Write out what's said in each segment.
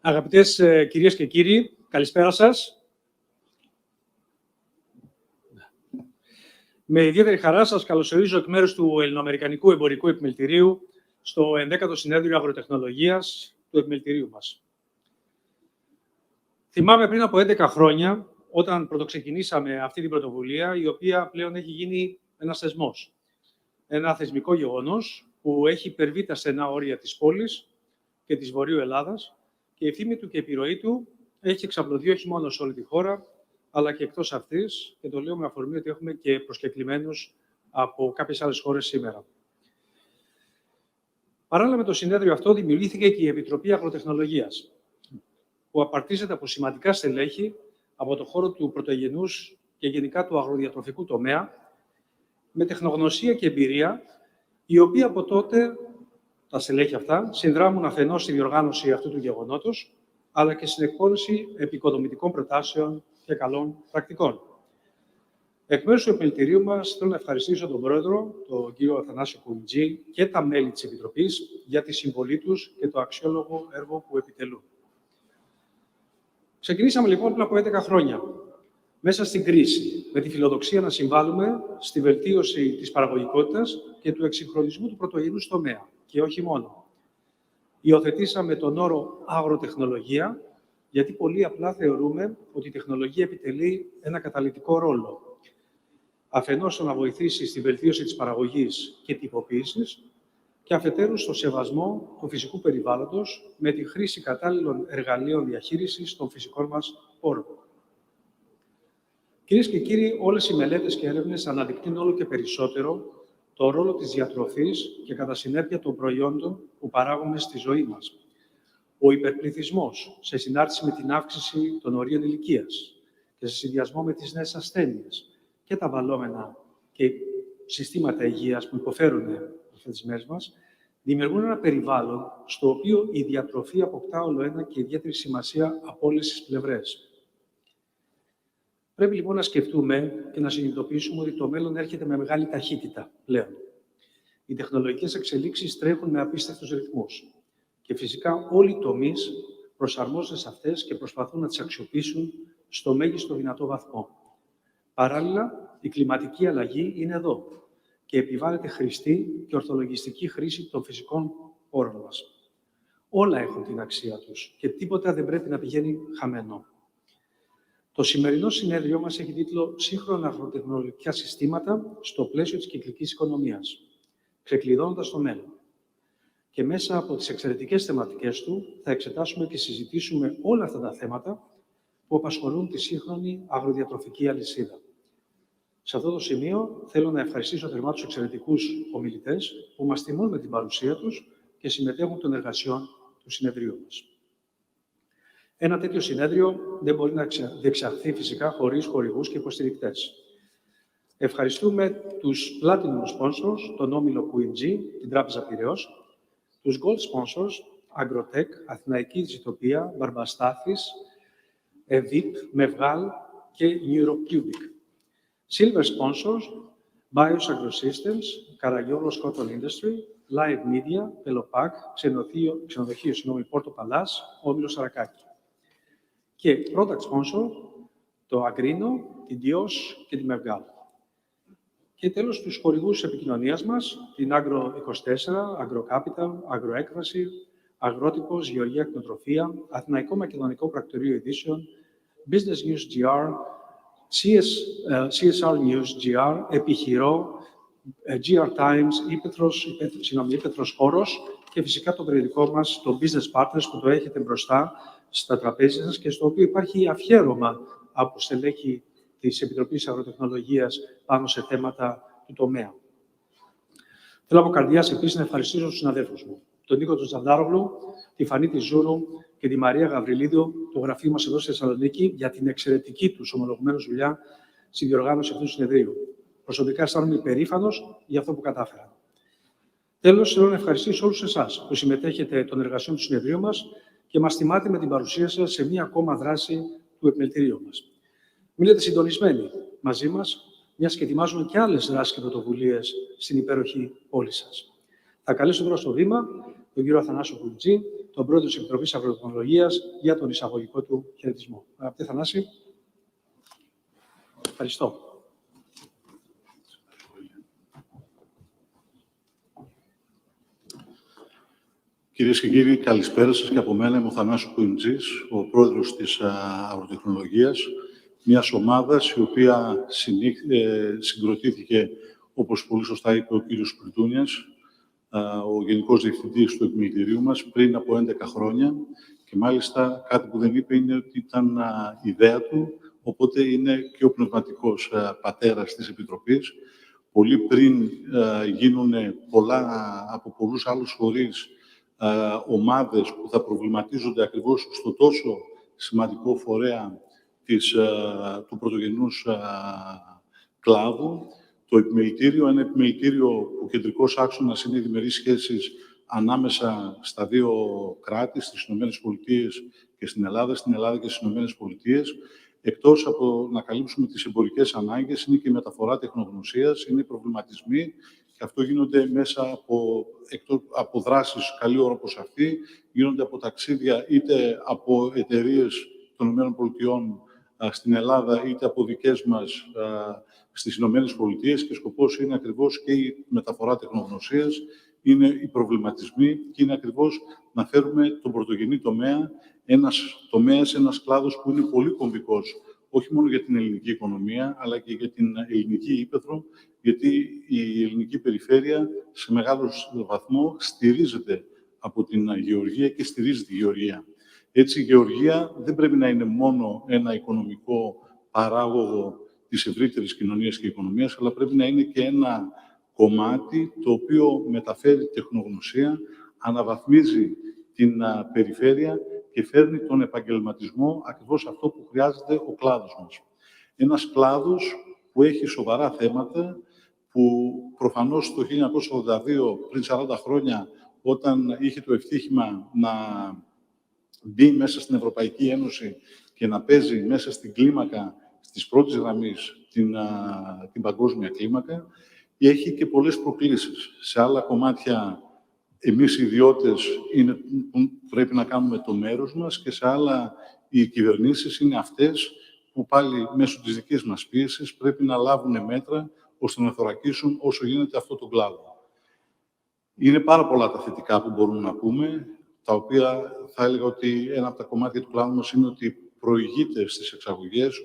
Αγαπητές κυρίες και κύριοι, καλησπέρα σας. Με ιδιαίτερη χαρά σας καλωσορίζω εκ μέρους του Ελληνοαμερικανικού Εμπορικού Επιμελητηρίου στο 11ο Συνέδριο Αγροτεχνολογίας του Επιμελητηρίου μας. Θυμάμαι πριν από 11 χρόνια, όταν πρωτοξεκινήσαμε αυτή την πρωτοβουλία, η οποία πλέον έχει γίνει ένας θεσμός. Ένα θεσμικό γεγονός που έχει υπερβεί τα στενά όρια της πόλης και της Βορείου Ελλάδας και η φήμη του και η επιρροή του έχει εξαπλωθεί όχι μόνο σε όλη τη χώρα, αλλά και εκτός αυτής, και το λέω με αφορμή ότι έχουμε και προσκεκλημένους από κάποιες άλλες χώρες σήμερα. Παράλληλα με το συνέδριο αυτό, δημιουργήθηκε και η Επιτροπή Αγροτεχνολογίας, που απαρτίζεται από σημαντικά στελέχη από το χώρο του πρωτογενούς και γενικά του αγροδιατροφικού τομέα, με τεχνογνωσία και εμπειρία, οι οποίοι από τότε, τα στελέχη αυτά, συνδράμουν αφενός στη διοργάνωση αυτού του γεγονότος, αλλά και στην εκπόνηση επικοδομητικών προτάσεων και καλών πρακτικών. Εκ μέρους του επιμελητηρίου μας, θέλω να ευχαριστήσω τον Πρόεδρο, τον κύριο Αθανάσιο Κουμιτζή, και τα μέλη της Επιτροπής για τη συμβολή τους και το αξιόλογο έργο που επιτελούν. Ξεκινήσαμε λοιπόν πριν από 11 χρόνια, μέσα στην κρίση, με τη φιλοδοξία να συμβάλλουμε στη βελτίωση της παραγωγικότητας και του εξυγχρονισμού του πρωτογενούς τομέα. Και όχι μόνο. Υιοθετήσαμε τον όρο αγροτεχνολογία, γιατί πολύ απλά θεωρούμε ότι η τεχνολογία επιτελεί ένα καταλυτικό ρόλο. Αφενός στο να βοηθήσει στη βελτίωση της παραγωγής και τυποποίησης, και αφετέρου στο σεβασμό του φυσικού περιβάλλοντος με τη χρήση κατάλληλων εργαλείων διαχείρισης των φυσικών μας πόρων. Κυρίες και κύριοι, όλες οι μελέτες και έρευνες αναδεικνύουν όλο και περισσότερο το ρόλο της διατροφής και κατά συνέπεια των προϊόντων που παράγουμε στη ζωή μας. Ο υπερπληθυσμός, σε συνάρτηση με την αύξηση των ορίων ηλικίας και σε συνδυασμό με τις νέες ασθένειες και τα βαλλόμενα και συστήματα υγείας που υποφέρουν αυτές τις μέρες μας, δημιουργούν ένα περιβάλλον στο οποίο η διατροφή αποκτά όλο ένα και ιδιαίτερη σημασία από όλες τις πλευρές. Πρέπει λοιπόν να σκεφτούμε και να συνειδητοποιήσουμε ότι το μέλλον έρχεται με μεγάλη ταχύτητα πλέον. Οι τεχνολογικές εξελίξεις τρέχουν με απίστευτους ρυθμούς και φυσικά όλοι οι τομείς προσαρμόζονται σε αυτές και προσπαθούν να τις αξιοποιήσουν στο μέγιστο δυνατό βαθμό. Παράλληλα, η κλιματική αλλαγή είναι εδώ και επιβάλλεται χρηστή και ορθολογιστική χρήση των φυσικών πόρων μας. Όλα έχουν την αξία τους και τίποτα δεν πρέπει να πηγαίνει χαμένο. Το σημερινό συνέδριο μας έχει τίτλο «Σύγχρονα αγροτεχνολογικά συστήματα στο πλαίσιο της κυκλικής οικονομίας, ξεκλειδώνοντας το μέλλον». Και μέσα από τις εξαιρετικές θεματικές του θα εξετάσουμε και συζητήσουμε όλα αυτά τα θέματα που απασχολούν τη σύγχρονη αγροδιατροφική αλυσίδα. Σε αυτό το σημείο θέλω να ευχαριστήσω θερμά τους εξαιρετικούς ομιλητές που μας τιμούν με την παρουσία τους και συμμετέχουν των εργασιών του συνεδρίου μας. Ένα τέτοιο συνέδριο δεν μπορεί να διεξαχθεί φυσικά χωρίς χορηγούς και υποστηρικτές. Ευχαριστούμε τους Platinum Sponsors, τον όμιλο QNG, την Τράπεζα Πειραιώς, τους Gold Sponsors, Agrotech, Αθηναϊκή Ζητοπία, Μπαρμπαστάθης, EVIP, Mevgal και Neurocubic. Silver Sponsors, Bios Agrosystems, Καραγιόλος Cotton Industry, Live Media, Pelopac, ξενοδοχείο Πόρτο Παλάς, Όμιλο Σαρακάκη. Και Product Sponsor, το Agrino, την Dios και τη Mevgal. Και τέλος, τους χορηγούς επικοινωνίας μας, την Agro24, AgroCapital, Agroέκβαση, Αγρότυπος, Γεωργία Κτηνοτροφία, Αθηναϊκό Μακεδονικό Πρακτορείο Ειδήσεων, Business News GR, CSR News GR, Επιχειρώ, GR Times, Ήπεθρος Χώρος και φυσικά το περιοδικό μας, το Business Partners, που το έχετε μπροστά στα τραπέζια σας και στο οποίο υπάρχει αφιέρωμα από στελέχη της Επιτροπής Αγροτεχνολογίας πάνω σε θέματα του τομέα. Θέλω από καρδιάς επίσης να ευχαριστήσω τους συναδέλφους μου, τον Νίκο τον Ζαντάρογλου, τη Φανή τη Ζούρου και τη Μαρία Γαβριλίδου, το γραφείο μας εδώ στη Θεσσαλονίκη, για την εξαιρετική τους ομολογουμένως δουλειά στη διοργάνωση αυτού του συνεδρίου. Προσωπικά αισθάνομαι υπερήφανος για αυτό που κατάφερα. Τέλος, θέλω να ευχαριστήσω όλους εσάς που συμμετέχετε των εργασιών του συνεδρίου μας και μας τιμάτε με την παρουσία σας σε μία ακόμα δράση του επιμελητηρίου μας. Μείνετε συντονισμένοι μαζί μας, μιας και ετοιμάζουμε και άλλες δράσεις και πρωτοβουλίες στην υπέροχη πόλη σας. Θα καλέσω τώρα στο βήμα τον κύριο Αθανάσιο Κουρουτζή, τον πρόεδρο της Επιτροπής Αγροτεχνολογίας, για τον εισαγωγικό του χαιρετισμό. Αγαπητέ Θανάση, ευχαριστώ. Κυρίες και κύριοι, καλησπέρα σας και από μένα. Είμαι ο Θανάσιος Κουρουτζής, ο πρόεδρος της Αγροτεχνολογίας, μιας ομάδας η οποία συγκροτήθηκε, όπως πολύ σωστά είπε ο κύριος Σπιρτούνιας, ο Γενικός Διευθυντής του Επιμελητηρίου μας, πριν από 11 χρόνια. Και μάλιστα κάτι που δεν είπε είναι ότι ήταν ιδέα του, οπότε είναι και ο πνευματικός πατέρας της Επιτροπής. Πολύ πριν γίνουν από πολλούς άλλους φορείς ομάδες που θα προβληματίζονται ακριβώς στο τόσο σημαντικό φορέα του πρωτογενούς κλάδου. Το επιμελητήριο, ένα επιμελητήριο που κεντρικός άξονας είναι οι διμερείς σχέσεις ανάμεσα στα δύο κράτη, στις Ηνωμένες Πολιτείες και στην Ελλάδα και στις Ηνωμένες Πολιτείες. Εκτός από να καλύψουμε τις εμπορικές ανάγκες, είναι και η μεταφορά τεχνογνωσίας, είναι οι προβληματισμοί, και αυτό γίνονται μέσα από δράσεις καλή ώρα όπως αυτή, γίνονται από ταξίδια είτε από εταιρείες των ΗΠΑ στην Ελλάδα, είτε από δικές μας στις Ηνωμένες Πολιτείες, και σκοπός είναι ακριβώς και η μεταφορά τεχνογνωσίας, είναι οι προβληματισμοί και είναι ακριβώς να φέρουμε τον πρωτογενή τομέα, ένας κλάδος που είναι πολύ κομβικός, όχι μόνο για την ελληνική οικονομία, αλλά και για την ελληνική ύπαιθρο, γιατί η ελληνική περιφέρεια σε μεγάλο βαθμό στηρίζεται από την γεωργία και στηρίζει τη γεωργία. Έτσι, η γεωργία δεν πρέπει να είναι μόνο ένα οικονομικό παράγωγο της ευρύτερης κοινωνίας και οικονομίας, αλλά πρέπει να είναι και ένα κομμάτι το οποίο μεταφέρει τεχνογνωσία, αναβαθμίζει την περιφέρεια και φέρνει τον επαγγελματισμό, ακριβώς αυτό που χρειάζεται ο κλάδος μας. Ένας κλάδος που έχει σοβαρά θέματα, που προφανώς το 1982, πριν 40 χρόνια, όταν είχε το ευτύχημα να μπει μέσα στην Ευρωπαϊκή Ένωση και να παίζει μέσα στην κλίμακα, στις πρώτες γραμμές, την παγκόσμια κλίμακα, έχει και πολλές προκλήσεις. Σε άλλα κομμάτια, εμείς οι ιδιώτες πρέπει να κάνουμε το μέρος μας, και σε άλλα οι κυβερνήσεις είναι αυτές που πάλι μέσω της δικής μας πίεσης πρέπει να λάβουν μέτρα ώστε να θωρακίσουν όσο γίνεται αυτό το κλάδο. Είναι πάρα πολλά τα θετικά που μπορούμε να πούμε, τα οποία θα έλεγα ότι ένα από τα κομμάτια του κλάδου μας είναι ότι προηγείται στις εξαγωγές.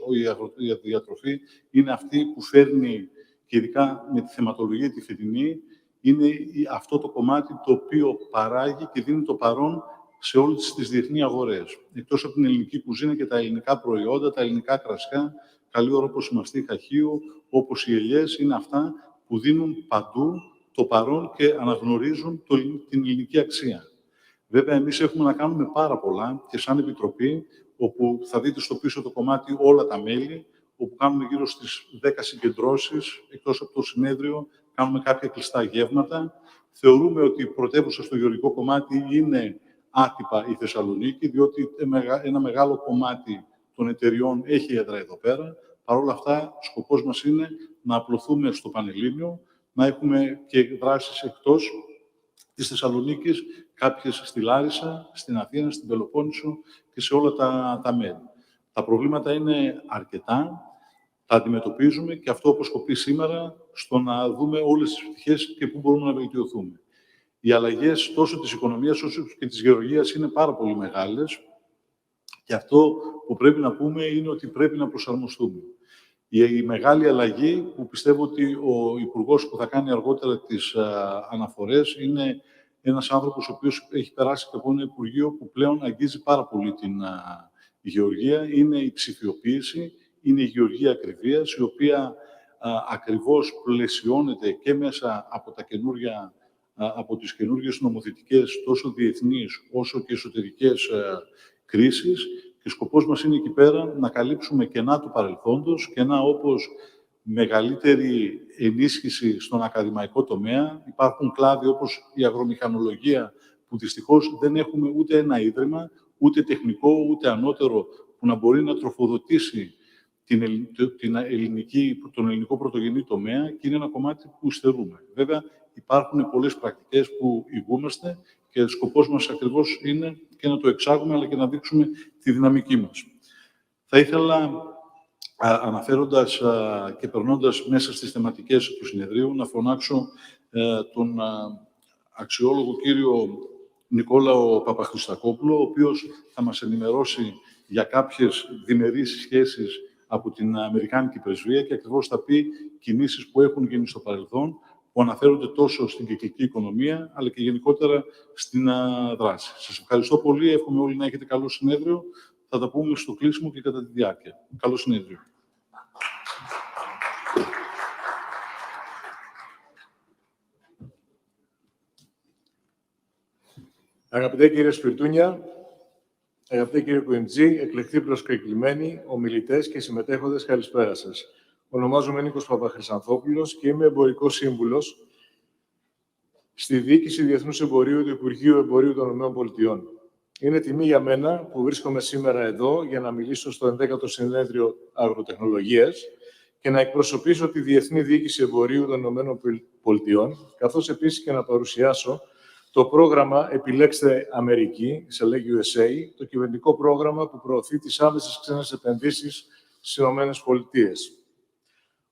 Η διατροφή είναι αυτή που φέρνει, και ειδικά με τη θεματολογία τη φετινή, είναι αυτό το κομμάτι το οποίο παράγει και δίνει το παρόν σε όλες τις διεθνείς αγορές. Εκτός από την ελληνική κουζίνα και τα ελληνικά προϊόντα, τα ελληνικά κρασιά, καλή ώρα όπως η μαστή χαχείου, όπως οι ελιές, είναι αυτά που δίνουν παντού το παρόν και αναγνωρίζουν την ελληνική αξία. Βέβαια, εμείς έχουμε να κάνουμε πάρα πολλά και σαν Επιτροπή, όπου θα δείτε στο πίσω το κομμάτι όλα τα μέλη, όπου κάνουμε γύρω στις 10 συγκεντρώσεις, εκτός από το συνέδριο, κάνουμε κάποια κλειστά γεύματα. Θεωρούμε ότι η πρωτεύουσα στο γεωργικό κομμάτι είναι άτυπα η Θεσσαλονίκη, διότι ένα μεγάλο κομμάτι των εταιριών έχει έδρα εδώ πέρα. Παρ' όλα αυτά, σκοπός μας είναι να απλωθούμε στο Πανελλήνιο, να έχουμε και δράσεις εκτός της Θεσσαλονίκης, κάποιες στη Λάρισα, στην Αθήνα, στην Πελοπόννησο και σε όλα τα μέρη. Τα προβλήματα είναι αρκετά, τα αντιμετωπίζουμε, και αυτό αποσκοπεί σήμερα στο να δούμε όλες τις πτυχές και πού μπορούμε να βελτιωθούμε. Οι αλλαγές τόσο της οικονομίας όσο και της γεωργίας είναι πάρα πολύ μεγάλες, και αυτό που πρέπει να πούμε είναι ότι πρέπει να προσαρμοστούμε. Η μεγάλη αλλαγή που πιστεύω ότι ο Υπουργός που θα κάνει αργότερα τις αναφορές είναι ένας άνθρωπος ο οποίος έχει περάσει και από ένα Υπουργείο που πλέον αγγίζει πάρα πολύ την γεωργία, είναι η ψηφιοποίηση, είναι η γεωργία ακριβίας, η οποία ακριβώς πλαισιώνεται και μέσα από τις καινούργιες νομοθετικές, τόσο διεθνείς όσο και εσωτερικές κρίσεις, και σκοπός μας είναι εκεί πέρα να καλύψουμε κενά του παρελθόντος, κενά όπως μεγαλύτερη ενίσχυση στον ακαδημαϊκό τομέα. Υπάρχουν κλάδοι όπως η αγρομηχανολογία, που δυστυχώς δεν έχουμε ούτε ένα ίδρυμα, ούτε τεχνικό, ούτε ανώτερο, που να μπορεί να τροφοδοτήσει τον ελληνικό πρωτογενή τομέα, και είναι ένα κομμάτι που υστερούμε. Βέβαια, υπάρχουν πολλές πρακτικές που ηγούμαστε Και σκοπός μας ακριβώς είναι και να το εξάγουμε, αλλά και να δείξουμε τη δυναμική μας. Θα ήθελα, αναφέροντας και περνώντας μέσα στις θεματικές του συνεδρίου, να φωνάξω τον αξιόλογο κύριο Νικόλαο Παπαχριστακόπουλο, ο οποίος θα μας ενημερώσει για κάποιες διμερείς σχέσεις από την Αμερικάνικη Πρεσβεία και ακριβώς θα πει κινήσεις που έχουν γίνει στο παρελθόν, που αναφέρονται τόσο στην κυκλική οικονομία, αλλά και γενικότερα στην δράση. Σας ευχαριστώ πολύ. Εύχομαι όλοι να έχετε καλό συνέδριο. Θα τα πούμε στο κλείσιμο και κατά τη διάρκεια. Καλό συνέδριο. Αγαπητέ κύριε Σπιρτούνια, αγαπητέ κύριε Κουιντζή, εκλεκτοί προσκεκλημένοι, ομιλητές και συμμετέχοντες, καλησπέρα σας. Ονομάζομαι Νίκος Παπαχρυσανθόπουλος και είμαι εμπορικός σύμβουλος στη Διοίκηση Διεθνούς Εμπορίου του Υπουργείου Εμπορίου των ΗΠΑ. Είναι τιμή για μένα που βρίσκομαι σήμερα εδώ για να μιλήσω στο 11ο Συνέδριο Αγροτεχνολογίας και να εκπροσωπήσω τη Διεθνή Διοίκηση Εμπορίου των ΗΠΑ, καθώς επίσης και να παρουσιάσω το πρόγραμμα «Επιλέξτε Αμερική», Select USA, το κυβερνητικό πρόγραμμα που προωθεί τις άμεσες ξένες επενδύσεις στις ΗΠΑ.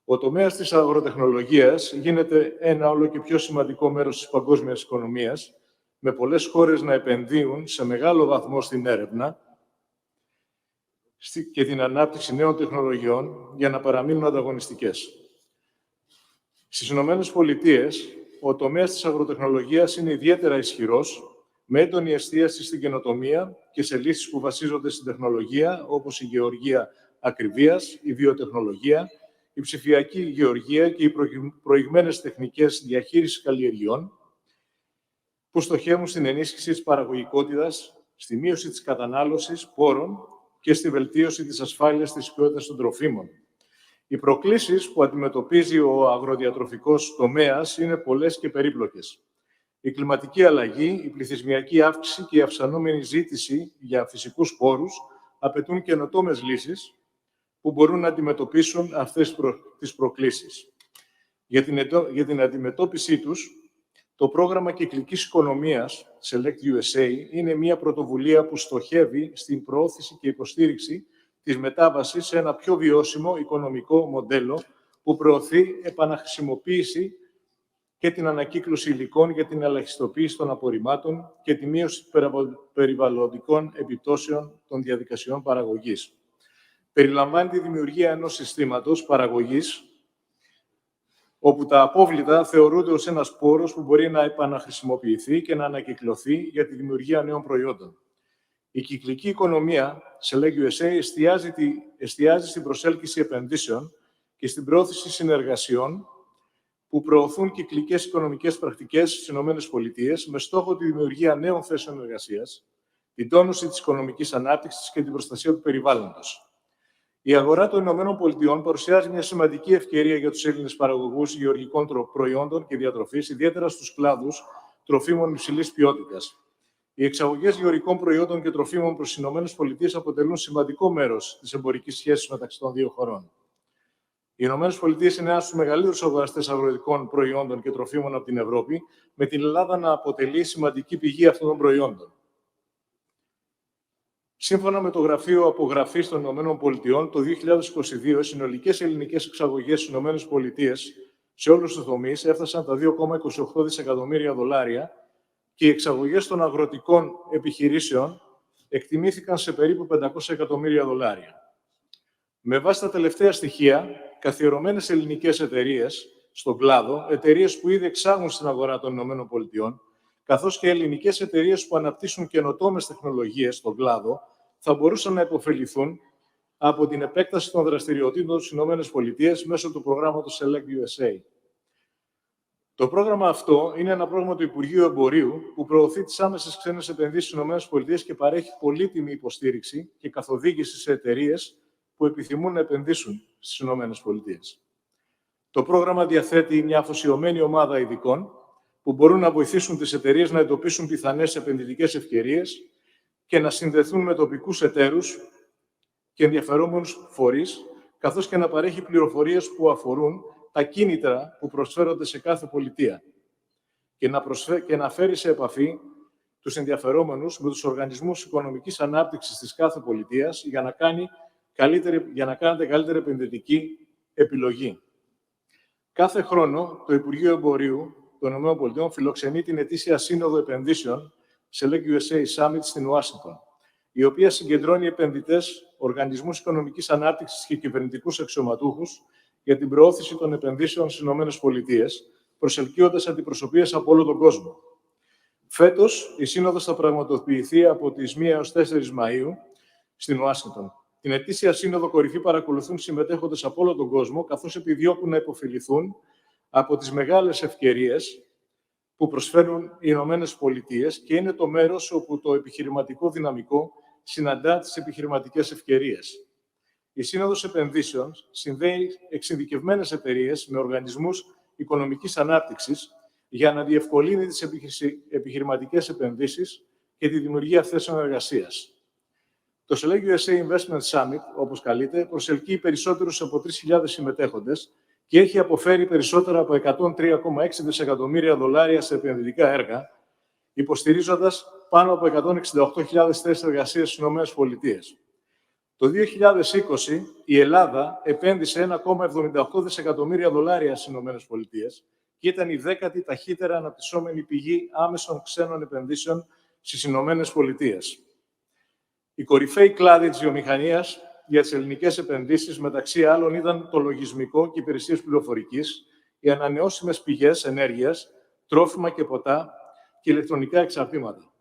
Ο τομέας της αγροτεχνολογίας γίνεται ένα όλο και πιο σημαντικό μέρος της παγκόσμιας οικονομίας, με πολλές χώρες να επενδύουν σε μεγάλο βαθμό στην έρευνα και την ανάπτυξη νέων τεχνολογιών για να παραμείνουν ανταγωνιστικές. Στις ΗΠΑ, ο τομέας της αγροτεχνολογίας είναι ιδιαίτερα ισχυρός, με έντονη εστίαση στην καινοτομία και σε λύσεις που βασίζονται στην τεχνολογία, όπως η γεωργία ακριβίας, η βιοτεχνολογία, η ψηφιακή γεωργία και οι προηγμένες τεχνικές διαχείρισης καλλιεργειών, που στοχεύουν στην ενίσχυση της παραγωγικότητας, στη μείωση της κατανάλωσης πόρων και στη βελτίωση της ασφάλειας της ποιότητας των τροφίμων. Οι προκλήσεις που αντιμετωπίζει ο αγροδιατροφικός τομέας είναι πολλές και περίπλοκες. Η κλιματική αλλαγή, η πληθυσμιακή αύξηση και η αυξανόμενη ζήτηση για φυσικούς πόρους απαιτούν καινοτόμες λύσεις που μπορούν να αντιμετωπίσουν αυτές τις προκλήσεις. Για την αντιμετώπιση τους, το πρόγραμμα κυκλικής οικονομίας Select USA είναι μια πρωτοβουλία που στοχεύει στην προώθηση και υποστήριξη της μετάβασης σε ένα πιο βιώσιμο οικονομικό μοντέλο που προωθεί επαναχρησιμοποίηση και την ανακύκλωση υλικών για την ελαχιστοποίηση των απορριμμάτων και τη μείωση περιβαλλοντικών επιπτώσεων των διαδικασιών παραγωγής. Περιλαμβάνει τη δημιουργία ενός συστήματος παραγωγής, όπου τα απόβλητα θεωρούνται ως ένας πόρος που μπορεί να επαναχρησιμοποιηθεί και να ανακυκλωθεί για τη δημιουργία νέων προϊόντων. Η κυκλική οικονομία Select USA εστιάζει στην προσέλκυση επενδύσεων και στην πρόθεση συνεργασιών που προωθούν κυκλικές οικονομικές πρακτικές στις ΗΠΑ με στόχο τη δημιουργία νέων θέσεων εργασίας, την τόνωση της οικονομικής ανάπτυξης και την προστασία του περιβάλλοντος. Η αγορά των ΗΠΑ παρουσιάζει μια σημαντική ευκαιρία για τους Έλληνες παραγωγούς γεωργικών προϊόντων και διατροφής, ιδιαίτερα στους κλάδους τροφίμων υψηλής ποιότητας. Οι εξαγωγές γεωργικών προϊόντων και τροφίμων προς τις ΗΠΑ αποτελούν σημαντικό μέρος της εμπορικής σχέσης μεταξύ των δύο χωρών. Οι ΗΠΑ είναι ένας από τους μεγαλύτερους αγοραστές αγροτικών προϊόντων και τροφίμων από την Ευρώπη, με την Ελλάδα να αποτελεί σημαντική πηγή αυτών των προϊόντων. Σύμφωνα με το Γραφείο Απογραφής των ΗΠΑ, το 2022 οι συνολικές ελληνικές εξαγωγές στις ΗΠΑ σε όλους τους τομείς έφτασαν τα $2,28 δισεκατομμύρια και οι εξαγωγές των αγροτικών επιχειρήσεων εκτιμήθηκαν σε περίπου $500 εκατομμύρια. Με βάση τα τελευταία στοιχεία, καθιερωμένες ελληνικές εταιρείες στον κλάδο, εταιρείες που ήδη εξάγουν στην αγορά των ΗΠΑ, καθώς και ελληνικές εταιρείες που αναπτύσσουν καινοτόμες τεχνολογίες στον κλάδο, θα μπορούσαν να υποφεληθούν από την επέκταση των δραστηριοτήτων στις ΗΠΑ μέσω του προγράμματος Select USA. Το πρόγραμμα αυτό είναι ένα πρόγραμμα του Υπουργείου Εμπορίου που προωθεί τις άμεσες ξένες επενδύσεις στις ΗΠΑ και παρέχει πολύτιμη υποστήριξη και καθοδήγηση σε εταιρείες που επιθυμούν να επενδύσουν στις ΗΠΑ. Το πρόγραμμα διαθέτει μια αφοσιωμένη ομάδα ειδικών που μπορούν να βοηθήσουν τις εταιρείες να εντοπίσουν πιθανές επενδυτικές ευκαιρίες και να συνδεθούν με τοπικούς εταίρους και ενδιαφερόμενους φορείς, καθώς και να παρέχει πληροφορίες που αφορούν τα κίνητρα που προσφέρονται σε κάθε πολιτεία και να φέρει σε επαφή τους ενδιαφερόμενους με τους οργανισμούς οικονομικής ανάπτυξης της κάθε πολιτείας για να κάνετε καλύτερη επενδυτική επιλογή. Κάθε χρόνο, το Υπουργείο Εμπορίου των ΗΠΑ φιλοξενεί την ετήσια Σύνοδο Επενδύσεων Select USA Summit στην Ουάσιγκτον, η οποία συγκεντρώνει επενδυτές, οργανισμούς οικονομικής ανάπτυξης και κυβερνητικούς αξιωματούχους για την προώθηση των επενδύσεων στις ΗΠΑ, προσελκύοντας αντιπροσωπείες από όλο τον κόσμο. Φέτος, η Σύνοδος θα πραγματοποιηθεί από τις 1 έως 4 Μαΐου στην Ουάσιγκτον. Την ετήσια Σύνοδο Κορυφή παρακολουθούν συμμετέχοντες από όλο τον κόσμο, καθώς επιδιώκουν να υποφεληθούν από τις μεγάλες ευκαιρίες που προσφέρουν οι Ηνωμένες Πολιτείες και είναι το μέρος όπου το επιχειρηματικό δυναμικό συναντά τις επιχειρηματικές ευκαιρίες. Η Σύνοδος Επενδύσεων συνδέει εξειδικευμένες εταιρείες με οργανισμούς οικονομικής ανάπτυξης για να διευκολύνει τις επιχειρηματικές επενδύσεις και τη δημιουργία θέσεων εργασίας. Το Select USA Investment Summit, όπως καλείται, προσελκύει περισσότερους από 3.000 συμμετέχοντες και έχει αποφέρει περισσότερα από 103,6 δισεκατομμύρια δολάρια σε επενδυτικά έργα, υποστηρίζοντας πάνω από 168.000 θέσεις εργασίας στις ΗΠΑ. Το 2020, η Ελλάδα επένδυσε 1,78 δισεκατομμύρια δολάρια στις ΗΠΑ και ήταν η 10η ταχύτερα αναπτυσσόμενη πηγή άμεσων ξένων επενδύσεων στις ΗΠΑ. Οι κορυφαίοι κλάδοι της βιομηχανίας για τις ελληνικές επενδύσεις, μεταξύ άλλων, ήταν το λογισμικό και υπηρεσίες πληροφορικής, οι ανανεώσιμες πηγές ενέργειας, τρόφιμα και ποτά και ηλεκτρονικά εξαρτήματα.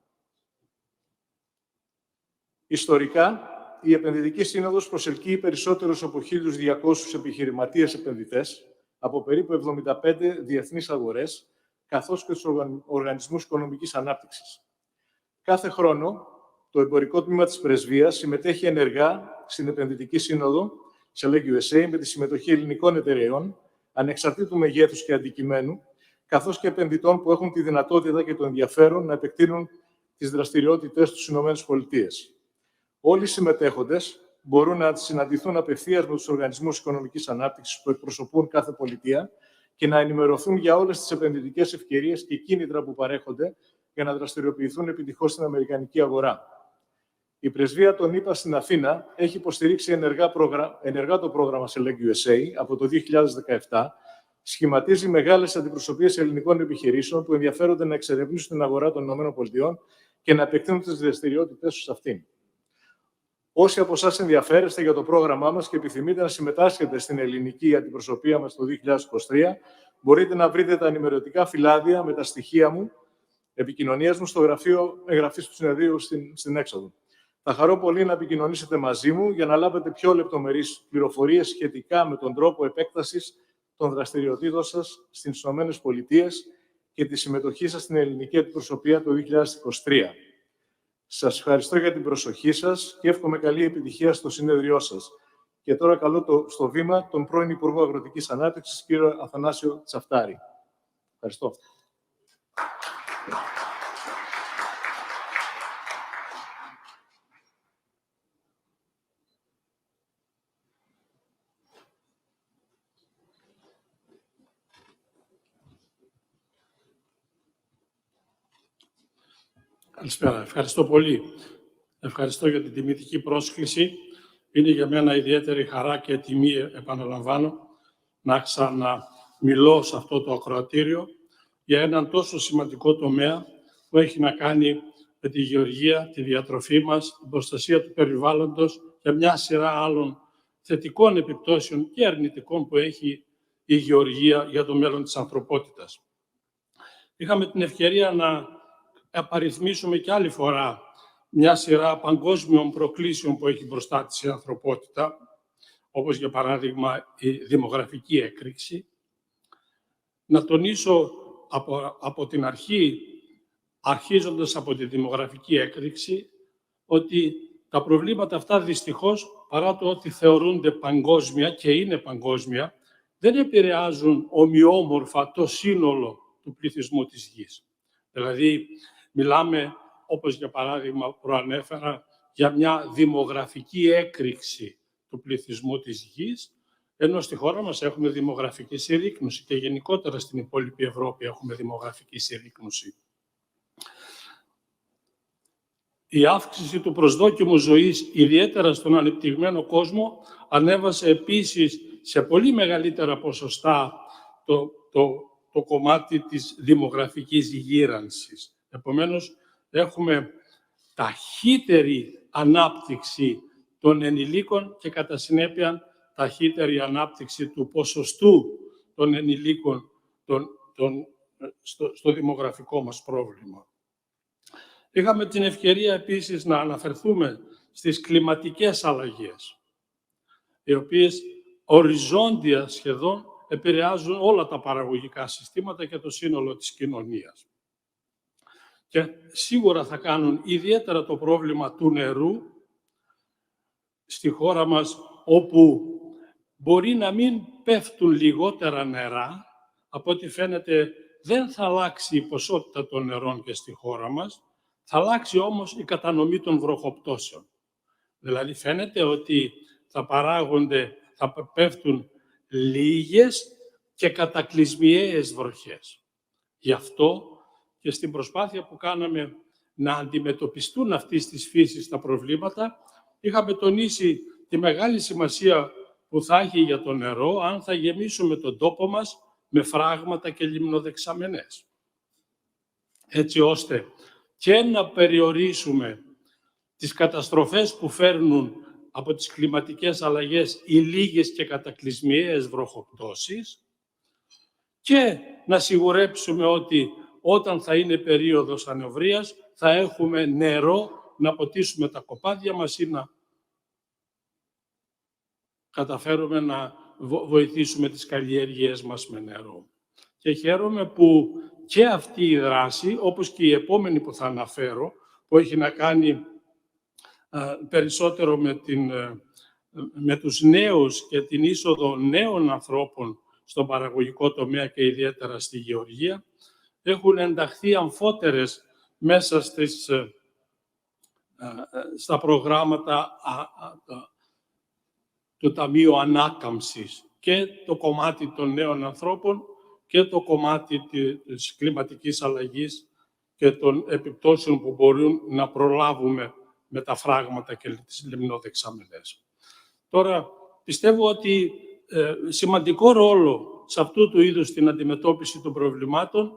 Ιστορικά, η Επενδυτική Σύνοδος προσελκύει περισσότερους από 1.200 επιχειρηματίες επενδυτές από περίπου 75 διεθνείς αγορές, καθώς και τους οργανισμούς οικονομικής ανάπτυξης. Κάθε χρόνο, το εμπορικό τμήμα της Πρεσβείας συμμετέχει ενεργά στην Επενδυτική Σύνοδο Select USA με τη συμμετοχή ελληνικών εταιρεών, ανεξαρτήτου μεγέθους και αντικειμένου, καθώς και επενδυτών που έχουν τη δυνατότητα και το ενδιαφέρον να επεκτείνουν τις δραστηριότητες στους ΗΠΑ. Όλοι οι συμμετέχοντες μπορούν να συναντηθούν απευθείας με τους οργανισμούς οικονομικής ανάπτυξης που εκπροσωπούν κάθε πολιτεία και να ενημερωθούν για όλες τις επενδυτικές ευκαιρίες και κίνητρα που παρέχονται για να δραστηριοποιηθούν επιτυχώς στην αμερικανική αγορά. Η Πρεσβεία των ΗΠΑ στην Αθήνα έχει υποστηρίξει ενεργά το πρόγραμμα Select USA από το 2017, σχηματίζει μεγάλες αντιπροσωπείες ελληνικών επιχειρήσεων που ενδιαφέρονται να εξερευνήσουν την αγορά των ΗΠΑ και να επεκτείνουν τις δραστηριότητες τους σε αυτήν. Όσοι από εσάς ενδιαφέρεστε για το πρόγραμμά μας και επιθυμείτε να συμμετάσχετε στην ελληνική αντιπροσωπεία μας το 2023, μπορείτε να βρείτε τα ενημερωτικά φυλάδια με τα στοιχεία μου, επικοινωνίας μου στο γραφείο εγγραφής του συνεδρίου στην έξοδο. Θα χαρώ πολύ να επικοινωνήσετε μαζί μου για να λάβετε πιο λεπτομερείς πληροφορίες σχετικά με τον τρόπο επέκτασης των δραστηριοτήτων σας στις ΗΠΑ και τη συμμετοχή σας στην ελληνική αντιπροσωπεία το 2023. Σας ευχαριστώ για την προσοχή σας και εύχομαι καλή επιτυχία στο συνέδριό σας. Και τώρα καλώ στο βήμα τον πρώην Υπουργό Αγροτικής Ανάπτυξης, κύριο Αθανάσιο Τσαφτάρη. Ευχαριστώ. Καλησπέρα. Ευχαριστώ πολύ. Ευχαριστώ για την τιμητική πρόσκληση. Είναι για μένα ιδιαίτερη χαρά και τιμή, επαναλαμβάνω, να ξαναμιλώ σε αυτό το ακροατήριο για έναν τόσο σημαντικό τομέα που έχει να κάνει με τη γεωργία, τη διατροφή μας, την προστασία του περιβάλλοντος και μια σειρά άλλων θετικών επιπτώσεων και αρνητικών που έχει η γεωργία για το μέλλον της ανθρωπότητας. Είχαμε την ευκαιρία να απαριθμίσουμε και άλλη φορά μια σειρά παγκόσμιων προκλήσεων που έχει μπροστά της η ανθρωπότητα, όπως για παράδειγμα η δημογραφική έκρηξη. Να τονίσω από την αρχή, αρχίζοντας από τη δημογραφική έκρηξη, ότι τα προβλήματα αυτά δυστυχώς, παρά το ότι θεωρούνται παγκόσμια και είναι παγκόσμια, δεν επηρεάζουν ομοιόμορφα το σύνολο του πληθυσμού της γης. Δηλαδή, μιλάμε, όπως για παράδειγμα προανέφερα, για μια δημογραφική έκρηξη του πληθυσμού της γης, ενώ στη χώρα μας έχουμε δημογραφική συρρίκνωση και γενικότερα στην υπόλοιπη Ευρώπη έχουμε δημογραφική συρρίκνωση. Η αύξηση του προσδόκιμου ζωής, ιδιαίτερα στον ανεπτυγμένο κόσμο, ανέβασε επίσης σε πολύ μεγαλύτερα ποσοστά το κομμάτι της δημογραφικής γύρανσης. Επομένως, έχουμε ταχύτερη ανάπτυξη των ενηλίκων και κατά συνέπεια ταχύτερη ανάπτυξη του ποσοστού των ενηλίκων στο δημογραφικό μας πρόβλημα. Είχαμε την ευκαιρία επίσης να αναφερθούμε στις κλιματικές αλλαγές, οι οποίες οριζόντια σχεδόν επηρεάζουν όλα τα παραγωγικά συστήματα και το σύνολο της κοινωνίας. Και σίγουρα θα κάνουν ιδιαίτερα το πρόβλημα του νερού στη χώρα μας, όπου μπορεί να μην πέφτουν λιγότερα νερά, από ό,τι φαίνεται δεν θα αλλάξει η ποσότητα των νερών και στη χώρα μας, θα αλλάξει όμως η κατανομή των βροχοπτώσεων. Δηλαδή φαίνεται ότι θα πέφτουν λίγες και κατακλυσμιαίες βροχές. Γι' αυτό και στην προσπάθεια που κάναμε να αντιμετωπιστούν αυτής της φύσης τα προβλήματα, είχαμε τονίσει τη μεγάλη σημασία που θα έχει για το νερό αν θα γεμίσουμε τον τόπο μας με φράγματα και λιμνοδεξαμενές. Έτσι ώστε και να περιορίσουμε τις καταστροφές που φέρνουν από τις κλιματικές αλλαγές οι λίγες και κατακλυσμιαίες βροχοπτώσεις και να σιγουρέψουμε ότι όταν θα είναι περίοδος ανεβρίας θα έχουμε νερό να ποτίσουμε τα κοπάδια μας ή να καταφέρουμε να βοηθήσουμε τις καλλιέργειές μας με νερό. Και χαίρομαι που και αυτή η δράση, όπως και η επόμενη που θα αναφέρω, που έχει να κάνει περισσότερο με τους νέους και την είσοδο νέων ανθρώπων στον παραγωγικό τομέα και ιδιαίτερα στη γεωργία, έχουν ενταχθεί αμφότερες μέσα στα προγράμματα του Ταμείου Ανάκαμψης και το κομμάτι των νέων ανθρώπων και το κομμάτι της κλιματικής αλλαγής και των επιπτώσεων που μπορούν να προλάβουμε με τα φράγματα και τις λιμνοδεξαμενές. Τώρα, πιστεύω ότι σημαντικό ρόλο σε αυτού του είδους την αντιμετώπιση των προβλημάτων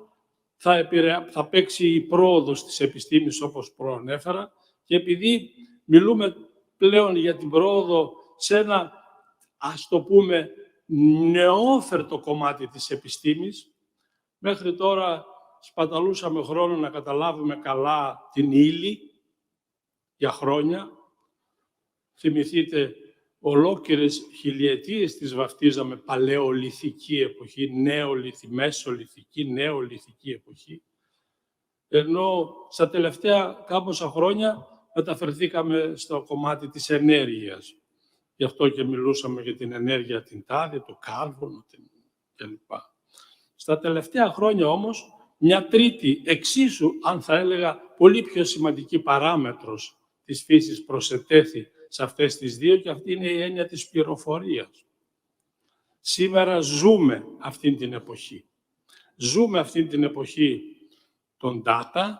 θα παίξει η πρόοδος της επιστήμης, όπως προανέφερα, και επειδή μιλούμε πλέον για την πρόοδο σε ένα, ας το πούμε, νεόφερτο κομμάτι της επιστήμης, μέχρι τώρα σπαταλούσαμε χρόνο να καταλάβουμε καλά την ύλη για χρόνια. Θυμηθείτε, ολόκληρες χιλιετίες τις βαφτίζαμε παλαιολιθική εποχή, μεσολιθική, νεολιθική εποχή. Ενώ στα τελευταία κάμποσα χρόνια μεταφερθήκαμε στο κομμάτι της ενέργειας. Γι' αυτό και μιλούσαμε για την ενέργεια την τάδε, το κάρβονο κλπ. Στα τελευταία χρόνια όμως, μια τρίτη εξίσου, αν θα έλεγα, πολύ πιο σημαντική παράμετρος της φύσης προσετέθη σε αυτές τις δύο και αυτή είναι η έννοια της πληροφορίας. Σήμερα ζούμε αυτήν την εποχή. Ζούμε αυτήν την εποχή των data.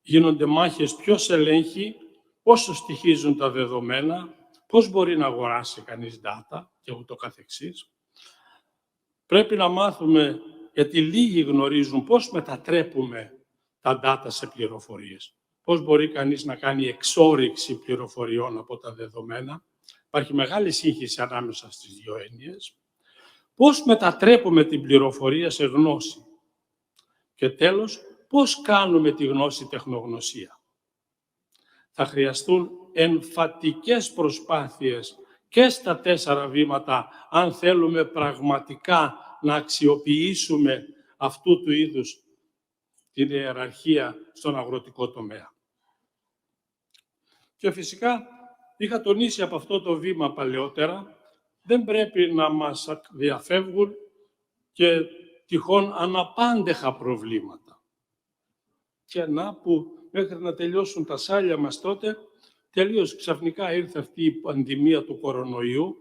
Γίνονται μάχες ποιος ελέγχει, πόσο στοιχίζουν τα δεδομένα, πώς μπορεί να αγοράσει κανείς data και ούτω καθεξής. Πρέπει να μάθουμε, γιατί λίγοι γνωρίζουν πώς μετατρέπουμε τα data σε πληροφορίες. Πώς μπορεί κανείς να κάνει εξόρυξη πληροφοριών από τα δεδομένα. Υπάρχει μεγάλη σύγχυση ανάμεσα στις δύο έννοιες. Πώς μετατρέπουμε την πληροφορία σε γνώση. Και τέλος, πώς κάνουμε τη γνώση τεχνογνωσία. Θα χρειαστούν εμφατικές προσπάθειες και στα 4 βήματα, αν θέλουμε πραγματικά να αξιοποιήσουμε αυτού του είδους την ιεραρχία στον αγροτικό τομέα. Και φυσικά, είχα τονίσει από αυτό το βήμα παλαιότερα, δεν πρέπει να μας διαφεύγουν και τυχόν αναπάντεχα προβλήματα. Και να που μέχρι να τελειώσουν τα σάλια μας τότε, τελείως ξαφνικά ήρθε αυτή η πανδημία του κορονοϊού,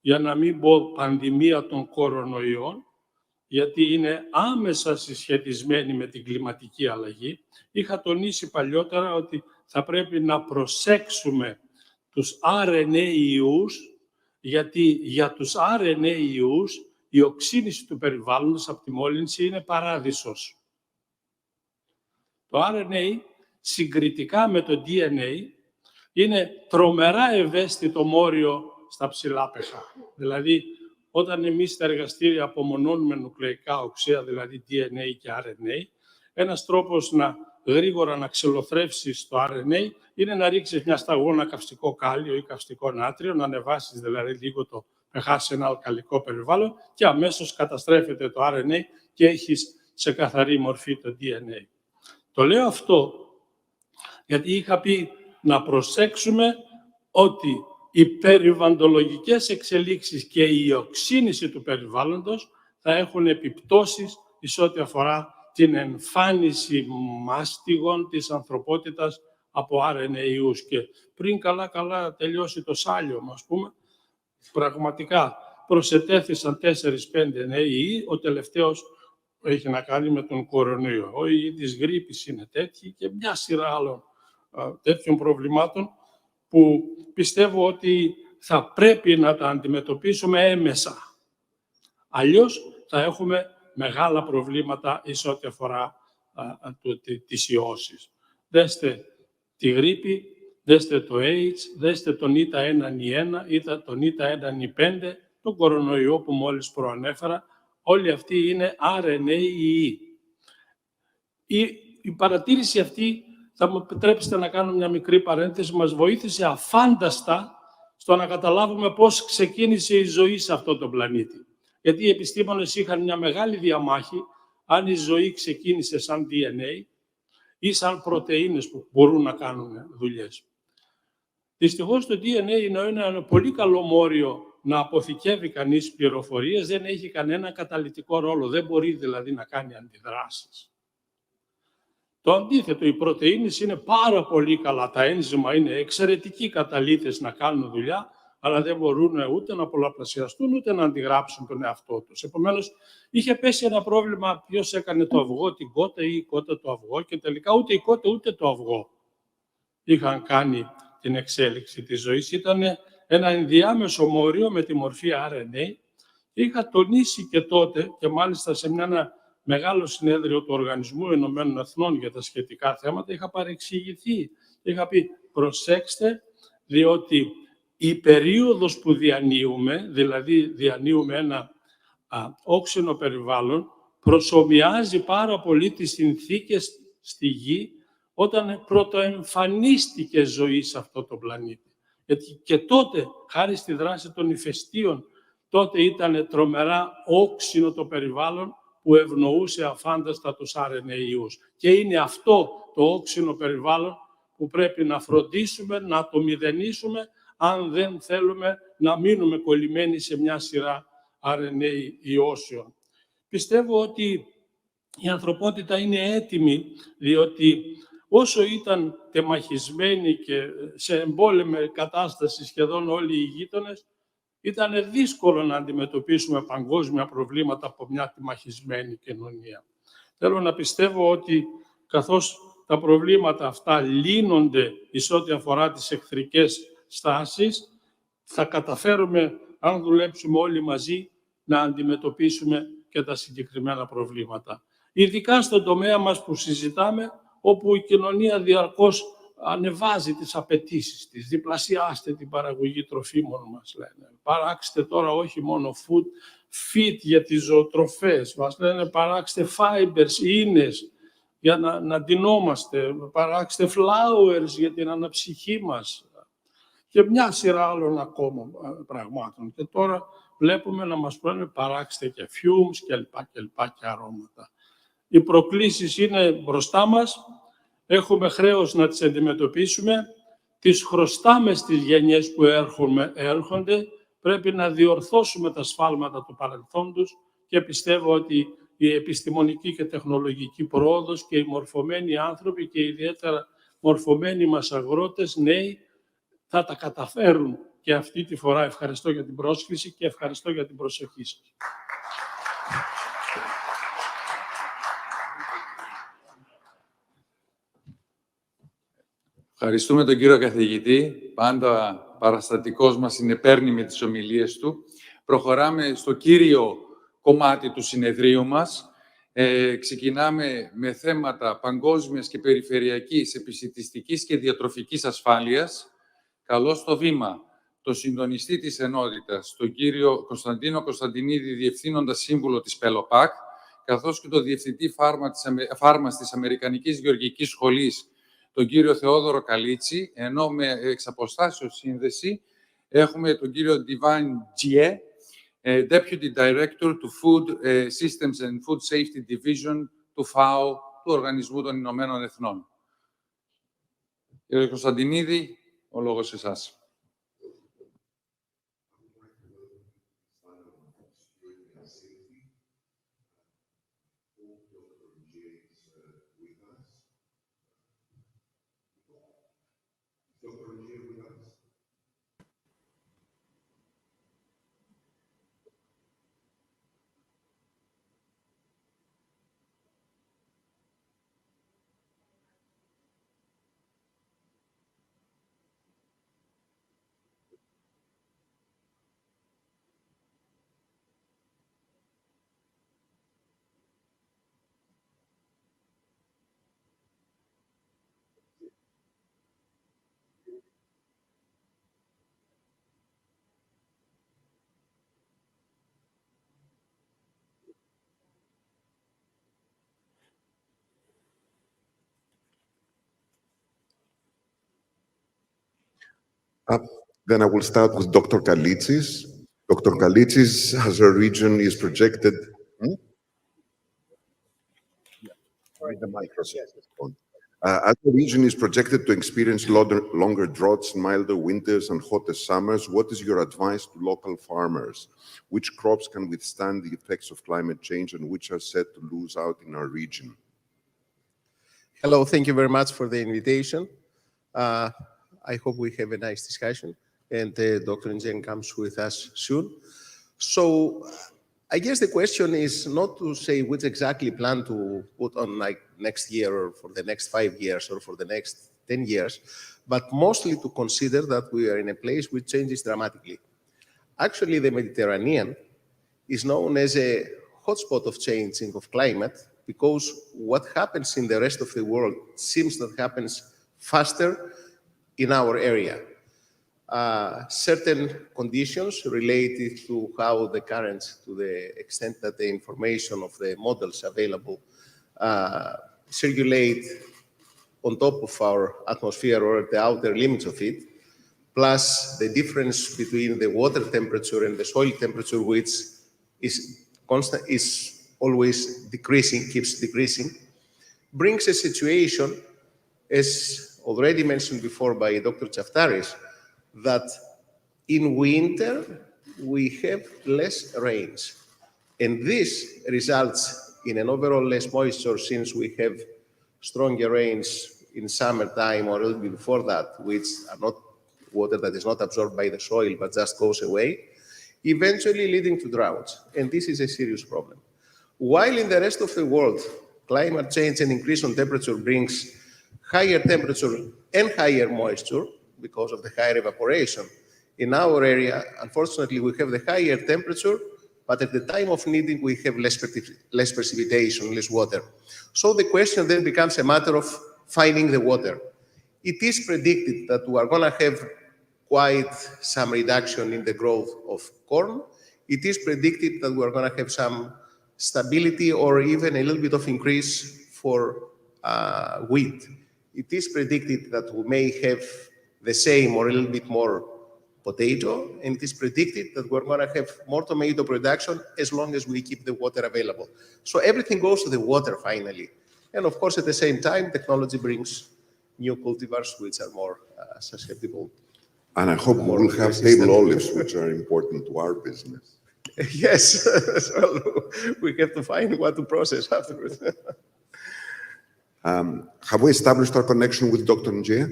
για να μην πω πανδημία των κορονοϊών, γιατί είναι άμεσα συσχετισμένη με την κλιματική αλλαγή. Είχα τονίσει παλιότερα ότι θα πρέπει να προσέξουμε τους RNA ιούς, γιατί για τους RNA ιούς η οξύνηση του περιβάλλοντος από τη μόλυνση είναι παράδεισος. Το RNA, συγκριτικά με το DNA, είναι τρομερά ευαίσθητο μόριο στα ψηλά pH. Δηλαδή, όταν εμείς στα εργαστήρια απομονώνουμε νουκλεϊκά οξέα, δηλαδή DNA και RNA, ένας τρόπος γρήγορα να ξελοθρεύσεις το RNA είναι να ρίξεις μια σταγόνα καυστικό κάλιο ή καυστικό νάτριο, να ανεβάσεις δηλαδή λίγο το pH σε ένα αλκαλικό περιβάλλον και αμέσως καταστρέφεται το RNA και έχεις σε καθαρή μορφή το DNA. Το λέω αυτό γιατί είχα πει να προσέξουμε ότι οι περιβαλλοντολογικές εξελίξεις και η οξύνηση του περιβάλλοντος θα έχουν επιπτώσεις εις ό,τι αφορά την εμφάνιση μάστιγων της ανθρωπότητας από RNA. Και πριν καλά τελειώσει το σάλιο, ας πούμε, πραγματικά προσετέθησαν 4-5 νέοι, ο τελευταίος έχει να κάνει με τον κορονοϊό. Ο ιοί της γρίπης είναι τέτοιοι και μια σειρά άλλων τέτοιων προβλημάτων που πιστεύω ότι θα πρέπει να τα αντιμετωπίσουμε έμεσα. Αλλιώς θα έχουμε μεγάλα προβλήματα εις ό,τι αφορά τις ιώσεις. Δέστε τη γρίπη, δέστε το AIDS, δέστε τον Ήτα 1N1 ή τον Ήτα 1N5, τον κορονοϊό που μόλις προανέφερα. Όλοι αυτοί είναι RNA. Η παρατήρηση αυτή, θα μου επιτρέψετε να κάνω μια μικρή παρένθεση, μας βοήθησε αφάνταστα στο να καταλάβουμε πώς ξεκίνησε η ζωή σε αυτό το πλανήτη. Γιατί οι επιστήμονες είχαν μια μεγάλη διαμάχη αν η ζωή ξεκίνησε σαν DNA ή σαν πρωτεΐνες που μπορούν να κάνουν δουλειές. Δυστυχώς το DNA είναι ένα πολύ καλό μόριο να αποθηκεύει κανείς πληροφορίες, δεν έχει κανένα καταλυτικό ρόλο, δεν μπορεί δηλαδή να κάνει αντιδράσεις. Το αντίθετο, οι πρωτεΐνες είναι πάρα πολύ καλά, τα ένζημα είναι εξαιρετικοί καταλύτες να κάνουν δουλειά, αλλά δεν μπορούν ούτε να πολλαπλασιαστούν, ούτε να αντιγράψουν τον εαυτό τους. Επομένως, είχε πέσει ένα πρόβλημα ποιος έκανε το αυγό, την κότα ή η κότα το αυγό και τελικά ούτε η κότα ούτε το αυγό είχαν κάνει την εξέλιξη της ζωής. Ήταν ένα ενδιάμεσο μόριο με τη μορφή RNA. Είχα τονίσει και τότε, και μάλιστα σε ένα μεγάλο συνέδριο του Οργανισμού Ηνωμένων Εθνών για τα σχετικά θέματα, είχα παρεξηγηθεί. Είχα πει, προσέξτε, διότι η περίοδος που διανύουμε, δηλαδή διανύουμε ένα όξινο περιβάλλον, προσομοιάζει πάρα πολύ τις συνθήκες στη Γη όταν πρωτοεμφανίστηκε ζωή σε αυτό το πλανήτη. Γιατί και τότε, χάρη στη δράση των ηφαιστείων, τότε ήταν τρομερά όξινο το περιβάλλον που ευνοούσε αφάνταστα τους RNA. Και είναι αυτό το όξινο περιβάλλον που πρέπει να φροντίσουμε, να το μηδενίσουμε, αν δεν θέλουμε να μείνουμε κολλημένοι σε μια σειρά RNA ιώσεων. Πιστεύω ότι η ανθρωπότητα είναι έτοιμη, διότι όσο ήταν τεμαχισμένη και σε εμπόλεμη κατάσταση σχεδόν όλοι οι γείτονες, ήταν δύσκολο να αντιμετωπίσουμε παγκόσμια προβλήματα από μια τεμαχισμένη κοινωνία. Θέλω να πιστεύω ότι καθώς τα προβλήματα αυτά λύνονται εις ό,τι αφορά τις εχθρικές στάσεις, θα καταφέρουμε, αν δουλέψουμε όλοι μαζί, να αντιμετωπίσουμε και τα συγκεκριμένα προβλήματα. Ειδικά στον τομέα μας που συζητάμε, όπου η κοινωνία διαρκώς ανεβάζει τις απαιτήσεις της. Διπλασιάστε την παραγωγή τροφίμων μας, λένε. Παράξτε τώρα όχι μόνο fit για τις ζωοτροφές. Μας λένε παράξτε fibers, ίνες, για να ντυνόμαστε. Παράξτε flowers για την αναψυχή μας. Και μια σειρά άλλων ακόμα πραγμάτων. Και τώρα βλέπουμε να μας λένε παράξτε και fumes κλπ. Και αρώματα. Οι προκλήσεις είναι μπροστά μας. Έχουμε χρέος να τις αντιμετωπίσουμε, τις χρωστάμε στις γενιές που έρχονται, πρέπει να διορθώσουμε τα σφάλματα του παρελθόντος και πιστεύω ότι η επιστημονική και τεχνολογική πρόοδος και οι μορφωμένοι άνθρωποι και ιδιαίτερα μορφωμένοι μας αγρότες, νέοι, θα τα καταφέρουν. Και αυτή τη φορά ευχαριστώ για την πρόσκληση και ευχαριστώ για την προσοχή σας. Ευχαριστούμε τον κύριο καθηγητή. Πάντα παραστατικός μας παίρνει με τις ομιλίες του. Προχωράμε στο κύριο κομμάτι του συνεδρίου μας. Ξεκινάμε με θέματα παγκόσμιας και περιφερειακής, επισιτιστικής και διατροφικής ασφάλειας. Καλώ στο βήμα το συντονιστή της ενότητας, τον κύριο Κωνσταντίνο Κωνσταντινίδη, Διευθύνοντα Σύμβουλο της ΠΕΛΟΠΑΚ, καθώς και τον Διευθυντή Φάρμας της Αμερικανικής Γεωργικής Σχολής, τον κύριο Θεόδωρο Καλίτσι, ενώ με εξ αποστάσεως σύνδεση έχουμε τον κύριο Divine Jie, Deputy Director του Food Systems and Food Safety Division του ΦΑΟ, του Οργανισμού των Ηνωμένων Εθνών. Κύριε Κωνσταντινίδη, ο λόγος σε εσάς. Then I will start with Dr. Kalitsis. Dr. Kalitsis, as a region, is projected. The microphone. As the region is projected to experience longer droughts, milder winters, and hotter summers, what is your advice to local farmers? Which crops can withstand the effects of climate change and which are set to lose out in our region? Hello, thank you very much for the invitation. I hope we have a nice discussion, and Dr. Njen comes with us soon. So I guess the question is not to say which exactly plan to put on like next year or for the next 5 years or for the next 10 years, but mostly to consider that we are in a place which changes dramatically. Actually, the Mediterranean is known as a hotspot of changing of climate because what happens in the rest of the world seems that happens faster in our area. Certain conditions related to how the currents, to the extent that the information of the models available circulate on top of our atmosphere or at the outer limits of it, plus the difference between the water temperature and the soil temperature, which is constant, is always decreasing, keeps decreasing, brings a situation, as already mentioned before by Dr. Chaftaris, that in winter we have less rains. And this results in an overall less moisture since we have stronger rains in summertime or a little bit before that, which are not water that is not absorbed by the soil but just goes away, eventually leading to droughts. And this is a serious problem. While in the rest of the world, climate change and increase on temperature brings higher temperature and higher moisture because of the higher evaporation. In our area, unfortunately, we have the higher temperature, but at the time of needing, we have less precipitation, less water. So the question then becomes a matter of finding the water. It is predicted that we are going to have quite some reduction in the growth of corn. It is predicted that we are going to have some stability or even a little bit of increase for wheat. It is predicted that we may have the same or a little bit more potato, and it is predicted that we're going to have more tomato production as long as we keep the water available. So everything goes to the water finally. And of course, at the same time, technology brings new cultivars which are more susceptible. And I hope we will have table olives, which are important to our business. Yes, so we have to find what to process afterwards. Have we established our connection with Dr. Njia?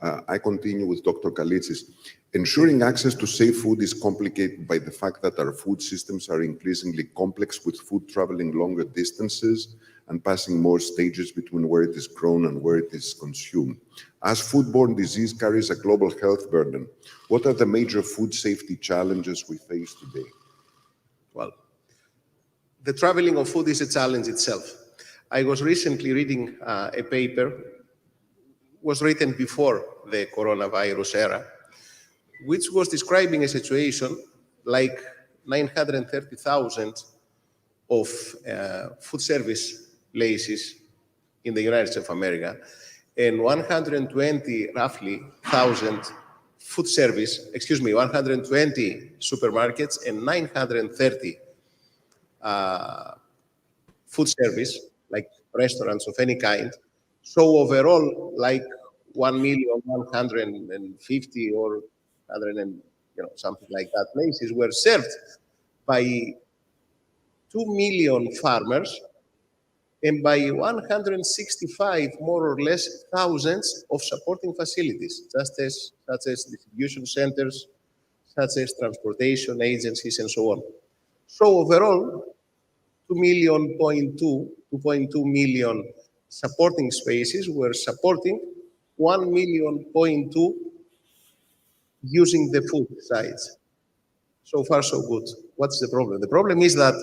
I continue with Dr. Kalitsis. Ensuring access to safe food is complicated by the fact that our food systems are increasingly complex, with food traveling longer distances and passing more stages between where it is grown and where it is consumed. As foodborne disease carries a global health burden, what are the major food safety challenges we face today? Well, the traveling of food is a challenge itself. I was recently reading a paper, was written before the coronavirus era, which was describing a situation like 930,000 of food service places in the United States of America, and 120 roughly thousand 120 supermarkets and 930 food service, like restaurants of any kind. So overall, like 1,150,000 or 100 and something like that places were served by 2 million farmers and by 165 more or less thousands of supporting facilities, such as distribution centers, such as transportation agencies, and so on. So overall, 2.2 million supporting spaces were supporting 1.2 million using the food sites. So far, so good. What's the problem? The problem is that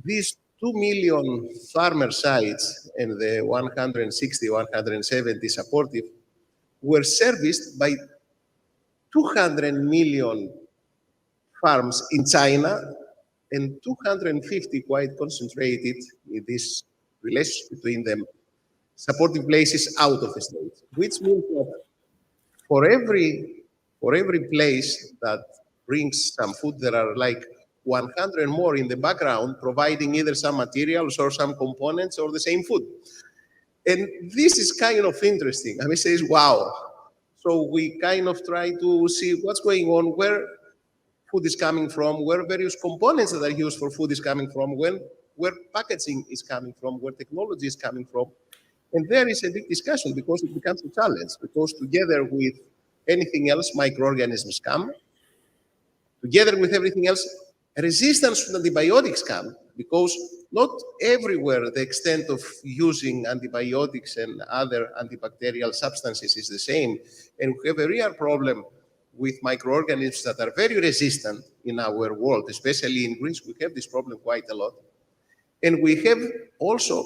these 2 million farmer sites and the 160, 170 supportive were serviced by 200 million farms in China and 250 quite concentrated in this relationship between them, supportive places out of the state, which means that for every place that brings some food, there are like 100 more in the background providing either some materials or some components or the same food. And this is kind of interesting. I mean, says, wow. So we kind of try to see what's going on, where food is coming from, where various components that are used for food is coming from, where packaging is coming from, where technology is coming from. And there is a big discussion because it becomes a challenge, because together with anything else, microorganisms come. Together with everything else, resistance to antibiotics come, because not everywhere the extent of using antibiotics and other antibacterial substances is the same. And we have a real problem with microorganisms that are very resistant in our world, especially in Greece. We have this problem quite a lot. And we have also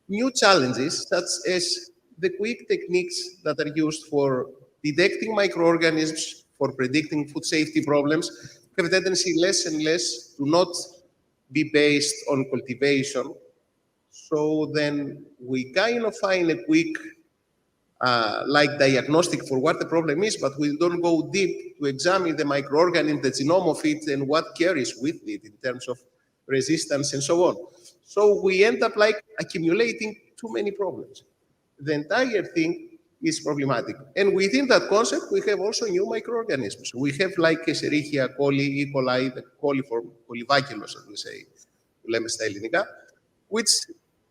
new challenges, such as the quick techniques that are used for detecting microorganisms, for predicting food safety problems, have a tendency less and less to not be based on cultivation. So then we kind of find a quick like diagnostic for what the problem is, but we don't go deep to examine the microorganism, the genome of it, and what carries with it in terms of resistance and so on. So we end up like accumulating too many problems. The entire thing is problematic. And within that concept, we have also new microorganisms. We have like Escherichia coli, E. coli, the coliform, colivaculos, as we say, λέμε στα ελληνικά, which,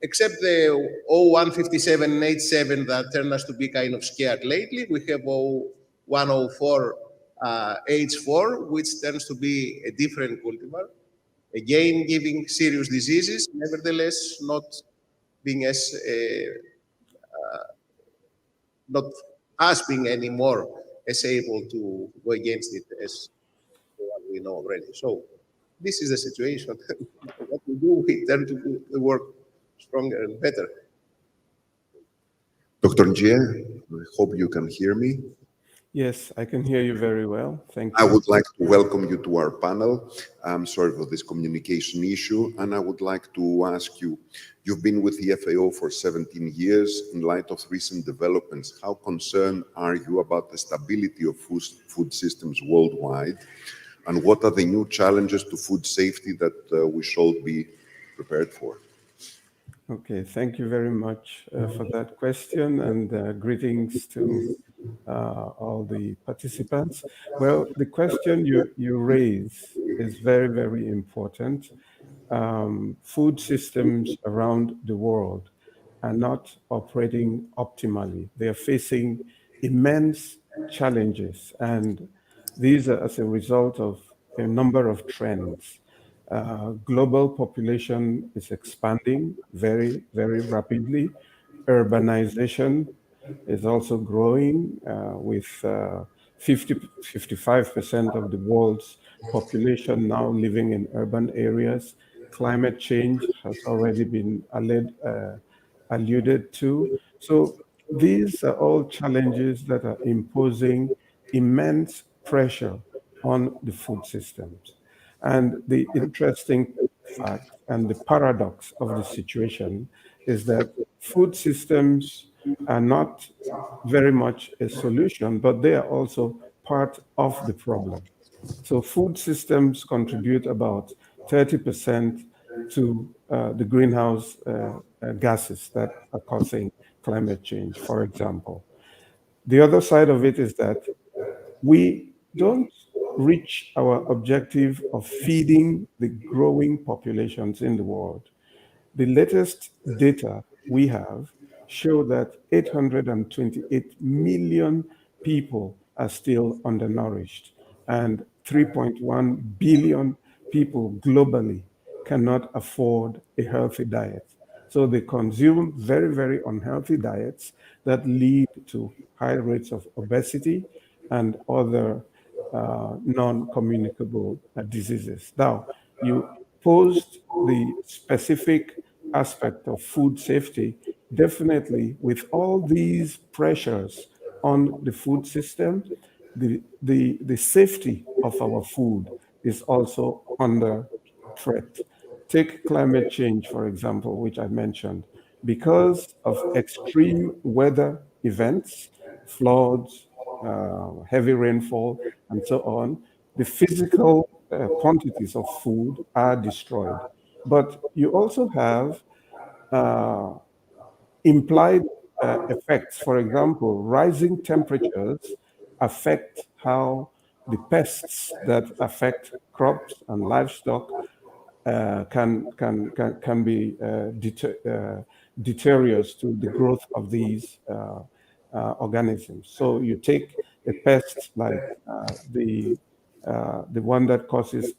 except the 0157 and 87 that turned us to be kind of scared lately, we have 0104 H4, which turns to be a different cultivar, again giving serious diseases, nevertheless not being as not us being anymore as able to go against it as what we know already. So this is the situation. What we do, we turn to do the work stronger and better. Dr. Njie, I hope you can hear me. Yes, I can hear you very well. Thank I you. would like to welcome you to our panel. I'm sorry for this communication issue, and I would like to ask you, you've been with the FAO for 17 years. In light of recent developments, how concerned are you about the stability of food systems worldwide? And what are the new challenges to food safety that we should be prepared for? Okay, thank you very much for that question, and greetings to all the participants. Well, the question you raise is very, very important. Food systems around the world are not operating optimally. They are facing immense challenges, and these are as a result of a number of trends. Global population is expanding very, very rapidly. Urbanization is also growing with 55% of the world's population now living in urban areas. Climate change has already been alluded to. So these are all challenges that are imposing immense pressure on the food systems. And the interesting fact and the paradox of the situation is that food systems are not very much a solution, but they are also part of the problem. So food systems contribute about 30% to the greenhouse gases that are causing climate change, for example. The other side of it is that we don't reach our objective of feeding the growing populations in the world. The latest data we have show that 828 million people are still undernourished, and 3.1 billion people globally cannot afford a healthy diet. So they consume very, very unhealthy diets that lead to high rates of obesity and other non-communicable diseases. Now, you posed the specific aspect of food safety. Definitely, with all these pressures on the food system, the safety of our food is also under threat. Take climate change, for example, which I mentioned. Because of extreme weather events, floods, heavy rainfall, and so on, the physical quantities of food are destroyed. But you also have implied effects. For example, rising temperatures affect how the pests that affect crops and livestock can be deleterious to the growth of these organisms. So you take a pest like the one that causes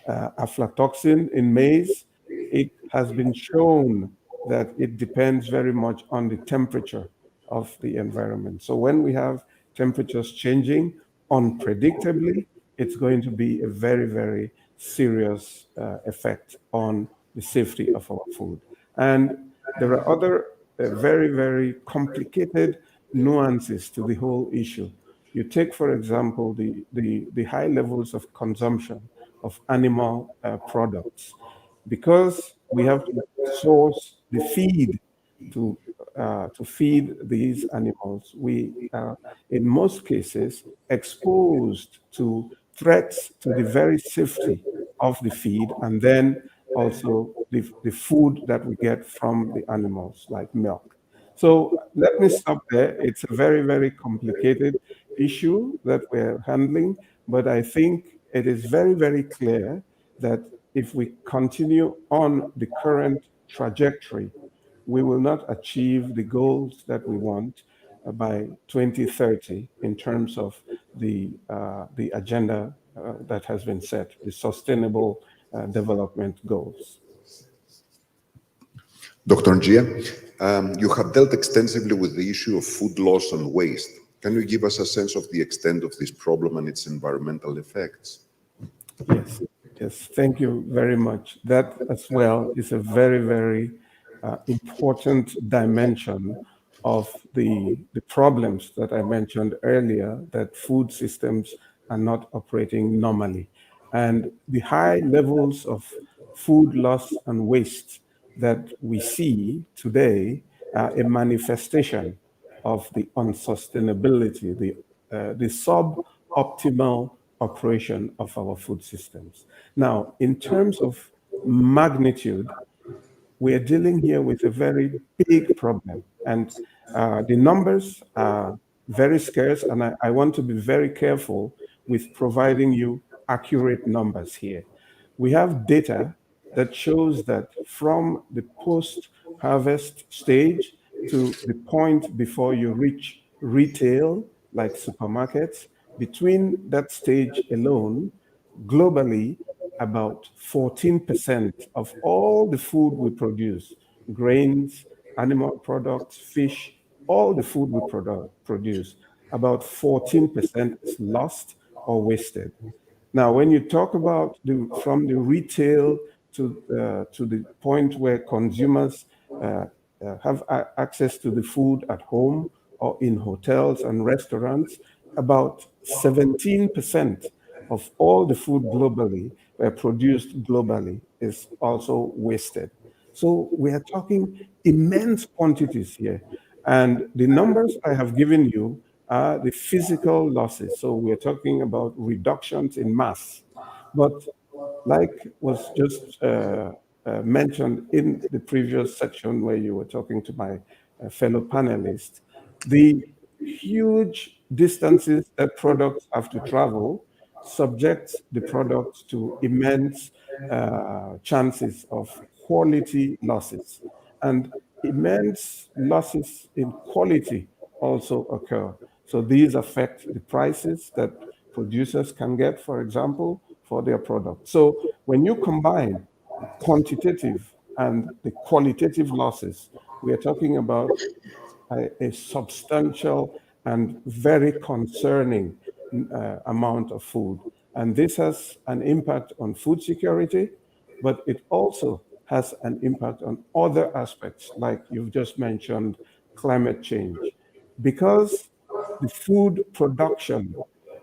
aflatoxin in maize. It has been shown that it depends very much on the temperature of the environment. So when we have temperatures changing unpredictably, it's going to be a very, very serious effect on the safety of our food. And there are other very, very complicated nuances to the whole issue. You take, for example, the high levels of consumption of animal products. Because we have to source the feed to feed these animals, we are in most cases exposed to threats to the very safety of the feed, and then also the food that we get from the animals, like milk. So let me stop there. It's a very, very complicated issue that we're handling, but I think it is very, very clear that if we continue on the current trajectory, we will not achieve the goals that we want by 2030 in terms of the agenda that has been set, the sustainable development goals. Dr. Njia, you have dealt extensively with the issue of food loss and waste. Can you give us a sense of the extent of this problem and its environmental effects? Yes, yes, thank you very much. That as well is a very, very important dimension of the problems that I mentioned earlier, that food systems are not operating normally. And the high levels of food loss and waste that we see today are a manifestation of the unsustainability, the suboptimal operation of our food systems. Now, in terms of magnitude, we are dealing here with a very big problem, and the numbers are very scarce, and I want to be very careful with providing you accurate numbers here. We have data that shows that from the post-harvest stage to the point before you reach retail, like supermarkets, between that stage alone, globally, about 14% of all the food we produce, grains, animal products, fish, all the food we produce, about 14% is lost or wasted. Now, when you talk about from the retail to the point where consumers have access to the food at home or in hotels and restaurants, about 17% of all the food globally, produced globally, is also wasted. So we are talking immense quantities here. And the numbers I have given you are the physical losses. So we're talking about reductions in mass. But like was just mentioned in the previous section where you were talking to my fellow panelists, the huge distances that products have to travel subject the products to immense chances of quality losses. And immense losses in quality also occur. So these affect the prices that producers can get, for example, for their product. So when you combine quantitative and the qualitative losses, we are talking about a substantial and very concerning amount of food. And this has an impact on food security, but it also has an impact on other aspects, like you've just mentioned, climate change. Because the food production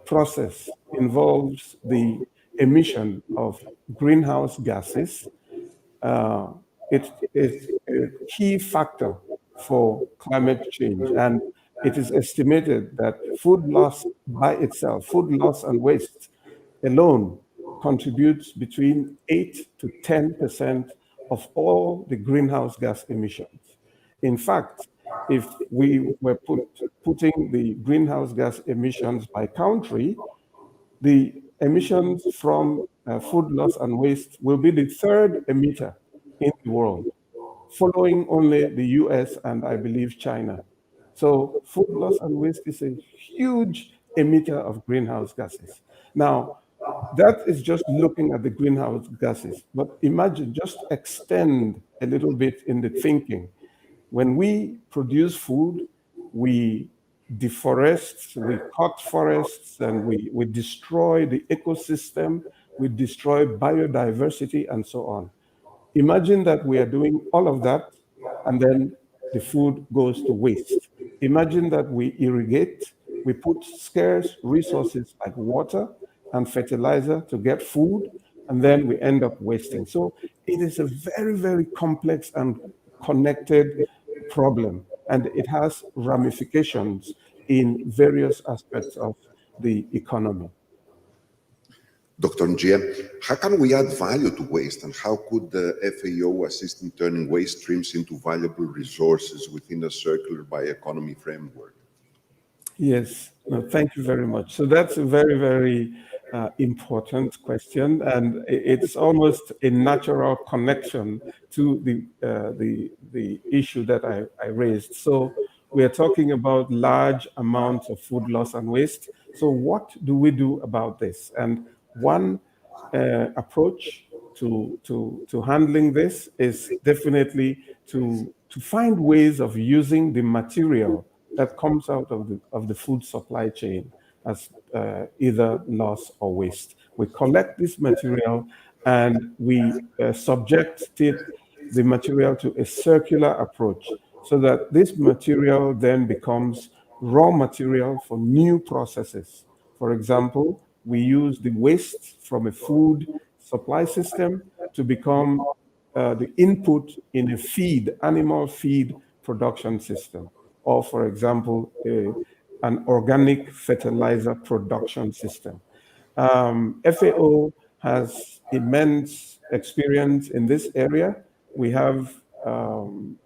process involves the emission of greenhouse gases, it is a key factor for climate change. And it is estimated that food loss by itself, food loss and waste alone, contributes between 8 to 10% of all the greenhouse gas emissions. In fact, if we were putting the greenhouse gas emissions by country, the emissions from food loss and waste will be the third emitter in the world, following only the US and I believe China. So food loss and waste is a huge emitter of greenhouse gases. Now, that is just looking at the greenhouse gases. But imagine, just extend a little bit in the thinking. When we produce food, we deforest, we cut forests, and we destroy the ecosystem, we destroy biodiversity, and so on. Imagine that we are doing all of that, and then the food goes to waste. Imagine that we irrigate, we put scarce resources like water and fertilizer to get food, and then we end up wasting. So it is a very, very complex and connected problem, and it has ramifications in various aspects of the economy. Dr. Njia, how can we add value to waste, and how could the FAO assist in turning waste streams into valuable resources within a circular bioeconomy framework? Yes, no, thank you very much. So that's a very, very important question, and it's almost a natural connection to the issue that I raised. So we are talking about large amounts of food loss and waste. So what do we do about this? And one approach to handling this is definitely to find ways of using the material that comes out of the food supply chain as either loss or waste. We collect this material and we subject the material to a circular approach so that this material then becomes raw material for new processes. For example, we use the waste from a food supply system to become the input in a animal feed production system, or for example, an organic fertilizer production system. FAO has immense experience in this area. We have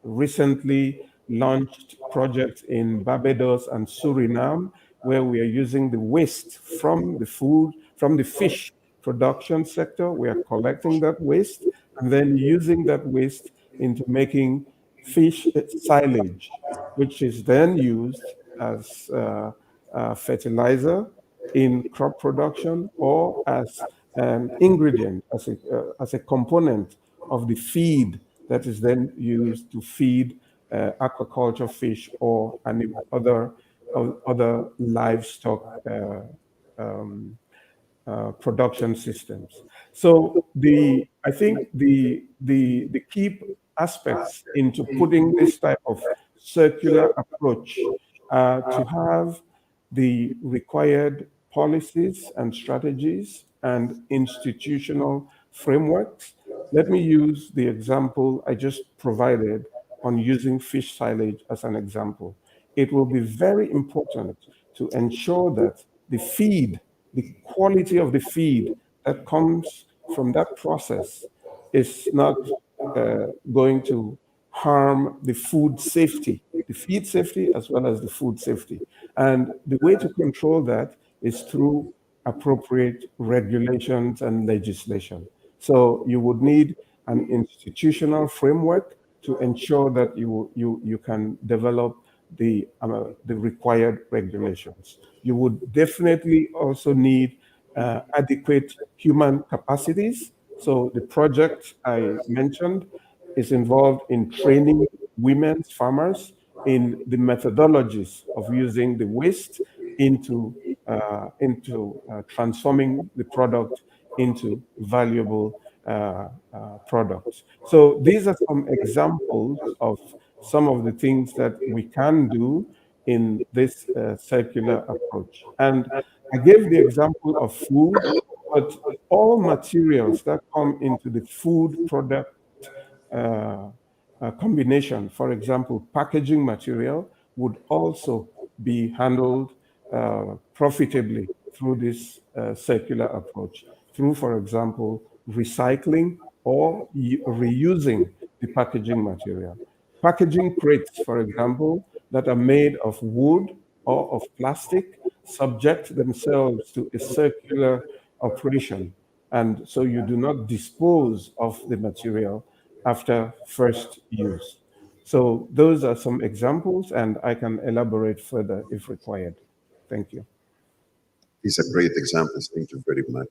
recently launched projects in Barbados and Suriname, where we are using the waste from the fish production sector. We are collecting that waste and then using that waste into making fish silage, which is then used as fertilizer in crop production or as an ingredient, as a component of the feed that is then used to feed aquaculture fish or any other livestock production systems. So I think the key aspects into putting this type of circular approach to have the required policies and strategies and institutional frameworks. Let me use the example I just provided on using fish silage as an example. It will be very important to ensure that the quality of the feed that comes from that process is not going to harm the food safety, the feed safety as well as the food safety. And the way to control that is through appropriate regulations and legislation. So you would need an institutional framework to ensure that you can develop the required regulations. You would definitely also need adequate human capacities. So the project I mentioned is involved in training women's farmers in the methodologies of using the waste into transforming the product into valuable products. So these are some examples of some of the things that we can do in this circular approach. And I gave the example of food, but all materials that come into the food product combination, for example, packaging material, would also be handled profitably through this circular approach, through, for example, recycling or reusing the packaging material. Packaging crates, for example, that are made of wood or of plastic subject themselves to a circular operation. And so you do not dispose of the material after first use. So those are some examples, and I can elaborate further if required. Thank you. These are great examples. Thank you very much.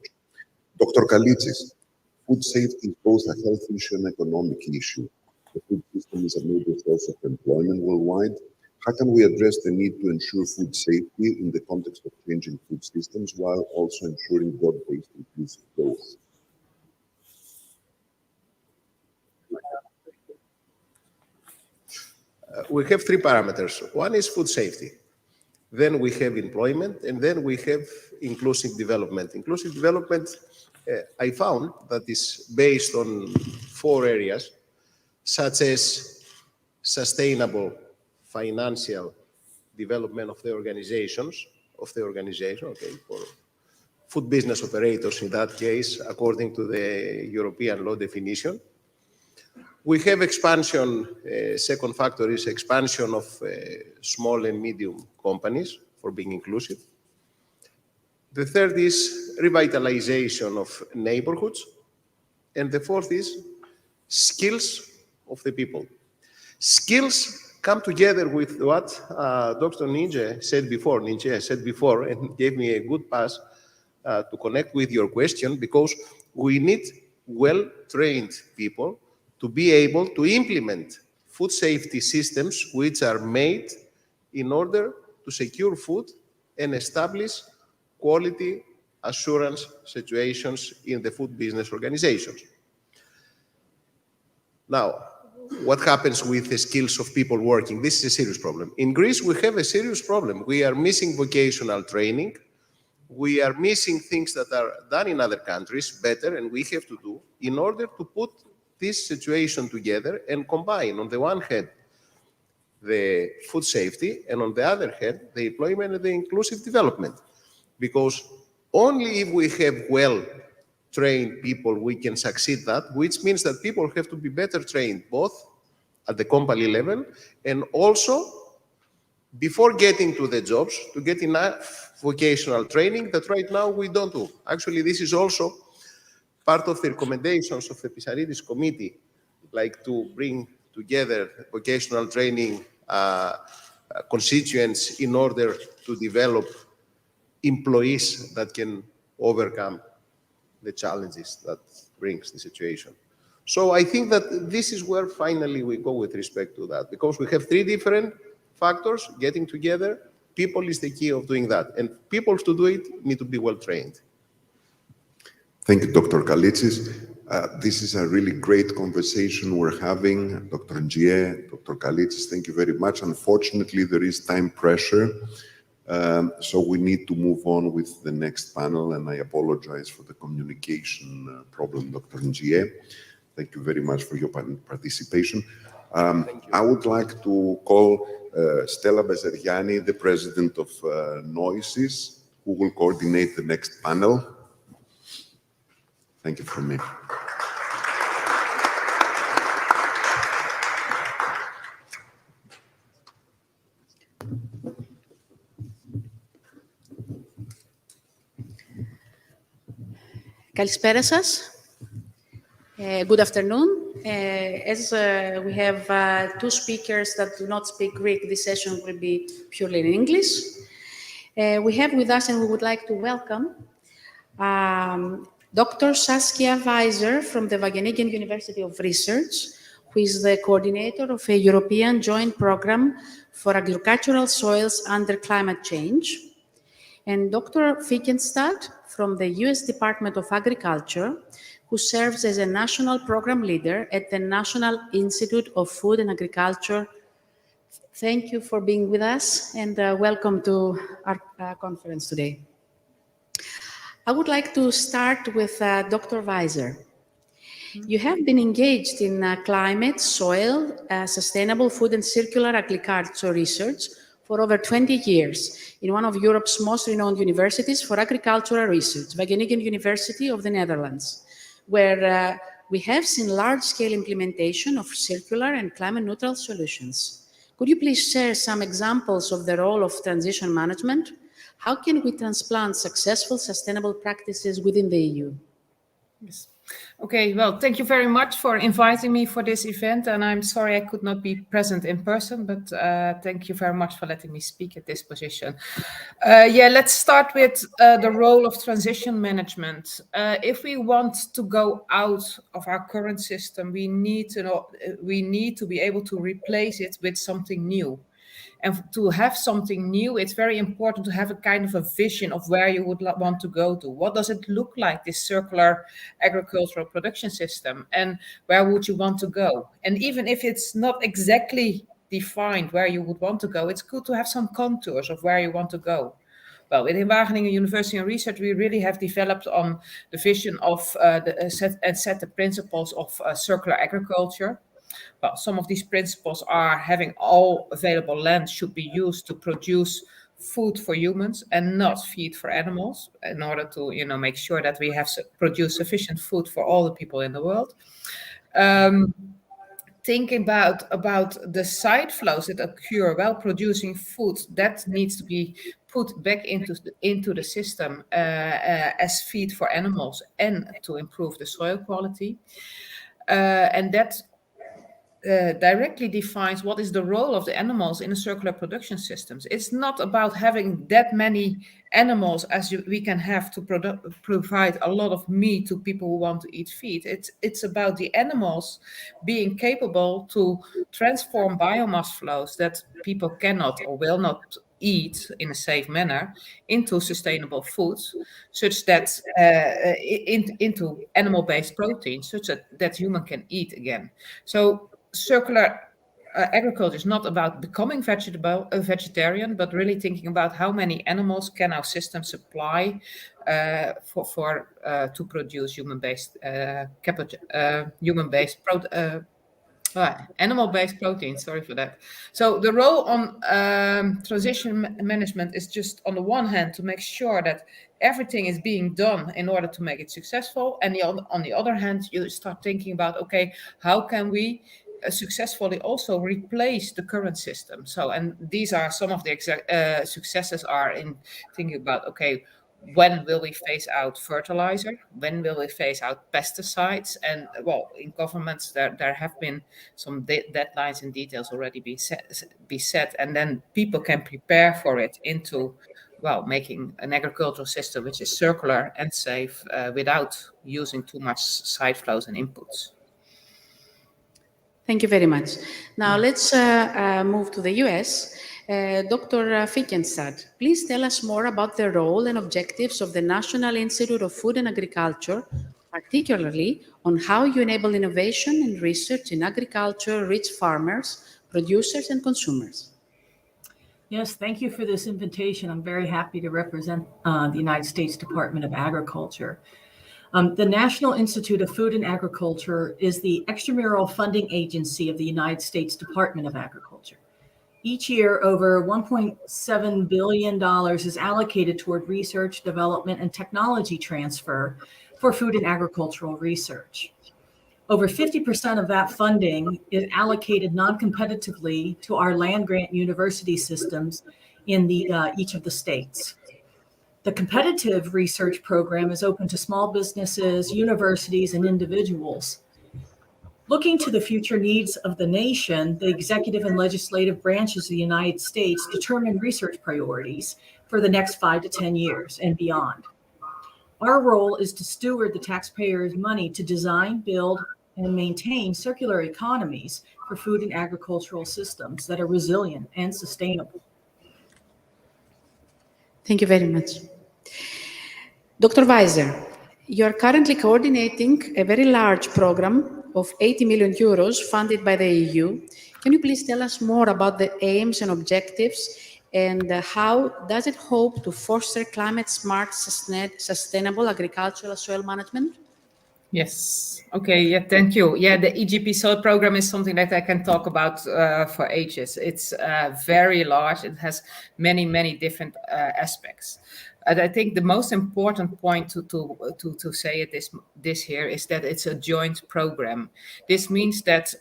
Dr. Kalitsis, food safety is both a health issue and economic issue. The food system is a major source of employment worldwide. How can we address the need to ensure food safety in the context of changing food systems while also ensuring broad-based inclusive growth? We have three parameters. One is food safety. Then we have employment, and then we have inclusive development. Inclusive development, I found that is based on 4 areas, such as sustainable financial development of the organization, okay, for food business operators in that case, according to the European law definition. We have expansion, second factor is expansion of small and medium companies for being inclusive. The third is revitalization of neighborhoods. And the fourth is skills of the people. Skills come together with what Dr. Ninja said before, and gave me a good pass to connect with your question, because we need well-trained people to be able to implement food safety systems which are made in order to secure food and establish quality assurance situations in the food business organizations. Now, what happens with the skills of people working? This is a serious problem. In Greece, we have a serious problem. We are missing vocational training. We are missing things that are done in other countries better, and we have to do in order to put this situation together and combine, on the one hand, the food safety, and on the other hand, the employment and the inclusive development. Because only if we have well-trained people, we can succeed that, which means that people have to be better trained, both at the company level and also before getting to the jobs, to get enough vocational training that right now we don't do. Actually, this is also part of the recommendations of the Pisaridis committee, like to bring together vocational training constituents in order to develop employees that can overcome the challenges that brings the situation. So I think that this is where finally we go with respect to that, because we have three different factors getting together. People is the key of doing that, and people to do it need to be well trained. Thank you, Dr. Kalitsis. This is a really great conversation we're having. Dr. Ngie, Dr. Kalitsis, thank you very much. Unfortunately, there is time pressure, so we need to move on with the next panel, and I apologize for the communication problem, Dr. Ngie. Thank you very much for your participation. I would like to call Stella Bezeriani, the president of Noises, who will coordinate the next panel. Thank you from me. Καλησπέρα σας. Good afternoon. As we have two speakers that do not speak Greek, this session will be purely in English. We have with us, and we would like to welcome Dr. Saskia Weiser from the Wageningen University of Research, who is the coordinator of a European joint program for agricultural soils under climate change, and Dr. Fickenstadt from the US Department of Agriculture, who serves as a national program leader at the National Institute of Food and Agriculture. Thank you for being with us, and welcome to our conference today. I would like to start with Dr. Weiser. You have been engaged in climate, soil, sustainable food and circular agriculture research for over 20 years in one of Europe's most renowned universities for agricultural research, Wageningen University of the Netherlands, where we have seen large-scale implementation of circular and climate-neutral solutions. Could you please share some examples of the role of transition management? How can we transplant successful sustainable practices within the EU? Yes. Okay, well, thank you very much for inviting me for this event, and I'm sorry I could not be present in person, but thank you very much for letting me speak at this position. Let's start with the role of transition management. If we want to go out of our current system, we need to be able to replace it with something new. And to have something new, it's very important to have a kind of a vision of where you would want to go to. What does it look like, this circular agricultural production system? And where would you want to go? And even if it's not exactly defined where you would want to go, it's good to have some contours of where you want to go. Well, within Wageningen University and Research, we really have developed on the vision of set the principles of circular agriculture. Well, some of these principles are having all available land should be used to produce food for humans and not feed for animals, in order to make sure that we have produce sufficient food for all the people in the world. Thinking about the side flows that occur while producing food, that needs to be put back into the system as feed for animals and to improve the soil quality. And that directly defines what is the role of the animals in the circular production systems. It's not about having that many animals as we can have to provide a lot of meat to people who want to eat feed. It's about the animals being capable to transform biomass flows that people cannot or will not eat in a safe manner into sustainable foods, such that into animal-based proteins, such that human can eat again. So circular agriculture is not about becoming vegetarian, but really thinking about how many animals can our system supply to produce animal-based proteins. Sorry for that. So the role on transition management is just on the one hand to make sure that everything is being done in order to make it successful, and on the other hand, you start thinking about, okay, how can we successfully also replace the current system? So, and these are some of the successes are in thinking about, okay, when will we phase out fertilizer? When will we phase out pesticides? And well, in governments, there have been some deadlines and details already be set, and then people can prepare for it into, well, making an agricultural system which is circular and safe without using too much side flows and inputs. Thank you very much. Now let's move to the US. Dr. Finkenstad, please tell us more about the role and objectives of the National Institute of Food and Agriculture, particularly on how you enable innovation and research in agriculture, reach farmers, producers, and consumers. Yes, thank you for this invitation. I'm very happy to represent the United States Department of Agriculture. The National Institute of Food and Agriculture is the extramural funding agency of the United States Department of Agriculture. Each year, over $1.7 billion is allocated toward research, development, and technology transfer for food and agricultural research. Over 50% of that funding is allocated non-competitively to our land-grant university systems in each of the states. The competitive research program is open to small businesses, universities, and individuals. Looking to the future needs of the nation, the executive and legislative branches of the United States determine research priorities for the next 5 to 10 years and beyond. Our role is to steward the taxpayers' money to design, build, and maintain circular economies for food and agricultural systems that are resilient and sustainable. Thank you very much. Dr. Weiser, you are currently coordinating a very large program of 80 million euros funded by the EU. Can you please tell us more about the aims and objectives, and how does it hope to foster climate-smart, sustainable agricultural soil management? Yes. Okay. Yeah. Thank you. Yeah. The EGP Soil Program is something that I can talk about for ages. It's very large. It has many, many different aspects. And I think the most important point to say at this here is that it's a joint program. This means that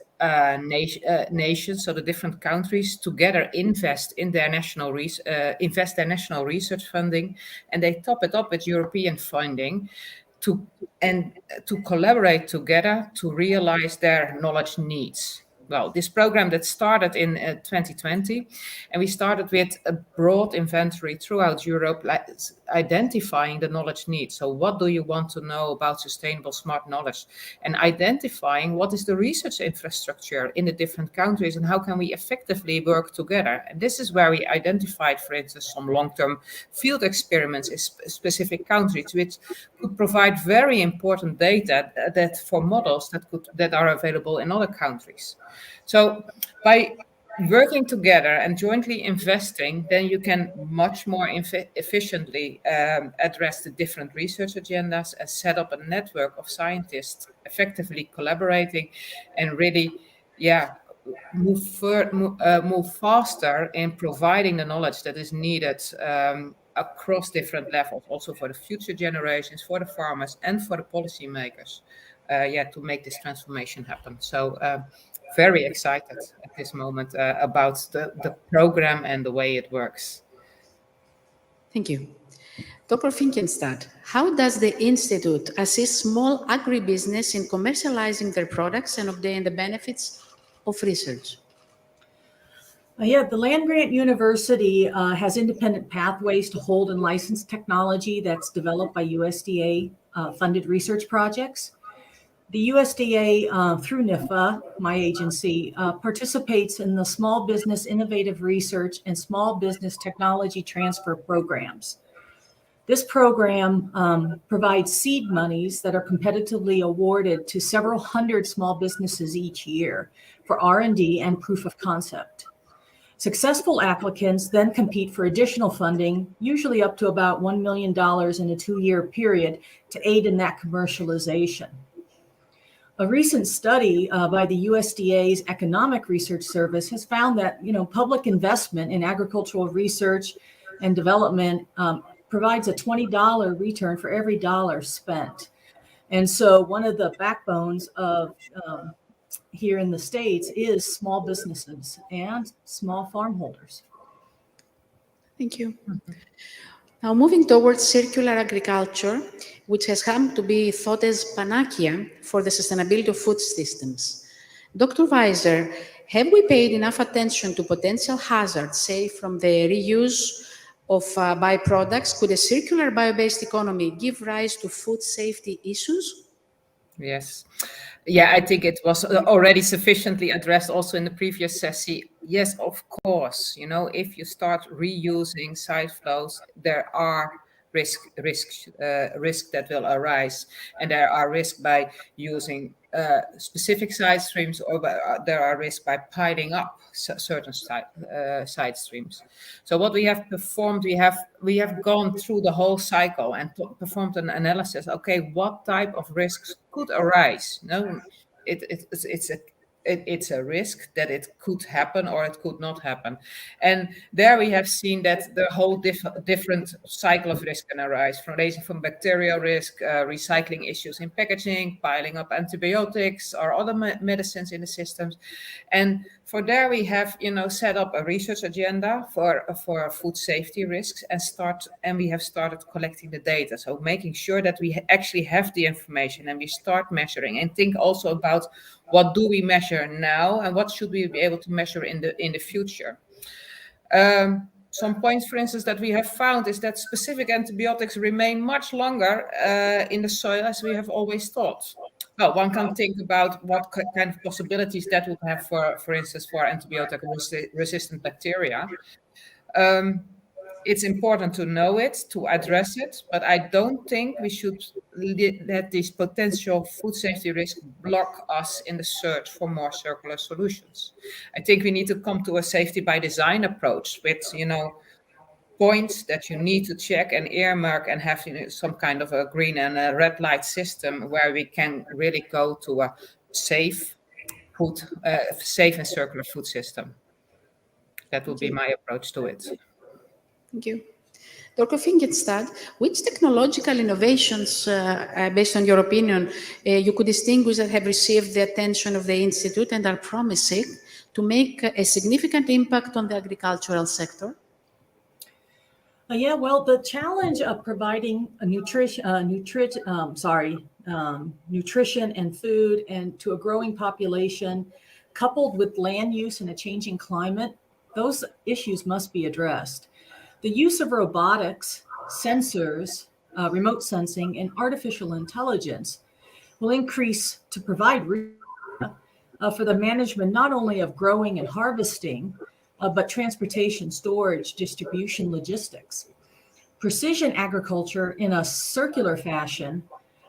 nations, so the different countries, together invest their national research funding, and they top it up with European funding to collaborate together to realize their knowledge needs. Well, this program that started in 2020, and we started with a broad inventory throughout Europe, identifying the knowledge needs. So what do you want to know about sustainable smart knowledge? And identifying what is the research infrastructure in the different countries and how can we effectively work together. And this is where we identified, for instance, some long-term field experiments in specific countries, which could provide very important data that for models that are available in other countries. So by working together and jointly investing, then you can much more efficiently address the different research agendas and set up a network of scientists effectively collaborating and really, move faster in providing the knowledge that is needed across different levels, also for the future generations, for the farmers, and for the policymakers, to make this transformation happen. So very excited at this moment about the program and the way it works. Thank you. Dr. Finkenstad, how does the Institute assist small agribusiness in commercializing their products and obtain the benefits of research? The land-grant university has independent pathways to hold and license technology that's developed by USDA-funded research projects. The USDA, through NIFA, my agency, participates in the Small Business Innovative Research and Small Business Technology Transfer programs. This program provides seed monies that are competitively awarded to several hundred small businesses each year for R&D and proof of concept. Successful applicants then compete for additional funding, usually up to about $1 million in a 2-year period, to aid in that commercialization. A recent study by the USDA's Economic Research Service has found that public investment in agricultural research and development provides a $20 return for every dollar spent. And so one of the backbones of here in the States is small businesses and small farm holders. Thank you. Now, moving towards circular agriculture, which has come to be thought as panacea for the sustainability of food systems. Dr. Weiser, have we paid enough attention to potential hazards, say, from the reuse of byproducts? Could a circular bio-based economy give rise to food safety issues? Yes. Yeah, I think it was already sufficiently addressed also in the previous session. Yes, of course. You know, if you start reusing side flows, there are risks that will arise, and there are risks by using specific side streams, or there are risks by piling up certain side streams. So what we have performed, we have gone through the whole cycle and performed an analysis. Okay, what type of risks could arise? No, it's a risk that it could happen or it could not happen. And there we have seen that the whole different cycle of risk can arise, from ranging from bacterial risk, recycling issues in packaging, piling up antibiotics or other medicines in the systems. And for there we have, you know, set up a research agenda for food safety risks, and we have started collecting the data. So making sure that we actually have the information and we start measuring, and think also about what do we measure now and what should we be able to measure in the future. Some points, for instance, that we have found is that specific antibiotics remain much longer in the soil as we have always thought. Well, one can think about what kind of possibilities that would have for instance, for antibiotic-resistant bacteria. It's important to know it, to address it, but I don't think we should let these potential food safety risks block us in the search for more circular solutions. I think we need to come to a safety by design approach with, you know, points that you need to check and earmark, and have, you know, some kind of a green and a red light system where we can really go to a safe and circular food system. That would be my approach to it. Thank you. Dr. Finkelstad, which technological innovations, based on your opinion, you could distinguish that have received the attention of the Institute and are promising to make a significant impact on the agricultural sector? Yeah, well, the challenge of providing a nutrition and food and to a growing population, coupled with land use and a changing climate, those issues must be addressed. The use of robotics, sensors, remote sensing, and artificial intelligence will increase to provide for the management not only of growing and harvesting, but transportation, storage, distribution, logistics. Precision agriculture in a circular fashion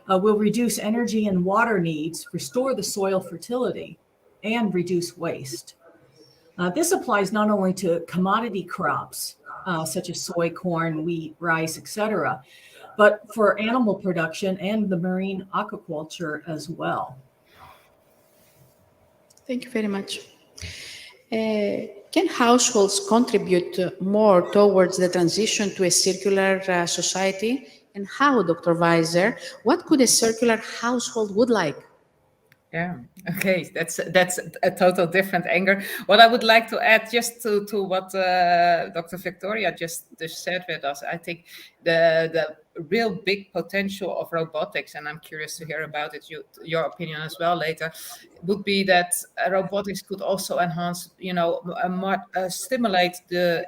will reduce energy and water needs, restore the soil fertility, and reduce waste. This applies not only to commodity crops, such as soy, corn, wheat, rice, etc., but for animal production and the marine aquaculture as well. Thank you very much. Can households contribute more towards the transition to a circular society? And how, Dr. Weiser, what could a circular household would like? Yeah, okay, that's a total different angle. What I would like to add just to what Dr. Victoria just said with us, I think the real big potential of robotics, and I'm curious to hear about it, your opinion as well later, would be that robotics could also enhance, you know, stimulate the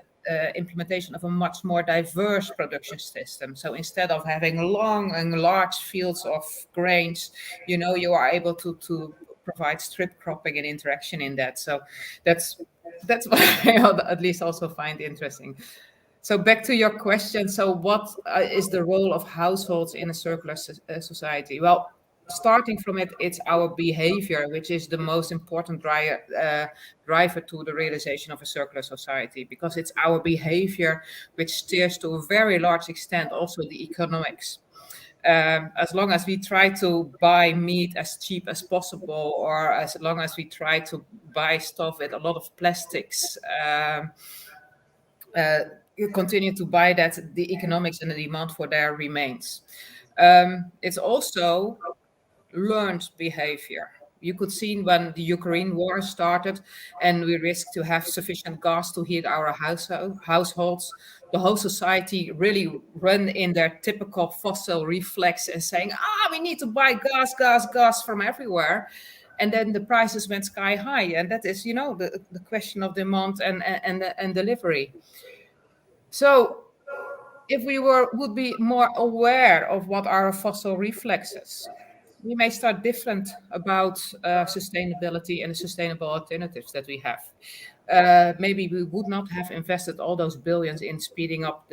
implementation of a much more diverse production system. So instead of having long and large fields of grains, you know, you are able to provide strip cropping and interaction in that. So that's what I at least also find interesting. So back to your question. So what is the role of households in a circular society? Well, starting from it, it's our behavior, which is the most important driver to the realization of a circular society, because it's our behavior which steers to a very large extent also the economics. As long as we try to buy meat as cheap as possible, or as long as we try to buy stuff with a lot of plastics, you continue to buy that, the economics and the demand for there remains. It's also learned behavior. You could see when the Ukraine war started and we risked to have sufficient gas to heat our households, the whole society really run in their typical fossil reflex and saying, we need to buy gas from everywhere. And then the prices went sky high. And that is, the question of demand and delivery. So if we would be more aware of what are fossil reflexes, we may start different about sustainability and the sustainable alternatives that we have. Maybe we would not have invested all those billions in speeding up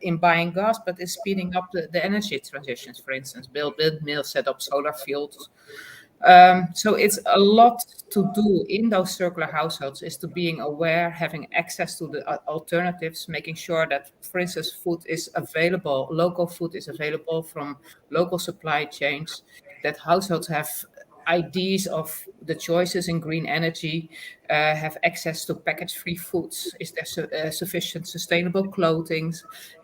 in buying gas, but in speeding up the energy transitions, for instance, build windmills, set up solar fields. So it's a lot to do in those circular households, is to being aware, having access to the alternatives, making sure that, for instance, food is available, local food is available from local supply chains, that households have ideas of the choices in green energy, have access to package-free foods, is there sufficient sustainable clothing,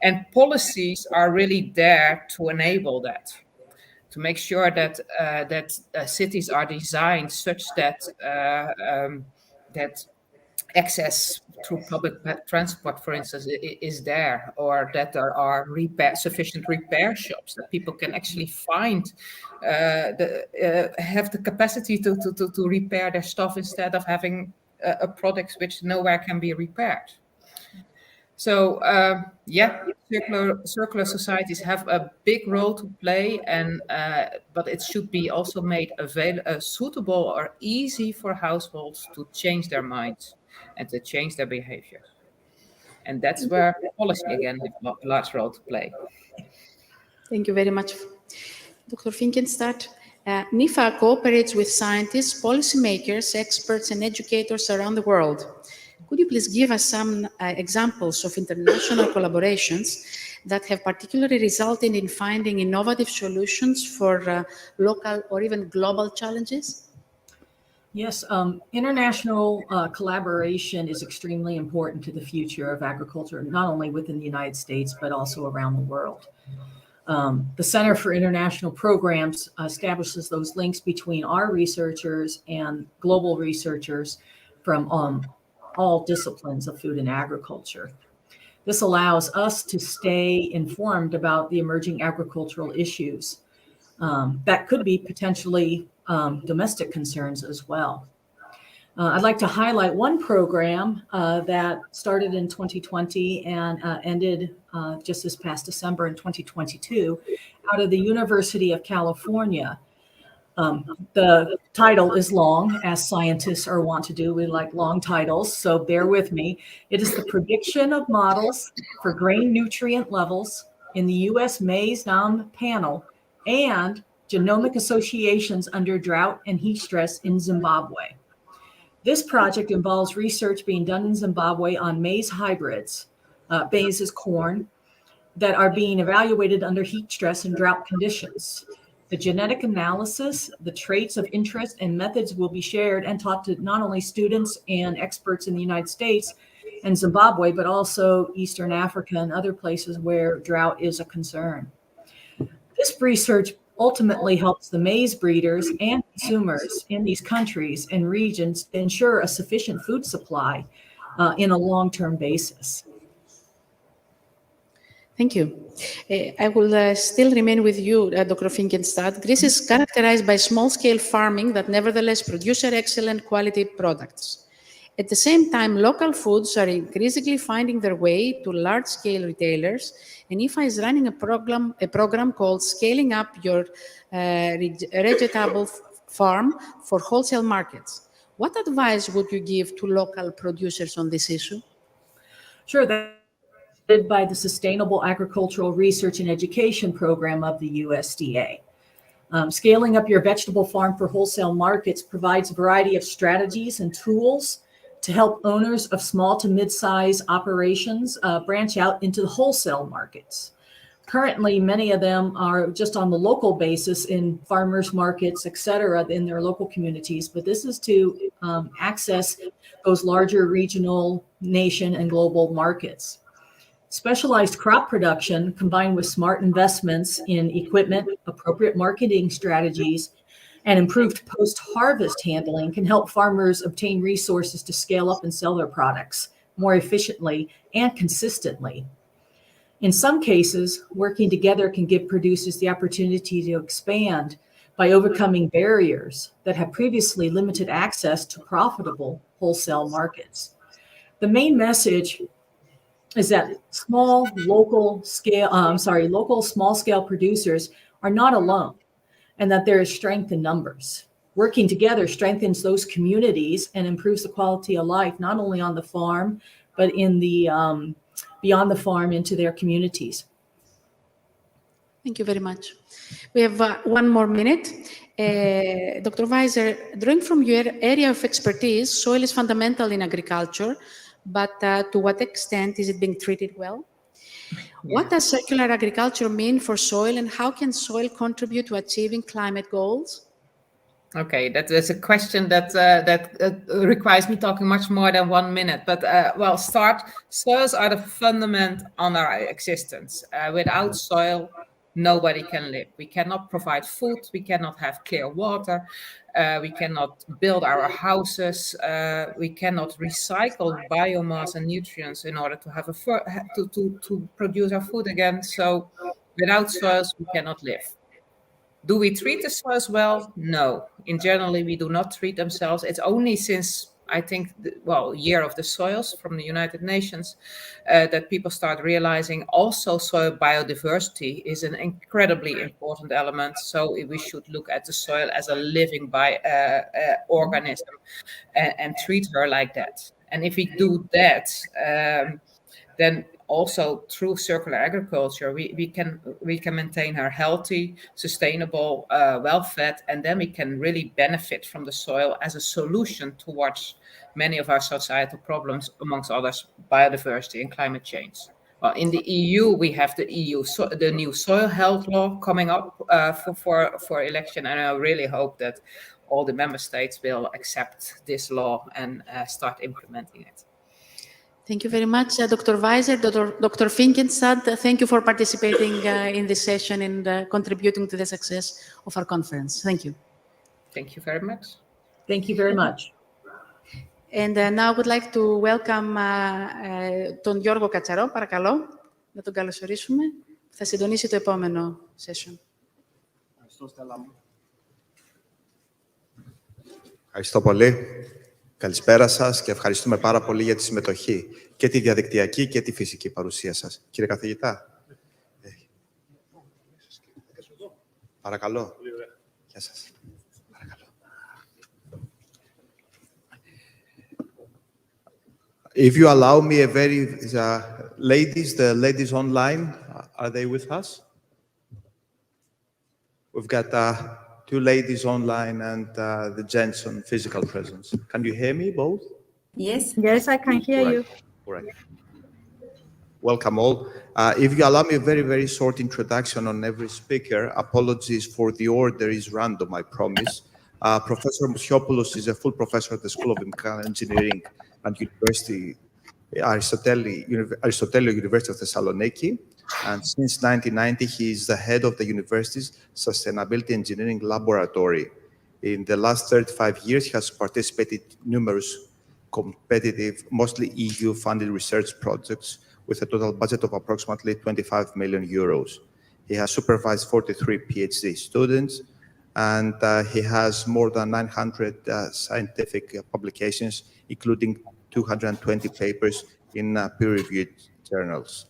and policies are really there to enable that, to make sure that cities are designed such that that access through public transport, for instance, is there, or that there are sufficient repair shops that people can actually find, have the capacity to repair their stuff instead of having a product which nowhere can be repaired. So circular societies have a big role to play, but it should be also made suitable or easy for households to change their minds and to change their behavior. And that's where policy again has a large role to play. Thank you very much, Dr. Finkenstadt. NIFA cooperates with scientists, policymakers, experts, and educators around the world. Could you please give us some examples of international collaborations that have particularly resulted in finding innovative solutions for local or even global challenges? Yes, international collaboration is extremely important to the future of agriculture, not only within the United States, but also around the world. The Center for International Programs establishes those links between our researchers and global researchers from all disciplines of food and agriculture. This allows us to stay informed about the emerging agricultural issues that could be potentially domestic concerns as well. I'd like to highlight one program that started in 2020 and ended just this past December in 2022 out of the University of California. The title is long, as scientists are wont to do. We like long titles, so bear with me. It is the prediction of models for grain nutrient levels in the U.S. maize-NAM panel and genomic associations under drought and heat stress in Zimbabwe. This project involves research being done in Zimbabwe on maize hybrids, maize is corn, that are being evaluated under heat stress and drought conditions. The genetic analysis, the traits of interest, and methods will be shared and taught to not only students and experts in the United States and Zimbabwe, but also Eastern Africa and other places where drought is a concern. This research ultimately helps the maize breeders and consumers in these countries and regions to ensure a sufficient food supply in a long-term basis. Thank you. I will still remain with you, Dr. Finkenstadt. Greece is characterized by small-scale farming that nevertheless produces excellent quality products. At the same time, local foods are increasingly finding their way to large-scale retailers, and IFA is running a program called Scaling Up Your Vegetable Farm for Wholesale Markets. What advice would you give to local producers on this issue? Sure. By the Sustainable Agricultural Research and Education Program of the USDA. Scaling up your vegetable farm for wholesale markets provides a variety of strategies and tools to help owners of small to mid-size operations branch out into the wholesale markets. Currently, many of them are just on the local basis in farmers markets, et cetera, in their local communities, but this is to access those larger regional, nation, and global markets. Specialized crop production combined with smart investments in equipment, appropriate marketing strategies, and improved post-harvest handling can help farmers obtain resources to scale up and sell their products more efficiently and consistently. In some cases, working together can give producers the opportunity to expand by overcoming barriers that have previously limited access to profitable wholesale markets. The main message is that local small-scale producers are not alone, and that there is strength in numbers. Working together strengthens those communities and improves the quality of life, not only on the farm, but in the beyond the farm into their communities. Thank you very much. We have one more minute. Dr. Weiser, drawing from your area of expertise, soil is fundamental in agriculture, but to what extent is it being treated well? What does circular agriculture mean for soil, and how can soil contribute to achieving climate goals? Okay, that is a question that requires me talking much more than 1 minute. But soils are the fundament on our existence. Without soil, nobody can live. We cannot provide food. We cannot have clear water. We cannot build our houses. We cannot recycle biomass and nutrients in order to have to produce our food again. So, without soils, we cannot live. Do we treat the soils well? No. In generally, we do not treat themselves. It's only since, I think, Year of the Soils from the United Nations, that people start realizing also soil biodiversity is an incredibly important element. So we should look at the soil as a living organism and treat her like that. And if we do that, then also through circular agriculture, we can maintain her healthy, sustainable, well-fed, and then we can really benefit from the soil as a solution towards many of our societal problems, amongst others, biodiversity and climate change. Well, in the EU, we have the the new soil health law coming up for election, and I really hope that all the member states will accept this law and start implementing it. Thank you very much, Dr. Weiser, Dr. Finkenstad. Thank you for participating in this session and contributing to the success of our conference. Thank you. Thank you very much. Thank you very much. And now I would like to welcome τον Γιώργο Κατσαρό, παρακαλώ, να τον καλωσορίσουμε. Θα συντονίσει το επόμενο session. Ευχαριστώ, Στέλλα μου. Ευχαριστώ πολύ. Καλησπέρα σας και ευχαριστούμε πάρα πολύ για τη συμμετοχή και τη διαδικτυακή και τη φυσική παρουσία σας. Κύριε καθηγητά. Παρακαλώ. Γεια σας. Παρακαλώ. If you allow me a very... the ladies online, are they with us? We've got... two ladies online and the gents on physical presence. Can you hear me both? Yes. Yes, I can hear you. Correct. Welcome all. If you allow me a very, very short introduction on every speaker, apologies for the order is random, I promise. Professor Moussiopoulos is a full professor at the School of Mechanical Engineering and Aristotelio University of Thessaloniki. And since 1990, he is the head of the university's Sustainability Engineering Laboratory. In the last 35 years, he has participated in numerous competitive, mostly EU-funded research projects with a total budget of approximately 25 million euros. He has supervised 43 PhD students, and he has more than 900 scientific publications, including 220 papers in peer-reviewed journals.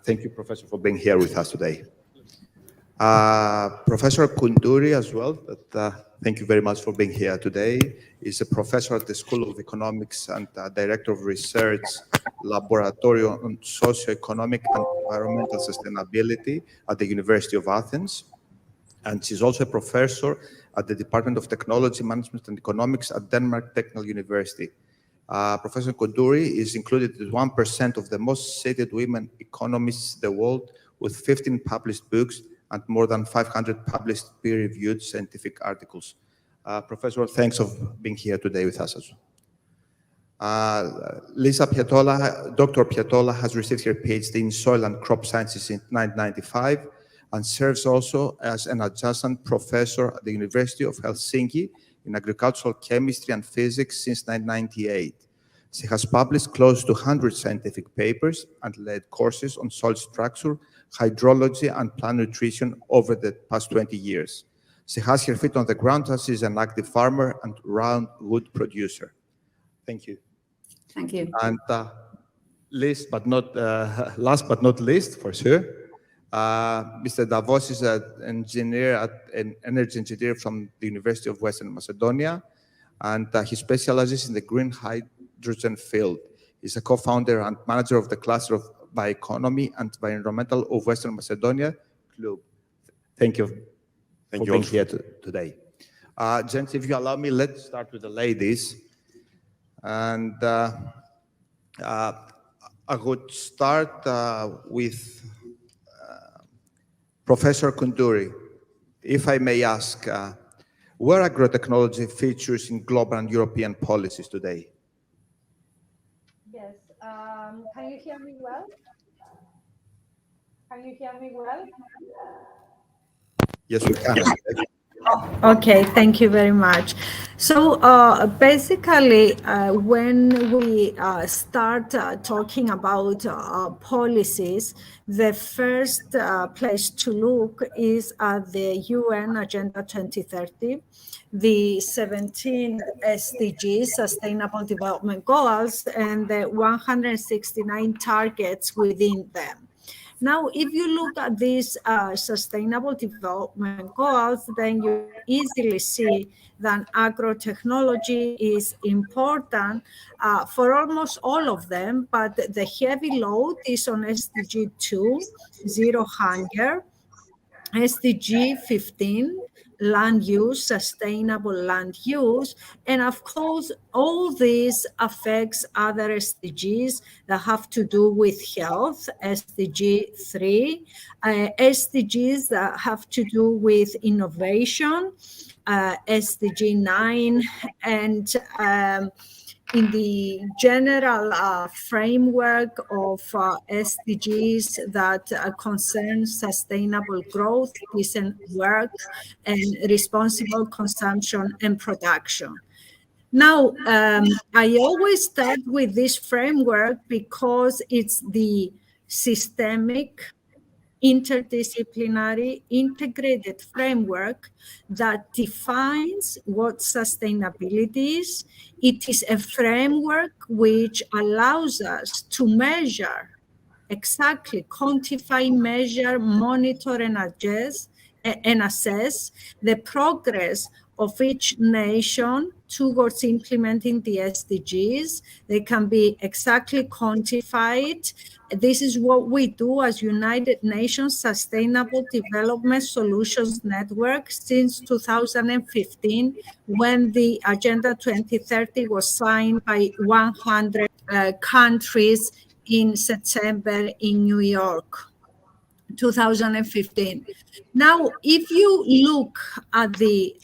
Thank you, Professor, for being here with us today. Professor Koundouri as well, thank you very much for being here today. He's a professor at the School of Economics and Director of Research Laboratory on Socioeconomic and Environmental Sustainability at the University of Athens. And she's also a professor at the Department of Technology, Management and Economics at Denmark Technical University. Professor Koundouri is included as 1% of the most cited women economists in the world, with 15 published books and more than 500 published peer-reviewed scientific articles. Professor, thanks for being here today with us as well. Dr. Piatola has received her PhD in Soil and Crop Sciences in 1995 and serves also as an adjunct professor at the University of Helsinki in agricultural chemistry and physics since 1998. She has published close to 100 scientific papers and led courses on soil structure, hydrology, and plant nutrition over the past 20 years. She has her feet on the ground as she's an active farmer and round wood producer. Thank you. Thank you. And last but not least, for sure, Mr. Davos is an energy engineer from the University of Western Macedonia, and he specializes in the green hydrogen field. He's a co-founder and manager of the cluster of bioeconomy and environmental of Western Macedonia Club. Thank you for being here today. Gents, if you allow me, let's start with the ladies. And I would start with Professor Koundouri. If I may ask, where agrotechnology features in global and European policies today? Yes. Can you hear me well? Can you hear me well? Yes, we can. Okay, thank you very much. So basically, when we start talking about policies, the first place to look is at the UN Agenda 2030, the 17 SDGs, Sustainable Development Goals, and the 169 targets within them. Now, if you look at these Sustainable Development Goals, then you easily see that agrotechnology is important for almost all of them, but the heavy load is on SDG 2, Zero Hunger, SDG 15, land use, sustainable land use. And of course, all this affects other SDGs that have to do with health, SDG 3, SDGs that have to do with innovation, SDG 9, and in the general framework of SDGs that concern sustainable growth, decent work, and responsible consumption and production. Now, I always start with this framework because it's the systemic, interdisciplinary, integrated framework that defines what sustainability is. It is a framework which allows us to measure, exactly quantify, measure, monitor, and assess the progress of each nation towards implementing the SDGs. They can be exactly quantified. This is what we do as United Nations Sustainable Development Solutions Network since 2015, when the Agenda 2030 was signed by 100 countries in September in New York, 2015. Now, if you look at the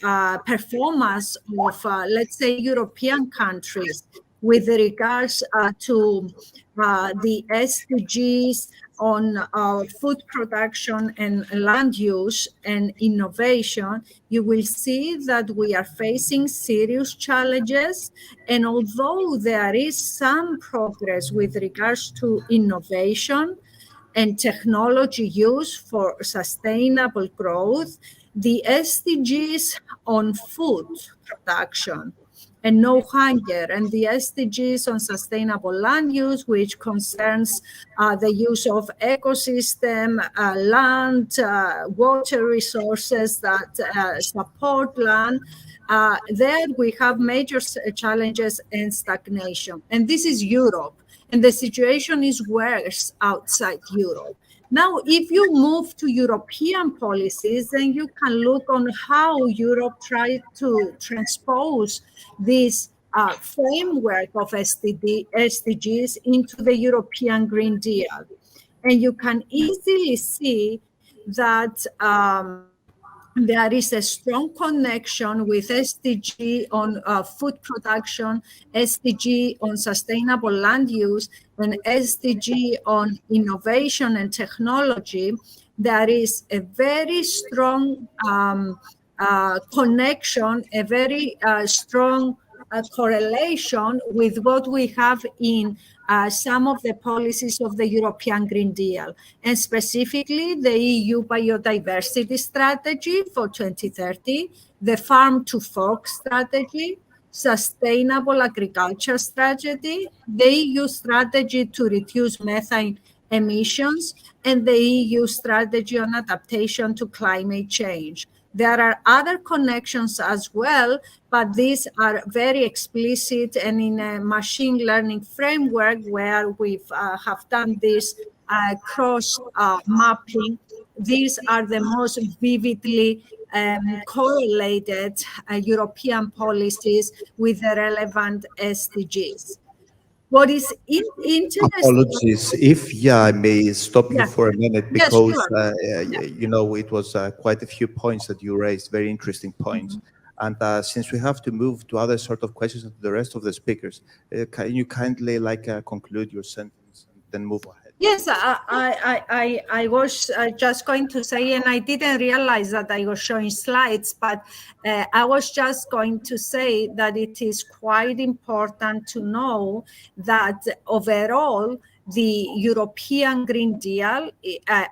performance of, let's say, European countries with regards to the SDGs on food production and land use and innovation, you will see that we are facing serious challenges. And although there is some progress with regards to innovation and technology use for sustainable growth, the SDGs on food production and no hunger, and the SDGs on sustainable land use, which concerns the use of ecosystem, land, water resources that support land, there we have major challenges and stagnation. And this is Europe. And the situation is worse outside Europe. Now, if you move to European policies, then you can look on how Europe tried to transpose this framework of SDGs into the European Green Deal. And you can easily see that there is a strong connection with SDG on food production, SDG on sustainable land use, and SDG on innovation and technology. There is a very strong connection, a very strong correlation with what we have in some of the policies of the European Green Deal, and specifically the EU biodiversity strategy for 2030, the farm to fork strategy, sustainable agriculture strategy, the EU strategy to reduce methane emissions, and the EU strategy on adaptation to climate change. There are other connections as well, but these are very explicit and in a machine learning framework where we have done this cross mapping. These are the most vividly correlated European policies with the relevant SDGs. What is interesting... Apologies. If I may stop you for a minute, because you know, it was quite a few points that you raised, very interesting points. And since we have to move to other sort of questions of the rest of the speakers, can you kindly conclude your sentence and then move ahead? Yes, I was just going to say, and I didn't realize that I was showing slides, but I was just going to say that it is quite important to know that overall, the European Green Deal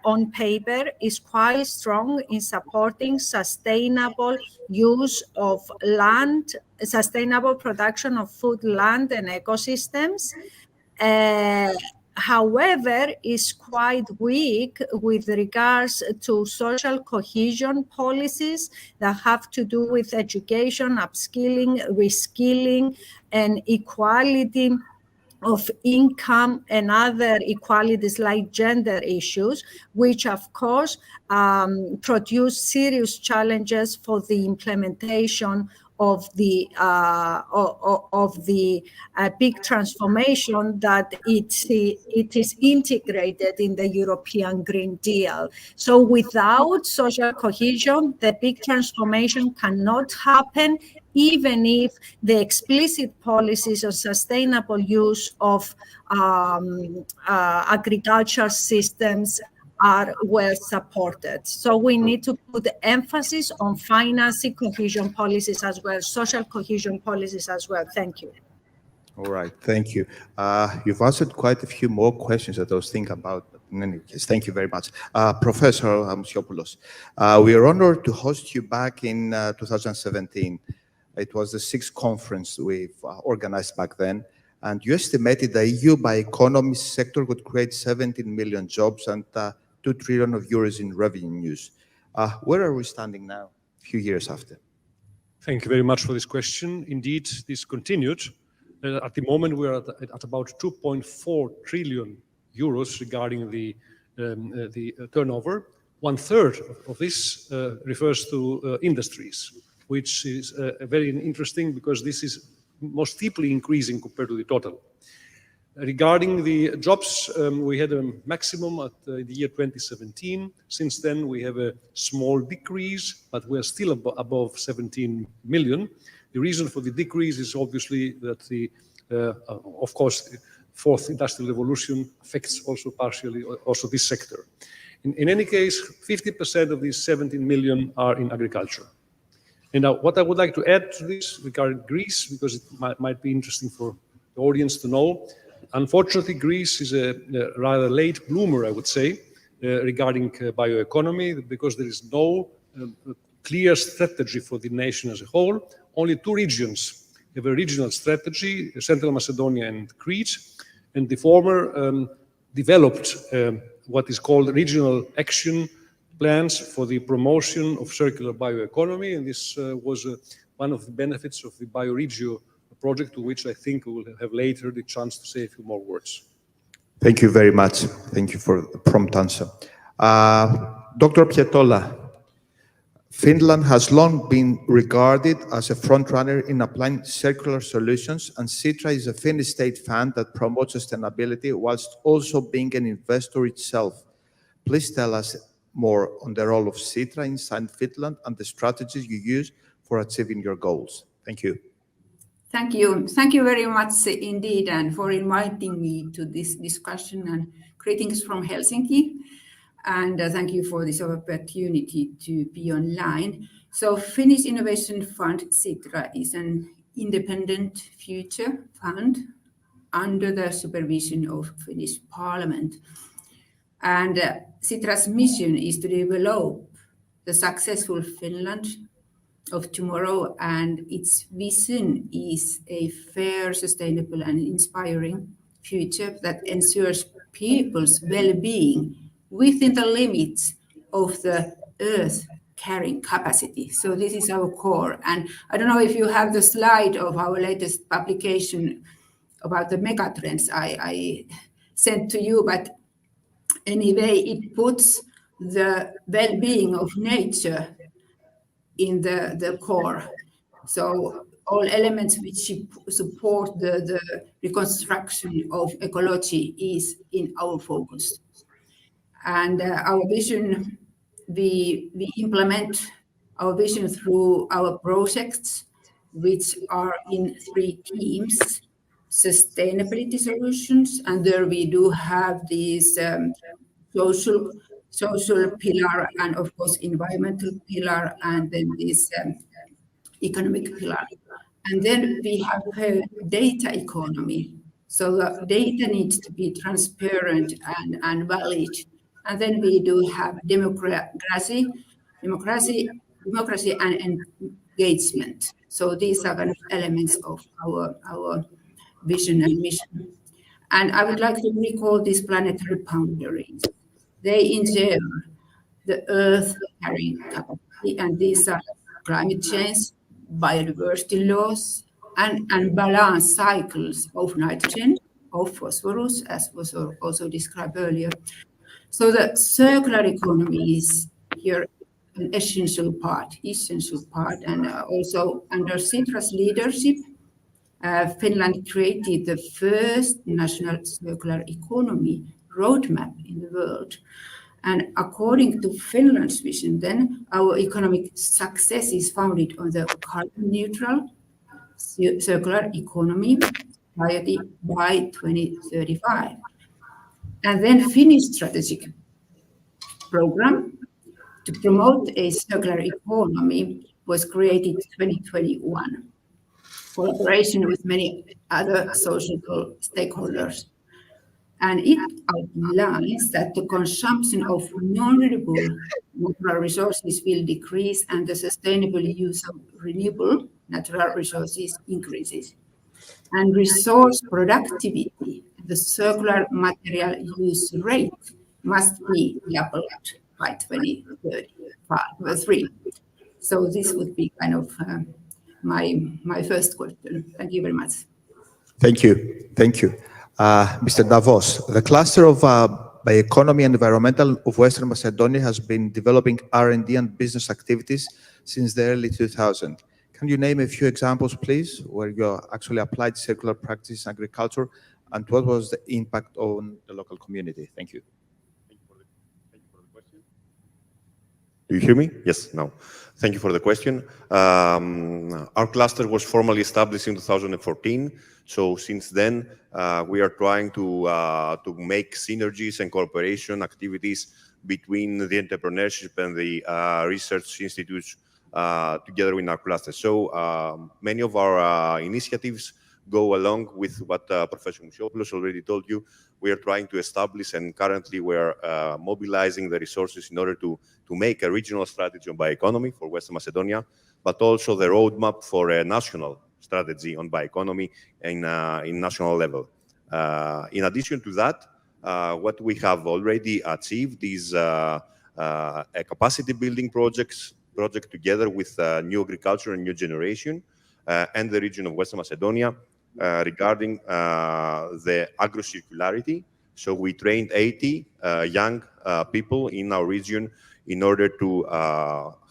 on paper is quite strong in supporting sustainable use of land, sustainable production of food, land, and ecosystems. However, is quite weak with regards to social cohesion policies that have to do with education, upskilling, reskilling, and equality of income and other equalities like gender issues, which of course produce serious challenges for the implementation of the big transformation that it is integrated in the European Green Deal. So without social cohesion, the big transformation cannot happen, even if the explicit policies of sustainable use of agriculture systems are well supported. So we need to put emphasis on financing cohesion policies as well, social cohesion policies as well. Thank you. All right, thank you. You've answered quite a few more questions that I was thinking about. In any case, thank you very much. Professor Amosiopoulos, we are honored to host you back in 2017. It was the 6th conference we've organized back then. And you estimated the EU by economy sector would create 17 million jobs and 2 trillion of euros in revenues. Where are we standing now, a few years after? Thank you very much for this question. Indeed, this continued. At the moment, we're at about 2.4 trillion euros regarding the turnover. 1/3 of this refers to industries, which is very interesting because this is most steeply increasing compared to the total. Regarding the jobs, we had a maximum at the year 2017. Since then, we have a small decrease, but we're still above 17 million. The reason for the decrease is obviously that of course, the 4th industrial revolution affects also partially also this sector. In any case, 50% of these 17 million are in agriculture. And now, what I would like to add to this regarding Greece, because it might be interesting for the audience to know, unfortunately, Greece is a rather late bloomer, I would say, regarding bioeconomy, because there is no clear strategy for the nation as a whole. Only 2 regions have a regional strategy, Central Macedonia and Crete, and the former developed what is called regional action plans for the promotion of circular bioeconomy, and this was one of the benefits of the BioRegio project, to which I think we will have later the chance to say a few more words. Thank you very much. Thank you for the prompt answer. Dr. Pietola, Finland has long been regarded as a frontrunner in applying circular solutions, and Sitra is a Finnish state fund that promotes sustainability whilst also being an investor itself. Please tell us more on the role of Sitra inside Finland and the strategies you use for achieving your goals. Thank you. Thank you. Thank you very much indeed, and for inviting me to this discussion, and greetings from Helsinki. And thank you for this opportunity to be online. So Finnish Innovation Fund, Sitra, is an independent future fund under the supervision of Finnish Parliament. And Sitra's mission is to develop the successful Finland of tomorrow, and its vision is a fair, sustainable, and inspiring future that ensures people's well-being within the limits of the Earth carrying capacity. So this is our core. And I don't know if you have the slide of our latest publication about the megatrends I sent to you, but anyway, it puts the well-being of nature in the core. So all elements which support the reconstruction of ecology is in our focus. And our vision, we implement our vision through our projects, which are in 3 themes: sustainability solutions, and there we do have these social pillar, and of course environmental pillar, and then this economic pillar. And then we have a data economy. So the data needs to be transparent and valid. And then we do have democracy and engagement. So these are kind of elements of our vision and mission. And I would like to recall these planetary boundaries. They ensure the Earth carrying capacity, and these are climate change, biodiversity loss, and unbalanced cycles of nitrogen, of phosphorus, as was also described earlier. So the circular economy is here an essential part, and also under Sitra's leadership, Finland created the first national circular economy roadmap in the world. And according to Finland's vision, then our economic success is founded on the carbon neutral circular economy society by 2035. And then Finnish strategic program to promote a circular economy was created in 2021, collaboration with many other social stakeholders. And it outlines that the consumption of non-renewable natural resources will decrease and the sustainable use of renewable natural resources increases. And resource productivity, the circular material use rate must be doubled by 2033. So this would be kind of my first question. Thank you very much. Thank you. Thank you. Mr. Davos, the cluster of bioeconomy and environmental of Western Macedonia has been developing R&D and business activities since the early 2000s. Can you name a few examples, please, where you actually applied circular practice in agriculture, and what was the impact on the local community? Thank you. Thank you for the question. Do you hear me? Yes, no. Thank you for the question. Our cluster was formally established in 2014. So since then, we are trying to make synergies and cooperation activities between the entrepreneurship and the research institutes together in our cluster. So many of our initiatives go along with what Professor Moussiopoulos already told you. We are trying to establish, and currently we're mobilizing the resources in order to make a regional strategy on bioeconomy for Western Macedonia, but also the roadmap for a national strategy on bioeconomy in national level. In addition to that, what we have already achieved is a capacity building project together with New Agriculture and New Generation and the region of Western Macedonia regarding the agro-circularity. So we trained 80 young people in our region in order to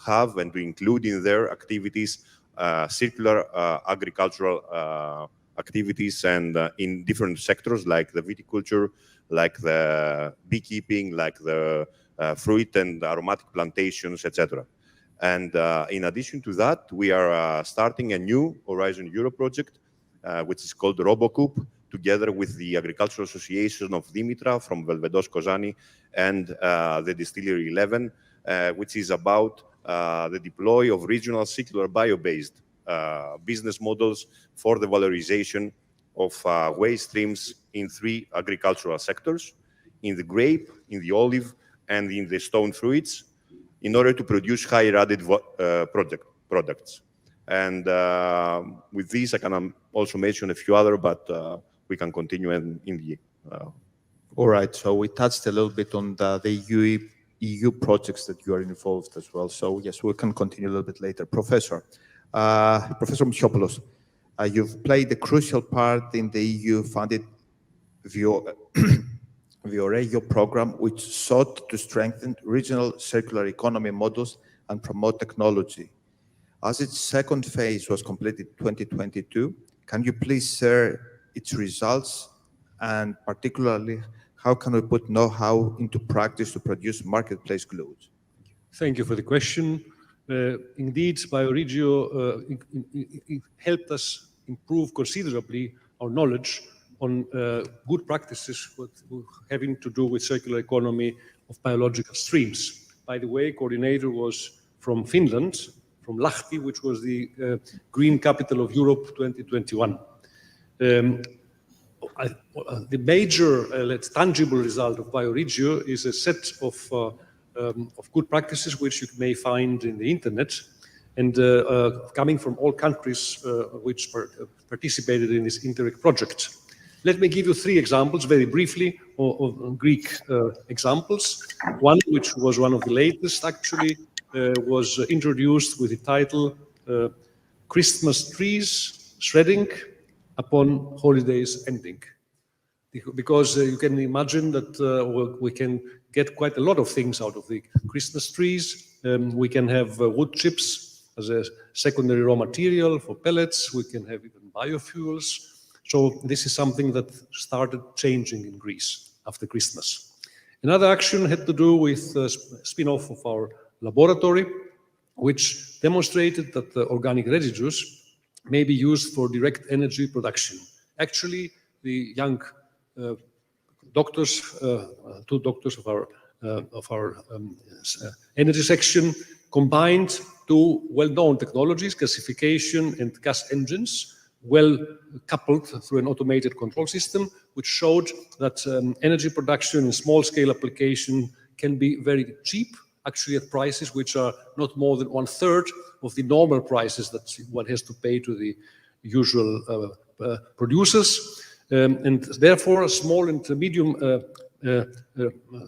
have and to include in their activities circular agricultural activities, and in different sectors like the viticulture, like the beekeeping, like the fruit and aromatic plantations, etc. And in addition to that, we are starting a new Horizon Europe project, which is called RoboCoop, together with the Agricultural Association of Dimitra from Velvedos Kozani and the Distillery 11, which is about the deploy of regional circular bio-based business models for the valorization of waste streams in 3 agricultural sectors, in the grape, in the olive, and in the stone fruits, in order to produce higher added products. And with this, I can also mention a few other, but we can continue in the... All right, so we touched a little bit on the EU projects that you are involved as well. So yes, we can continue a little bit later. Professor Michopoulos, you've played a crucial part in the EU-funded Viorello program, which sought to strengthen regional circular economy models and promote technology. As its second phase was completed in 2022, can you please share its results, and particularly, how can we put know-how into practice to produce marketplace goods? Thank you for the question. Indeed, Bioregio it helped us improve considerably our knowledge on good practices having to do with circular economy of biological streams. By the way, coordinator was from Finland, from Lahti, which was the Green Capital of Europe 2021. The major, tangible result of Bioregio is a set of good practices which you may find in the internet, and coming from all countries which participated in this Interreg project. Let me give you 3 examples, very briefly, of Greek examples. One, which was one of the latest, actually, was introduced with the title Christmas Trees Shredding Upon Holidays Ending. Because you can imagine that we can get quite a lot of things out of the Christmas trees. We can have wood chips as a secondary raw material for pellets. We can have even biofuels. So this is something that started changing in Greece after Christmas. Another action had to do with a spin-off of our laboratory, which demonstrated that the organic residues may be used for direct energy production. Actually, the young doctors, 2 doctors of our energy section, combined 2 well-known technologies, gasification and gas engines, well coupled through an automated control system, which showed that energy production in small-scale application can be very cheap, actually at prices which are not more than 1/3 of the normal prices that one has to pay to the usual producers. And therefore, small and medium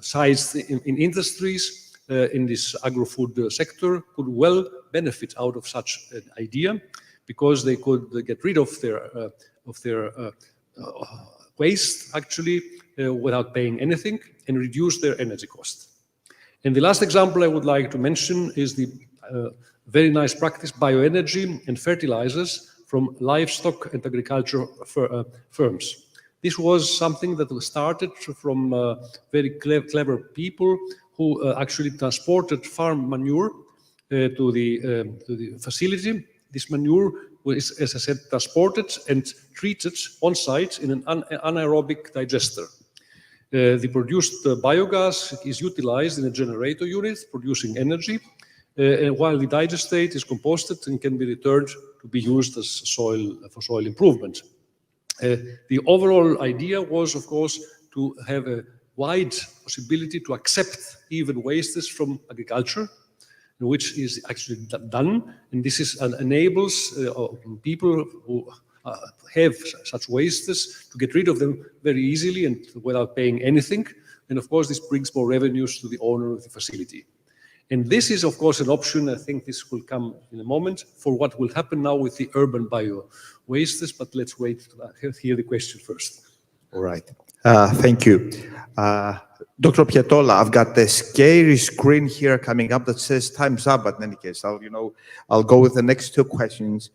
sized in industries in this agro-food sector could well benefit out of such an idea, because they could get rid of their waste, actually, without paying anything, and reduce their energy cost. And the last example I would like to mention is the very nice practice, bioenergy and fertilizers from livestock and agriculture firms. This was something that was started from very clever people who actually transported farm manure to the facility. This manure was, as I said, transported and treated on site in an anaerobic digester. The produced biogas is utilized in a generator unit, producing energy, while the digestate is composted and can be returned to be used as soil for soil improvement. The overall idea was, of course, to have a wide possibility to accept even wastes from agriculture, which is actually done, and this enables people who have such wastes to get rid of them very easily and without paying anything. And of course, this brings more revenues to the owner of the facility. And this is, of course, an option. I think this will come in a moment for what will happen now with the urban bio wastes, but let's wait to hear the question first. All right. Thank you. Dr. Pietola, I've got the scary screen here coming up that says time's up, but in any case, I'll go with the next 2 questions.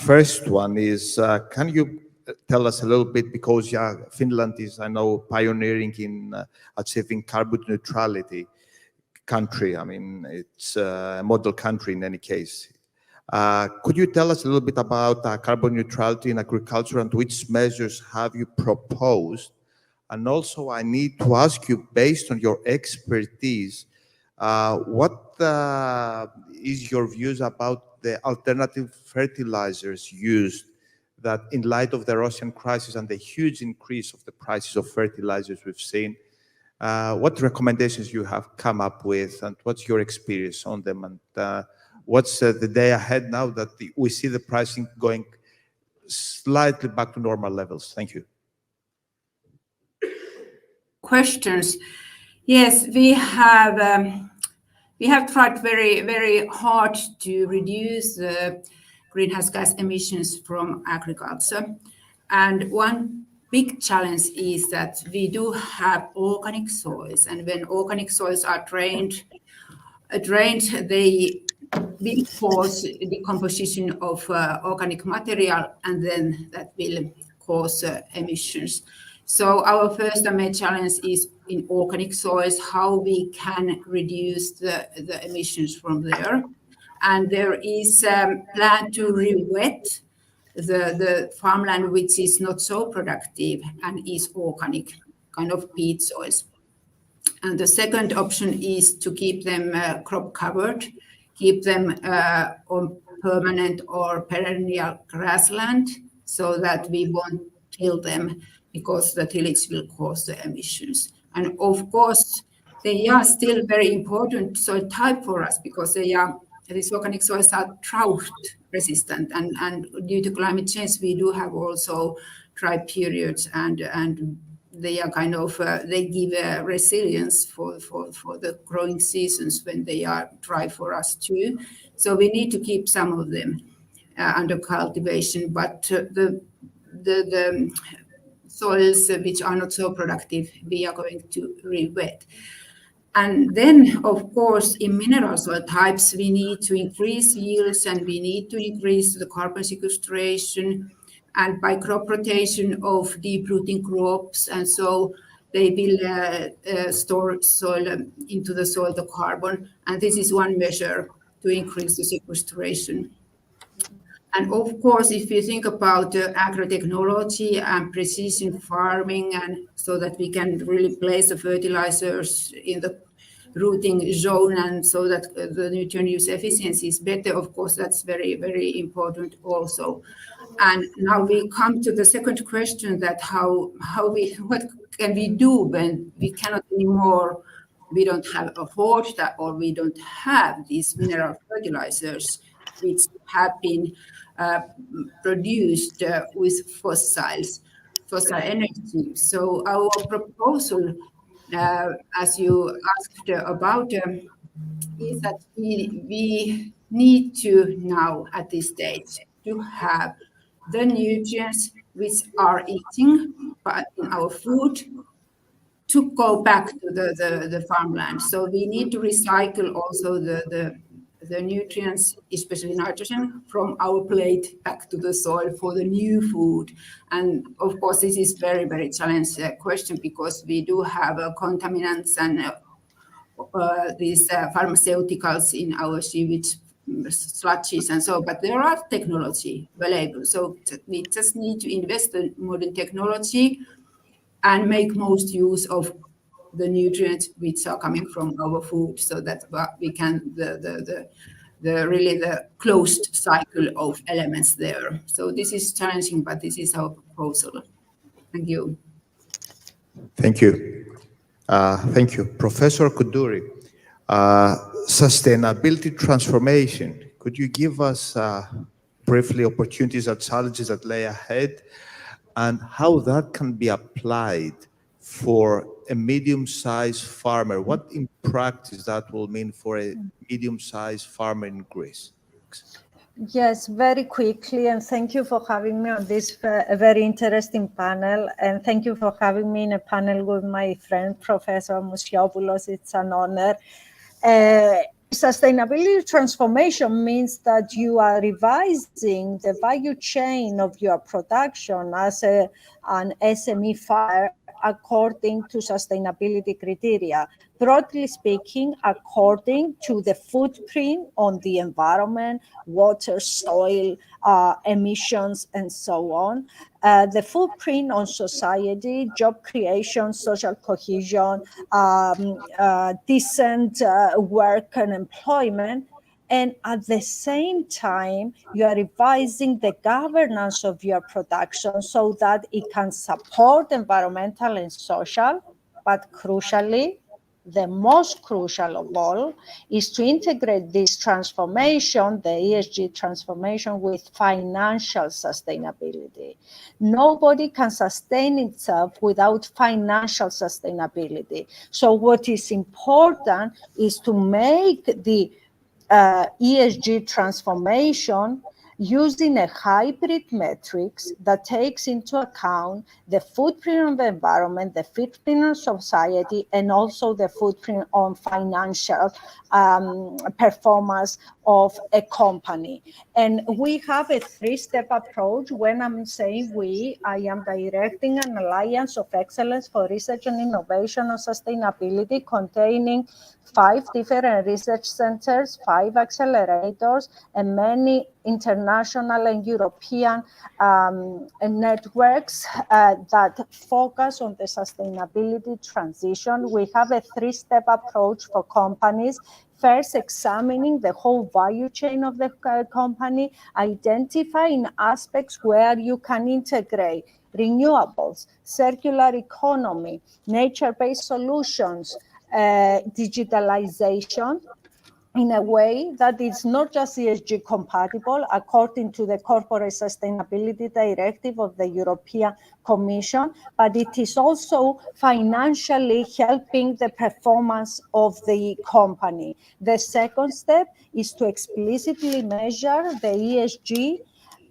First one is, can you tell us a little bit, because Finland is, I know, pioneering in achieving carbon neutrality country. I mean, it's a model country in any case. Could you tell us a little bit about carbon neutrality in agriculture and which measures have you proposed? And also, I need to ask you, based on your expertise, What is your views about the alternative fertilizers used that in light of the Russian crisis and the huge increase of the prices of fertilizers we've seen, what recommendations you have come up with and what's your experience on them, and what's the day ahead now that we see the pricing going slightly back to normal levels? Thank you. Questions. Yes, we have tried very, very hard to reduce the greenhouse gas emissions from agriculture. And one big challenge is that we do have organic soils, and when organic soils are drained, they will cause decomposition of organic material, and then that will cause emissions. So our first and main challenge is in organic soils, how we can reduce the emissions from there. And there is a plan to re-wet the farmland which is not so productive and is organic, kind of peat soils. And the second option is to keep them crop covered, keep them on permanent or perennial grassland so that we won't till them, because the tillage will cause the emissions. And of course, they are still very important soil type for us because these organic soils are drought resistant, and due to climate change, we do have also dry periods, and they are kind of they give resilience for the growing seasons when they are dry for us too. So we need to keep some of them under cultivation, but the soils which are not so productive, we are going to re-wet. And then, of course, in mineral soil types, we need to increase yields and we need to increase the carbon sequestration, and by crop rotation of deep-rooting crops, and so they will store soil into the soil the carbon, and this is one measure to increase the sequestration. And of course, if you think about agrotechnology and precision farming, and so that we can really place the fertilizers in the rooting zone, and so that the nutrient use efficiency is better, of course, that's very, very important also. And now we come to the second question, that what can we do when we cannot anymore, we don't have a hoard or we don't have these mineral fertilizers which have been produced with fossil energy. So our proposal, as you asked about, is that we need to now at this stage to have the nutrients which are eating in our food to go back to the farmland. So we need to recycle also the nutrients, especially nitrogen, from our plate back to the soil for the new food. And of course, this is very, very challenging question, because we do have contaminants and these pharmaceuticals in our sewage sludges and so, but there are technology available. So we just need to invest in modern technology and make most use of the nutrients which are coming from our food, so that we can the closed cycle of elements there. So this is challenging, but this is our proposal. Thank you. Thank you. Thank you. Professor Koudoury, sustainability transformation. Could you give us briefly opportunities and challenges that lay ahead, and how that can be applied for a medium-sized farmer? What in practice that will mean for a medium-sized farmer in Greece? Yes, very quickly, and thank you for having me on this very interesting panel, and thank you for having me in a panel with my friend, Professor Mousiopoulos. It's an honor. Sustainability transformation means that you are revising the value chain of your production as an SME farmer according to sustainability criteria, broadly speaking, according to the footprint on the environment, water, soil, emissions, and so on. The footprint on society, job creation, social cohesion, decent work and employment. And at the same time, you are revising the governance of your production so that it can support environmental and social, but crucially, the most crucial of all is to integrate this transformation, the ESG transformation, with financial sustainability. Nobody can sustain itself without financial sustainability. So what is important is to make the ESG transformation using a hybrid matrix that takes into account the footprint on the environment, the footprint on society, and also the footprint on financial performance of a company. And we have a three-step approach. When I'm saying we, I am directing an alliance of excellence for research and innovation on sustainability containing 5 different research centers, 5 accelerators, and many international and European networks that focus on the sustainability transition. We have a three-step approach for companies. First, examining the whole value chain of the company, identifying aspects where you can integrate renewables, circular economy, nature-based solutions, digitalization, in a way that it's not just ESG compatible according to the Corporate Sustainability Directive of the European Commission, but it is also financially helping the performance of the company. The second step is to explicitly measure the ESG,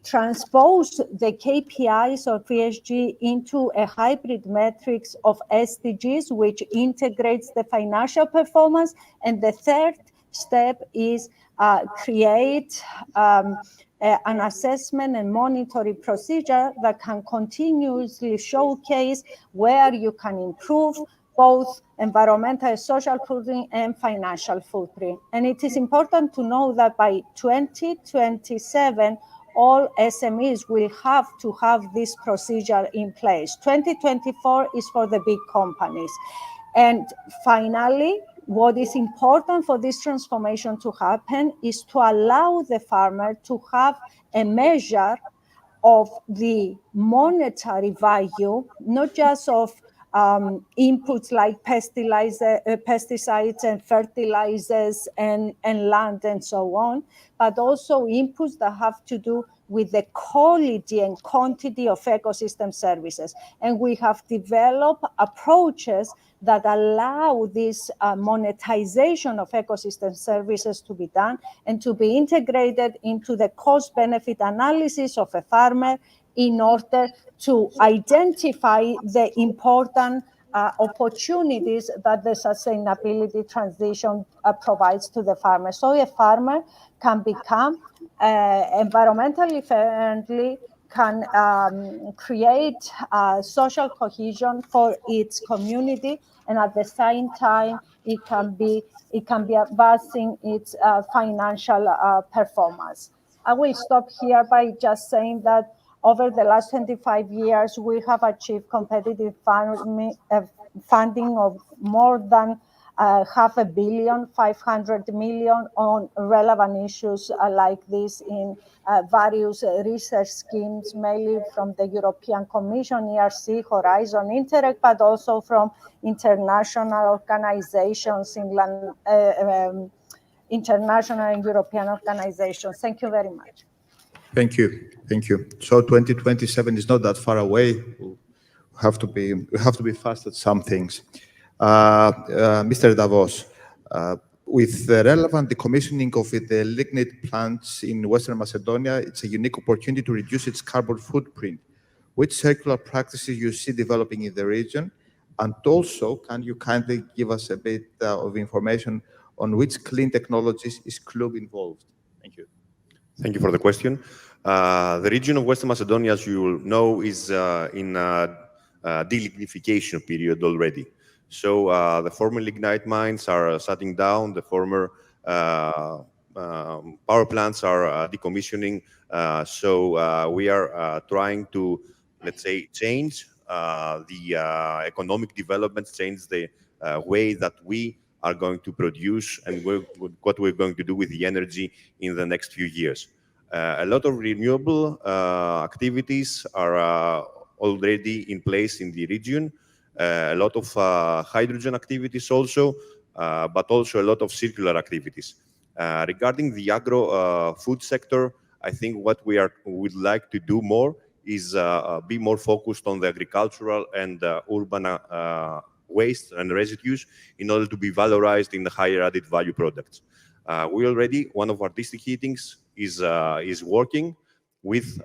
transpose the KPIs of ESG into a hybrid matrix of SDGs, which integrates the financial performance. And the third step is create an assessment and monitoring procedure that can continuously showcase where you can improve both environmental and social footprint and financial footprint. And it is important to know that by 2027, all SMEs will have to have this procedure in place. 2024 is for the big companies. And finally, what is important for this transformation to happen is to allow the farmer to have a measure of the monetary value, not just of inputs like pesticides and fertilizers and land and so on, but also inputs that have to do with the quality and quantity of ecosystem services. And we have developed approaches that allow this monetization of ecosystem services to be done and to be integrated into the cost-benefit analysis of a farmer in order to identify the important opportunities that the sustainability transition provides to the farmer. So a farmer can become environmentally friendly, can create social cohesion for its community, and at the same time, it can be advancing its financial performance. I will stop here by just saying that over the last 25 years, we have achieved competitive funding of more than $500 million, 500 million on relevant issues like this in various research schemes, mainly from the European Commission, ERC, Horizon, Interreg, but also from international organizations, international and European organizations. Thank you very much. Thank you. Thank you. So 2027 is not that far away. We have to be fast at some things. Mr. Davos, with the relevant decommissioning of the lignite plants in Western Macedonia, it's a unique opportunity to reduce its carbon footprint. Which circular practices you see developing in the region? And also, can you kindly give us a bit of information on which clean technologies is Club involved? Thank you. Thank you for the question. The region of Western Macedonia, as you know, is in a delignification period already. So the former lignite mines are shutting down, the former power plants are decommissioning. So we are trying to, let's say, change the economic development, change the way that we are going to produce and what we're going to do with the energy in the next few years. A lot of renewable activities are already in place in the region. A lot of hydrogen activities also, but also a lot of circular activities. Regarding the agro-food sector, I think what would like to do more is be more focused on the agricultural and urban waste and residues in order to be valorized in the higher added value products. We already, one of our district heatings is working with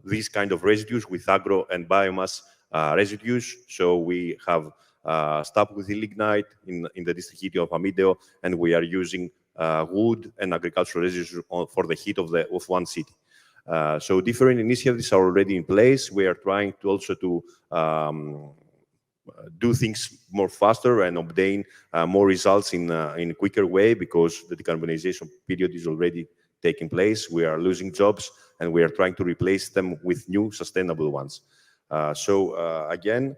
these kind of residues, with agro and biomass residues. So we have stopped with the lignite in the district heating of Amideo, and we are using wood and agricultural residues for the heat of one city. So different initiatives are already in place. We are trying to also to do things more faster and obtain more results in a quicker way, because the decarbonization period is already taking place. We are losing jobs, and we are trying to replace them with new sustainable ones. Again,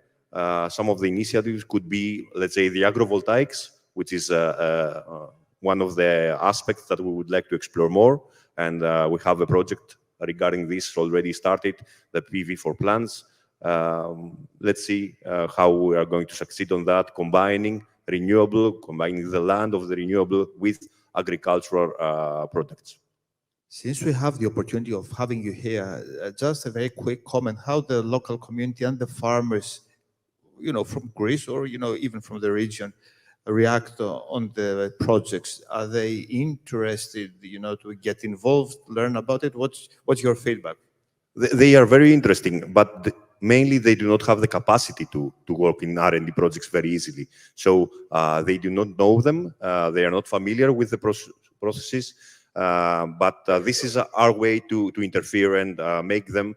some of the initiatives could be, let's say, the agrovoltaics, which is one of the aspects that we would like to explore more. And we have a project regarding this already started, the PV for plants. Let's see how we are going to succeed on that, combining the land of the renewable with agricultural products. Since we have the opportunity of having you here, just a very quick comment, how the local community and the farmers, from Greece or, even from the region, react on the projects. Are they interested, to get involved, learn about it? What's your feedback? They are very interesting, but mainly they do not have the capacity to work in R&D projects very easily. So they do not know them. They are not familiar with the processes. But this is our way to interfere and make them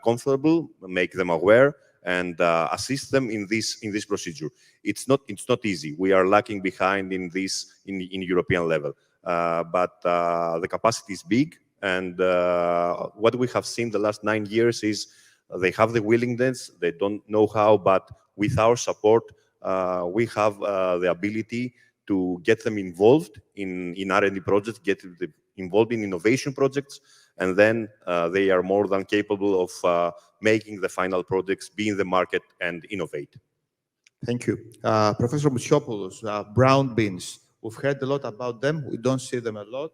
comfortable, make them aware, and assist them in this procedure. It's not easy. We are lagging behind in this in European level, but the capacity is big. And what we have seen the last 9 years is they have the willingness, they don't know how, but with our support, we have the ability to get them involved in R&D projects, get them involved in innovation projects, and then they are more than capable of making the final projects, be in the market, and innovate. Thank you. Professor Moutsiopoulos, brown beans. We've heard a lot about them. We don't see them a lot.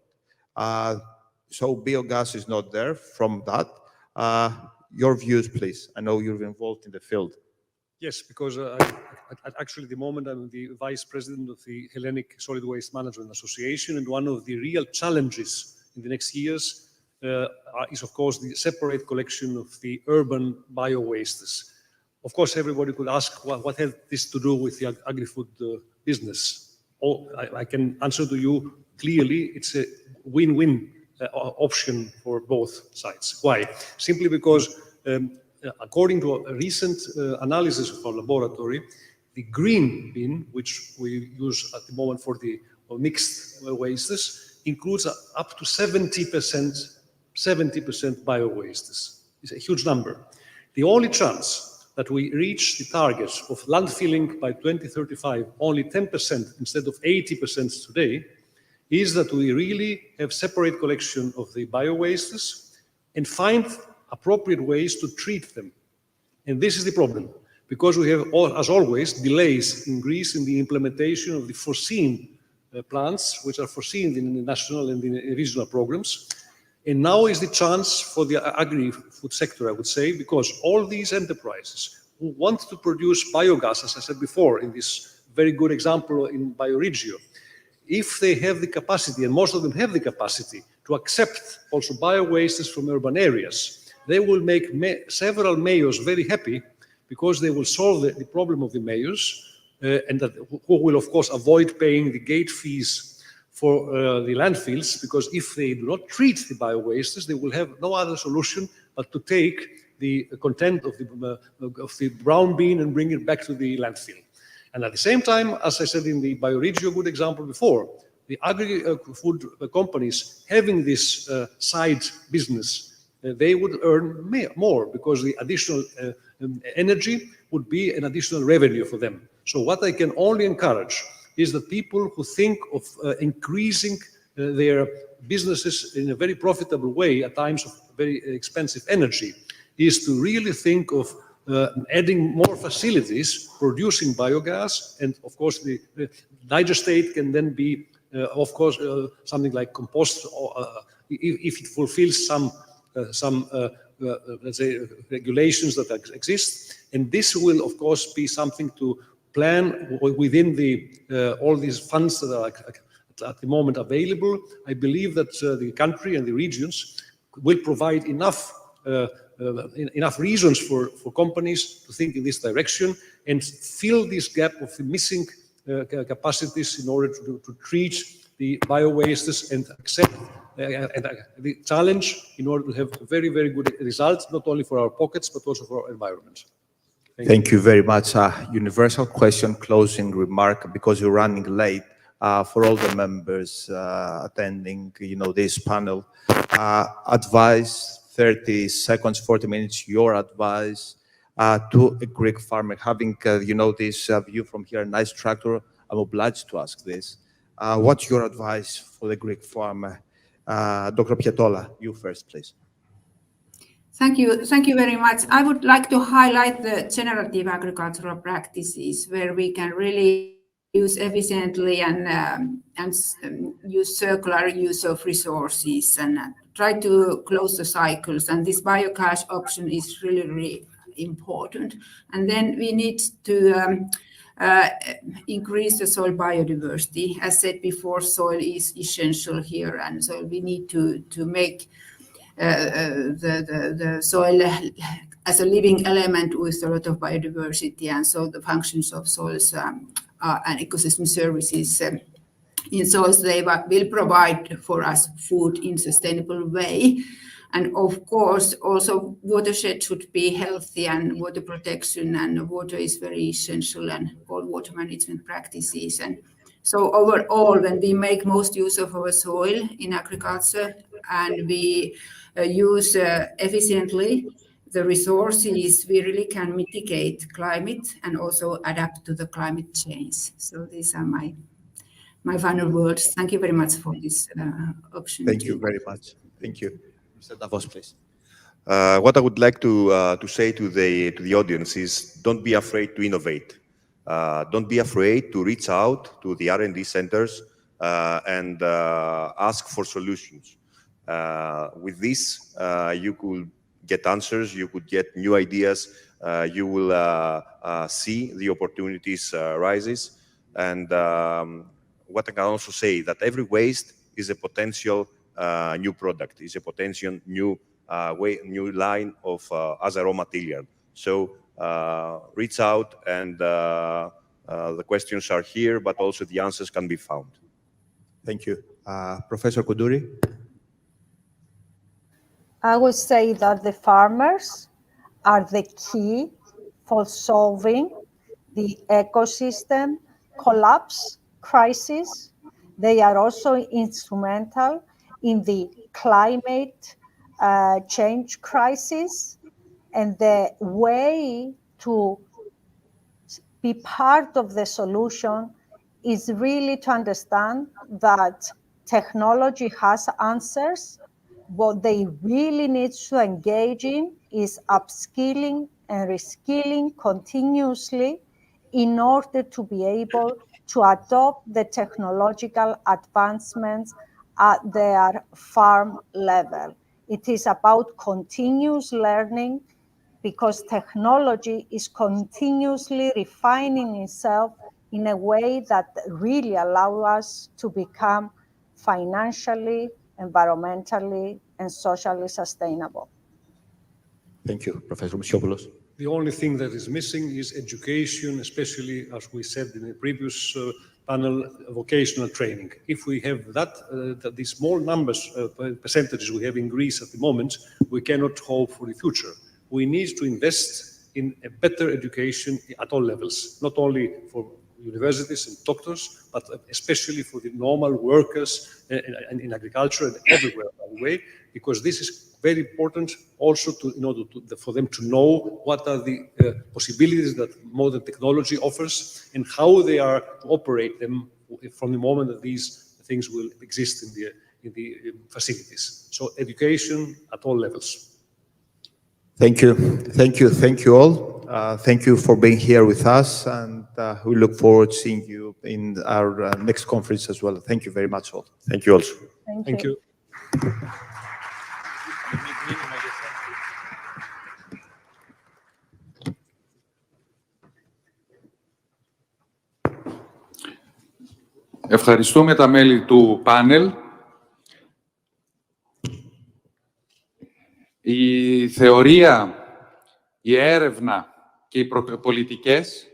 So biogas is not there from that. Your views, please. I know you're involved in the field. Yes, because actually at the moment I'm the Vice President of the Hellenic Solid Waste Management Association, and one of the real challenges in the next years is, of course, the separate collection of the urban bio-wastes. Of course, everybody could ask, what has this to do with the agri-food business? I can answer to you clearly, it's a win-win option for both sides. Why? Simply because according to a recent analysis of our laboratory, the green bin, which we use at the moment for the mixed wastes, includes up to 70% bio-wastes. It's a huge number. The only chance that we reach the targets of landfilling by 2035, only 10% instead of 80% today, is that we really have separate collection of the bio-wastes and find appropriate ways to treat them. And this is the problem, because we have, as always, delays in Greece in the implementation of the foreseen plans, which are foreseen in the national and in the regional programs. And now is the chance for the agri-food sector, I would say, because all these enterprises who want to produce biogas, as I said before, in this very good example in Bioregio, if they have the capacity, and most of them have the capacity, to accept also bio-wastes from urban areas, they will make several mayors very happy, because they will solve the problem of the mayors, and who will, of course, avoid paying the gate fees for the landfills, because if they do not treat the bio-wastes, they will have no other solution but to take the content of the brown bean and bring it back to the landfill. And at the same time, as I said in the bioregio good example before, the agri-food companies having this side business, they would earn more because the additional energy would be an additional revenue for them. So what I can only encourage is that people who think of increasing their businesses in a very profitable way at times of very expensive energy is to really think of adding more facilities producing biogas, and of course the digestate can then be of course something like compost, or if it fulfills some let's say regulations that exist. And this will of course be something to plan within the all these funds that are at the moment available. I believe that the country and the regions will provide enough reasons for companies to think in this direction and fill this gap of the missing capacities in order to treat the bio-wastes and accept the challenge in order to have very, very good results, not only for our pockets, but also for our environment. Thank you very much. Universal question, closing remark, because you're running late. For all the members attending, this panel, advice, 30 seconds, 40 minutes, your advice to a Greek farmer, having, this view from here, a nice tractor. I'm obliged to ask this. What's your advice for the Greek farmer? Dr. Pietola, you first, please. Thank you very much. I would like to highlight the generative agricultural practices where we can really use efficiently and use circular use of resources and try to close the cycles. And this biogas option is really, really important. And then we need to increase the soil biodiversity. As said before, soil is essential here, and so we need to make the soil as a living element with a lot of biodiversity, and so the functions of soils and ecosystem services in soils, they will provide for us food in sustainable way. And of course, also watershed should be healthy, and water protection and water is very essential, and all water management practices. And so overall, when we make most use of our soil in agriculture and we use efficiently the resources, we really can mitigate climate and also adapt to the climate change. So these are my final words. Thank you very much for this option. Thank you very much. Thank you. Mr. Davos, please. What I would like to say to the audience is, don't be afraid to innovate. Don't be afraid to reach out to the R&D centers and ask for solutions. With this, you could get answers, you could get new ideas, you will see the opportunities rises. And what I can also say, that every waste is a potential new product, is a potential new line of as a raw material. So reach out, and the questions are here, but also the answers can be found. Thank you. Professor Koudouri? I would say that the farmers are the key for solving the ecosystem collapse crisis. They are also instrumental in the climate change crisis. And the way to be part of the solution is really to understand that technology has answers. What they really need to engage in is upskilling and reskilling continuously in order to be able to adopt the technological advancements at their farm level. It is about continuous learning, because technology is continuously refining itself in a way that really allows us to become financially, environmentally, and socially sustainable. Thank you, Professor Moussiopoulos. The only thing that is missing is education, especially, as we said in the previous panel, vocational training. If we have that, the small numbers, percentages we have in Greece at the moment, we cannot hope for the future. We need to invest in a better education at all levels, not only for universities and doctors, but especially for the normal workers in agriculture and everywhere, by the way, because this is very important also in order for them to know what are the possibilities that modern technology offers and how they are to operate them from the moment that these things will exist in the facilities. So education at all levels. Thank you. Thank you. Thank you all. Thank you for being here with us, and we look forward to seeing you in our next conference as well. Thank you very much all. Thank you also. Thank you. Ευχαριστούμε τα μέλη του πάνελ. Η θεωρία, η έρευνα και οι πολιτικές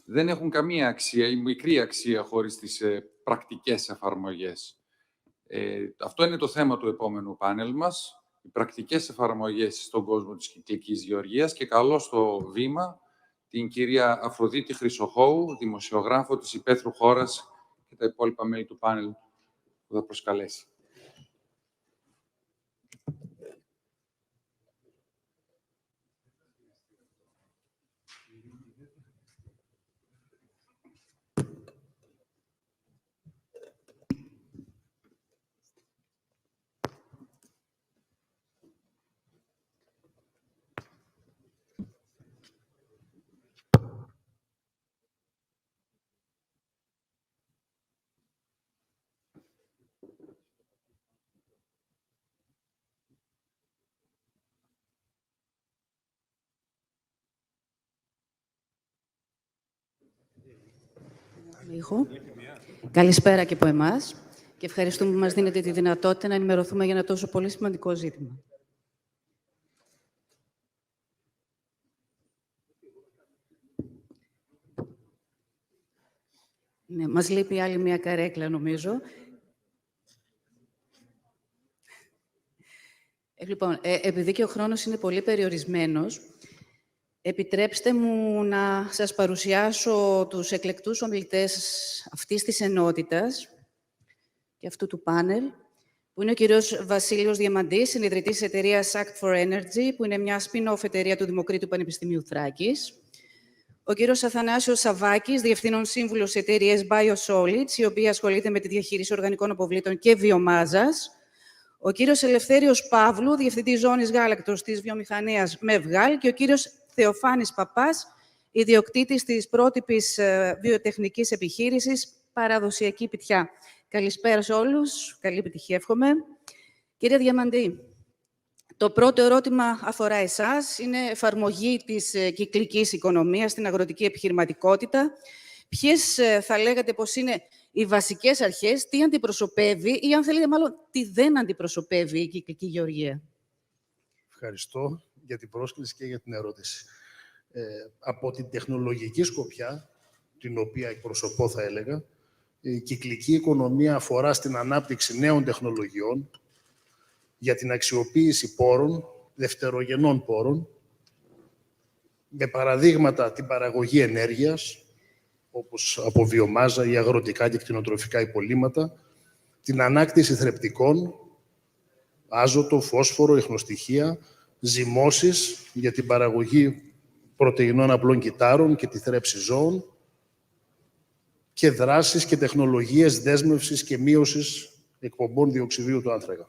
δεν έχουν καμία αξία ή μικρή αξία χωρίς τις πρακτικές εφαρμογές. Αυτό είναι το θέμα του επόμενου πάνελ μας, οι πρακτικές εφαρμογές στον κόσμο της κυκλικής γεωργίας, και καλώ στο βήμα την κυρία Αφροδίτη Χρυσοχώου, δημοσιογράφο της Υπέθρου Χώρας, και τα υπόλοιπα μέλη του πάνελ που θα προσκαλέσει. Καλησπέρα και από εμάς και ευχαριστούμε που μας δίνετε τη δυνατότητα να ενημερωθούμε για ένα τόσο πολύ σημαντικό ζήτημα. Ναι, μας λείπει άλλη μια καρέκλα, νομίζω. Λοιπόν, επειδή και ο χρόνος είναι πολύ περιορισμένος, επιτρέψτε μου να σας παρουσιάσω τους εκλεκτούς ομιλητές αυτής της ενότητας και αυτού του πάνελ, που είναι ο κύριος Βασίλειος Διαμαντής, συνιδρυτής της εταιρείας Act for Energy, που είναι μια spin-off εταιρεία του Δημοκρίτου Πανεπιστημίου Θράκης. Ο κύριος Αθανάσιος Σαββάκης, διευθύνων σύμβουλος της εταιρείας BioSolids, η οποία ασχολείται με τη διαχείριση οργανικών αποβλήτων και βιομάζας. Ο κύριος Ελευθέριος Παύλου, διευθυντής ζώνης γάλακτος της βιομηχανίας ΜΕΒΓΑΛ, και ο κύριος Θεοφάνης Παπάς, ιδιοκτήτης της πρότυπης βιοτεχνικής επιχείρησης Παραδοσιακή Πιτιά. Καλησπέρα σε όλους. Καλή επιτυχία, εύχομαι. Κύριε Διαμαντή, το πρώτο ερώτημα αφορά εσάς. Είναι εφαρμογή της κυκλικής οικονομίας στην αγροτική επιχειρηματικότητα. Ποιες θα λέγατε πως είναι οι βασικές αρχές, τι αντιπροσωπεύει ή, αν θέλετε, μάλλον τι δεν αντιπροσωπεύει η κυκλική γεωργία? Ευχαριστώ για την πρόσκληση και για την ερώτηση. Από την τεχνολογική σκοπιά, την οποία εκπροσωπώ θα έλεγα, η κυκλική οικονομία αφορά στην ανάπτυξη νέων τεχνολογιών για την αξιοποίηση πόρων, δευτερογενών πόρων, με παραδείγματα την παραγωγή ενέργειας, όπως από βιομάζα ή αγροτικά και κτηνοτροφικά υπολείμματα, την ανάκτηση θρεπτικών, άζωτο, φόσφορο, ιχνοστοιχεία, ζυμώσεις για την παραγωγή πρωτεϊνών απλών κυτάρων και τη θρέψη ζώων και δράσεις και τεχνολογίες δέσμευσης και μείωσης εκπομπών διοξιδίου του άνθρακα.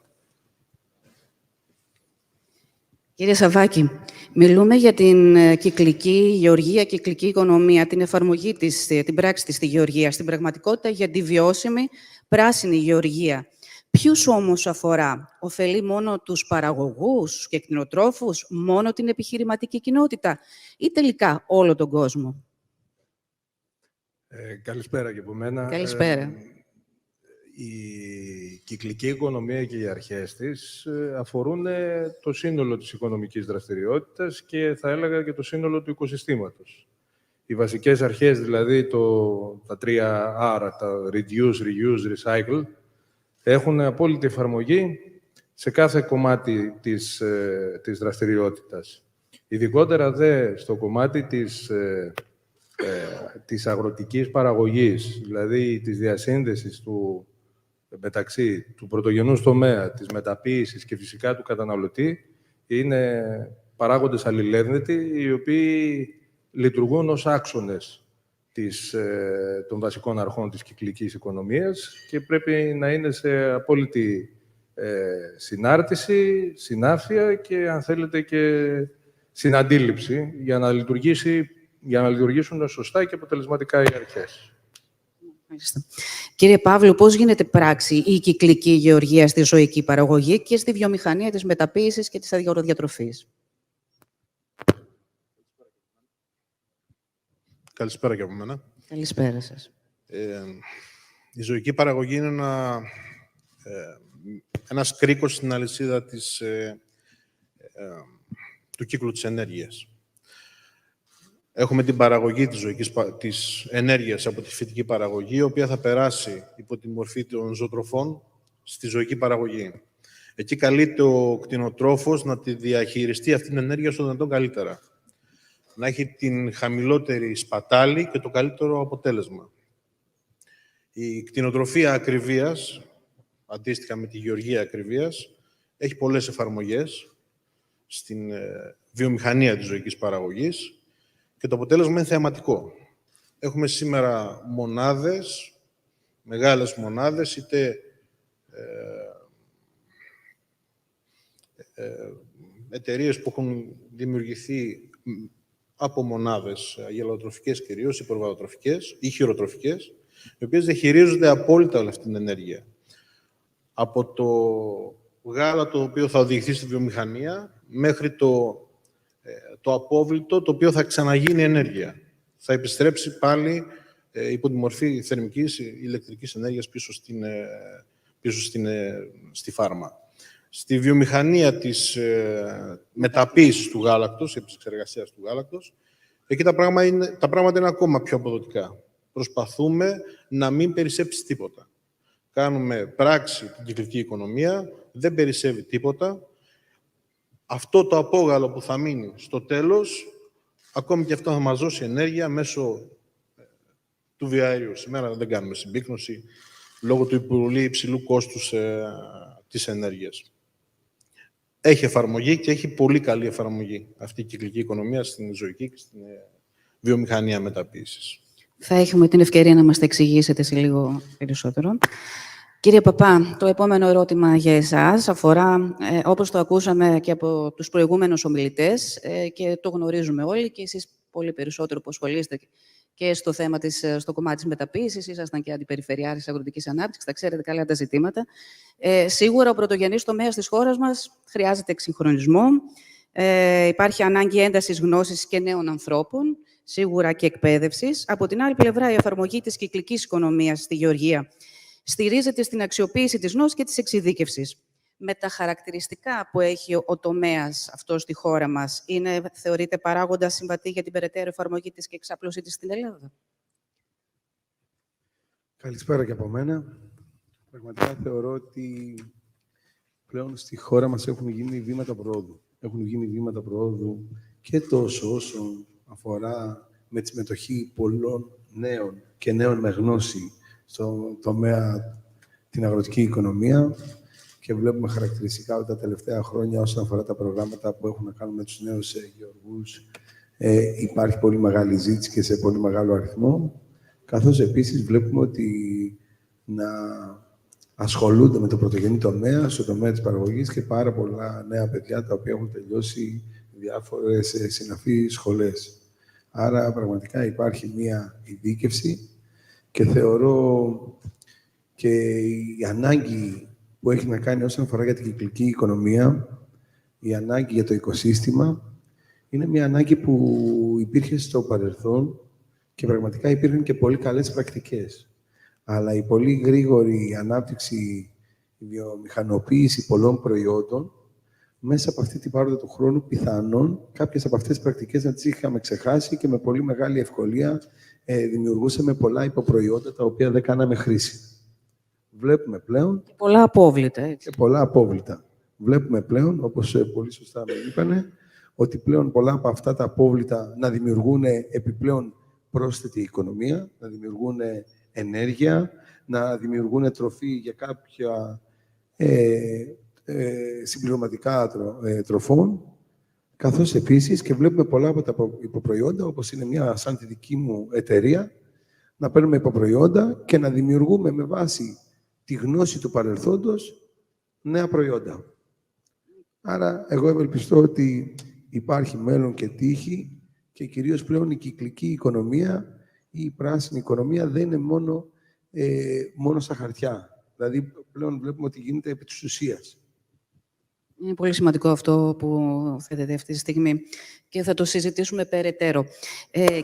Κύριε Σαββάκη, μιλούμε για την κυκλική γεωργία, κυκλική οικονομία, την εφαρμογή της, την πράξη της στη γεωργία, στην πραγματικότητα για τη βιώσιμη πράσινη γεωργία. Ποιους όμως αφορά? Ωφελεί μόνο τους παραγωγούς και κτηνοτρόφους, μόνο την επιχειρηματική κοινότητα ή τελικά όλο τον κόσμο? Καλησπέρα και από μένα. Καλησπέρα. Η κυκλική οικονομία και οι αρχές της αφορούν το σύνολο της οικονομικής δραστηριότητας και θα έλεγα και το σύνολο του οικοσυστήματος. Οι βασικές αρχές, δηλαδή τα 3 R, τα Reduce, Reuse, Recycle, έχουν απόλυτη εφαρμογή σε κάθε κομμάτι της δραστηριότητας. Ειδικότερα δε στο κομμάτι της της αγροτικής παραγωγής, δηλαδή της διασύνδεσης μεταξύ του πρωτογενούς τομέα, της μεταποίησης και φυσικά του καταναλωτή, είναι παράγοντες αλληλένδετοι, οι οποίοι λειτουργούν ως άξονες των βασικών αρχών της κυκλικής οικονομίας και πρέπει να είναι σε απόλυτη συνάρτηση, συνάφεια και, αν θέλετε, και συναντήληψη για να λειτουργήσουν σωστά και αποτελεσματικά οι αρχές. Μάλιστα. Κύριε Παύλου, πώς γίνεται πράξη η κυκλική γεωργία στη ζωική παραγωγή και στη βιομηχανία της μεταποίησης και της αγροδιατροφής? Καλησπέρα και από μένα. Καλησπέρα σας. Η ζωική παραγωγή είναι ένας κρίκος στην αλυσίδα του κύκλου της ενέργειας. Έχουμε την παραγωγή της ενέργειας από τη φυτική παραγωγή, η οποία θα περάσει υπό τη μορφή των ζωοτροφών στη ζωική παραγωγή. Εκεί καλείται ο κτηνοτρόφος να τη διαχειριστεί αυτή την ενέργεια όσο δυνατόν καλύτερα. Να έχει την χαμηλότερη σπατάλη και το καλύτερο αποτέλεσμα. Η κτηνοτροφία ακριβίας, αντίστοιχα με τη γεωργία ακριβίας, έχει πολλές εφαρμογές στην βιομηχανία της ζωικής παραγωγής και το αποτέλεσμα είναι θεαματικό. Έχουμε σήμερα μονάδες, μεγάλες μονάδες, είτε εταιρείες που έχουν δημιουργηθεί από μονάδες αγελαδοτροφικές κυρίως, ή προβατοτροφικές ή χειροτροφικές, οι οποίες διαχειρίζονται απόλυτα όλη αυτή την ενέργεια. Από το γάλα το οποίο θα οδηγηθεί στη βιομηχανία, μέχρι το απόβλητο το οποίο θα ξαναγίνει ενέργεια. Θα επιστρέψει πάλι υπό τη μορφή θερμικής ηλεκτρικής ενέργειας πίσω στη φάρμα. Στη βιομηχανία της μεταποίησης του γάλακτος, επεξεργασίας του γάλακτος, εκεί τα πράγματα είναι ακόμα πιο αποδοτικά. Προσπαθούμε να μην περισσέψει τίποτα. Κάνουμε πράξη την κυκλική οικονομία, δεν περισσεύει τίποτα. Αυτό το απόγαλο που θα μείνει στο τέλος, ακόμη και αυτό θα μας δώσει ενέργεια μέσω του βιοαερίου. Σήμερα δεν κάνουμε συμπίκνωση λόγω του πολύ υψηλού κόστους της ενέργειας. Έχει εφαρμογή και έχει πολύ καλή εφαρμογή αυτή η κυκλική οικονομία στην ζωική και στην βιομηχανία μεταποίησης. Θα έχουμε την ευκαιρία να μας τα εξηγήσετε σε λίγο περισσότερο. Κύριε Παπά, το επόμενο ερώτημα για εσάς αφορά, όπως το ακούσαμε και από τους προηγούμενους ομιλητές και το γνωρίζουμε όλοι και εσείς πολύ περισσότερο που ασχολείστε και στο κομμάτι της μεταποίησης, ήσασταν και αντιπεριφερειάρχης αγροτικής ανάπτυξης, τα ξέρετε καλά τα ζητήματα. Σίγουρα ο πρωτογενής τομέας της χώρας μας χρειάζεται εξυγχρονισμό. Υπάρχει ανάγκη έντασης γνώσης και νέων ανθρώπων, σίγουρα και εκπαίδευσης. Από την άλλη πλευρά, η εφαρμογή της κυκλικής οικονομίας στη γεωργία στηρίζεται στην αξιοποίηση της γνώσης και της εξειδίκευσης. Με τα χαρακτηριστικά που έχει ο τομέας αυτό στη χώρα μας, θεωρείται παράγοντα συμβατή για την περαιτέρω εφαρμογή της και εξάπλωσή της στην Ελλάδα? Καλησπέρα και από μένα. Πραγματικά θεωρώ ότι πλέον στη χώρα μας έχουν γίνει βήματα προόδου. Έχουν γίνει βήματα προόδου και τόσο όσο αφορά με τη συμμετοχή πολλών νέων και νέων με γνώση στον τομέα την αγροτική οικονομία και βλέπουμε χαρακτηριστικά ότι τα τελευταία χρόνια όσον αφορά τα προγράμματα που έχουν να κάνουν με τους νέους γεωργούς υπάρχει πολύ μεγάλη ζήτηση και σε πολύ μεγάλο αριθμό, καθώς επίσης βλέπουμε ότι να ασχολούνται με το πρωτογενή τομέα, στο τομέα της παραγωγής και πάρα πολλά νέα παιδιά τα οποία έχουν τελειώσει διάφορες συναφείς σχολές. Άρα πραγματικά υπάρχει μία ειδίκευση και θεωρώ και η ανάγκη που έχει να κάνει όσον αφορά για την κυκλική οικονομία, η ανάγκη για το οικοσύστημα, είναι μια ανάγκη που υπήρχε στο παρελθόν και πραγματικά υπήρχαν και πολύ καλές πρακτικές. Αλλά η πολύ γρήγορη ανάπτυξη, η βιομηχανοποίηση πολλών προϊόντων, μέσα από αυτή την πάροδο του χρόνου, πιθανόν κάποιες από αυτές τις πρακτικές να τις είχαμε ξεχάσει και με πολύ μεγάλη ευκολία δημιουργούσαμε πολλά υποπροϊόντα τα οποία δεν κάναμε χρήση. Βλέπουμε πλέον... Και πολλά απόβλητα, έτσι. Και πολλά απόβλητα. Βλέπουμε πλέον, όπως πολύ σωστά με είπανε, ότι πλέον πολλά από αυτά τα απόβλητα να δημιουργούν επιπλέον πρόσθετη οικονομία, να δημιουργούν ενέργεια, να δημιουργούν τροφή για κάποια συμπληρωματικά τροφών, καθώς επίσης και βλέπουμε πολλά από τα υποπροϊόντα, όπως είναι μια σαν τη δική μου εταιρεία, να παίρνουμε υποπροϊόντα και να δημιουργούμε με βάση τη γνώση του παρελθόντος νέα προϊόντα. Άρα, εγώ ευελπιστώ ότι υπάρχει μέλλον και τύχη και κυρίως πλέον η κυκλική οικονομία ή η πράσινη οικονομία δεν είναι μόνο στα χαρτιά. Δηλαδή, πλέον βλέπουμε ότι γίνεται επί της ουσίας. Είναι πολύ σημαντικό αυτό που θέτετε αυτή τη στιγμή και θα το συζητήσουμε περαιτέρω.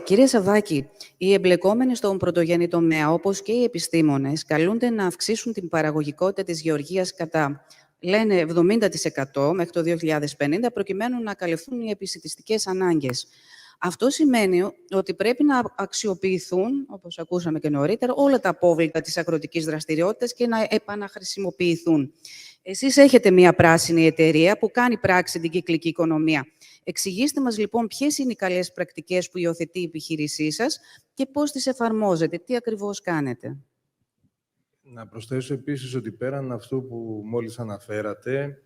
Κύριε Σαββάκη, οι εμπλεκόμενοι στον πρωτογενή τομέα, όπως και οι επιστήμονες, καλούνται να αυξήσουν την παραγωγικότητα της γεωργίας κατά, λένε, 70% μέχρι το 2050, προκειμένου να καλυφθούν οι επισιτιστικές ανάγκες. Αυτό σημαίνει ότι πρέπει να αξιοποιηθούν, όπως ακούσαμε και νωρίτερα, όλα τα απόβλητα της αγροτικής δραστηριότητας και να επαναχρησιμοποιηθούν. Εσείς έχετε μια πράσινη εταιρεία που κάνει πράξη την κυκλική οικονομία. Εξηγήστε μας λοιπόν ποιες είναι οι καλές πρακτικές που υιοθετεί η επιχείρησή σας και πώς τις εφαρμόζετε, τι ακριβώς κάνετε. Να προσθέσω επίσης ότι πέραν αυτού που μόλις αναφέρατε,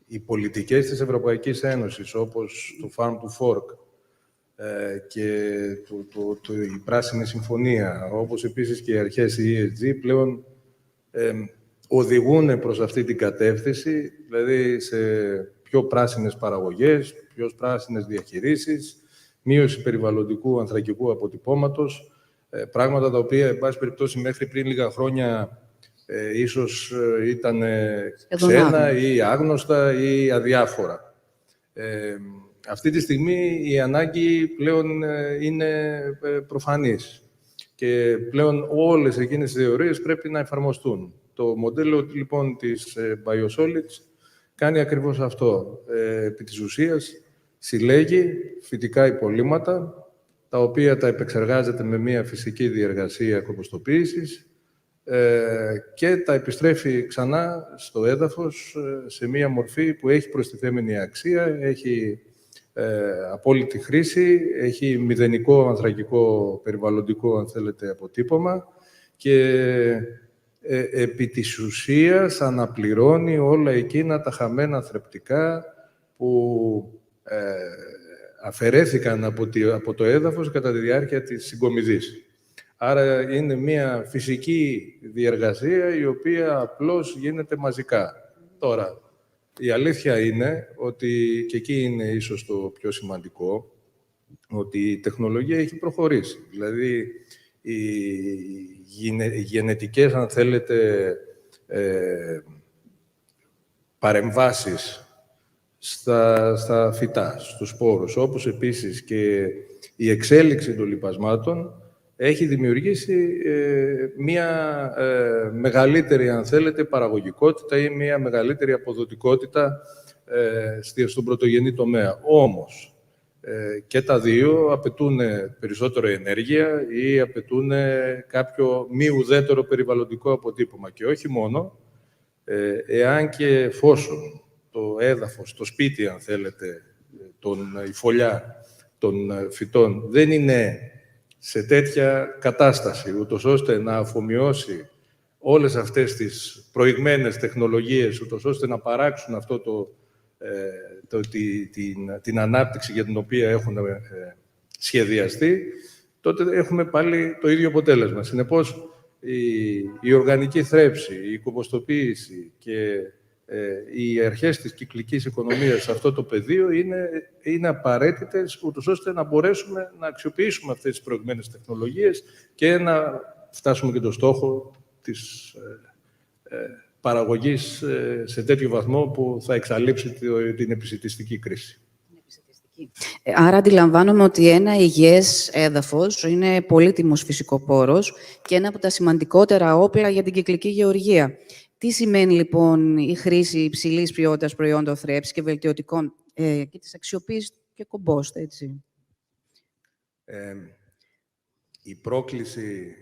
οι πολιτικές της Ευρωπαϊκής Ένωσης, όπως το Farm to Fork και η Πράσινη Συμφωνία, όπως επίσης και οι αρχές ESG, πλέον οδηγούν προς αυτή την κατεύθυνση, δηλαδή σε πιο πράσινες παραγωγές, πιο πράσινες διαχειρίσεις, μείωση περιβαλλοντικού ανθρακικού αποτυπώματος, πράγματα τα οποία, εν πάση περιπτώσει, μέχρι πριν λίγα χρόνια ίσως ήταν ξένα ή άγνωστα ή αδιάφορα. Αυτή τη στιγμή η ανάγκη πλέον είναι προφανής και πλέον όλες εκείνες τις θεωρίες πρέπει να εφαρμοστούν. Το μοντέλο λοιπόν της Biosolids κάνει ακριβώς αυτό. Επί της ουσίας συλλέγει φυτικά υπολείμματα, τα οποία τα επεξεργάζεται με μια φυσική διεργασία κομποστοποίησης και τα επιστρέφει ξανά στο έδαφος σε μια μορφή που έχει προστιθέμενη αξία, έχει απόλυτη χρήση, έχει μηδενικό ανθρακικό περιβαλλοντικό, αν θέλετε, αποτύπωμα και επί της ουσίας αναπληρώνει όλα εκείνα τα χαμένα θρεπτικά που αφαιρέθηκαν από το έδαφος κατά τη διάρκεια της συγκομιδής. Άρα είναι μια φυσική διεργασία η οποία απλώς γίνεται μαζικά. Τώρα, η αλήθεια είναι ότι, και εκεί είναι ίσως το πιο σημαντικό, ότι η τεχνολογία έχει προχωρήσει. Δηλαδή, οι γενετικές, αν θέλετε, παρεμβάσεις στα φυτά, στους σπόρους, όπως επίσης και η εξέλιξη των λιπασμάτων, έχει δημιουργήσει μία μεγαλύτερη, αν θέλετε, παραγωγικότητα ή μία μεγαλύτερη αποδοτικότητα στον πρωτογενή τομέα. Όμως, και τα δύο απαιτούν περισσότερο ενέργεια ή απαιτούν κάποιο μη ουδέτερο περιβαλλοντικό αποτύπωμα. Και όχι μόνο, εάν και εφόσον το έδαφος, το σπίτι, αν θέλετε, η φωλιά των φυτών δεν είναι σε τέτοια κατάσταση, ούτως ώστε να αφομοιώσει όλες αυτές τις προηγμένες τεχνολογίες, ούτως ώστε να παράξουν αυτό την ανάπτυξη για την οποία έχουν σχεδιαστεί, τότε έχουμε πάλι το ίδιο αποτέλεσμα. Συνεπώς, η οργανική θρέψη, η κομποστοποίηση και οι αρχές της κυκλικής οικονομίας σε αυτό το πεδίο είναι απαραίτητες, ούτως ώστε να μπορέσουμε να αξιοποιήσουμε αυτές τις προηγμένες τεχνολογίες και να φτάσουμε και το στόχο της παραγωγής σε τέτοιο βαθμό που θα εξαλείψει την επισιτιστική κρίση. Άρα αντιλαμβάνομαι ότι ένα υγιές έδαφος είναι πολύτιμος φυσικό πόρος και ένα από τα σημαντικότερα όπλα για την κυκλική γεωργία. Τι σημαίνει λοιπόν η χρήση υψηλής ποιότητας προϊόντων θρέψης και βελτιωτικών και της αξιοποίησης και κομπόστ, έτσι? Η πρόκληση,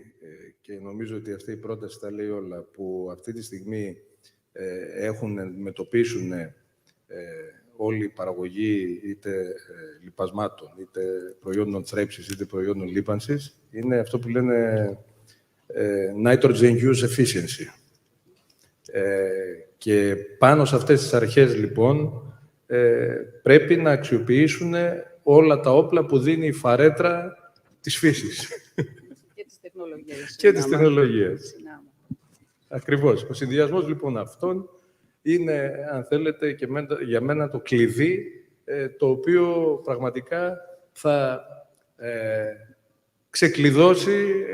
και νομίζω ότι αυτή η πρόταση τα λέει όλα, που αυτή τη στιγμή έχουν να αντιμετωπίσουν όλη η παραγωγή είτε λιπασμάτων, είτε προϊόντων θρέψης, είτε προϊόντων λίπανσης, είναι αυτό που λένε nitrogen use efficiency. Και πάνω σε αυτές τις αρχές, λοιπόν, πρέπει να αξιοποιήσουν όλα τα όπλα που δίνει η φαρέτρα της φύσης. Και της τεχνολογίας. Και της τεχνολογίας. Ακριβώς. Ο συνδυασμός, λοιπόν, αυτών είναι, αν θέλετε, και για μένα το κλειδί, το οποίο πραγματικά θα ξεκλειδώσει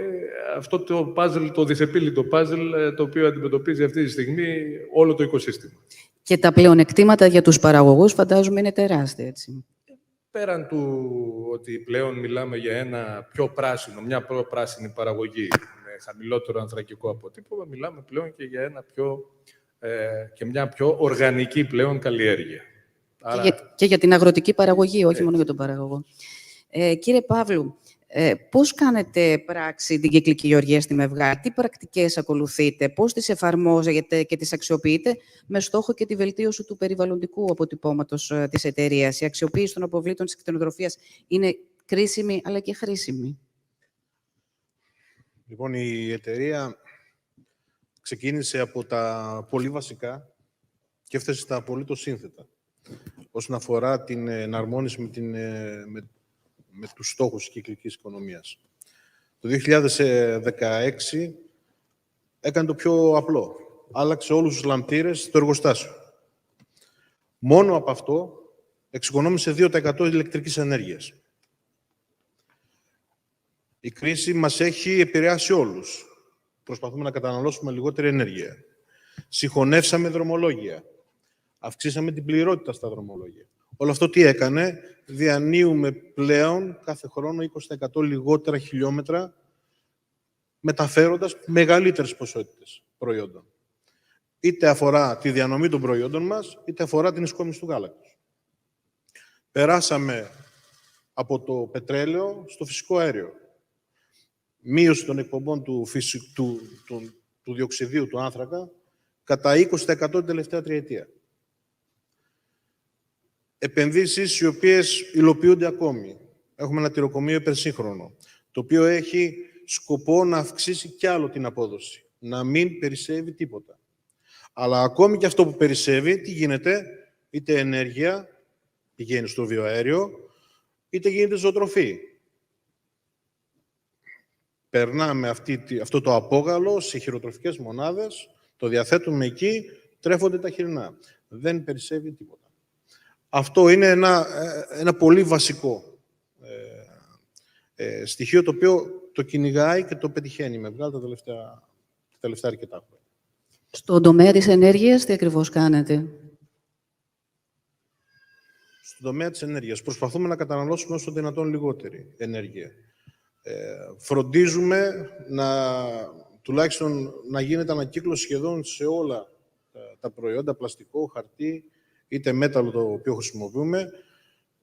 αυτό το πάζλ, το δυσεπίλητο πάζλ, το οποίο αντιμετωπίζει αυτή τη στιγμή όλο το οικοσύστημα. Και τα πλεονεκτήματα για τους παραγωγούς φαντάζομαι είναι τεράστια, έτσι. Πέραν του ότι πλέον μιλάμε για μια πιο πράσινη παραγωγή με χαμηλότερο ανθρακικό αποτύπωμα, μιλάμε πλέον και για μια πιο οργανική πλέον καλλιέργεια. Άρα... Και για την αγροτική παραγωγή, όχι μόνο για τον παραγωγό. Κύριε Παύλου, πώς κάνετε πράξη την κυκλική γεωργία στη Μευγά, τι πρακτικές ακολουθείτε, πώς τις εφαρμόζετε και τις αξιοποιείτε με στόχο και τη βελτίωση του περιβαλλοντικού αποτυπώματος της εταιρείας. Η αξιοποίηση των αποβλήτων της κτηνοτροφίας είναι κρίσιμη αλλά και χρήσιμη. Λοιπόν, η εταιρεία ξεκίνησε από τα πολύ βασικά και έφτασε στα απολύτως σύνθετα όσον αφορά την εναρμόνιση με τους στόχους της κυκλικής οικονομίας. Το 2016 έκανε το πιο απλό. Άλλαξε όλους τους λαμπτήρες στο εργοστάσιο. Μόνο από αυτό εξοικονόμησε 2% ηλεκτρικής ενέργειας. Η κρίση μας έχει επηρεάσει όλους. Προσπαθούμε να καταναλώσουμε λιγότερη ενέργεια. Συγχωνεύσαμε δρομολόγια. Αυξήσαμε την πληρότητα στα δρομολόγια. Όλο αυτό τι έκανε? Διανύουμε πλέον κάθε χρόνο 20% λιγότερα χιλιόμετρα, μεταφέροντας μεγαλύτερες ποσότητες προϊόντων. Είτε αφορά τη διανομή των προϊόντων μας, είτε αφορά την εσκόμιση του γάλακτος. Περάσαμε από το πετρέλαιο στο φυσικό αέριο. Μείωση των εκπομπών του διοξιδίου του άνθρακα κατά 20% την τελευταία τριετία. Επενδύσεις οι οποίες υλοποιούνται ακόμη. Έχουμε ένα τυροκομείο υπερσύγχρονο, το οποίο έχει σκοπό να αυξήσει κι άλλο την απόδοση, να μην περισσεύει τίποτα. Αλλά ακόμη και αυτό που περισσεύει, τι γίνεται? Είτε ενέργεια πηγαίνει στο βιοαέριο, είτε γίνεται ζωοτροφή. Περνάμε αυτό το απόγαλο σε χειροτροφικές μονάδες, το διαθέτουμε εκεί, τρέφονται τα χοιρινά. Δεν περισσεύει τίποτα. Αυτό είναι ένα πολύ βασικό στοιχείο, το οποίο το κυνηγάει και το πετυχαίνει με βγάλει τα τελευταία αρκετά χρόνια. Στον τομέα της ενέργειας, τι ακριβώς κάνετε? Στον τομέα της ενέργειας προσπαθούμε να καταναλώσουμε όσο δυνατόν λιγότερη ενέργεια. Φροντίζουμε τουλάχιστον να γίνεται ανακύκλωση σχεδόν σε όλα τα προϊόντα, πλαστικό, χαρτί, είτε μέταλλο το οποίο χρησιμοποιούμε,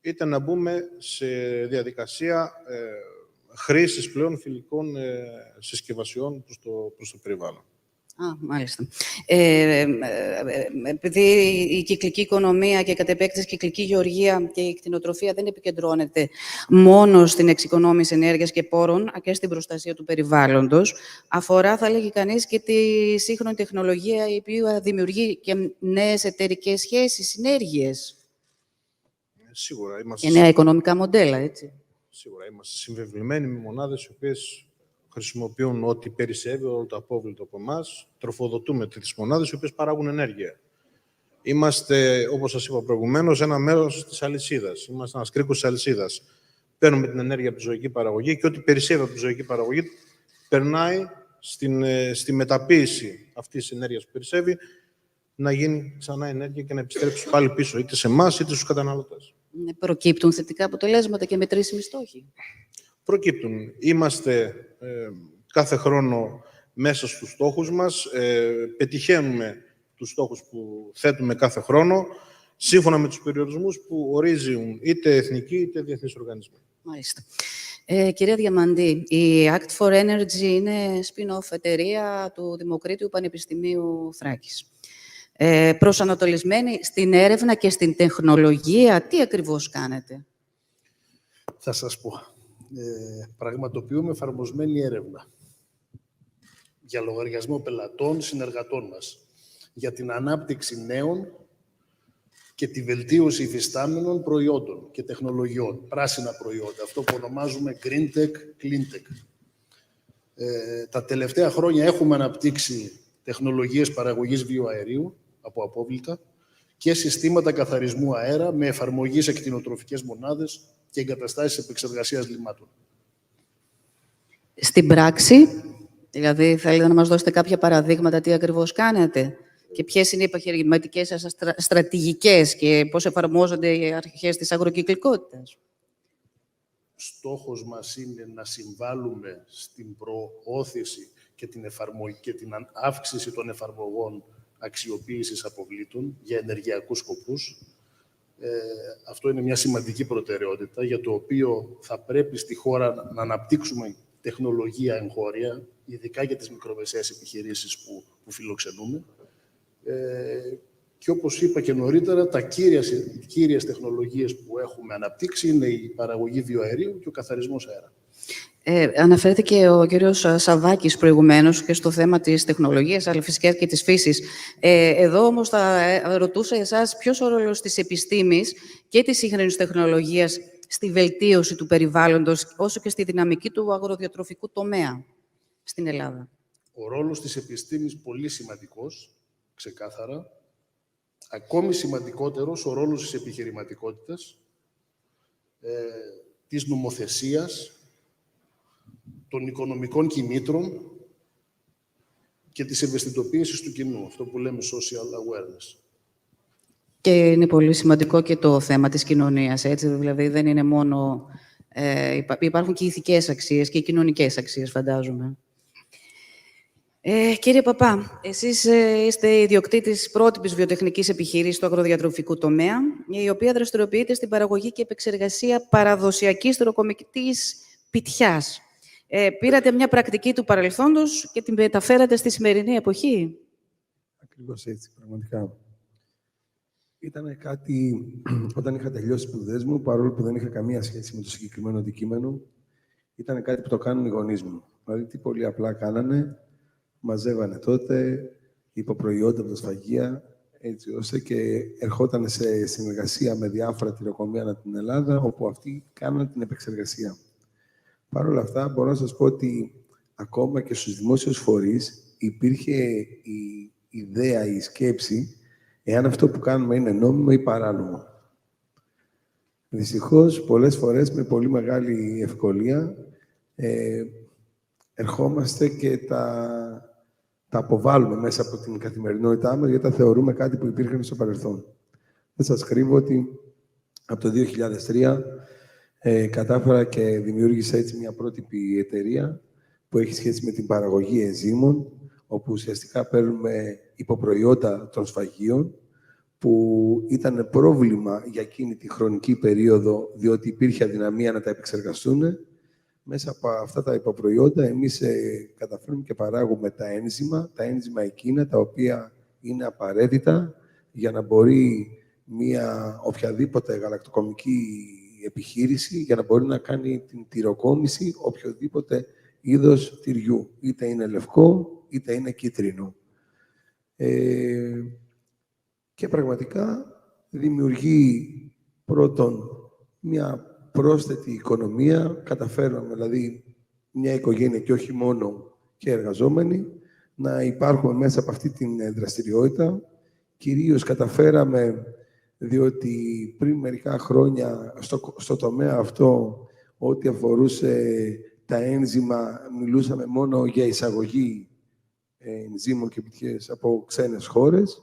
είτε να μπούμε σε διαδικασία χρήσης πλέον φιλικών συσκευασιών προς το περιβάλλον. Μάλιστα. Επειδή η κυκλική οικονομία και κατ' επέκταση η κυκλική γεωργία και η κτηνοτροφία δεν επικεντρώνεται μόνο στην εξοικονόμηση ενέργειας και πόρων, αλλά και στην προστασία του περιβάλλοντος, αφορά, θα λέγει κανείς, και τη σύγχρονη τεχνολογία, η οποία δημιουργεί και νέες εταιρικές σχέσεις, συνέργειες. Σίγουρα Και νέα οικονομικά μοντέλα, έτσι. Σίγουρα είμαστε συμβεβλημένοι με μονάδες οι οποίες χρησιμοποιούν ό,τι περισσεύει, όλο το απόβλητο από εμάς. Τροφοδοτούμε τις μονάδες οι οποίες παράγουν ενέργεια. Είμαστε, όπως σας είπα προηγουμένως, ένα μέρος της αλυσίδας. Είμαστε ένας κρίκος της αλυσίδας. Παίρνουμε την ενέργεια από τη ζωική παραγωγή και ό,τι περισσεύει από τη ζωική παραγωγή περνάει στη μεταποίηση αυτής της ενέργειας που περισσεύει να γίνει ξανά ενέργεια και να επιστρέψει πάλι πίσω, είτε σε εμάς είτε στους καταναλωτές. Προκύπτουν θετικά αποτελέσματα και μετρήσιμοι στόχοι? Προκύπτουν. Είμαστε κάθε χρόνο μέσα στους στόχους μας. Πετυχαίνουμε τους στόχους που θέτουμε κάθε χρόνο, σύμφωνα με τους περιορισμούς που ορίζουν είτε εθνικοί είτε διεθνείς οργανισμοί. Μάλιστα. Κυρία Διαμαντή, η Act for Energy είναι spin-off εταιρεία του Δημοκρίτιου Πανεπιστημίου Θράκης. προσανατολισμένοι στην έρευνα και στην τεχνολογία. Τι ακριβώς κάνετε? Θα σας πω. Πραγματοποιούμε εφαρμοσμένη έρευνα για λογαριασμό πελατών, συνεργατών μας, για την ανάπτυξη νέων και τη βελτίωση υφιστάμενων προϊόντων και τεχνολογιών, πράσινα προϊόντα, αυτό που ονομάζουμε Green Tech, Clean Tech. Τα τελευταία χρόνια έχουμε αναπτύξει τεχνολογίες παραγωγής βιοαερίου από απόβλητα και συστήματα καθαρισμού αέρα με εφαρμογή σε κτηνοτροφικές μονάδες και εγκαταστάσεις επεξεργασίας λιμάτων. Στην πράξη, δηλαδή θέλετε να μας δώσετε κάποια παραδείγματα τι ακριβώς κάνετε και ποιες είναι οι επιχειρηματικές σας στρατηγικές και πώς εφαρμόζονται οι αρχές της αγροκυκλικότητας? Στόχος μας είναι να συμβάλλουμε στην προώθηση και την αύξηση των εφαρμογών αξιοποίησης αποβλήτων για ενεργειακούς σκοπούς. Αυτό είναι μια σημαντική προτεραιότητα, για το οποίο θα πρέπει στη χώρα να αναπτύξουμε τεχνολογία εγχώρια, ειδικά για τις μικρομεσαίες επιχειρήσεις που φιλοξενούμε. Και όπως είπα και νωρίτερα, τα κύριες τεχνολογίες που έχουμε αναπτύξει είναι η παραγωγή βιοαερίου και ο καθαρισμός αέρα. Αναφέρθηκε ο κύριος Σαββάκης προηγουμένως και στο θέμα της τεχνολογίας, αλλά φυσικά και της φύσης. Εδώ όμως θα ρωτούσα εσάς ποιος ο ρόλος της επιστήμης και της σύγχρονης τεχνολογίας στη βελτίωση του περιβάλλοντος, όσο και στη δυναμική του αγροδιατροφικού τομέα στην Ελλάδα. Ο ρόλος της επιστήμης πολύ σημαντικός, ξεκάθαρα. Ακόμη σημαντικότερος ο ρόλος της επιχειρηματικότητας, της νομοθεσίας, των οικονομικών κινήτρων και της ευαισθητοποίησης του κοινού, αυτό που λέμε social awareness. Και είναι πολύ σημαντικό και το θέμα της κοινωνίας, έτσι, δηλαδή δεν είναι μόνο... υπάρχουν και ηθικές αξίες και κοινωνικές αξίες, φαντάζομαι. Κύριε Παπά, εσείς είστε ιδιοκτήτης πρότυπης βιοτεχνικής επιχείρησης του αγροδιατροφικού τομέα, η οποία δραστηριοποιείται στην παραγωγή και επεξεργασία παραδοσιακής τροκομητής πιτιάς. Πήρατε μια πρακτική του παρελθόντος και την μεταφέρατε στη σημερινή εποχή. Ακριβώς έτσι, πραγματικά. Ήταν κάτι, όταν είχα τελειώσει τις σπουδές μου, παρόλο που δεν είχα καμία σχέση με το συγκεκριμένο αντικείμενο, ήταν κάτι που το κάνουν οι γονείς μου. Δηλαδή, τι πολύ απλά κάνανε, μαζεύανε τότε υποπροϊόντα από τα σφαγεία, έτσι ώστε και ερχόταν σε συνεργασία με διάφορα τυροκομεία ανά την Ελλάδα, όπου αυτοί κάνανε την επεξεργασία. Παρ' όλα αυτά, μπορώ να σας πω ότι ακόμα και στους δημόσιους φορείς υπήρχε η ιδέα, η σκέψη, εάν αυτό που κάνουμε είναι νόμιμο ή παράνομο. Δυστυχώς, πολλές φορές με πολύ μεγάλη ευκολία ερχόμαστε και τα αποβάλλουμε μέσα από την καθημερινότητά μας, γιατί τα θεωρούμε κάτι που υπήρχαν στο παρελθόν. Δεν σας κρύβω ότι από το 2003 κατάφερα και δημιούργησα έτσι μια πρότυπη εταιρεία που έχει σχέση με την παραγωγή ενζύμων, όπου ουσιαστικά παίρνουμε υποπροϊόντα των σφαγείων, που ήταν πρόβλημα για εκείνη τη χρονική περίοδο, διότι υπήρχε αδυναμία να τα επεξεργαστούν. Μέσα από αυτά τα υποπροϊόντα, εμείς καταφέρνουμε και παράγουμε τα ένζημα εκείνα, τα οποία είναι απαραίτητα για να μπορεί μια οποιαδήποτε γαλακτοκομική επιχείρηση, για να μπορεί να κάνει την τυροκόμηση οποιοδήποτε είδος τυριού. Είτε είναι λευκό, είτε είναι κίτρινο. Και πραγματικά δημιουργεί πρώτον μια πρόσθετη οικονομία. Καταφέραμε, δηλαδή, μια οικογένεια και όχι μόνο και εργαζόμενοι, να υπάρχουμε μέσα από αυτή την δραστηριότητα. Κυρίως καταφέραμε, διότι πριν μερικά χρόνια στο τομέα αυτό, ό,τι αφορούσε τα ένζημα, μιλούσαμε μόνο για εισαγωγή ενζύμων και πιτιές από ξένες χώρες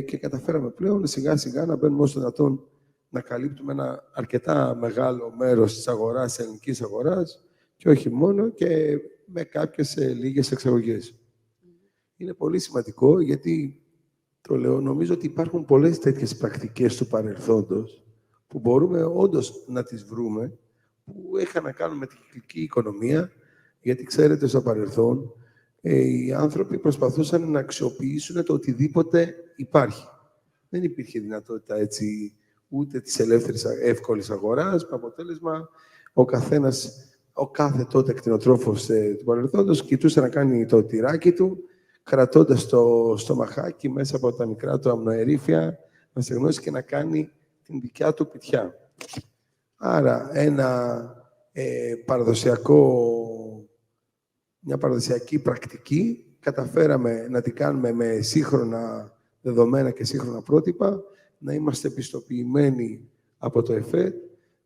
και καταφέραμε πλέον σιγά-σιγά να μπαίνουμε όσο δυνατόν να καλύπτουμε ένα αρκετά μεγάλο μέρος της αγοράς, της ελληνικής αγοράς και όχι μόνο, και με κάποιες λίγες εξαγωγές. Είναι πολύ σημαντικό, γιατί το λέω, νομίζω ότι υπάρχουν πολλές τέτοιες πρακτικές του παρελθόντος που μπορούμε όντως να τις βρούμε, που είχαν να κάνουν με την κυκλική οικονομία, γιατί ξέρετε στο παρελθόν οι άνθρωποι προσπαθούσαν να αξιοποιήσουν το οτιδήποτε υπάρχει. Δεν υπήρχε δυνατότητα έτσι ούτε της ελεύθερης εύκολης αγοράς, με αποτέλεσμα ο κάθε τότε κτηνοτρόφος του παρελθόντος κοιτούσε να κάνει το τυράκι του, κρατώντας το στομαχάκι μέσα από τα μικρά του αμνοερήφια, να στεγνώσει και να κάνει την δικιά του πιτιά. Άρα μια παραδοσιακή πρακτική καταφέραμε να την κάνουμε με σύγχρονα δεδομένα και σύγχρονα πρότυπα, να είμαστε πιστοποιημένοι από το ΕΦΕΤ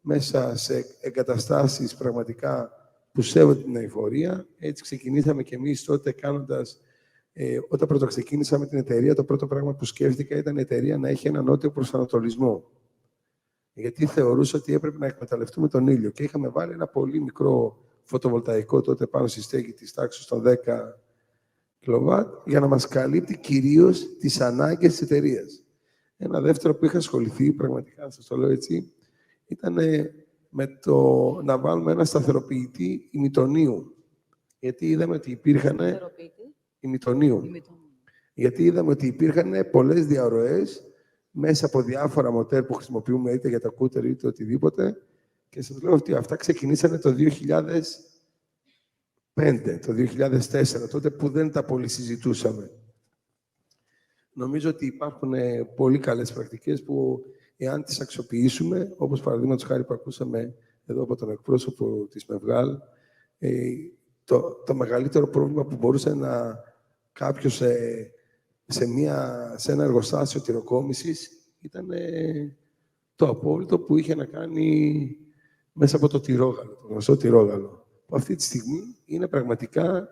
μέσα σε εγκαταστάσεις πραγματικά που σέβονται την αειφορία. Έτσι ξεκινήσαμε και εμείς τότε κάνοντας, όταν πρωτοξεκίνησαμε την εταιρεία, το πρώτο πράγμα που σκέφτηκα ήταν η εταιρεία να έχει ένα νότιο προσανατολισμό. Γιατί θεωρούσα ότι έπρεπε να εκμεταλλευτούμε τον ήλιο. Και είχαμε βάλει ένα πολύ μικρό φωτοβολταϊκό τότε πάνω στη στέγη της τάξης των 10 κιλοβάτ για να μας καλύπτει κυρίως τις ανάγκες της εταιρείας. Ένα δεύτερο που είχα ασχοληθεί, πραγματικά σας το λέω έτσι, ήταν με το να βάλουμε ένα σταθεροποιητή ημιτονίου. Γιατί είδαμε ότι υπήρχαν... ημιτονίου. Γιατί είδαμε ότι υπήρχαν πολλές διαρροές μέσα από διάφορα μοτέρ που χρησιμοποιούμε είτε για τα κούτερ είτε οτιδήποτε. Και σας λέω ότι αυτά ξεκινήσανε το 2005, το 2004, τότε που δεν τα πολύ συζητούσαμε. Νομίζω ότι υπάρχουν πολύ καλές πρακτικές που εάν τις αξιοποιήσουμε, όπως παραδείγματος χάρη που ακούσαμε εδώ από τον εκπρόσωπο της ΜΕΒΓΑΛ, το μεγαλύτερο πρόβλημα που μπορούσε να κάποιος σε ένα εργοστάσιο τυροκόμησης ήταν το απόβλητο που είχε να κάνει μέσα από το τυρόγαλο, το γνωστό τυρόγαλο. Που αυτή τη στιγμή είναι πραγματικά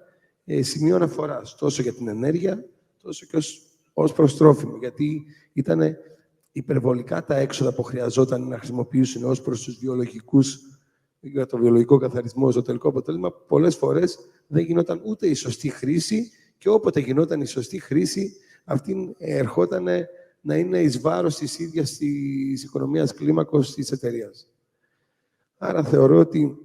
σημείο αναφοράς, τόσο για την ενέργεια, τόσο και ως προς τρόφιμο. Γιατί ήταν υπερβολικά τα έξοδα που χρειαζόταν να χρησιμοποιήσουν ως προς τους βιολογικούς, για το βιολογικό καθαρισμό, στο τελικό αποτέλεσμα, πολλές φορές δεν γινόταν ούτε η σωστή χρήση και όποτε γινόταν η σωστή χρήση, αυτή ερχόταν να είναι εις βάρος της ίδιας της οικονομίας κλίμακος της εταιρείας. Άρα θεωρώ ότι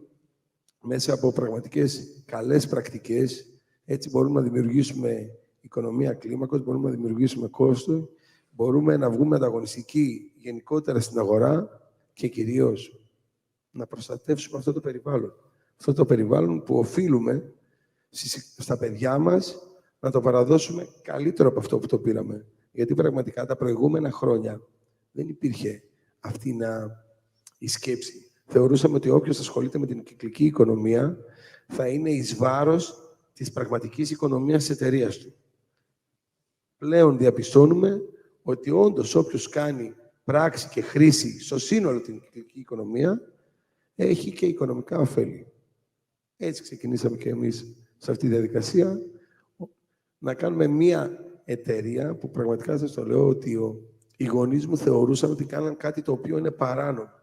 μέσα από πραγματικές καλές πρακτικές, έτσι μπορούμε να δημιουργήσουμε οικονομία κλίμακος, μπορούμε να δημιουργήσουμε κόστος, μπορούμε να βγούμε ανταγωνιστικοί γενικότερα στην αγορά και κυρίως να προστατεύσουμε αυτό το περιβάλλον. Αυτό το περιβάλλον που οφείλουμε στα παιδιά μας να το παραδώσουμε καλύτερο από αυτό που το πήραμε. Γιατί πραγματικά τα προηγούμενα χρόνια δεν υπήρχε αυτή η σκέψη. Θεωρούσαμε ότι όποιος ασχολείται με την κυκλική οικονομία θα είναι εις βάρος της πραγματικής οικονομίας της εταιρείας του. Πλέον διαπιστώνουμε ότι όντως όποιος κάνει πράξη και χρήση στο σύνολο την κυκλική οικονομία έχει και οικονομικά ωφέλη. Έτσι ξεκινήσαμε και εμείς σε αυτή τη διαδικασία να κάνουμε μία εταιρεία που πραγματικά σας το λέω ότι οι γονείς μου θεωρούσαν ότι κάναν κάτι το οποίο είναι παράνομο.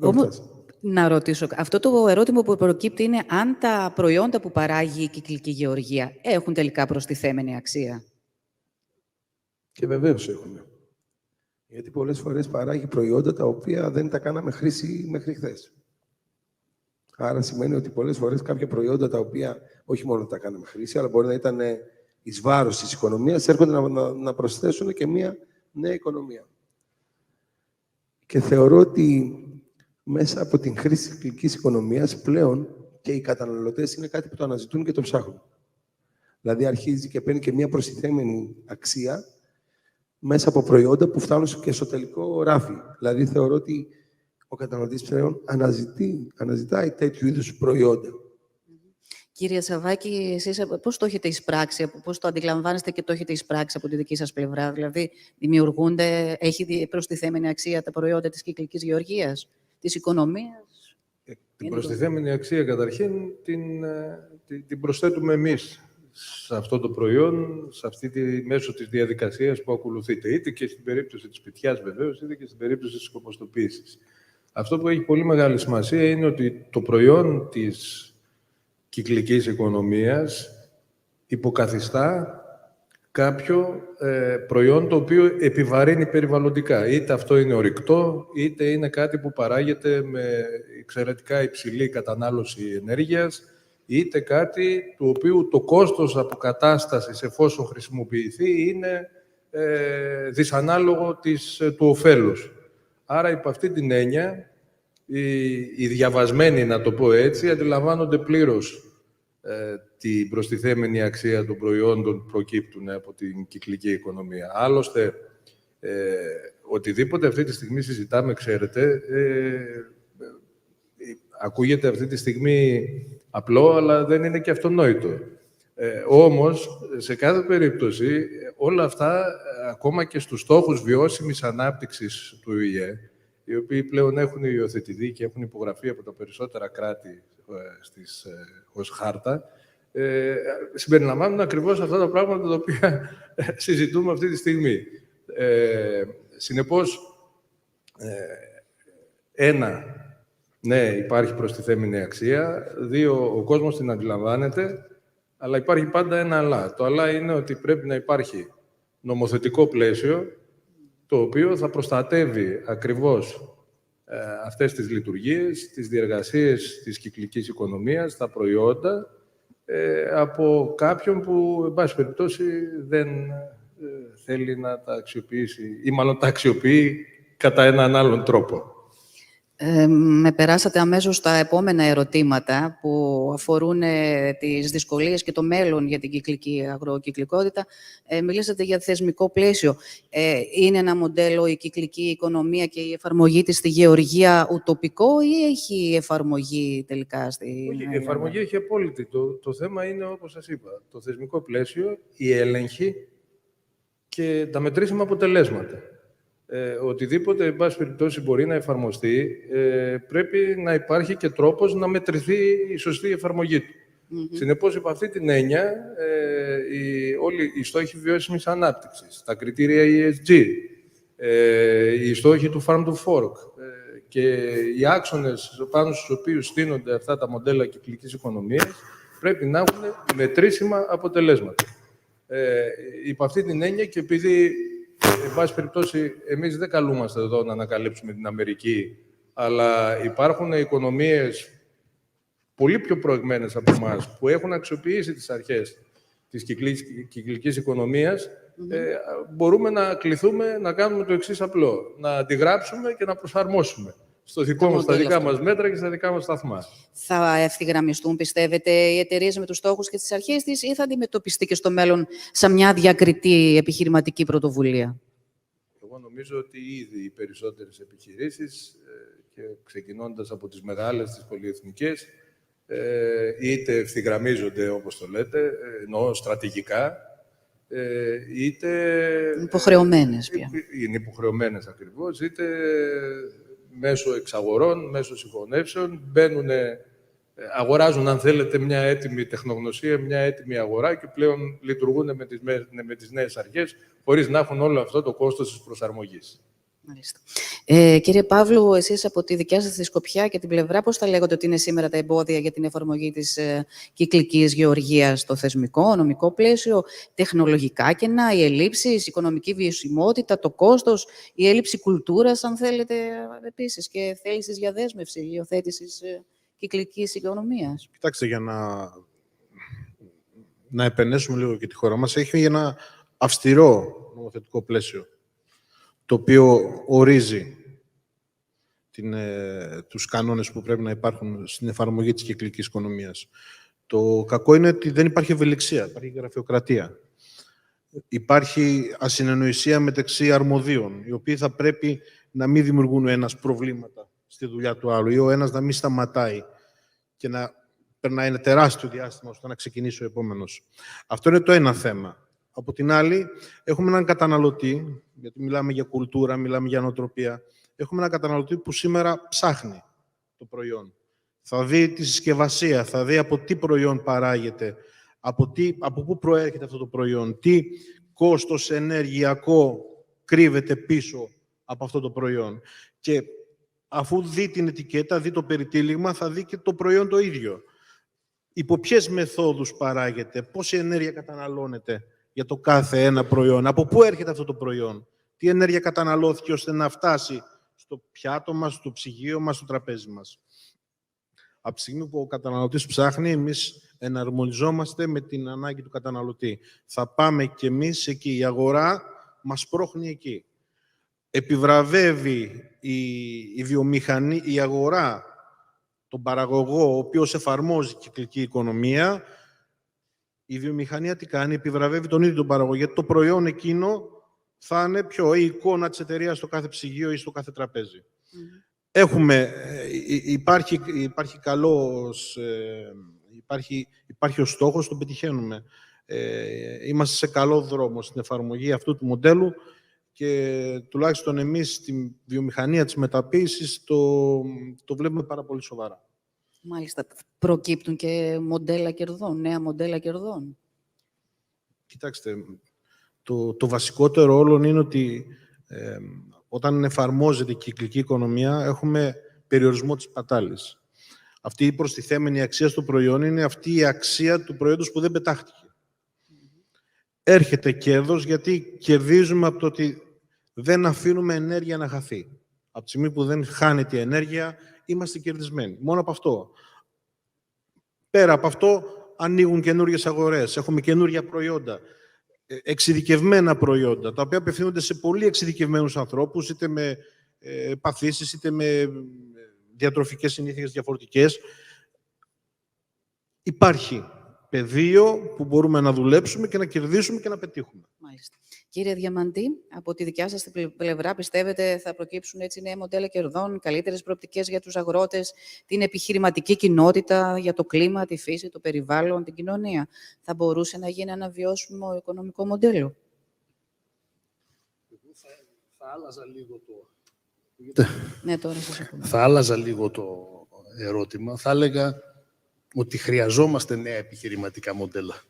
Όμως, να ρωτήσω, αυτό το ερώτημα που προκύπτει είναι αν τα προϊόντα που παράγει η κυκλική γεωργία έχουν τελικά προστιθέμενη αξία. Και βεβαίως έχουμε. Γιατί πολλές φορές παράγει προϊόντα τα οποία δεν τα κάναμε χρήση μέχρι χθες. Άρα σημαίνει ότι πολλές φορές κάποια προϊόντα τα οποία όχι μόνο τα κάναμε χρήση, αλλά μπορεί να ήταν εις βάρος της οικονομίας, έρχονται να προσθέσουν και μία νέα οικονομία. Και θεωρώ ότι μέσα από την χρήση της κυκλικής οικονομίας πλέον και οι καταναλωτές είναι κάτι που το αναζητούν και το ψάχνουν. Δηλαδή αρχίζει και παίρνει και μία προστιθέμενη αξία μέσα από προϊόντα που φτάνουν και στο τελικό ράφι. Δηλαδή θεωρώ ότι ο καταναλωτής πλέον αναζητάει τέτοιου είδους προϊόντα. Κύριε Σαββάκη, εσείς πώς το έχετε εισπράξει, πώς το αντιλαμβάνεστε και το έχετε εισπράξει από τη δική σας πλευρά? Δηλαδή, έχει προστιθέμενη αξία τα προϊόντα της κυκλικής γεωργίας, της οικονομίας? Την προστιθέμενη αξία, καταρχήν, την προσθέτουμε εμείς σε αυτό το προϊόν, μέσω της διαδικασίας που ακολουθείται. Είτε και στην περίπτωση της πιτιάς, βεβαίως, είτε και στην περίπτωση της κομποστοποίησης. Αυτό που έχει πολύ μεγάλη σημασία είναι ότι το προϊόν της κυκλικής οικονομίας υποκαθιστά κάποιο προϊόν το οποίο επιβαρύνει περιβαλλοντικά. Είτε αυτό είναι ορυκτό, είτε είναι κάτι που παράγεται με εξαιρετικά υψηλή κατανάλωση ενέργειας, είτε κάτι του οποίου το κόστος αποκατάστασης, εφόσον χρησιμοποιηθεί, είναι δυσανάλογο του ωφέλους. Άρα, υπ' αυτή την έννοια, οι διαβασμένοι, να το πω έτσι, αντιλαμβάνονται πλήρως την προστιθέμενη αξία των προϊόντων που προκύπτουν από την κυκλική οικονομία. Άλλωστε, οτιδήποτε αυτή τη στιγμή συζητάμε, ξέρετε, ακούγεται αυτή τη στιγμή απλό, αλλά δεν είναι και αυτονόητο. Όμως, σε κάθε περίπτωση, όλα αυτά, ακόμα και στους στόχους βιώσιμης ανάπτυξης του ΟΗΕ, οι οποίοι πλέον έχουν υιοθετηθεί και έχουν υπογραφεί από τα περισσότερα κράτη ως χάρτα, συμπεριλαμβάνουν ακριβώς αυτά τα πράγματα τα οποία συζητούμε αυτή τη στιγμή. Συνεπώς, ένα, ναι, υπάρχει προστιθέμενη αξία. Δύο, ο κόσμος την αντιλαμβάνεται, αλλά υπάρχει πάντα ένα αλλά. Το αλλά είναι ότι πρέπει να υπάρχει νομοθετικό πλαίσιο, το οποίο θα προστατεύει ακριβώς αυτές τις λειτουργίες, τις διεργασίες της κυκλικής οικονομίας, τα προϊόντα, από κάποιον που, εν πάση περιπτώσει, δεν θέλει να τα αξιοποιήσει ή μάλλον τα αξιοποιεί κατά έναν άλλον τρόπο. Με περάσατε αμέσως στα επόμενα ερωτήματα που αφορούν τις δυσκολίες και το μέλλον για την κυκλική αγροκυκλικότητα. Μιλήσατε για θεσμικό πλαίσιο. Είναι ένα μοντέλο η κυκλική οικονομία και η εφαρμογή της στη γεωργία ουτοπικό ή έχει εφαρμογή τελικά στη... Όχι, η εφαρμογή έχει απόλυτη. Το θέμα είναι, όπως σας είπα, το θεσμικό πλαίσιο, η έλεγχη και τα μετρήσιμα αποτελέσματα. Οτιδήποτε, εν πάση περιπτώσει, μπορεί να εφαρμοστεί, πρέπει να υπάρχει και τρόπος να μετρηθεί η σωστή εφαρμογή του. Συνεπώς, υπ' αυτή την έννοια, όλοι οι στόχοι βιώσιμης ανάπτυξης, τα κριτήρια ESG, οι στόχοι του Farm to Fork και οι άξονες πάνω στους οποίους στείνονται αυτά τα μοντέλα κυκλικής οικονομίας, πρέπει να έχουν μετρήσιμα αποτελέσματα. Υπ' αυτή την έννοια και επειδή, εν πάση περιπτώσει, εμείς δεν καλούμαστε εδώ να ανακαλύψουμε την Αμερική, αλλά υπάρχουν οικονομίες πολύ πιο προηγμένες από εμάς που έχουν αξιοποιήσει τις αρχές της κυκλικής οικονομίας, μπορούμε να κληθούμε να κάνουμε το εξής απλό. Να αντιγράψουμε και να προσαρμόσουμε στα δικά μας μέτρα και στα δικά μας σταθμά. Θα ευθυγραμμιστούν, πιστεύετε, οι εταιρείες με τους στόχους και τις αρχές της ή θα αντιμετωπιστεί και στο μέλλον σαν μια διακριτή επιχειρηματική πρωτοβουλία? Εγώ νομίζω ότι ήδη οι περισσότερες επιχειρήσεις, και ξεκινώντας από τις μεγάλες, τις πολυεθνικές, είτε ευθυγραμμίζονται, όπως το λέτε, εννοώ στρατηγικά, είτε... Υποχρεωμένες πια. Είναι υποχρεωμένες ακριβώς, είτε μέσω εξαγορών, μέσω συγχωνεύσεων, αγοράζουν, αν θέλετε, μια έτοιμη τεχνογνωσία, μια έτοιμη αγορά και πλέον λειτουργούν με τις νέες αρχές, χωρίς να έχουν όλο αυτό το κόστος της προσαρμογής. Μάλιστα. Κύριε Παύλου, εσείς από τη δικιά σας τη σκοπιά και την πλευρά, πώς θα λέγατε ότι είναι σήμερα τα εμπόδια για την εφαρμογή της κυκλικής γεωργίας στο θεσμικό, νομικό πλαίσιο, τεχνολογικά κενά, οι ελλείψεις, η οικονομική βιωσιμότητα, το κόστος, η έλλειψη κουλτούρας, αν θέλετε, επίσης, και θέλησης για δέσμευση, υιοθέτησης κυκλικής οικονομίας? Κοιτάξτε, για να επενέσουμε λίγο και τη χώρα μας, έχει ένα αυστηρό νομοθετικό πλαίσιο, το οποίο ορίζει τους κανόνες που πρέπει να υπάρχουν στην εφαρμογή της κυκλικής οικονομίας. Το κακό είναι ότι δεν υπάρχει ευελιξία, υπάρχει γραφειοκρατία. Υπάρχει ασυνεννοησία μεταξύ αρμοδίων, οι οποίοι θα πρέπει να μην δημιουργούν ο ένας προβλήματα στη δουλειά του άλλου ή ο ένας να μην σταματάει και να περνάει ένα τεράστιο διάστημα ώστε να ξεκινήσει ο επόμενος. Αυτό είναι το ένα θέμα. Από την άλλη, έχουμε έναν καταναλωτή, γιατί μιλάμε για κουλτούρα, μιλάμε για νοοτροπία, έχουμε έναν καταναλωτή που σήμερα ψάχνει το προϊόν. Θα δει τη συσκευασία, θα δει από τι προϊόν παράγεται, από πού προέρχεται αυτό το προϊόν, τι κόστος ενεργειακό κρύβεται πίσω από αυτό το προϊόν. Και αφού δει την ετικέτα, δει το περιτύλιγμα, θα δει και το προϊόν το ίδιο. Υπό ποιες μεθόδους παράγεται, πόση ενέργεια καταναλώνεται για το κάθε ένα προϊόν. Από πού έρχεται αυτό το προϊόν, τι ενέργεια καταναλώθηκε ώστε να φτάσει στο πιάτο μας, στο ψυγείο μας, στο τραπέζι μας. Από τη στιγμή που ο καταναλωτής ψάχνει, εμείς εναρμονιζόμαστε με την ανάγκη του καταναλωτή. Θα πάμε κι εμείς εκεί. Η αγορά μας πρόχνει εκεί. Επιβραβεύει η βιομηχανία, η αγορά, τον παραγωγό, ο οποίος εφαρμόζει κυκλική οικονομία. Η βιομηχανία τι κάνει, επιβραβεύει τον ίδιο τον παραγωγό, γιατί το προϊόν εκείνο θα είναι η εικόνα της εταιρείας στο κάθε ψυγείο ή στο κάθε τραπέζι. Υπάρχει ο στόχος, τον πετυχαίνουμε. Είμαστε σε καλό δρόμο στην εφαρμογή αυτού του μοντέλου και τουλάχιστον εμείς στη βιομηχανία της μεταποίησης το βλέπουμε πάρα πολύ σοβαρά. Μάλιστα. Προκύπτουν και μοντέλα κερδών, νέα μοντέλα κερδών. Κοιτάξτε, το βασικότερο όλων είναι ότι όταν εφαρμόζεται η κυκλική οικονομία έχουμε περιορισμό της πατάλης. Αυτή η προστιθέμενη αξία στο προϊόν είναι αυτή η αξία του προϊόντος που δεν πετάχτηκε. Έρχεται κέρδος γιατί κερδίζουμε από το ότι δεν αφήνουμε ενέργεια να χαθεί. Από τη στιγμή που δεν χάνεται η ενέργεια, είμαστε κερδισμένοι. Μόνο από αυτό. Πέρα από αυτό, ανοίγουν καινούριες αγορές. Έχουμε καινούργια προϊόντα. Εξειδικευμένα προϊόντα, τα οποία απευθύνονται σε πολύ εξειδικευμένους ανθρώπους, είτε με παθήσεις, είτε με διατροφικές συνήθειες διαφορετικές. Υπάρχει πεδίο που μπορούμε να δουλέψουμε και να κερδίσουμε και να πετύχουμε. Μάλιστα. Κύριε Διαμαντή, από τη δικιά σας την πλευρά πιστεύετε θα προκύψουν έτσι νέα μοντέλα κερδών, καλύτερες προοπτικές για τους αγρότες, την επιχειρηματική κοινότητα, για το κλίμα, τη φύση, το περιβάλλον, την κοινωνία? Θα μπορούσε να γίνει ένα βιώσιμο οικονομικό μοντέλο? Θα άλλαζα λίγο Ναι, τώρα σας ακούμε. Θα άλλαζα λίγο το ερώτημα. Θα έλεγα ότι χρειαζόμαστε νέα επιχειρηματικά μοντέλα.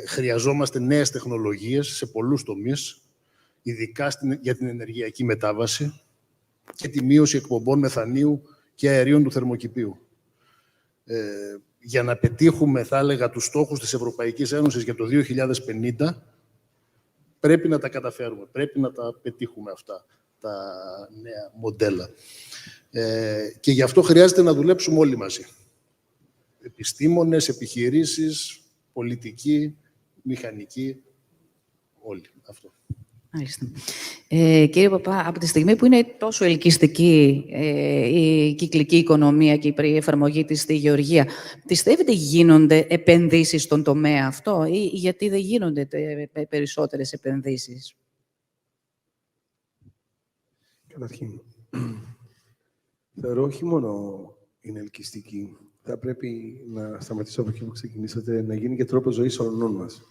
Χρειαζόμαστε νέες τεχνολογίες σε πολλούς τομείς, ειδικά για την ενεργειακή μετάβαση και τη μείωση εκπομπών μεθανίου και αερίων του θερμοκηπίου. Για να πετύχουμε, θα έλεγα, τους στόχους της Ευρωπαϊκής Ένωσης για το 2050, πρέπει να τα καταφέρουμε, πρέπει να τα πετύχουμε αυτά τα νέα μοντέλα. Και γι' αυτό χρειάζεται να δουλέψουμε όλοι μαζί. Επιστήμονες, επιχειρήσεις, πολιτικοί, μηχανικοί, όλοι. Αυτό. Μάλιστα. Κύριε Παπά, από τη στιγμή που είναι τόσο ελκυστική η κυκλική οικονομία και η εφαρμογή της στη γεωργία, πιστεύετε γίνονται επενδύσεις στον τομέα αυτό ή γιατί δεν γίνονται περισσότερες επενδύσεις? Καταρχήν, θεωρώ όχι μόνο είναι ελκυστική, θα πρέπει να σταματήσω από εκεί που ξεκινήσατε, να γίνει και τρόπος ζωής όλων μας,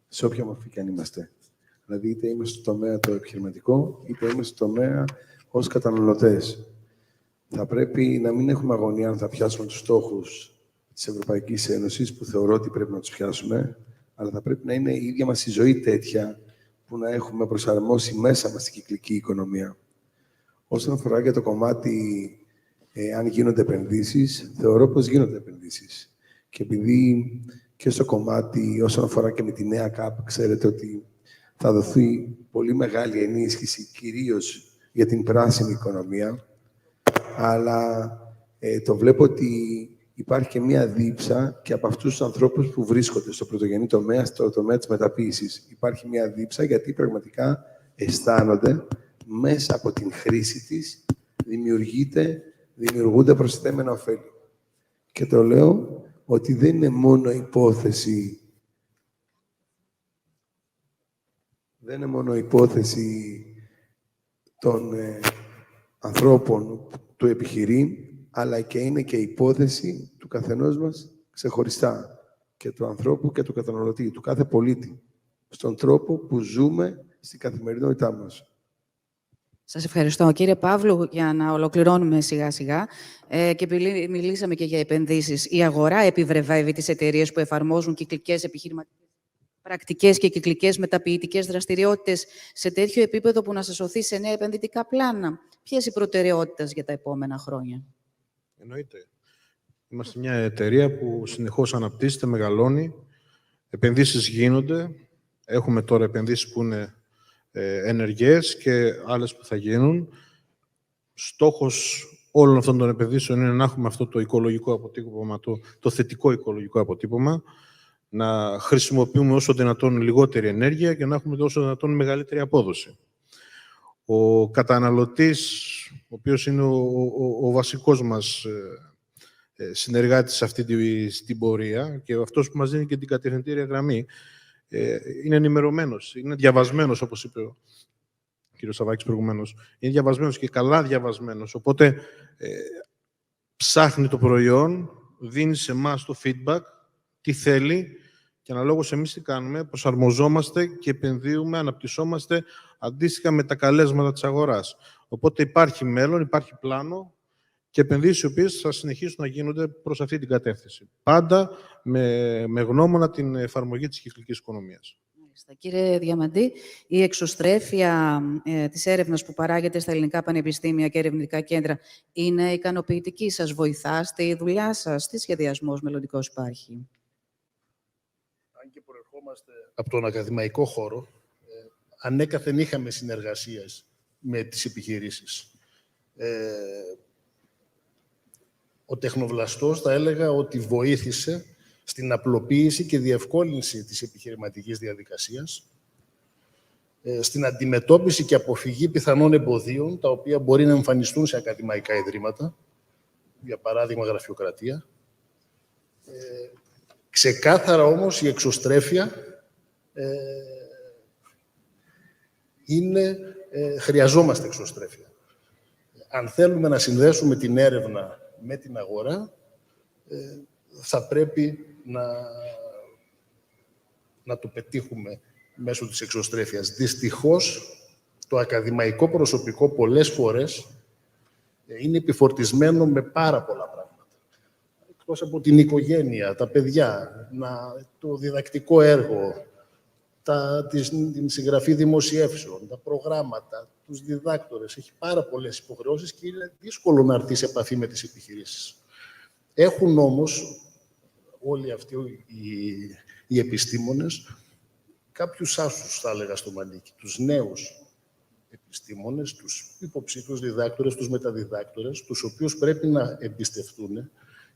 σε όποια μορφή και αν είμαστε. Δηλαδή, είτε είμαστε στο τομέα το επιχειρηματικό, είτε είμαστε στο τομέα ως καταναλωτές. Θα πρέπει να μην έχουμε αγωνία αν θα πιάσουμε τους στόχους της Ευρωπαϊκής Ένωσης, που θεωρώ ότι πρέπει να τους πιάσουμε, αλλά θα πρέπει να είναι η ίδια μας η ζωή τέτοια, που να έχουμε προσαρμόσει μέσα μας την κυκλική οικονομία. Όσον αφορά για το κομμάτι αν γίνονται επενδύσεις, θεωρώ πως γίνονται επενδύσεις. Και επειδή και στο κομμάτι, όσον αφορά και με τη νέα ΚΑΠ, ξέρετε ότι θα δοθεί πολύ μεγάλη ενίσχυση, κυρίως για την πράσινη οικονομία, αλλά το βλέπω ότι υπάρχει και μία δίψα και από αυτούς τους ανθρώπους που βρίσκονται στο πρωτογενή τομέα, στο τομέα της μεταποίησης. Υπάρχει μία δίψα γιατί πραγματικά αισθάνονται μέσα από την χρήση της δημιουργούνται προσθέμενα ωφέλη. Και το λέω ότι δεν είναι μόνο υπόθεση των ανθρώπων του επιχειρήν, αλλά και είναι και υπόθεση του καθενός μας ξεχωριστά, και του ανθρώπου και του καταναλωτή, του κάθε πολίτη, στον τρόπο που ζούμε στην καθημερινότητά μας. Σας ευχαριστώ. Κύριε Παύλου, για να ολοκληρώνουμε σιγά-σιγά, και επειδή μιλήσαμε και για επενδύσεις, η αγορά επιβραβεύει τις εταιρείες που εφαρμόζουν κυκλικές επιχειρηματικές πρακτικές και κυκλικές μεταποιητικές δραστηριότητες σε τέτοιο επίπεδο που να σας οθεί σε νέα επενδυτικά πλάνα? Ποιες οι προτεραιότητες για τα επόμενα χρόνια? Εννοείται. Είμαστε μια εταιρεία που συνεχώς αναπτύσσεται, μεγαλώνει. Επενδύσεις γίνονται. Έχουμε τώρα επενδύσεις που είναι ενεργές και άλλες που θα γίνουν. Στόχος όλων αυτών των επενδύσεων είναι να έχουμε αυτό το οικολογικό αποτύπωμα, το θετικό οικολογικό αποτύπωμα, να χρησιμοποιούμε όσο δυνατόν λιγότερη ενέργεια και να έχουμε όσο δυνατόν μεγαλύτερη απόδοση. Ο καταναλωτής, ο οποίος είναι ο βασικός μας συνεργάτης σε αυτή την πορεία και αυτός που μας δίνει και την κατευθυντήρια γραμμή, είναι ενημερωμένος, είναι διαβασμένος, όπως είπε ο κ. Σαββάκης προηγουμένως. Είναι διαβασμένος και καλά διαβασμένος, οπότε ψάχνει το προϊόν, δίνει σε εμάς το feedback, τι θέλει και αναλόγως εμείς τι κάνουμε, προσαρμοζόμαστε και επενδύουμε, αναπτυσσόμαστε αντίστοιχα με τα καλέσματα της αγοράς. Οπότε υπάρχει μέλλον, υπάρχει πλάνο και επενδύσεις οι οποίες θα συνεχίσουν να γίνονται προς αυτή την κατεύθυνση. Πάντα με γνώμονα την εφαρμογή της κυκλικής οικονομίας. Κύριε Διαμαντή, η εξωστρέφεια της έρευνας που παράγεται στα ελληνικά πανεπιστήμια και ερευνητικά κέντρα είναι ικανοποιητική? Σας βοηθά στη δουλειά σας? Τι σχεδιασμός μελλοντικός υπάρχει? Αν και προερχόμαστε από τον ακαδημαϊκό χώρο, ανέκαθεν είχαμε συνεργασίες με τις επιχειρήσεις. Ο τεχνοβλαστός θα έλεγα ότι βοήθησε στην απλοποίηση και διευκόλυνση της επιχειρηματικής διαδικασίας, στην αντιμετώπιση και αποφυγή πιθανών εμποδίων, τα οποία μπορεί να εμφανιστούν σε ακαδημαϊκά ιδρύματα, για παράδειγμα γραφειοκρατία. Ξεκάθαρα όμως η εξωστρέφεια χρειαζόμαστε εξωστρέφεια. Αν θέλουμε να συνδέσουμε την έρευνα με την αγορά, θα πρέπει να το πετύχουμε μέσω της εξωστρέφειας. Δυστυχώς, το ακαδημαϊκό προσωπικό πολλές φορές είναι επιφορτισμένο με πάρα πολλά πράγματα. Εκτός από την οικογένεια, τα παιδιά, το διδακτικό έργο, την συγγραφή δημοσιεύσεων, τα προγράμματα, τους διδάκτορες. Έχει πάρα πολλές υποχρεώσεις και είναι δύσκολο να έρθει σε επαφή με τις επιχειρήσεις. Έχουν όμως όλοι αυτοί οι επιστήμονες κάποιους άσους, θα έλεγα, στο μανίκι. Τους νέους επιστήμονες, τους υποψήφιους διδάκτορες, τους μεταδιδάκτορες, τους οποίους πρέπει να εμπιστευτούν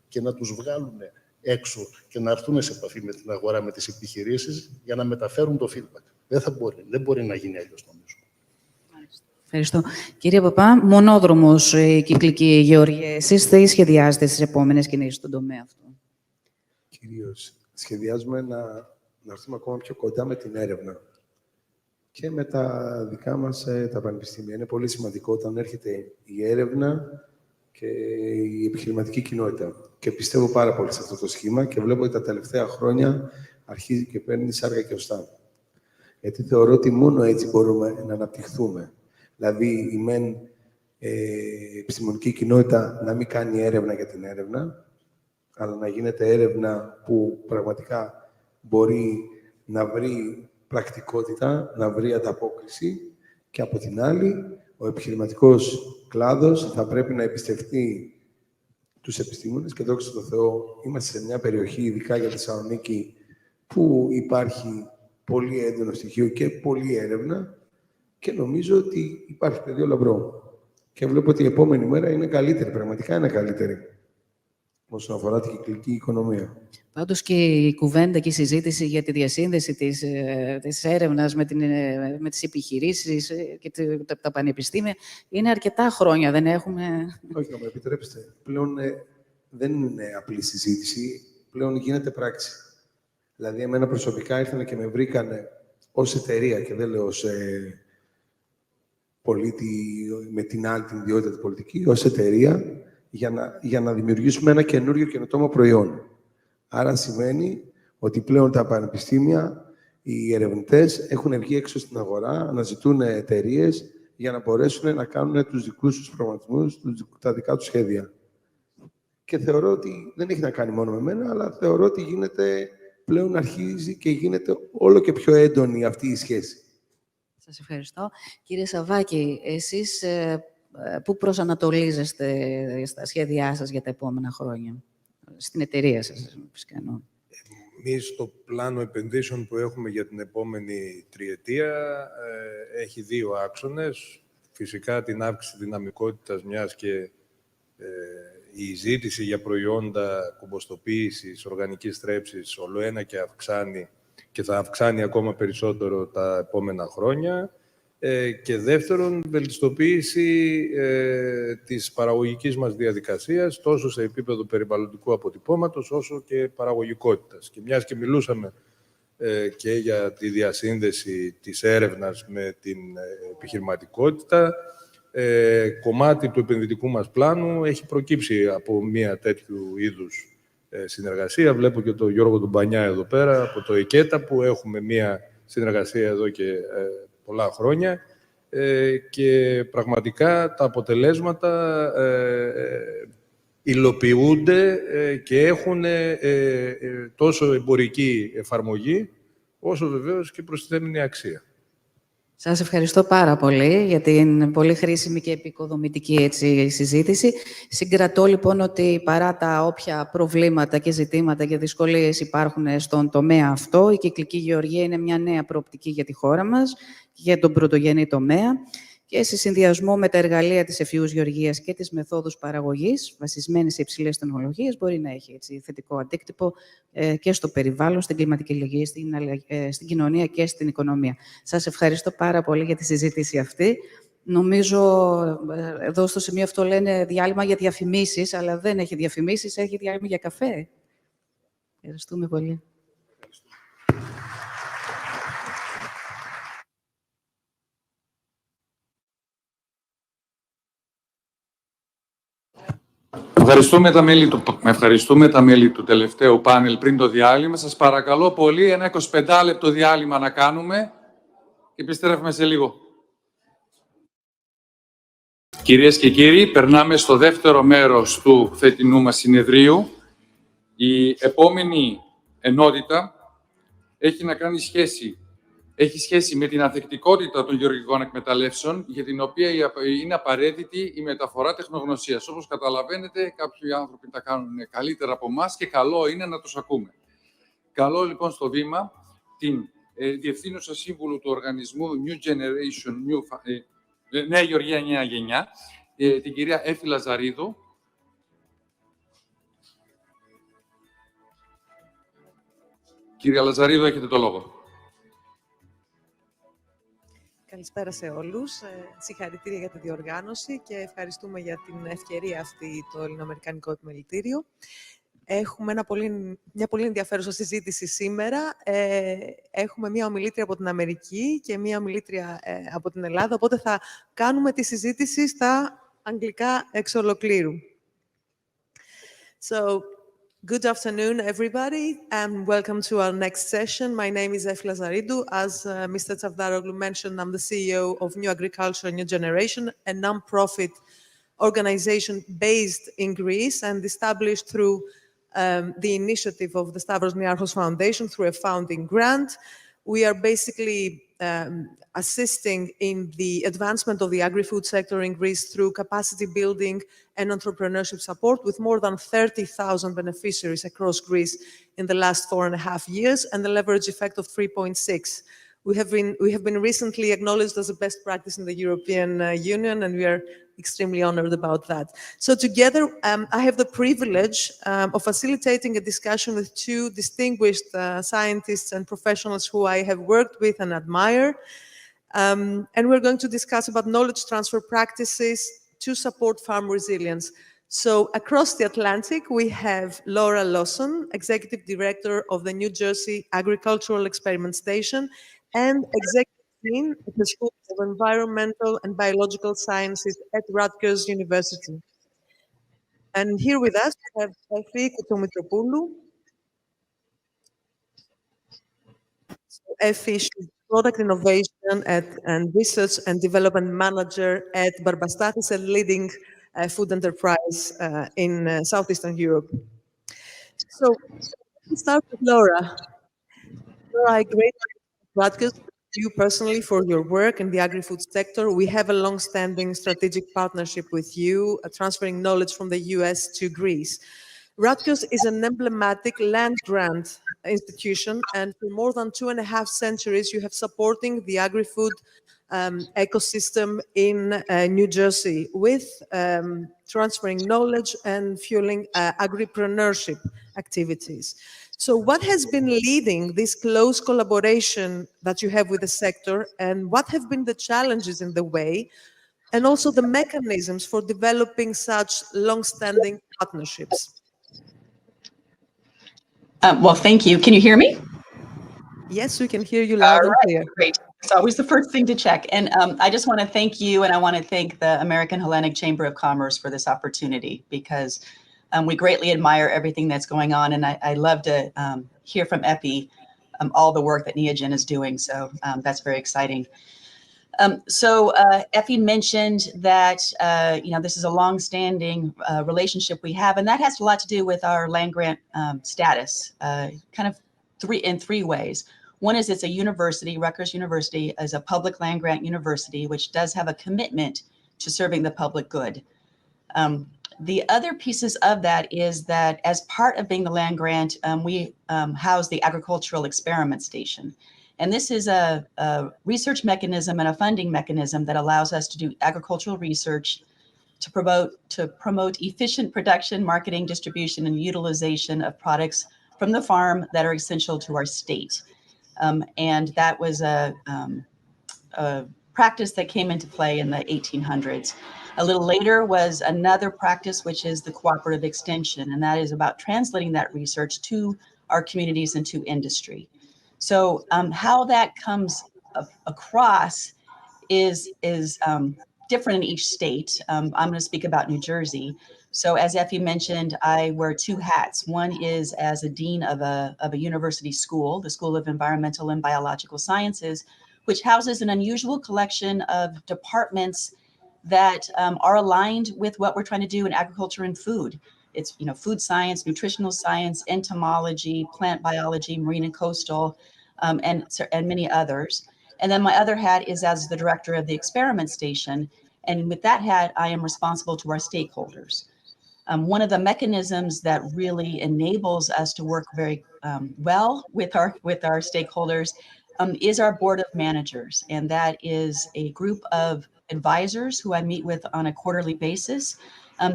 και να τους βγάλουν έξω και να έρθουν σε επαφή με την αγορά, με τις επιχειρήσεις, για να μεταφέρουν το feedback. Δεν μπορεί να γίνει αλλιώς, νομίζω. Ευχαριστώ. Κύριε Παπά, μονόδρομος η κυκλική γεωργία. Εσείς τι σχεδιάζετε στις επόμενες κινήσεις στον τομέα αυτό? Κυρίως σχεδιάζουμε να έρθουμε ακόμα πιο κοντά με την έρευνα και με τα δικά μας τα πανεπιστήμια. Είναι πολύ σημαντικό όταν έρχεται η έρευνα και η επιχειρηματική κοινότητα. Και πιστεύω πάρα πολύ σε αυτό το σχήμα και βλέπω ότι τα τελευταία χρόνια αρχίζει και παίρνει σάρκα και οστά. Γιατί θεωρώ ότι μόνο έτσι μπορούμε να αναπτυχθούμε. Δηλαδή, η μεν επιστημονική κοινότητα να μην κάνει έρευνα για την έρευνα, αλλά να γίνεται έρευνα που πραγματικά μπορεί να βρει πρακτικότητα, να βρει ανταπόκριση και από την άλλη, ο επιχειρηματικός κλάδος θα πρέπει να εμπιστευτεί τους επιστήμονες και δόξα τω Θεώ, είμαστε σε μια περιοχή, ειδικά για τη Θεσσαλονίκη, που υπάρχει πολύ έντονο στοιχείο και πολλή έρευνα και νομίζω ότι υπάρχει πεδίο λαμπρό. Και βλέπω ότι η επόμενη μέρα είναι καλύτερη, πραγματικά είναι καλύτερη, όσον αφορά την κυκλική οικονομία. Πάντως και η κουβέντα και η συζήτηση για τη διασύνδεση της έρευνας με τις επιχειρήσεις και τα πανεπιστήμια είναι αρκετά χρόνια, δεν έχουμε... Όχι, να με επιτρέψετε. Πλέον δεν είναι απλή συζήτηση, πλέον γίνεται πράξη. Δηλαδή, εμένα προσωπικά ήρθαν και με βρήκανε ως εταιρεία, και δεν λέω ως πολίτη με την άλλη την ιδιότητα της πολιτική, ως εταιρεία, για να δημιουργήσουμε ένα καινούριο καινοτόμο προϊόν. Άρα σημαίνει ότι πλέον τα πανεπιστήμια, οι ερευνητές έχουν βγει έξω στην αγορά, αναζητούν εταιρείες για να μπορέσουν να κάνουν τους δικούς τους προγραμματισμούς, τα δικά τους σχέδια. Και θεωρώ ότι δεν έχει να κάνει μόνο με μένα, αλλά θεωρώ ότι πλέον αρχίζει και γίνεται όλο και πιο έντονη αυτή η σχέση. Σας ευχαριστώ. Κύριε Σαββάκη, εσείς πού προσανατολίζεστε στα σχέδιά σας για τα επόμενα χρόνια, στην εταιρεία σας, φυσικά εννοώ? Εμείς στο πλάνο επενδύσεων που έχουμε για την επόμενη τριετία έχει δύο άξονες. Φυσικά την αύξηση δυναμικότητας, μιας και η ζήτηση για προϊόντα κομποστοποίησης, οργανικής θρέψης ολοένα και αυξάνει και θα αυξάνει ακόμα περισσότερο τα επόμενα χρόνια. Και δεύτερον, βελτιστοποίηση της παραγωγικής μας διαδικασίας, τόσο σε επίπεδο περιβαλλοντικού αποτυπώματος, όσο και παραγωγικότητας. Και μιας και μιλούσαμε και για τη διασύνδεση της έρευνας με την επιχειρηματικότητα, κομμάτι του επενδυτικού μας πλάνου έχει προκύψει από μια τέτοιου είδους συνεργασία. Βλέπω και τον Γιώργο τον Μπανιά εδώ πέρα, από το ΕΚΕΤΑ, που έχουμε μια συνεργασία εδώ και πολλά χρόνια και πραγματικά τα αποτελέσματα υλοποιούνται και έχουν τόσο εμπορική εφαρμογή, όσο βεβαίως και προστιθέμενη αξία. Σας ευχαριστώ πάρα πολύ για την πολύ χρήσιμη και επικοδομητική συζήτηση. Συγκρατώ λοιπόν ότι παρά τα όποια προβλήματα και ζητήματα και δυσκολίες υπάρχουν στον τομέα αυτό, η κυκλική γεωργία είναι μια νέα προοπτική για τη χώρα μας, για τον πρωτογενή τομέα και σε συνδυασμό με τα εργαλεία της ευφυούς γεωργίας και τις μεθόδους παραγωγής, βασισμένες σε υψηλές τεχνολογίες, μπορεί να έχει θετικό αντίκτυπο και στο περιβάλλον, στην κλιματική αλλαγή, στην κοινωνία και στην οικονομία. Σας ευχαριστώ πάρα πολύ για τη συζήτηση αυτή. Νομίζω εδώ στο σημείο αυτό λένε διάλειμμα για διαφημίσεις, αλλά δεν έχει διαφημίσεις, έχει διάλειμμα για καφέ. Ευχαριστούμε πολύ. Ευχαριστούμε τα μέλη του τελευταίου πάνελ πριν το διάλειμμα. Σας παρακαλώ πολύ, ένα 25 λεπτό διάλειμμα να κάνουμε και επιστρέφουμε σε λίγο. Κυρίες και κύριοι, περνάμε στο δεύτερο μέρος του φετινού μας συνεδρίου. Η επόμενη ενότητα έχει σχέση με την ανθεκτικότητα των γεωργικών εκμεταλλεύσεων, για την οποία είναι απαραίτητη η μεταφορά τεχνογνωσίας. Όπως καταλαβαίνετε, κάποιοι άνθρωποι τα κάνουν καλύτερα από εμάς και καλό είναι να τους ακούμε. Καλώ λοιπόν στο βήμα την Διευθύνουσα Σύμβουλο του Οργανισμού New Generation, Νέα Γεωργία, Νέα Γενιά, την κυρία Έφη Λαζαρίδου. Κυρία Λαζαρίδου, έχετε το λόγο. Καλησπέρα σε όλους. Συγχαρητήρια για τη διοργάνωση και ευχαριστούμε για την ευκαιρία αυτή το Ελληνοαμερικανικό Επιμελητήριο. Έχουμε μια πολύ ενδιαφέρουσα συζήτηση σήμερα. Έχουμε μια ομιλήτρια από την Αμερική και μια ομιλήτρια από την Ελλάδα, οπότε θα κάνουμε τη συζήτηση στα αγγλικά εξ ολοκλήρου. So, good afternoon, everybody, and welcome to our next session. My name is Efi Lazaridou. As Mr. Tsavdaroglu mentioned, I'm the CEO of New Agriculture, New Generation, a non-profit organization based in Greece and established through the initiative of the Stavros Niarchos Foundation through a founding grant. We are basically assisting in the advancement of the agri-food sector in Greece through capacity building and entrepreneurship support with more than 30,000 beneficiaries across Greece in the last 4.5 years and the leverage effect of 3.6. We have been recently acknowledged as a best practice in the European Union, and we are extremely honored about that. So together, I have the privilege of facilitating a discussion with two distinguished scientists and professionals who I have worked with and admire. And we're going to discuss about knowledge transfer practices to support farm resilience. So across the Atlantic, we have Laura Lawson, Executive Director of the New Jersey Agricultural Experiment Station and Executive Dean at the School of Environmental and Biological Sciences at Rutgers University. And here with us, we have Efi Koutomitropoulou. Efi, she's Product Innovation and Research and Development Manager at Barbastatis, a leading food enterprise in Southeastern Europe. So let's start with Laura. Laura, I greatly Rutgers, you personally for your work in the agri-food sector. We have a long-standing strategic partnership with you, transferring knowledge from the US to Greece. Rutgers is an emblematic land grant institution, and for more than 2.5 centuries, you have supporting the agri-food ecosystem in New Jersey with transferring knowledge and fueling agripreneurship activities. So what has been leading this close collaboration that you have with the sector, and what have been the challenges in the way, and also the mechanisms for developing such long-standing partnerships? Well, thank you. Can you hear me? Yes, we can hear you loud and clear. Great. It's always the first thing to check. And I just want to thank you, and I want to thank the American Hellenic Chamber of Commerce for this opportunity, because we greatly admire everything that's going on. And I love to hear from Epi all the work that Neogen is doing. So that's very exciting. Effie mentioned that this is a long-standing relationship we have, and that has a lot to do with our land grant status, kind of in three ways. One is it's a university. Rutgers University is a public land grant university, which does have a commitment to serving the public good. The other pieces of that is that as part of being the land grant, we house the Agricultural Experiment Station. And this is a research mechanism and a funding mechanism that allows us to do agricultural research to promote efficient production, marketing, distribution, and utilization of products from the farm that are essential to our state. And that was a practice that came into play in the 1800s. A little later was another practice, which is the cooperative extension, and that is about translating that research to our communities and to industry. So how that comes across is different in each state. I'm going to speak about New Jersey. So as Effie mentioned, I wear two hats. One is as a dean of a university school, the School of Environmental and Biological Sciences, which houses an unusual collection of departments that are aligned with what we're trying to do in agriculture and food. It's food science, nutritional science, entomology, plant biology, marine and coastal, and many others. And then my other hat is as the director of the experiment station. And with that hat, I am responsible to our stakeholders. One of the mechanisms that really enables us to work very well with our stakeholders is our board of managers. And that is a group of advisors who I meet with on a quarterly basis.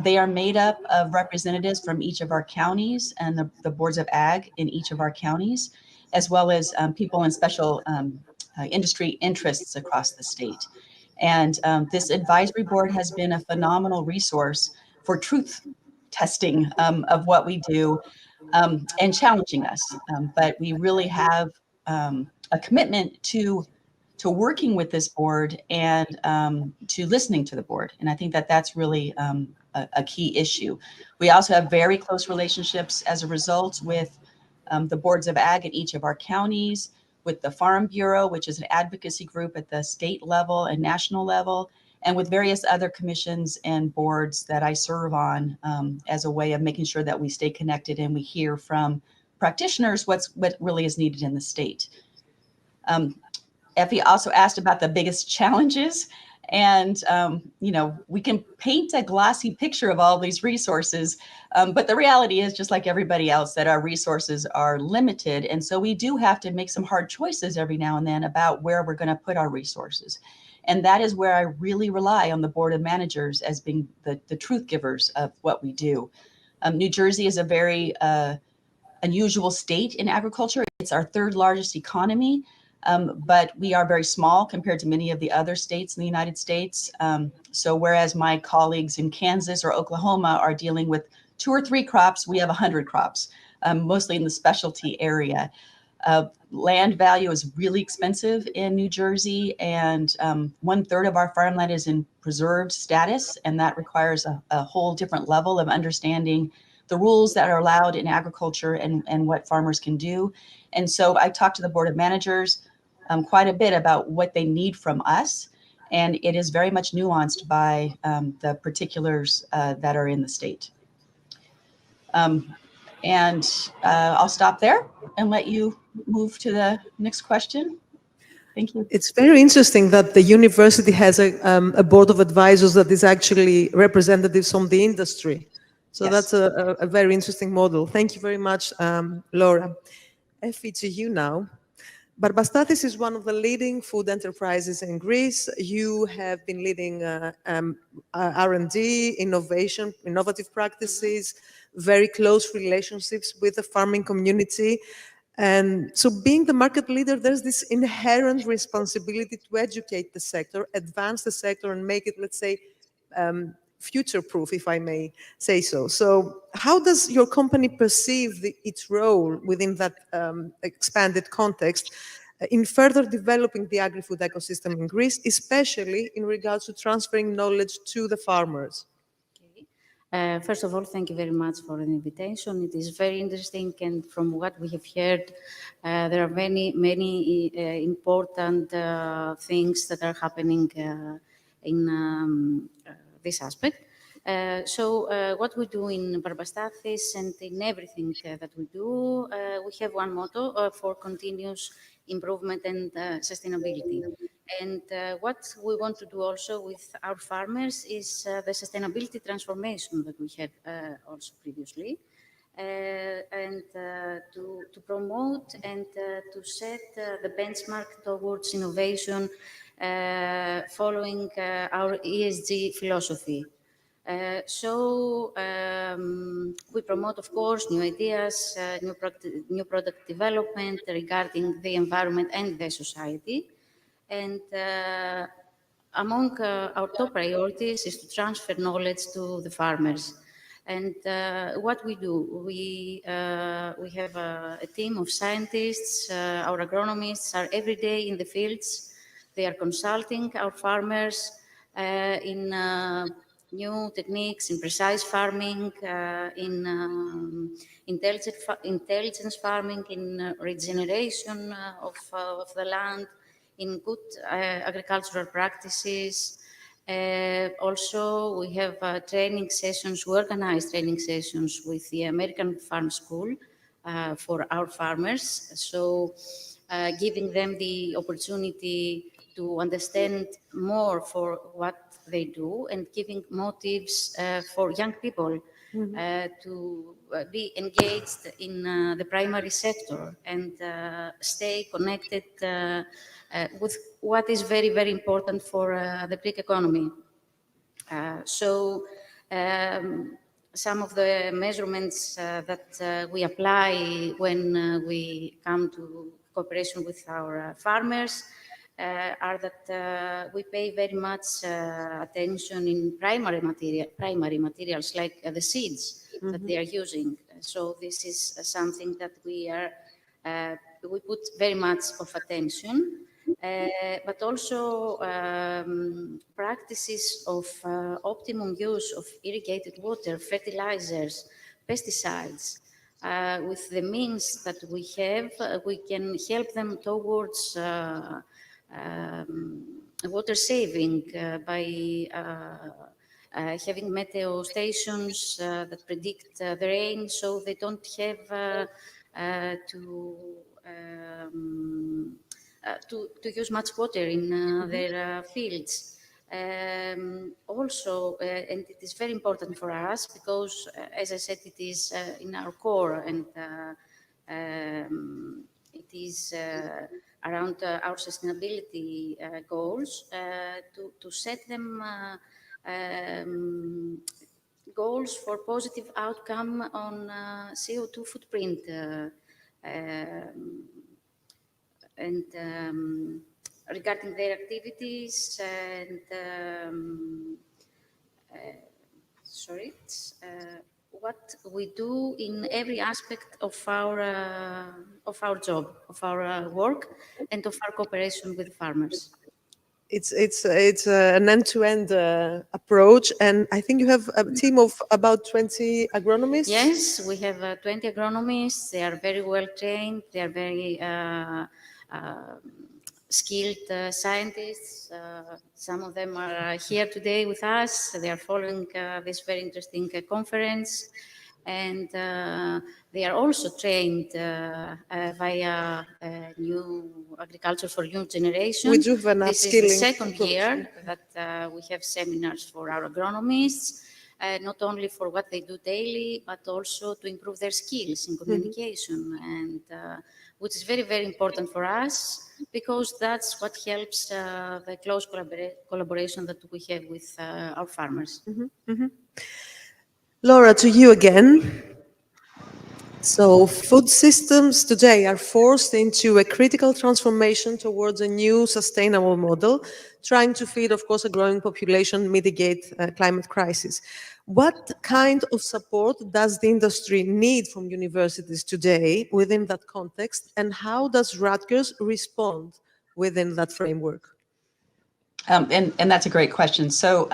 They are made up of representatives from each of our counties and the boards of ag in each of our counties, as well as people in special industry interests across the state. And this advisory board has been a phenomenal resource for truth testing of what we do and challenging us. But we really have a commitment to working with this board and to listening to the board. And I think that that's really a key issue. We also have very close relationships as a result with the boards of ag in each of our counties, with the Farm Bureau, which is an advocacy group at the state level and national level, and with various other commissions and boards that I serve on as a way of making sure that we stay connected and we hear from practitioners what really is needed in the state. Effie also asked about the biggest challenges. And, we can paint a glossy picture of all these resources, but the reality is, just like everybody else, that our resources are limited. And so we do have to make some hard choices every now and then about where we're going to put our resources. And that is where I really rely on the board of managers as being the truth givers of what we do. New Jersey is a very unusual state in agriculture. It's our third largest economy. But we are very small compared to many of the other states in the United States. So whereas my colleagues in Kansas or Oklahoma are dealing with 2 or 3 crops, we have 100 crops, mostly in the specialty area. Land value is really expensive in New Jersey, and 1/3 of our farmland is in preserved status, and that requires a whole different level of understanding the rules that are allowed in agriculture and what farmers can do. And so I talked to the board of managers quite a bit about what they need from us. And it is very much nuanced by the particulars that are in the state. I'll stop there and let you move to the next question. Thank you. It's very interesting that the university has a board of advisors that is actually representatives from the industry. So Yes. that's a very interesting model. Thank you very much, Laura. FEGU now. Barbastathis is one of the leading food enterprises in Greece. You have been leading R&D, innovation, innovative practices, very close relationships with the farming community. And so being the market leader, there's this inherent responsibility to educate the sector, advance the sector, and make it, let's say, future-proof, if I may say so. So how does your company perceive its role within that expanded context in further developing the agri-food ecosystem in Greece, especially in regards to transferring knowledge to the farmers? First of all, thank you very much for the invitation. It is very interesting, and from what we have heard, there are many important things that are happening in this aspect. What we do in Barbastathis and in everything that we do, we have one motto for continuous improvement and sustainability. And what we want to do also with our farmers is the sustainability transformation that we had also previously, and to promote and to set the benchmark towards innovation following our ESG philosophy. We promote, of course, new ideas, new product development regarding the environment and the society. And among our top priorities is to transfer knowledge to the farmers. And what we do, we have a team of scientists. Our agronomists are every day in the fields. They are consulting our farmers in new techniques, in precise farming, in intelligence farming, in regeneration of the land, in good agricultural practices. Also, we have training sessions, we organize training sessions with the American Farm School for our farmers. So giving them the opportunity to understand more for what they do and giving motives for young people to be engaged in the primary sector and stay connected with what is very, very important for the Greek economy. Some of the measurements that we apply when we come to cooperation with our farmers are that we pay very much attention in primary materials like the seeds that they are using. So this is something that we put very much of attention. But also practices of optimum use of irrigated water, fertilizers, pesticides. With the means that we have, we can help them towards water saving by having meteo stations that predict the rain, so they don't have to use much water in their fields. Also, and it is very important for us because, as I said, it is in our core and it is around our sustainability goals to set them goals for positive outcome on CO2 footprint and regarding their activities and what we do in every aspect of our job, of our work, and of our cooperation with farmers. It's an end-to-end approach, and I think you have a team of about 20 agronomists. Yes, we have 20 agronomists. They are very well trained. They are very skilled scientists. Some of them are here today with us. They are following this very interesting conference. And they are also trained via New Agriculture for New Generation. We do have an This is the second year that we have seminars for our agronomists. not only for what they do daily, but also to improve their skills in communication, and which is very, very important for us, because that's what helps the close collaboration that we have with our farmers. Laura, to you again. So food systems today are forced into a critical transformation towards a new sustainable model, trying to feed, of course, a growing population, mitigate climate crisis. What kind of support does the industry need from universities today within that context, and how does Rutgers respond within that framework? And that's a great question. So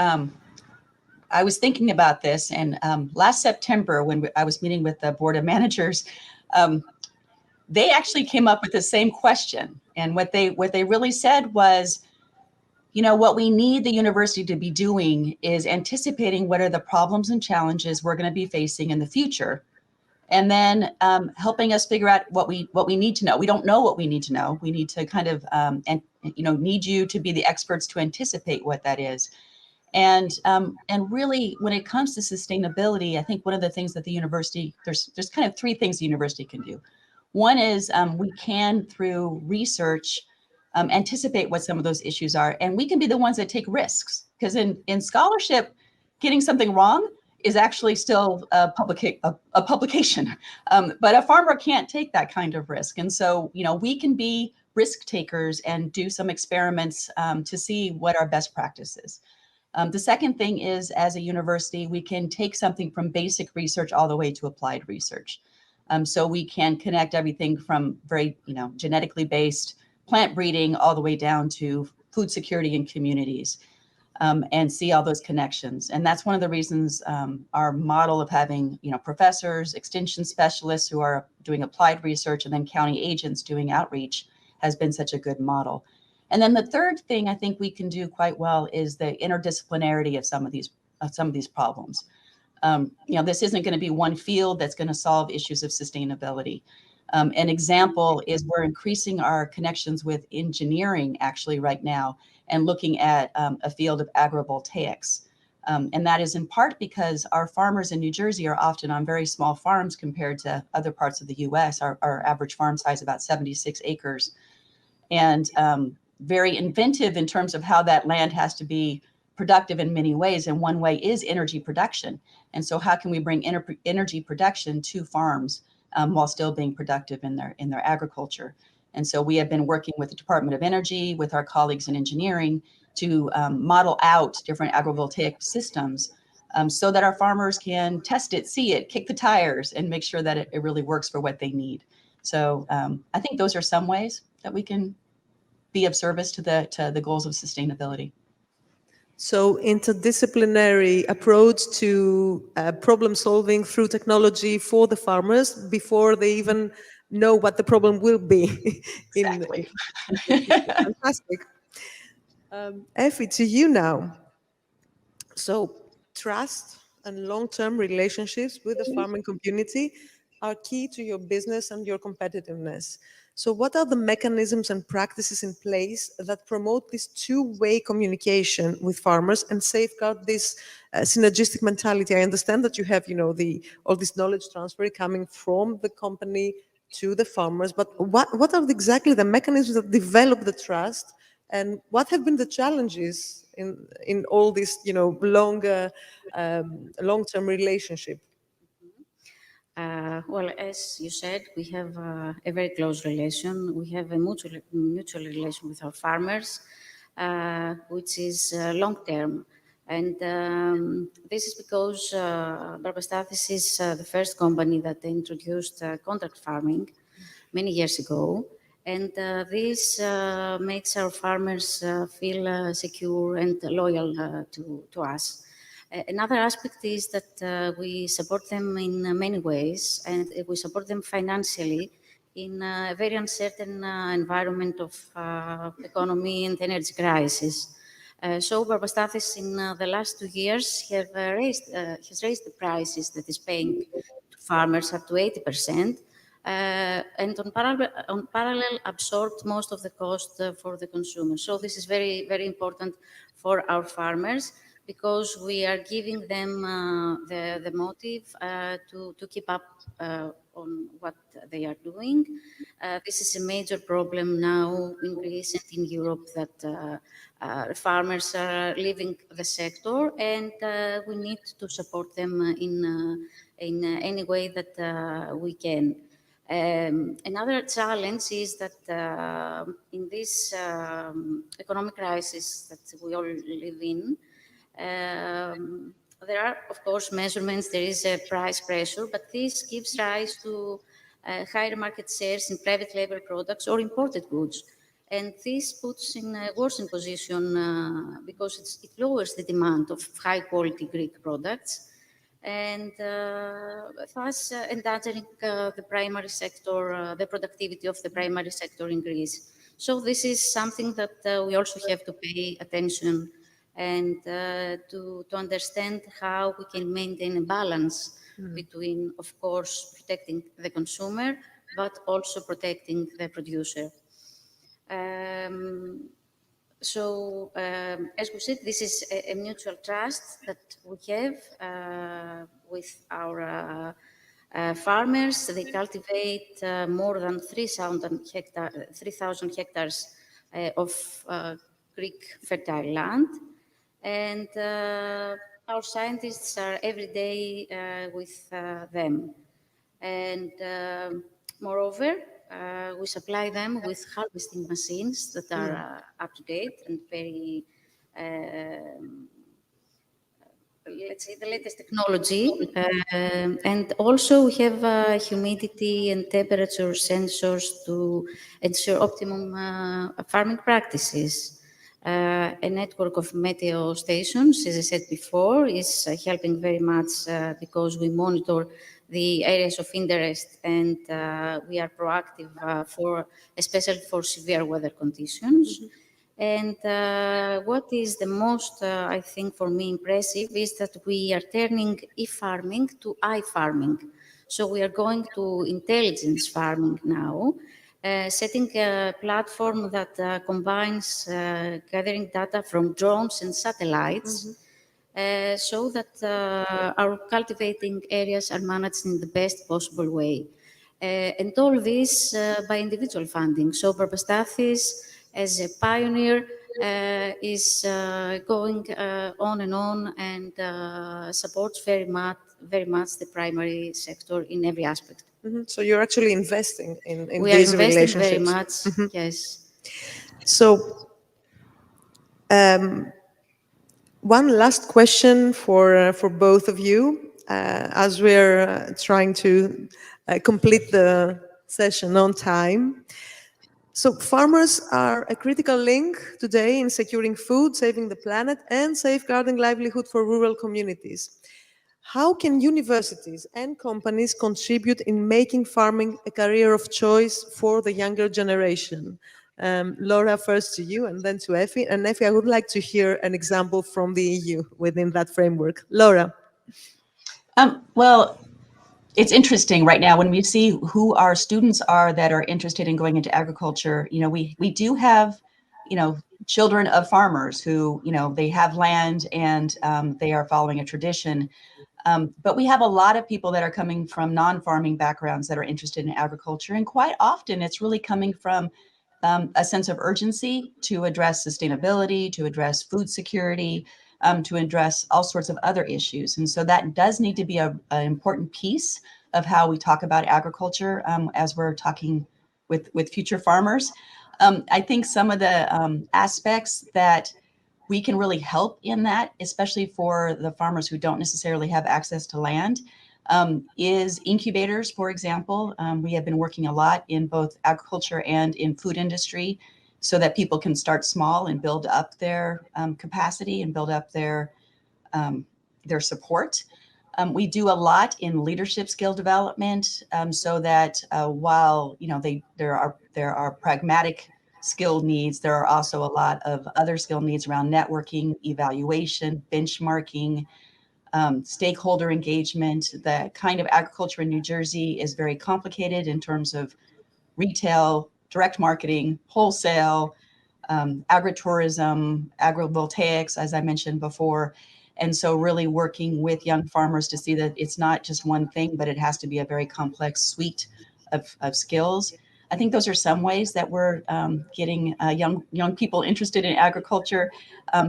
I was thinking about this, and last September, when I was meeting with the board of managers, they actually came up with the same question. And what they really said was, you know, what we need the university to be doing is anticipating what are the problems and challenges we're going to be facing in the future, and then helping us figure out what we need to know. We don't know what we need to know. We need to kind of need you to be the experts to anticipate what that is. And really, when it comes to sustainability, I think one of the things that the university, there's kind of three things the university can do. One is we can, through research, anticipate what some of those issues are, and we can be the ones that take risks. Because in scholarship, getting something wrong is actually still a publication, but a farmer can't take that kind of risk. And so, you know, we can be risk takers and do some experiments to see what our best practice is. The second thing is, as a university, we can take something from basic research all the way to applied research. So we can connect everything from very, genetically based plant breeding all the way down to food security in communities, and see all those connections. And that's one of the reasons our model of having, professors, extension specialists who are doing applied research, and then county agents doing outreach has been such a good model. And then the third thing I think we can do quite well is the interdisciplinarity of some of these problems. This isn't going to be one field that's going to solve issues of sustainability. An example is we're increasing our connections with engineering actually right now, and looking at a field of agrovoltaics. And that is in part because our farmers in New Jersey are often on very small farms compared to other parts of the US. Our average farm size is about 76 acres. And very inventive in terms of how that land has to be productive in many ways. And one way is energy production. And so how can we bring energy production to farms while still being productive in their agriculture? And so we have been working with the Department of Energy, with our colleagues in engineering, to model out different agrivoltaic systems so that our farmers can test it, see it, kick the tires, and make sure that it really works for what they need. So I think those are some ways that we can be of service to the goals of sustainability. So interdisciplinary approach to problem solving through technology for the farmers before they even know what the problem will be. Exactly. Fantastic. Effie, to you now. So trust and long-term relationships with the farming community are key to your business and your competitiveness. So what are the mechanisms and practices in place that promote this two-way communication with farmers and safeguard this synergistic mentality? I understand that you have, all this knowledge transfer coming from the company to the farmers, but what are exactly the mechanisms that develop the trust, and what have been the challenges in all this, long-term relationship? Well, as you said, we have a very close relation. We have a mutual relation with our farmers, which is long-term. And this is because Barbastathis is the first company that introduced contract farming many years ago. And this makes our farmers feel secure and loyal to us. Another aspect is that we support them in many ways, and we support them financially in a very uncertain environment of economy and energy crisis. So Barbastathis in the last 2 years has raised the prices that is paying to farmers up to 80%, and on parallel absorbed most of the cost for the consumer. So this is very, very important for our farmers. because we are giving them the motive to keep up on what they are doing. This is a major problem now in Greece and in Europe, that farmers are leaving the sector, and we need to support them in any way that we can. Another challenge is that in this economic crisis that we all live in, there are, of course, measurements, there is a price pressure, but this gives rise to higher market shares in private label products or imported goods. And this puts in a worsening position because it lowers the demand of high-quality Greek products, and thus endangering the primary sector, the productivity of the primary sector in Greece. So this is something that we also have to pay attention and to understand how we can maintain a balance between, of course, protecting the consumer, but also protecting the producer. As we said, this is a mutual trust that we have with our farmers. They cultivate more than 3,000 hectares of Greek fertile land. And our scientists are every day with them. And moreover, we supply them with harvesting machines that are up to date and very, let's say, the latest technology. And also we have humidity and temperature sensors to ensure optimum farming practices. A network of meteo stations, as I said before, is helping very much because we monitor the areas of interest, and we are proactive especially for severe weather conditions. And what is the most, I think, for me impressive is that we are turning e-farming to I-farming. So we are going to intelligence farming now, setting a platform that combines gathering data from drones and satellites, so that our cultivating areas are managed in the best possible way. And all this by individual funding. So Papastathis, as a pioneer, is going on and supports very much the primary sector in every aspect. So you're actually investing in we these are investing relationships. very much, yes. So one last question for both of you, as we're trying to complete the session on time. So farmers are a critical link today in securing food, saving the planet, and safeguarding livelihood for rural communities. How can universities and companies contribute in making farming a career of choice for the younger generation? Laura, first to you, and then to Effie. And Effie, I would like to hear an example from the EU within that framework. Laura. Well, it's interesting right now when we see who our students are that are interested in going into agriculture. You know, we do have, you know, children of farmers who, you know, they have land and they are following a tradition. But we have a lot of people that are coming from non-farming backgrounds that are interested in agriculture. And quite often it's really coming from a sense of urgency to address sustainability, to address food security, to address all sorts of other issues. And so that does need to be an important piece of how we talk about agriculture as we're talking with future farmers. I think some of the aspects that we can really help in that, especially for the farmers who don't necessarily have access to land, is incubators, for example. We have been working a lot in both agriculture and in food industry so that people can start small and build up their capacity and build up their support. We do a lot in leadership skill development so that while, you know, there are pragmatic skill needs, there are also a lot of other skill needs around networking, evaluation, benchmarking, stakeholder engagement. The kind of agriculture in New Jersey is very complicated in terms of retail, direct marketing, wholesale, agritourism, agrovoltaics, as I mentioned before. And so really working with young farmers to see that it's not just one thing, but it has to be a very complex suite of skills. I think those are some ways that we're getting young people interested in agriculture,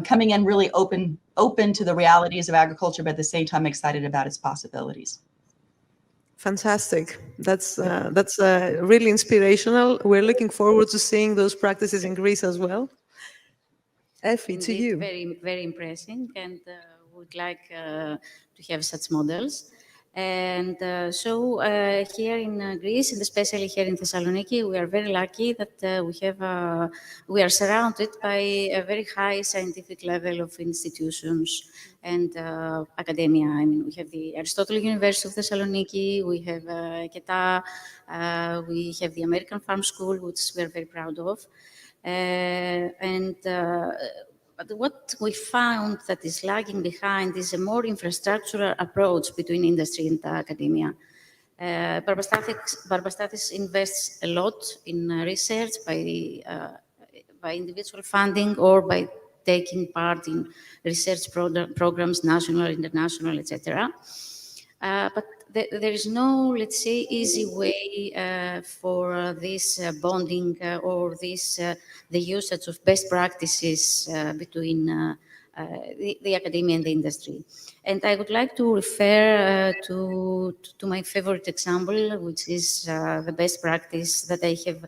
coming in really open to the realities of agriculture, but at the same time excited about its possibilities. Fantastic. That's really inspirational. We're looking forward to seeing those practices in Greece as well. Effie, to Indeed, you. very, very impressive, and would like to have such models. And here in Greece, and especially here in Thessaloniki, we are very lucky that we are surrounded by a very high scientific level of institutions and academia. I mean, we have the Aristotle University of Thessaloniki, we have KETA, we have the American Farm School, which we are very proud of. But what we found that is lagging behind is a more infrastructural approach between industry and academia. Barbastathis invests a lot in research by individual funding or by taking part in research programs, national, international, etc. But there is no, let's say, easy way for this bonding or the usage of best practices between the academia and the industry. And I would like to refer to my favorite example, which is the best practice that I have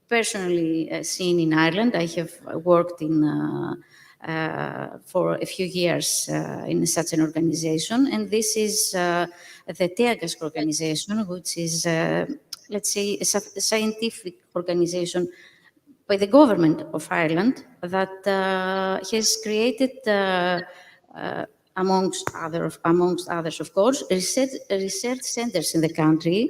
personally seen in Ireland. I have worked in for a few years in such an organization, and this is the TEAGAS organization, which is, let's say, a scientific organization by the government of Ireland that has created, amongst others, of course, research centers in the country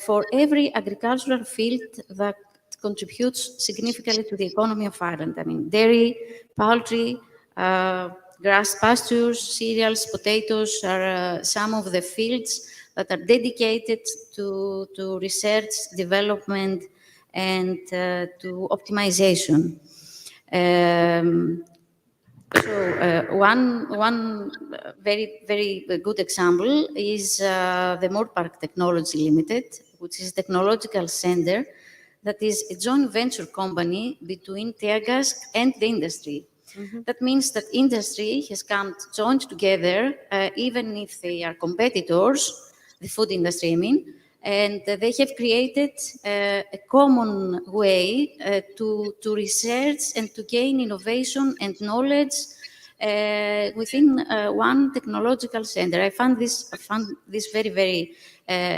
for every agricultural field that contributes significantly to the economy of Ireland. I mean, dairy, poultry, grass pastures, cereals, potatoes are some of the fields that are dedicated to research, development, and to optimization. One very, very good example is the Moorpark Technology Limited, which is a technological center that is a joint venture company between TEAGAS and the industry. Mm-hmm. That means that industry has come joined together, even if they are competitors, the food industry, I mean, and they have created a common way to research and to gain innovation and knowledge within one technological center. I found this very, very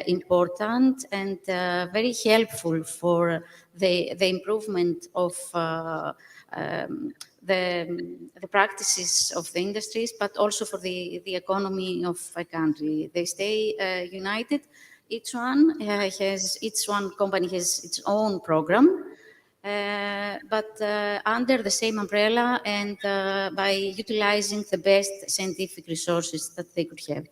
important and very helpful for the improvement of the practices of the industries, but also for the economy of a country. They stay united. Each one company has its own program, but under the same umbrella and by utilizing the best scientific resources that they could have.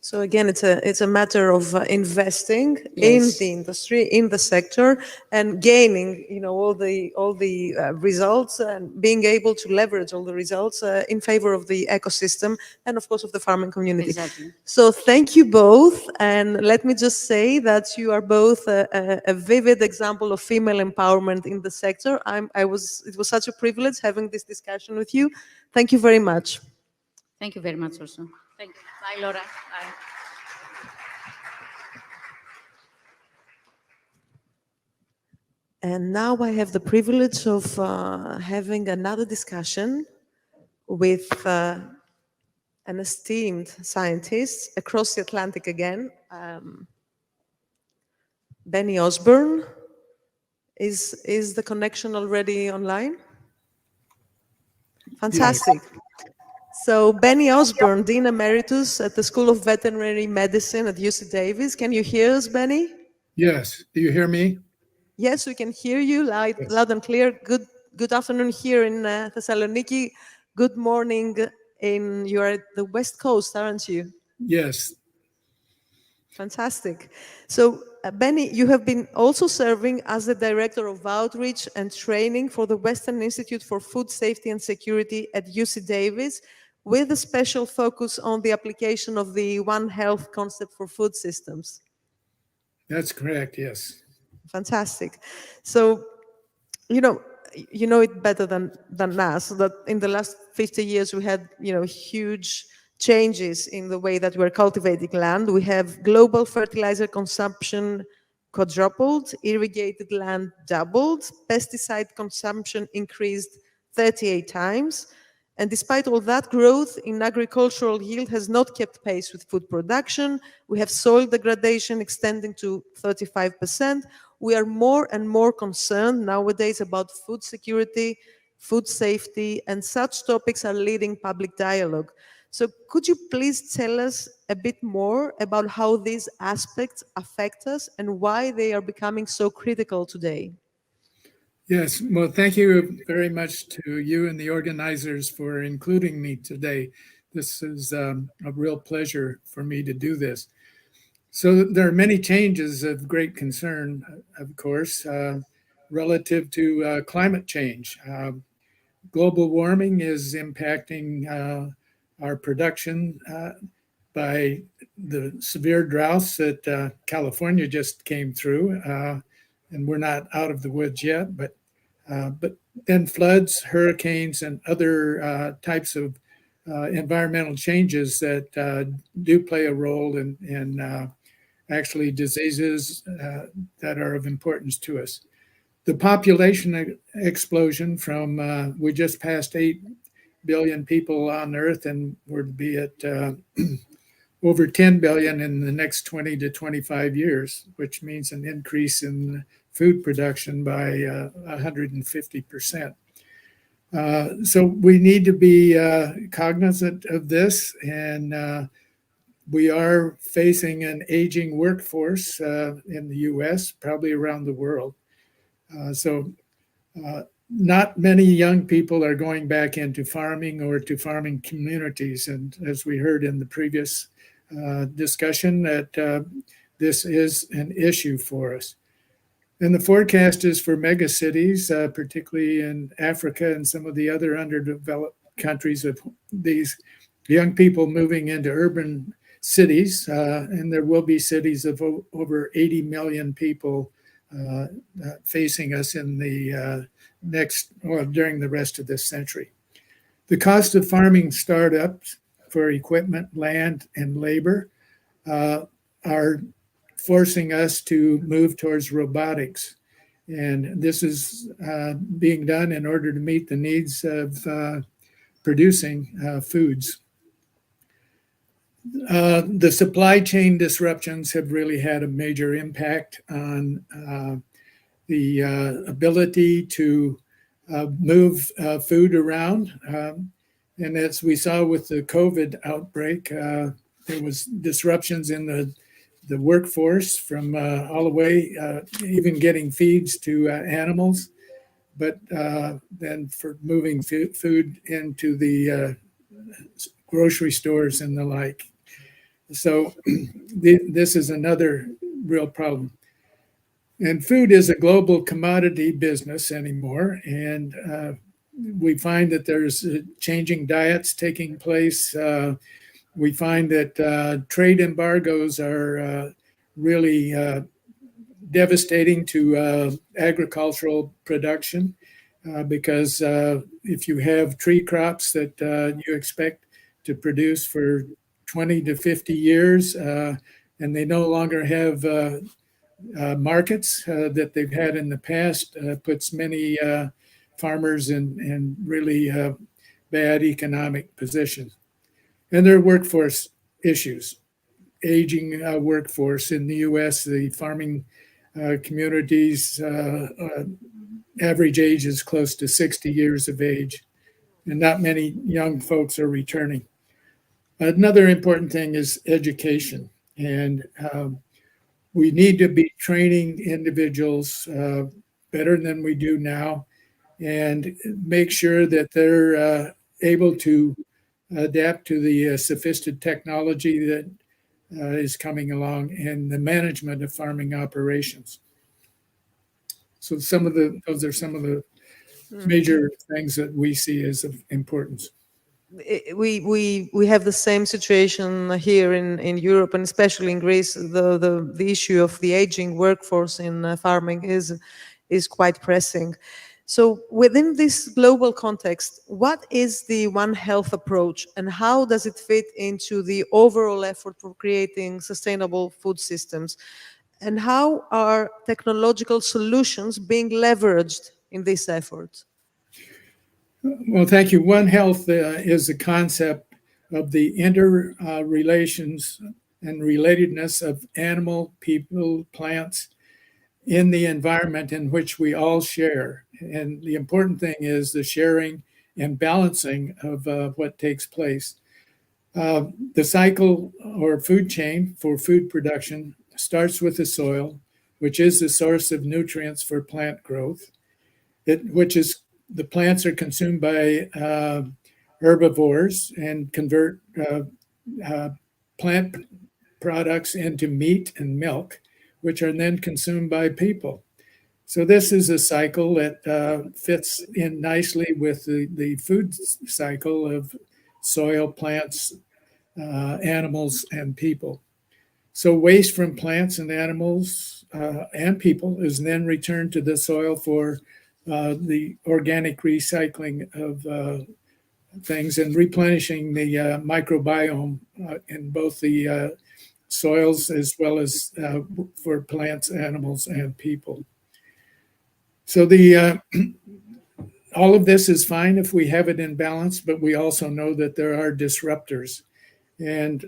So again, it's a matter of investing in Yes. the industry, in the sector, and gaining, all the results, and being able to leverage all the results in favor of the ecosystem and, of course, of the farming community. Exactly. So thank you both, and let me just say that you are both a vivid example of female empowerment in the sector. It was such a privilege having this discussion with you. Thank you very much. Thank you very much also. Thank you. Bye, Laura. Bye. And now I have the privilege of having another discussion with an esteemed scientist across the Atlantic again. Benny Osborne. Is the connection already online? Fantastic. So Benny Osborne, Dean Emeritus at the School of Veterinary Medicine at UC Davis. Can you hear us, Benny? Yes. Do you hear me? Yes, we can hear you loud and clear. Good afternoon here in Thessaloniki. Good morning you're at the West Coast, aren't you? Yes. Fantastic. So Benny, you have been also serving as the Director of Outreach and Training for the Western Institute for Food Safety and Security at UC Davis, with a special focus on the application of the One Health concept for food systems. That's correct, yes. Fantastic. So, you know it better than us that in the last 50 years we had huge changes in the way that we're cultivating land. We have global fertilizer consumption quadrupled, irrigated land doubled, pesticide consumption increased 38 times. And despite all that, growth in agricultural yield has not kept pace with food production. We have soil degradation extending to 35%. We are more and more concerned nowadays about food security, food safety, and such topics are leading public dialogue. So could you please tell us a bit more about how these aspects affect us and why they are becoming so critical today? Yes, well, thank you very much to you and the organizers for including me today. This is a real pleasure for me to do this. So there are many changes of great concern, of course, relative to climate change. Global warming is impacting our production by the severe droughts that California just came through. And we're not out of the woods yet, but then floods, hurricanes, and other types of environmental changes that do play a role in actually diseases that are of importance to us. The population explosion from, we just passed 8 billion people on Earth, and we're to be at over 10 billion in the next 20 to 25 years, which means an increase in food production by 150%. So we need to be cognizant of this, and we are facing an aging workforce in the US, probably around the world. Not many young people are going back into farming or to farming communities. And as we heard in the previous discussion, that this is an issue for us. And the forecast is for mega cities, particularly in Africa and some of the other underdeveloped countries, of these young people moving into urban cities. And there will be cities of over 80 million people facing us in the during the rest of this century. The cost of farming startups for equipment, land, and labor are forcing us to move towards robotics. And this is being done in order to meet the needs of producing foods. The supply chain disruptions have really had a major impact on the ability to move food around. And as we saw with the COVID outbreak, there was disruptions in the workforce from all the way, even getting feeds to animals, but then for moving food into the grocery stores and the like. So this is another real problem. And food is a global commodity business anymore. And we find that there's changing diets taking place. We find that trade embargoes are really devastating to agricultural production because if you have tree crops that you expect to produce for 20 to 50 years and they no longer have markets that they've had in the past, puts many farmers in really bad economic positions. And there are workforce issues, aging workforce in the US. The farming communities average age is close to 60 years of age, and not many young folks are returning. Another important thing is education, and we need to be training individuals better than we do now, and make sure that they're able to adapt to the sophisticated technology that is coming along, and the management of farming operations. So those are some of the major things that we see as of importance. We have the same situation here in Europe, and especially in Greece. The issue of the aging workforce in farming is quite pressing. So within this global context, what is the One Health approach, and how does it fit into the overall effort for creating sustainable food systems? And how are technological solutions being leveraged in this effort? Well, thank you. One Health is the concept of the interrelations and relatedness of animal, people, plants in the environment in which we all share. And the important thing is the sharing and balancing of what takes place. The cycle or food chain for food production starts with the soil, which is the source of nutrients for plant growth. The plants are consumed by herbivores and convert plant products into meat and milk, which are then consumed by people. So this is a cycle that fits in nicely with the food cycle of soil, plants, animals, and people. So waste from plants and animals and people is then returned to the soil for the organic recycling of things and replenishing the microbiome in both the soils as well as for plants, animals, and people. So all of this is fine if we have it in balance, but we also know that there are disruptors. And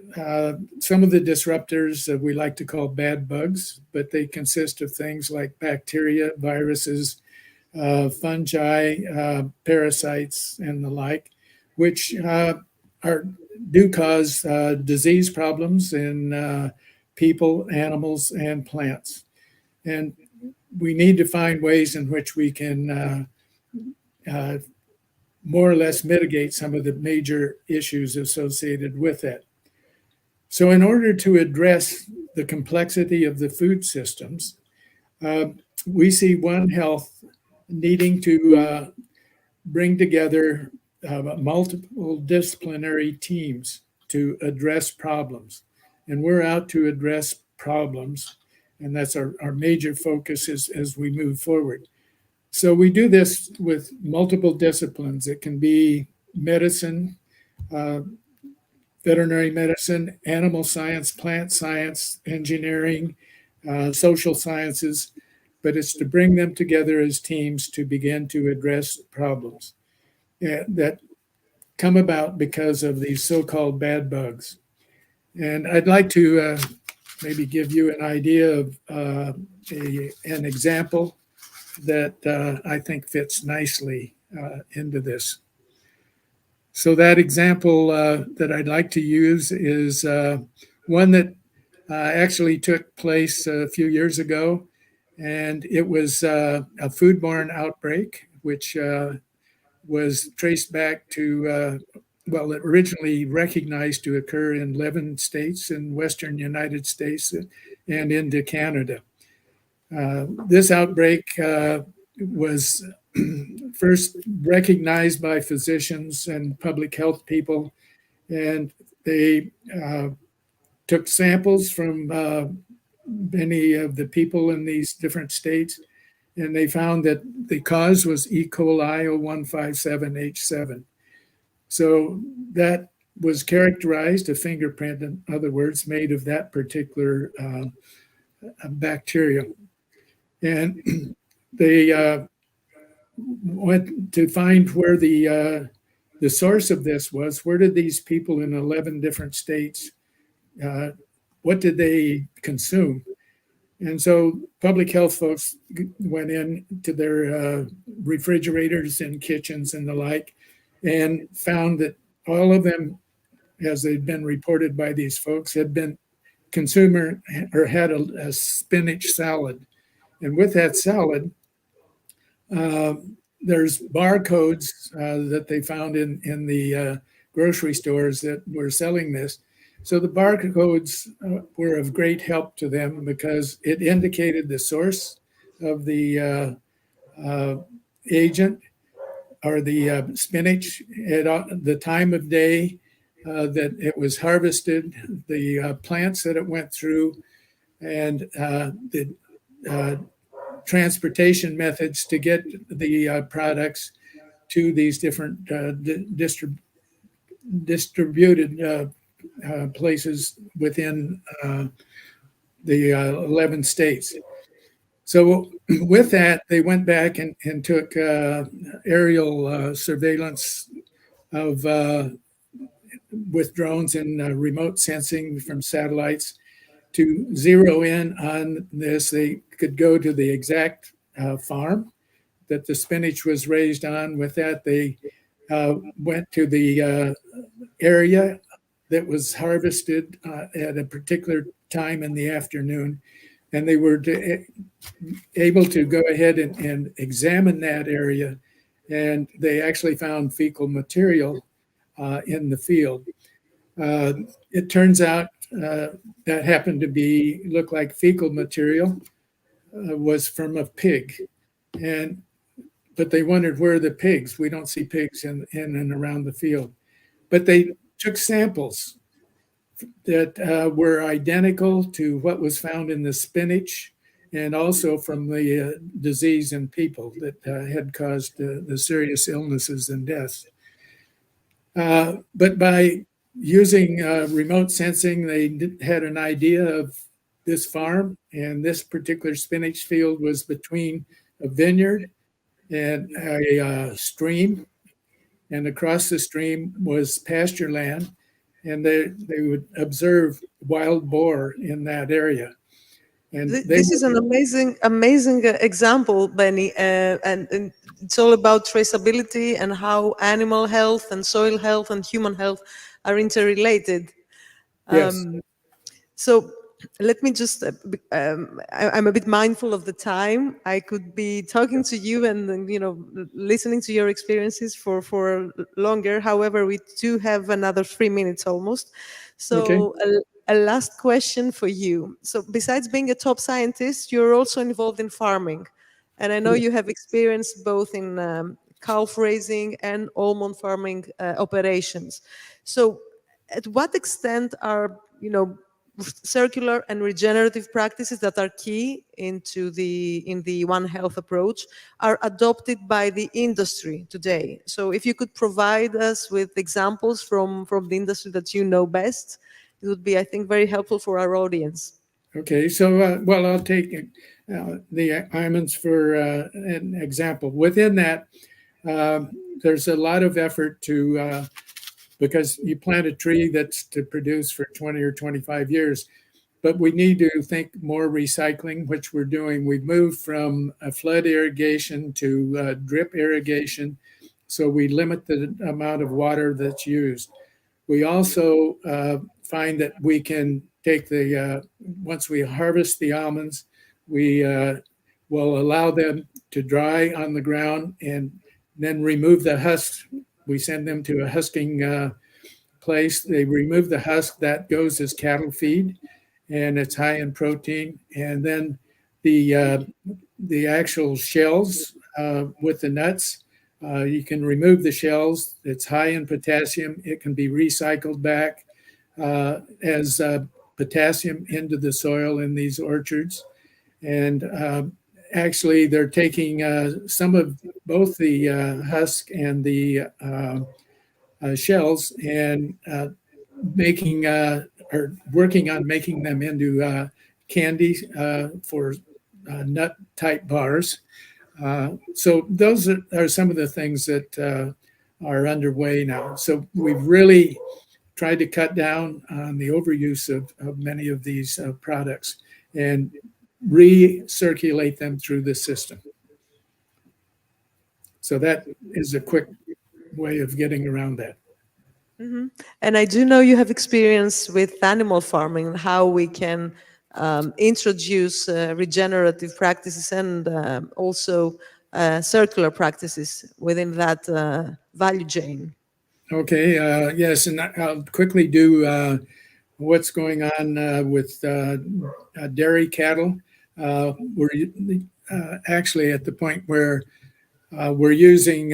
some of the disruptors we like to call bad bugs, but they consist of things like bacteria, viruses, fungi, parasites, and the like, which do cause disease problems in people, animals, and plants. And we need to find ways in which we can more or less mitigate some of the major issues associated with it. So in order to address the complexity of the food systems, we see One Health needing to bring together multiple disciplinary teams to address problems. And we're out to address problems, and that's our major focus as we move forward. So we do this with multiple disciplines. It can be medicine, veterinary medicine, animal science, plant science, engineering, social sciences, but it's to bring them together as teams to begin to address problems that come about because of these so-called bad bugs. And I'd like to maybe give you an idea of an example that I think fits nicely into this. So that example that I'd like to use is one that actually took place a few years ago, and it was a foodborne outbreak, which was traced back to, well, it originally recognized to occur in 11 states in Western United States and into Canada. This outbreak was first recognized by physicians and public health people, and they took samples from many of the people in these different states, and they found that the cause was E. coli 0157H7. So that was characterized, a fingerprint, in other words, made of that particular bacteria. And they went to find where the source of this was. Where did these people in 11 different states, what did they consume? And so public health folks went in to their refrigerators and kitchens and the like, and found that all of them, as they'd been reported by these folks, had been consumer or had a spinach salad. And with that salad, there's barcodes that they found in the grocery stores that were selling this. So the barcodes were of great help to them because it indicated the source of the agent or the spinach at the time of day that it was harvested, the plants that it went through, and the transportation methods to get the products to these different distributed places within the 11 states. So with that, they went back and took aerial surveillance of with drones and remote sensing from satellites to zero in on this. They could go to the exact farm that the spinach was raised on. With that, they went to the area that was harvested at a particular time in the afternoon, and they were able to go ahead and examine that area, and they actually found fecal material in the field. It turns out that happened to look like fecal material was from a pig, but they wondered where are the pigs? We don't see pigs in and around the field, but they took samples that were identical to what was found in the spinach and also from the disease in people that had caused the serious illnesses and deaths. But by using remote sensing, they had an idea of this farm, and this particular spinach field was between a vineyard and a stream, and across the stream was pasture land, and they would observe wild boar in that area. And this is an amazing example, Benny, and it's all about traceability and how animal health and soil health and human health are interrelated. Yes. So let me just, I'm a bit mindful of the time. I could be talking to you and, listening to your experiences for longer. However, we do have another 3 minutes almost. So a last question for you. So besides being a top scientist, you're also involved in farming. And I know you have experience both in calf raising and almond farming operations. So at what extent are, circular and regenerative practices that are key in the One Health approach are adopted by the industry today? So if you could provide us with examples from the industry that you know best, it would be, I think, very helpful for our audience. Okay, so I'll take the almonds for an example. Within that, there's a lot of effort to because you plant a tree that's to produce for 20 or 25 years. But we need to think more recycling, which we're doing. We've moved from a flood irrigation to drip irrigation, so we limit the amount of water that's used. We also find that we can take once we harvest the almonds, we will allow them to dry on the ground and then remove the husk. We send them to a husking place. They remove the husk. That goes as cattle feed, and it's high in protein. And then the actual shells with the nuts, you can remove the shells. It's high in potassium. It can be recycled back as potassium into the soil in these orchards. And actually, they're taking some of both the husk and the shells and making or working on making them into candy for nut type bars. So those are some of the things that are underway now. So we've really tried to cut down on the overuse of many of these products and recirculate them through the system. So that is a quick way of getting around that. Mm-hmm. And I do know you have experience with animal farming, how we can introduce regenerative practices and also circular practices within that value chain. Okay, yes, and I'll quickly do what's going on with dairy cattle. We're actually at the point where we're using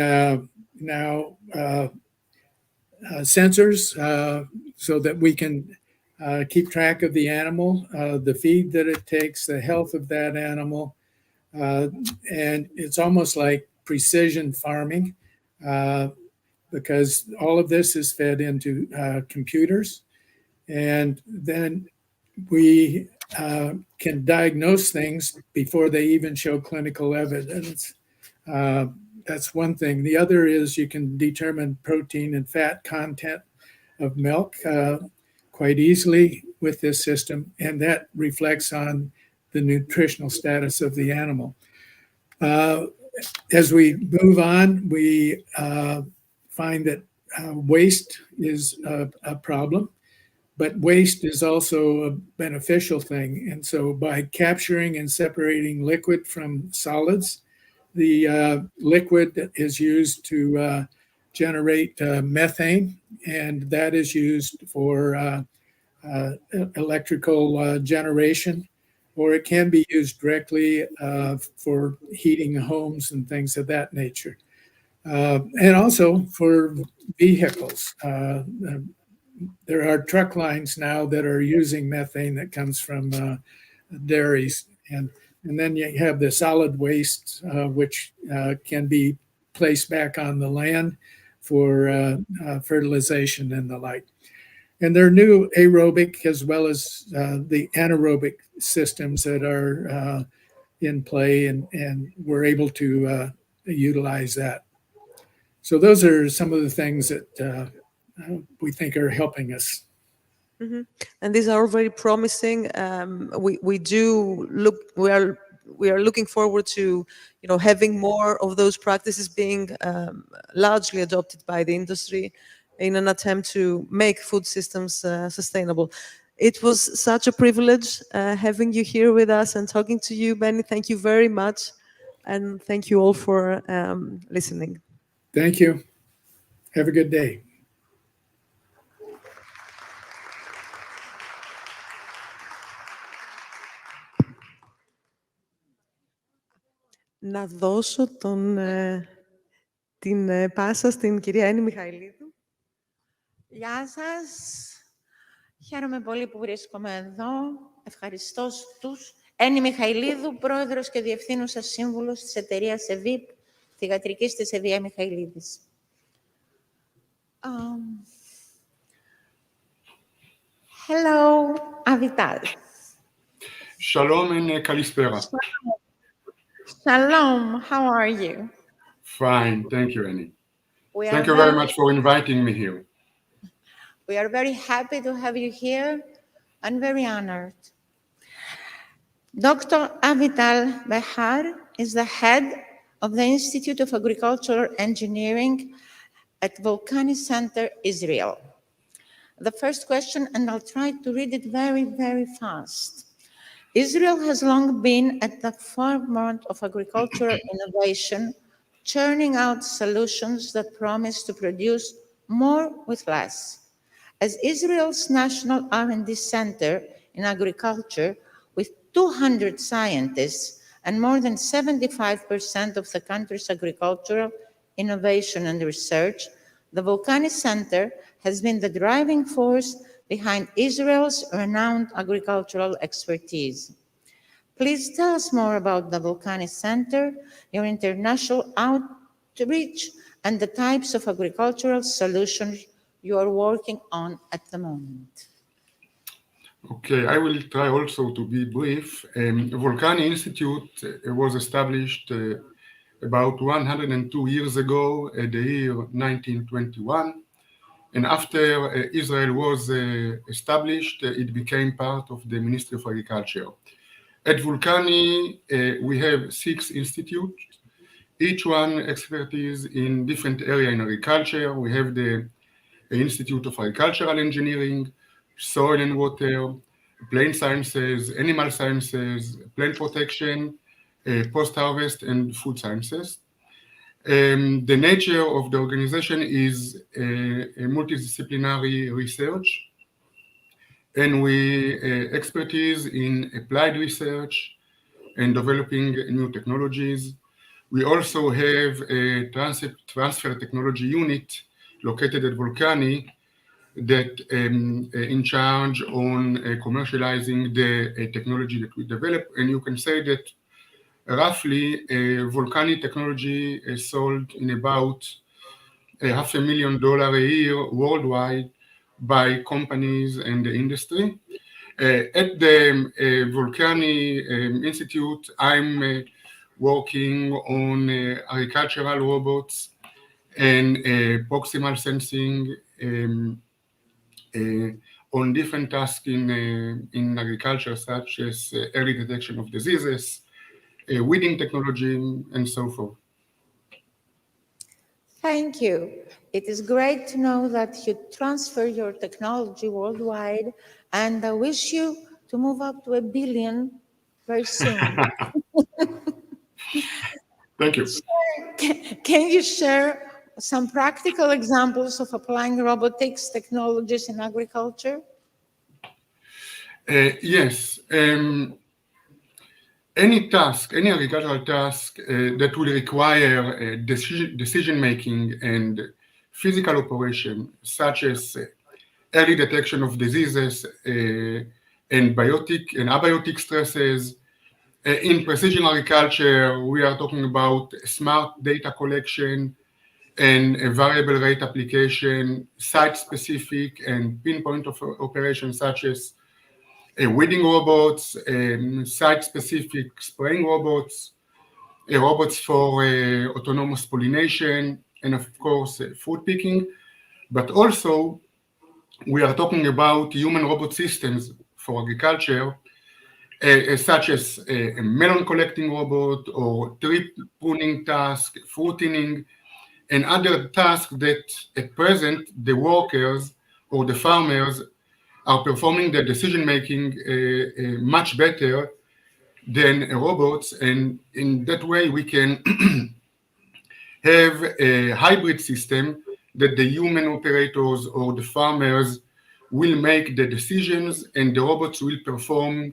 now sensors so that we can keep track of the animal, the feed that it takes, the health of that animal. And it's almost like precision farming because all of this is fed into computers. And then we can diagnose things before they even show clinical evidence. That's one thing. The other is you can determine protein and fat content of milk quite easily with this system, and that reflects on the nutritional status of the animal. As we move on, we find that waste is a problem, but waste is also a beneficial thing. And so by capturing and separating liquid from solids, the liquid is used to generate methane, and that is used for electrical generation, or it can be used directly for heating homes and things of that nature. And also for vehicles. There are truck lines now that are using methane that comes from dairies. And then you have the solid waste, which can be placed back on the land for fertilization and the like. And there are new aerobic as well as the anaerobic systems that are in play, and we're able to utilize that. So those are some of the things that we think are helping us. Mm-hmm. And these are all very promising. We are looking forward to having more of those practices being largely adopted by the industry in an attempt to make food systems sustainable. It was such a privilege having you here with us and talking to you, Benny. Thank you very much, and thank you all for listening. Thank you. Have a good day. Να δώσω την πάσα στην κυρία Έννη Μιχαηλίδου. Γεια σας. Χαίρομαι πολύ που βρίσκομαι εδώ. Ευχαριστώ στους. Έννη Μιχαηλίδου, πρόεδρος και διευθύνουσα σύμβουλος της εταιρείας ΕΒΙΠ, θυγατρικής της Ευεία Μιχαηλίδης. Hello, Avital. Shalom and kalispera. Shalom, how are you? Fine, thank you, Annie. Thank you very much for inviting me here. We are very happy to have you here and very honored. Dr. Avital Behar is the head of the Institute of Agricultural Engineering at Volcani Center, Israel. The first question, and I'll try to read it very, very fast. Israel has long been at the forefront of agricultural innovation, churning out solutions that promise to produce more with less. As Israel's national R&D center in agriculture, with 200 scientists and more than 75% of the country's agricultural innovation and research, the Volcani Center has been the driving force behind Israel's renowned agricultural expertise. Please tell us more about the Volcani Center, your international outreach, and the types of agricultural solutions you are working on at the moment. Okay, I will try also to be brief. Volcani Institute was established about 102 years ago, at the year 1921. And after Israel was established, it became part of the Ministry of Agriculture. At Volcani, we have 6 institutes, each one expertise in different area in agriculture. We have the Institute of Agricultural Engineering, Soil and Water, Plant Sciences, Animal Sciences, Plant Protection, Post-Harvest, and Food Sciences. The nature of the organization is a multidisciplinary research. and we expertise in applied research and developing new technologies. We also have a transfer technology unit located at Volcani that in charge on commercializing the technology that we develop. And you can say that roughly Volcani technology is sold in about $500,000 a year worldwide by companies and the industry. At the Volcani Institute, I'm working on agricultural robots and proximal sensing on different tasks in agriculture, such as early detection of diseases, weeding technology, and so forth. Thank you. It is great to know that you transfer your technology worldwide, and I wish you to move up to 1 billion very soon. Thank you. Can you share some practical examples of applying robotics technologies in agriculture? Yes. Any task, any agricultural task that will require decision-making and physical operation, such as early detection of diseases and biotic and abiotic stresses. In precision agriculture, we are talking about smart data collection and a variable rate application, site-specific and pinpoint of operations such as weeding robots, site-specific spraying robots, robots for autonomous pollination, and of course, fruit picking. But also, we are talking about human-robot systems for agriculture, such as a melon collecting robot or tree pruning task, fruit thinning, and other tasks that at present the workers or the farmers are performing the decision-making much better than robots. And in that way, we can have a hybrid system that the human operators or the farmers will make the decisions and the robots will perform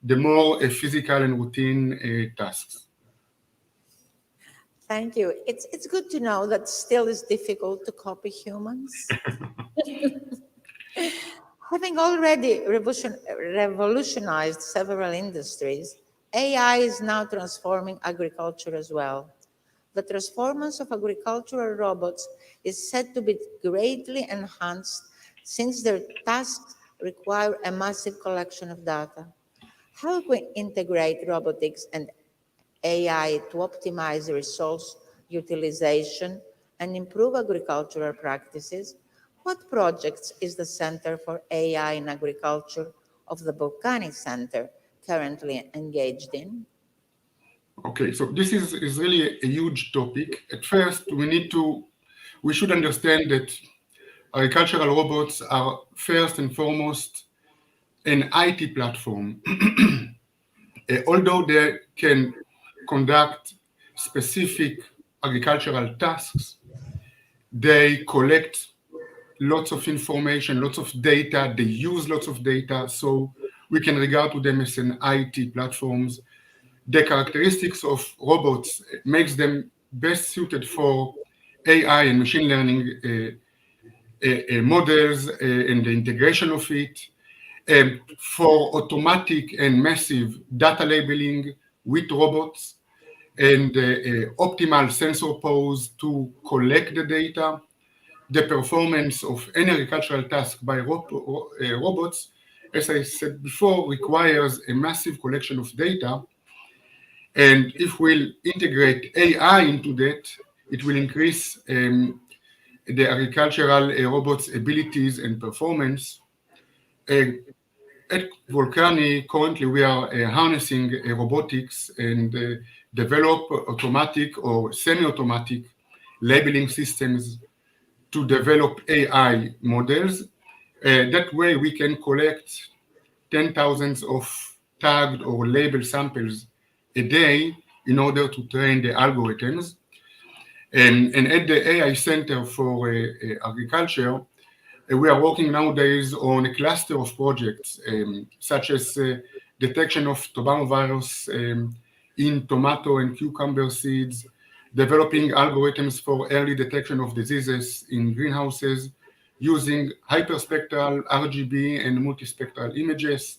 the more physical and routine tasks. Thank you. It's good to know that still is difficult to copy humans. Having already revolutionized several industries, AI is now transforming agriculture as well. The transformance of agricultural robots is said to be greatly enhanced since their tasks require a massive collection of data. How can we integrate robotics and AI to optimize resource utilization and improve agricultural practices? What projects is the Center for AI in Agriculture of the Volcani Center currently engaged in? Okay, so this is really a huge topic. At first, we should understand that agricultural robots are first and foremost an IT platform. Although they can conduct specific agricultural tasks, they collect lots of information, lots of data, they use lots of data, so we can regard to them as an IT platforms. The characteristics of robots makes them best suited for AI and machine learning models and the integration of it, for automatic and massive data labeling with robots, and optimal sensor pose to collect the data. The performance of any agricultural task by robots, as I said before, requires a massive collection of data. And if we'll integrate AI into that, it will increase the agricultural robots' abilities and performance. At Volcani, currently we are harnessing robotics and develop automatic or semi-automatic labeling systems to develop AI models. That way we can collect 10,000s of tagged or labeled samples a day in order to train the algorithms. And at the AI Center for Agriculture, We are working nowadays on a cluster of projects, such as detection of tobacco virus in tomato and cucumber seeds, developing algorithms for early detection of diseases in greenhouses, using hyperspectral RGB and multispectral images,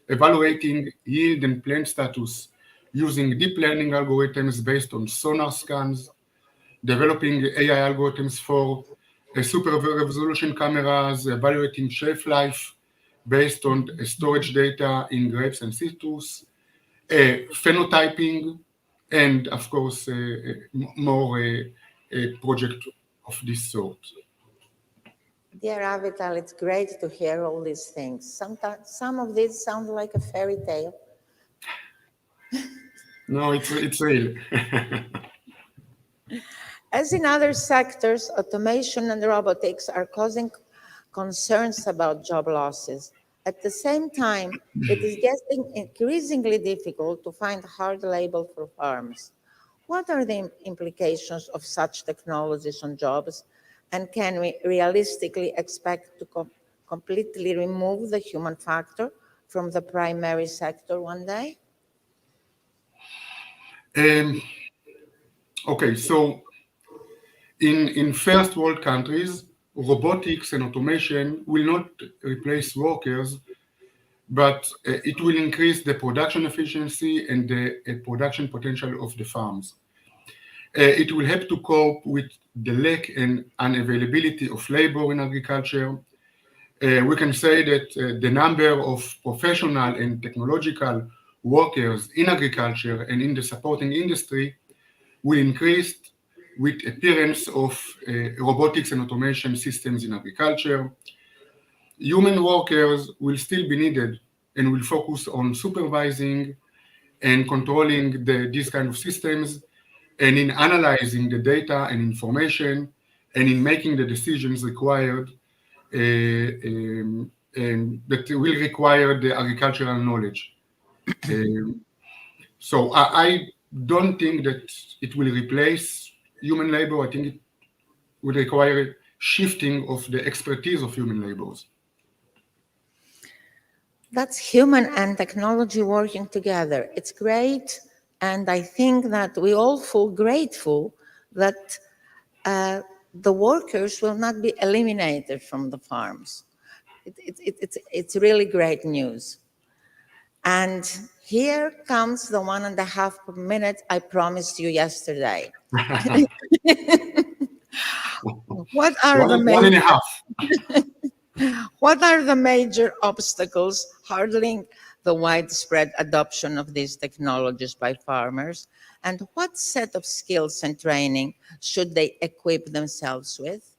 evaluating yield and plant status using deep learning algorithms based on sonar scans, developing AI algorithms for super resolution cameras, evaluating shelf life based on storage data in grapes and citrus, phenotyping, and of course, more project of this sort. Dear Avital, it's great to hear all these things. Sometimes some of these sound like a fairy tale. No, it's real. As in other sectors, automation and robotics are causing concerns about job losses. At the same time, it is getting increasingly difficult to find hard labor for farms. What are the implications of such technologies on jobs? And can we realistically expect to completely remove the human factor from the primary sector one day? Okay, so in first world countries, robotics and automation will not replace workers, but it will increase the production efficiency and the production potential of the farms. It will help to cope with the lack and unavailability of labor in agriculture. We can say that the number of professional and technological workers in agriculture and in the supporting industry will increase with appearance of robotics and automation systems in agriculture. Human workers will still be needed and will focus on supervising and controlling these kind of systems and in analyzing the data and information and in making the decisions required and that will require the agricultural knowledge. So I don't think that it will replace human labor. I think it would require shifting of the expertise of human laborers. That's human and technology working together. It's great. And I think that we all feel grateful that the workers will not be eliminated from the farms. It's really great news. And here comes the 1.5 minutes I promised you yesterday. What are the One and a half. What are the major obstacles hurdling the widespread adoption of these technologies by farmers? And what set of skills and training should they equip themselves with?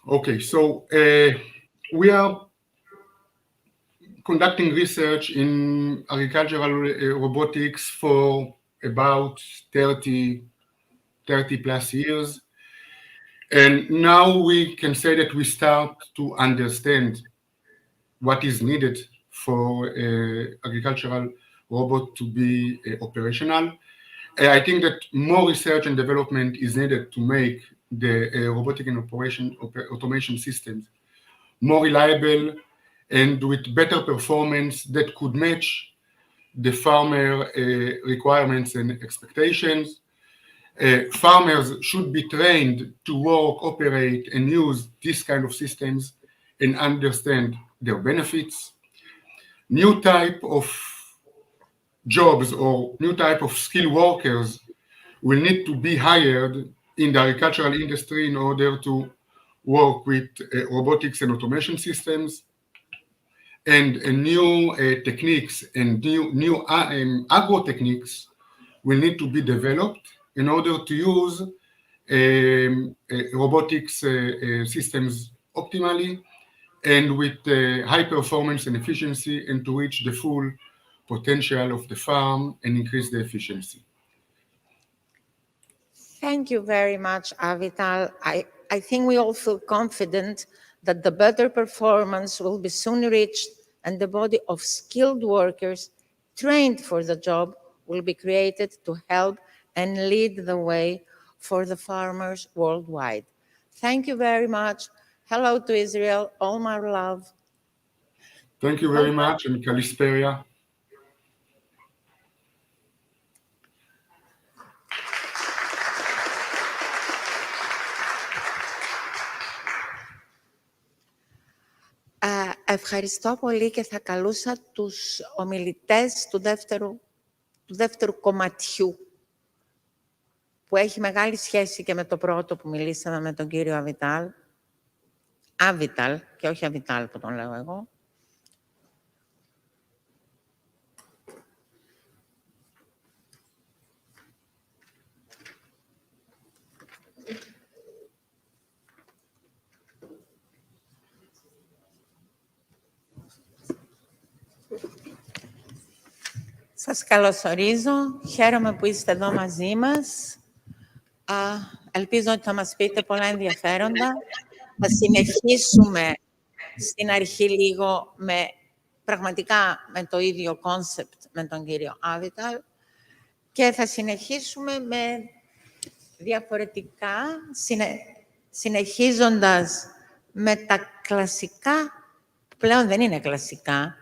Okay, so we are conducting research in agricultural robotics for about 30 plus years. And now we can say that we start to understand what is needed for agricultural robot to be operational. I think that more research and development is needed to make the robotic and automation systems more reliable and with better performance that could match the farmer requirements and expectations. Farmers should be trained to work, operate, and use this kind of systems and understand their benefits. New type of jobs or new type of skilled workers will need to be hired in the agricultural industry in order to work with robotics and automation systems. And new techniques and new agro techniques will need to be developed in order to use robotics systems optimally and with high performance and efficiency and to reach the full potential of the farm and increase the efficiency. Thank you very much, Avital. I think we all feel confident that the better performance will be soon reached and the body of skilled workers trained for the job will be created to help and lead the way for the farmers worldwide. Thank you very much. Hello to Israel, all my love. Thank you very much, and Kalisperia. Ευχαριστώ πολύ και θα καλούσα τους ομιλητές του δεύτερου κομματιού, που έχει μεγάλη σχέση και με το πρώτο που μιλήσαμε με τον κύριο Άβιταλ, και όχι Αβιτάλ που τον λέω εγώ. Σας καλωσορίζω. Χαίρομαι που είστε εδώ μαζί μας. Ελπίζω ότι θα μας πείτε πολλά ενδιαφέροντα. Θα συνεχίσουμε στην αρχή λίγο πραγματικά με το ίδιο κόνσεπτ με τον κύριο Άβιταλ και θα συνεχίσουμε με διαφορετικά, συνεχίζοντας με τα κλασικά, που πλέον δεν είναι κλασικά,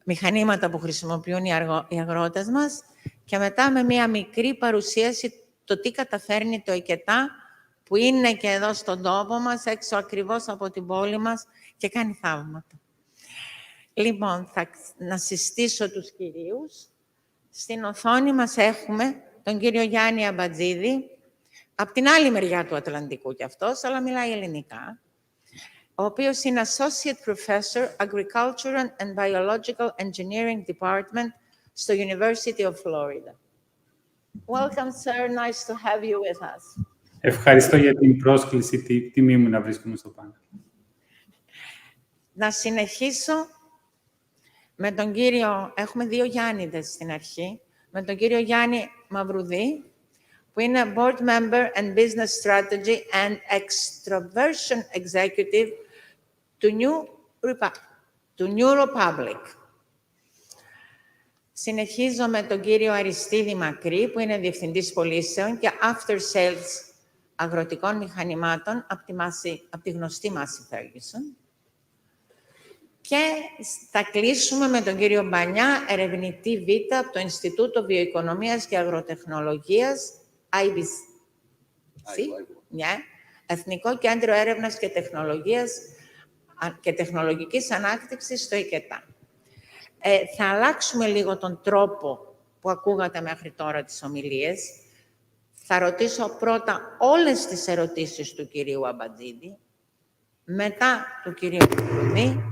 μηχανήματα που χρησιμοποιούν οι αγρότες μας και μετά με μία μικρή παρουσίαση το τι καταφέρνει το ΕΚΕΤΑ που είναι και εδώ στον τόπο μας, έξω ακριβώς από την πόλη μας και κάνει θαύματα. Λοιπόν, να συστήσω τους κυρίους. Στην οθόνη μας έχουμε τον κύριο Γιάννη Αμπατζίδη, από την άλλη μεριά του Ατλαντικού κι αυτός, αλλά μιλάει ελληνικά, ο οποίος είναι Associate Professor Agricultural and Biological Engineering Department στο University of Florida. Welcome, sir. Nice to have you with us. Ευχαριστώ για την πρόσκληση. Τιμή μου να βρίσκομαι στο πάνελ. Να συνεχίσω με τον κύριο... Έχουμε δύο Γιάννηδες στην αρχή. Με τον κύριο Γιάννη Μαυρουδή, που είναι Board Member and Business Strategy and Extroversion Executive του New Republic. Συνεχίζω με τον κύριο Αριστίδη Μακρύ, που είναι Διευθυντής Πωλήσεων και After Sales Αγροτικών Μηχανημάτων από τη γνωστή Μάση Ferguson. Και θα κλείσουμε με τον κύριο Μπανιά, ερευνητή Β από το Ινστιτούτο Βιοοικονομίας και Αγροτεχνολογίας, IBC, Εθνικό Κέντρο Έρευνας και Τεχνολογίας και Τεχνολογικής Ανάπτυξης στο ΕΚΕΤΑ. Θα αλλάξουμε λίγο τον τρόπο που ακούγατε μέχρι τώρα τις ομιλίες. Θα ρωτήσω πρώτα όλες τις ερωτήσεις του κυρίου Αμπατζίδη, μετά του κυρίου Μαυρουδή,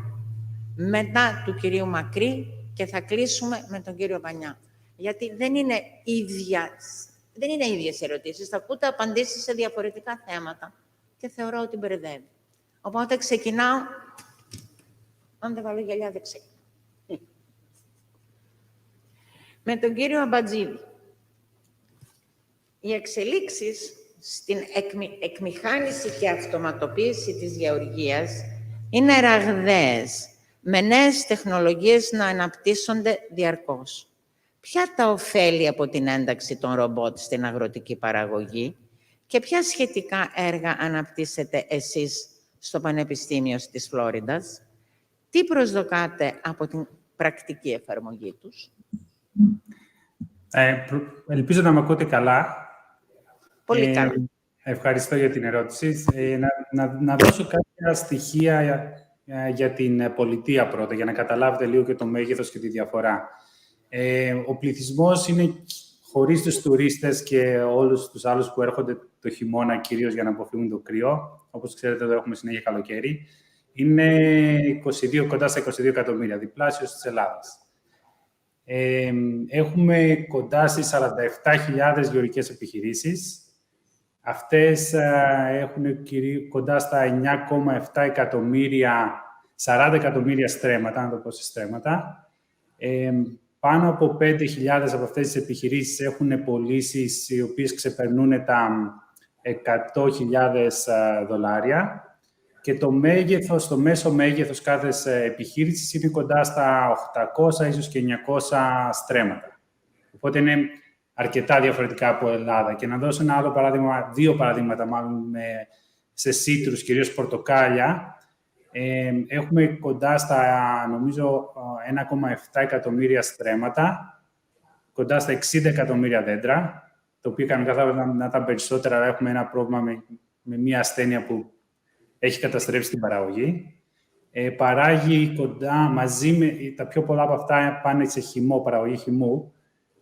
μετά του κυρίου Μακρύ και θα κλείσουμε με τον κύριο Βανιά. Γιατί δεν είναι ίδιες ερωτήσεις, θα ακούτε απαντήσεις σε διαφορετικά θέματα και θεωρώ ότι μπερδεύει. Οπότε ξεκινάω. Αν δεν βάλω γυαλιά, δεν ξεκινάω. Με τον κύριο Αμπατζίδη. Οι εξελίξεις στην εκμηχάνηση και αυτοματοποίηση της γεωργίας είναι ραγδαίες, με νέες τεχνολογίες να αναπτύσσονται διαρκώς. Ποια τα ωφέλη από την ένταξη των ρομπότ στην αγροτική παραγωγή και ποια σχετικά έργα αναπτύσσετε εσείς στο Πανεπιστήμιο της Φλόριδας, τι προσδοκάτε από την πρακτική εφαρμογή τους? Ελπίζω να με ακούτε καλά. Πολύ καλά. Ευχαριστώ για την ερώτηση. Να δώσω κάποια στοιχεία για την πολιτεία πρώτα, για να καταλάβετε λίγο και το μέγεθος και τη διαφορά. Ο πληθυσμός είναι, χωρίς τους τουρίστες και όλους τους άλλους που έρχονται το χειμώνα, κυρίως για να αποφύγουν το κρύο, όπως ξέρετε εδώ έχουμε συνέχεια καλοκαίρι, είναι κοντά στα 22 εκατομμύρια, διπλάσιος της Ελλάδας. Έχουμε κοντά στις 47.000 γεωργικές επιχειρήσεις. Αυτές έχουν κοντά στα 9,7 εκατομμύρια, 40 εκατομμύρια στρέμματα, να το πω σε στρέμματα. Πάνω από 5.000 από αυτές τις επιχειρήσεις έχουν πωλήσεις οι οποίες ξεπερνούν τα 100.000 δολάρια και το μέσο μέγεθος κάθε επιχείρησης είναι κοντά στα 800 ίσως και 900 στρέμματα. Οπότε είναι αρκετά διαφορετικά από Ελλάδα. Και να δώσω ένα άλλο παράδειγμα, δύο παραδείγματα μάλλον σε σίτρους, κυρίως πορτοκάλια. Έχουμε κοντά στα, νομίζω, 1,7 εκατομμύρια στρέμματα, κοντά στα 60 εκατομμύρια δέντρα, το οποίο κανονικά θα έπρεπε να ήταν περισσότερα, αλλά έχουμε ένα πρόβλημα με μια ασθένεια που έχει καταστρέψει την παραγωγή. Παράγει κοντά, μαζί με τα πιο πολλά από αυτά πάνε σε χυμό, παραγωγή χυμού.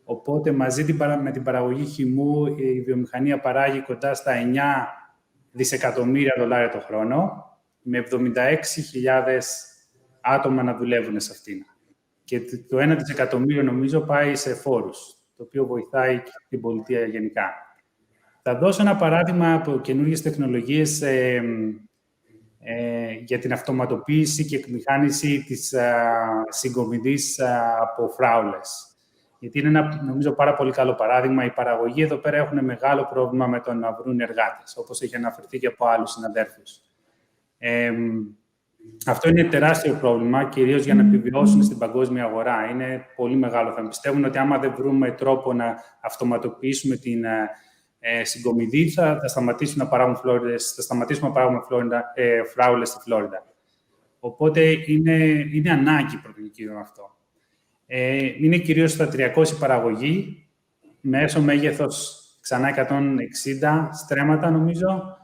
Οπότε μαζί με την παραγωγή χυμού η βιομηχανία παράγει κοντά στα 9 δισεκατομμύρια δολάρια το χρόνο, με 76.000 άτομα να δουλεύουν σε αυτήν. Και το 1 δισεκατομμύριο νομίζω πάει σε φόρους, το οποίο βοηθάει την πολιτεία γενικά. Θα δώσω ένα παράδειγμα από καινούργιες τεχνολογίες για την αυτοματοποίηση και εκμηχάνηση της συγκομιδής από φράουλες. Γιατί είναι ένα, νομίζω, πάρα πολύ καλό παράδειγμα. Οι παραγωγοί εδώ πέρα έχουν μεγάλο πρόβλημα με το να βρουν εργάτες, όπως έχει αναφερθεί και από άλλους συναδέλφους. Αυτό είναι τεράστιο πρόβλημα, κυρίως για να επιβιώσουν στην παγκόσμια αγορά. Είναι πολύ μεγάλο θέμα. Πιστεύουν ότι άμα δεν βρούμε τρόπο να αυτοματοποιήσουμε την συγκομιδή, θα σταματήσουμε να παράγουμε φράουλες στη Φλόριντα. Οπότε είναι ανάγκη πρωτογενή αυτό. Είναι κυρίως στα 300 παραγωγή, μέσω μέγεθος ξανά 160 στρέμματα, νομίζω.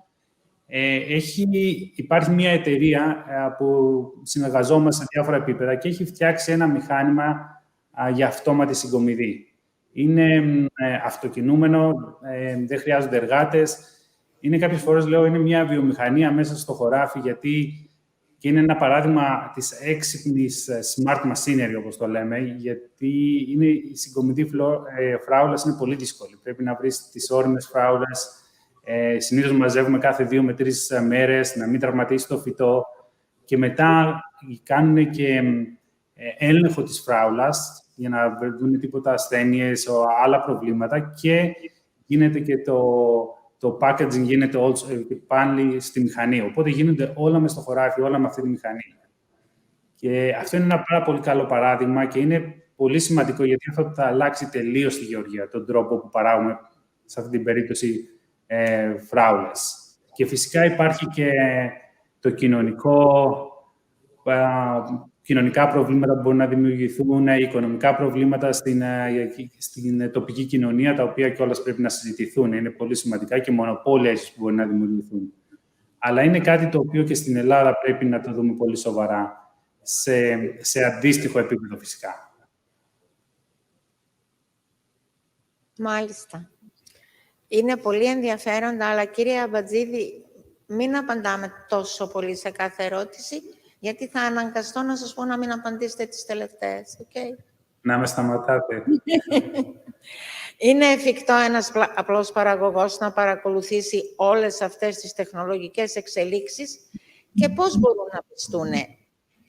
Υπάρχει μια εταιρεία που συνεργαζόμαστε σε διάφορα επίπεδα και έχει φτιάξει ένα μηχάνημα για αυτόματη συγκομιδή. Είναι αυτοκινούμενο, δεν χρειάζονται εργάτες. Είναι κάποιες φορές, λέω, είναι μια βιομηχανία μέσα στο χωράφι, γιατί και είναι ένα παράδειγμα της έξυπνης smart machinery, όπως το λέμε, γιατί η συγκομιδή φράουλας είναι πολύ δύσκολη. Πρέπει να βρεις τις όριμες φράουλες. Συνήθως μαζεύουμε κάθε 2 με 3 μέρες, να μην τραυματίσει το φυτό. Και μετά κάνουν και έλεγχο της φράουλας, για να βρουν τίποτα ασθένειες, άλλα προβλήματα. Και γίνεται και το packaging γίνεται πάλι στη μηχανή. Οπότε γίνονται όλα μες στο χωράφι, όλα με αυτή τη μηχανή. Και αυτό είναι ένα πάρα πολύ καλό παράδειγμα και είναι πολύ σημαντικό, γιατί αυτό θα αλλάξει τελείως στη γεωργία, τον τρόπο που παράγουμε, σε αυτή την περίπτωση, φράουλες. Και φυσικά υπάρχει και το κοινωνικά προβλήματα που μπορούν να δημιουργηθούν, οικονομικά προβλήματα στην τοπική κοινωνία, τα οποία κιόλας πρέπει να συζητηθούν. Είναι πολύ σημαντικά και μονοπόλια ίσως που μπορεί να δημιουργηθούν. Αλλά είναι κάτι το οποίο και στην Ελλάδα πρέπει να το δούμε πολύ σοβαρά, σε αντίστοιχο επίπεδο φυσικά. Μάλιστα. Είναι πολύ ενδιαφέροντα, αλλά κύριε Αμπατζίδη, μην απαντάμε τόσο πολύ σε κάθε ερώτηση, γιατί θα αναγκαστώ να σας πω να μην απαντήσετε τις τελευταίες. Okay? Να με σταματάτε. Είναι εφικτό ένας απλός παραγωγός να παρακολουθήσει όλες αυτές τις τεχνολογικές εξελίξεις και πώς μπορούν να πιστούν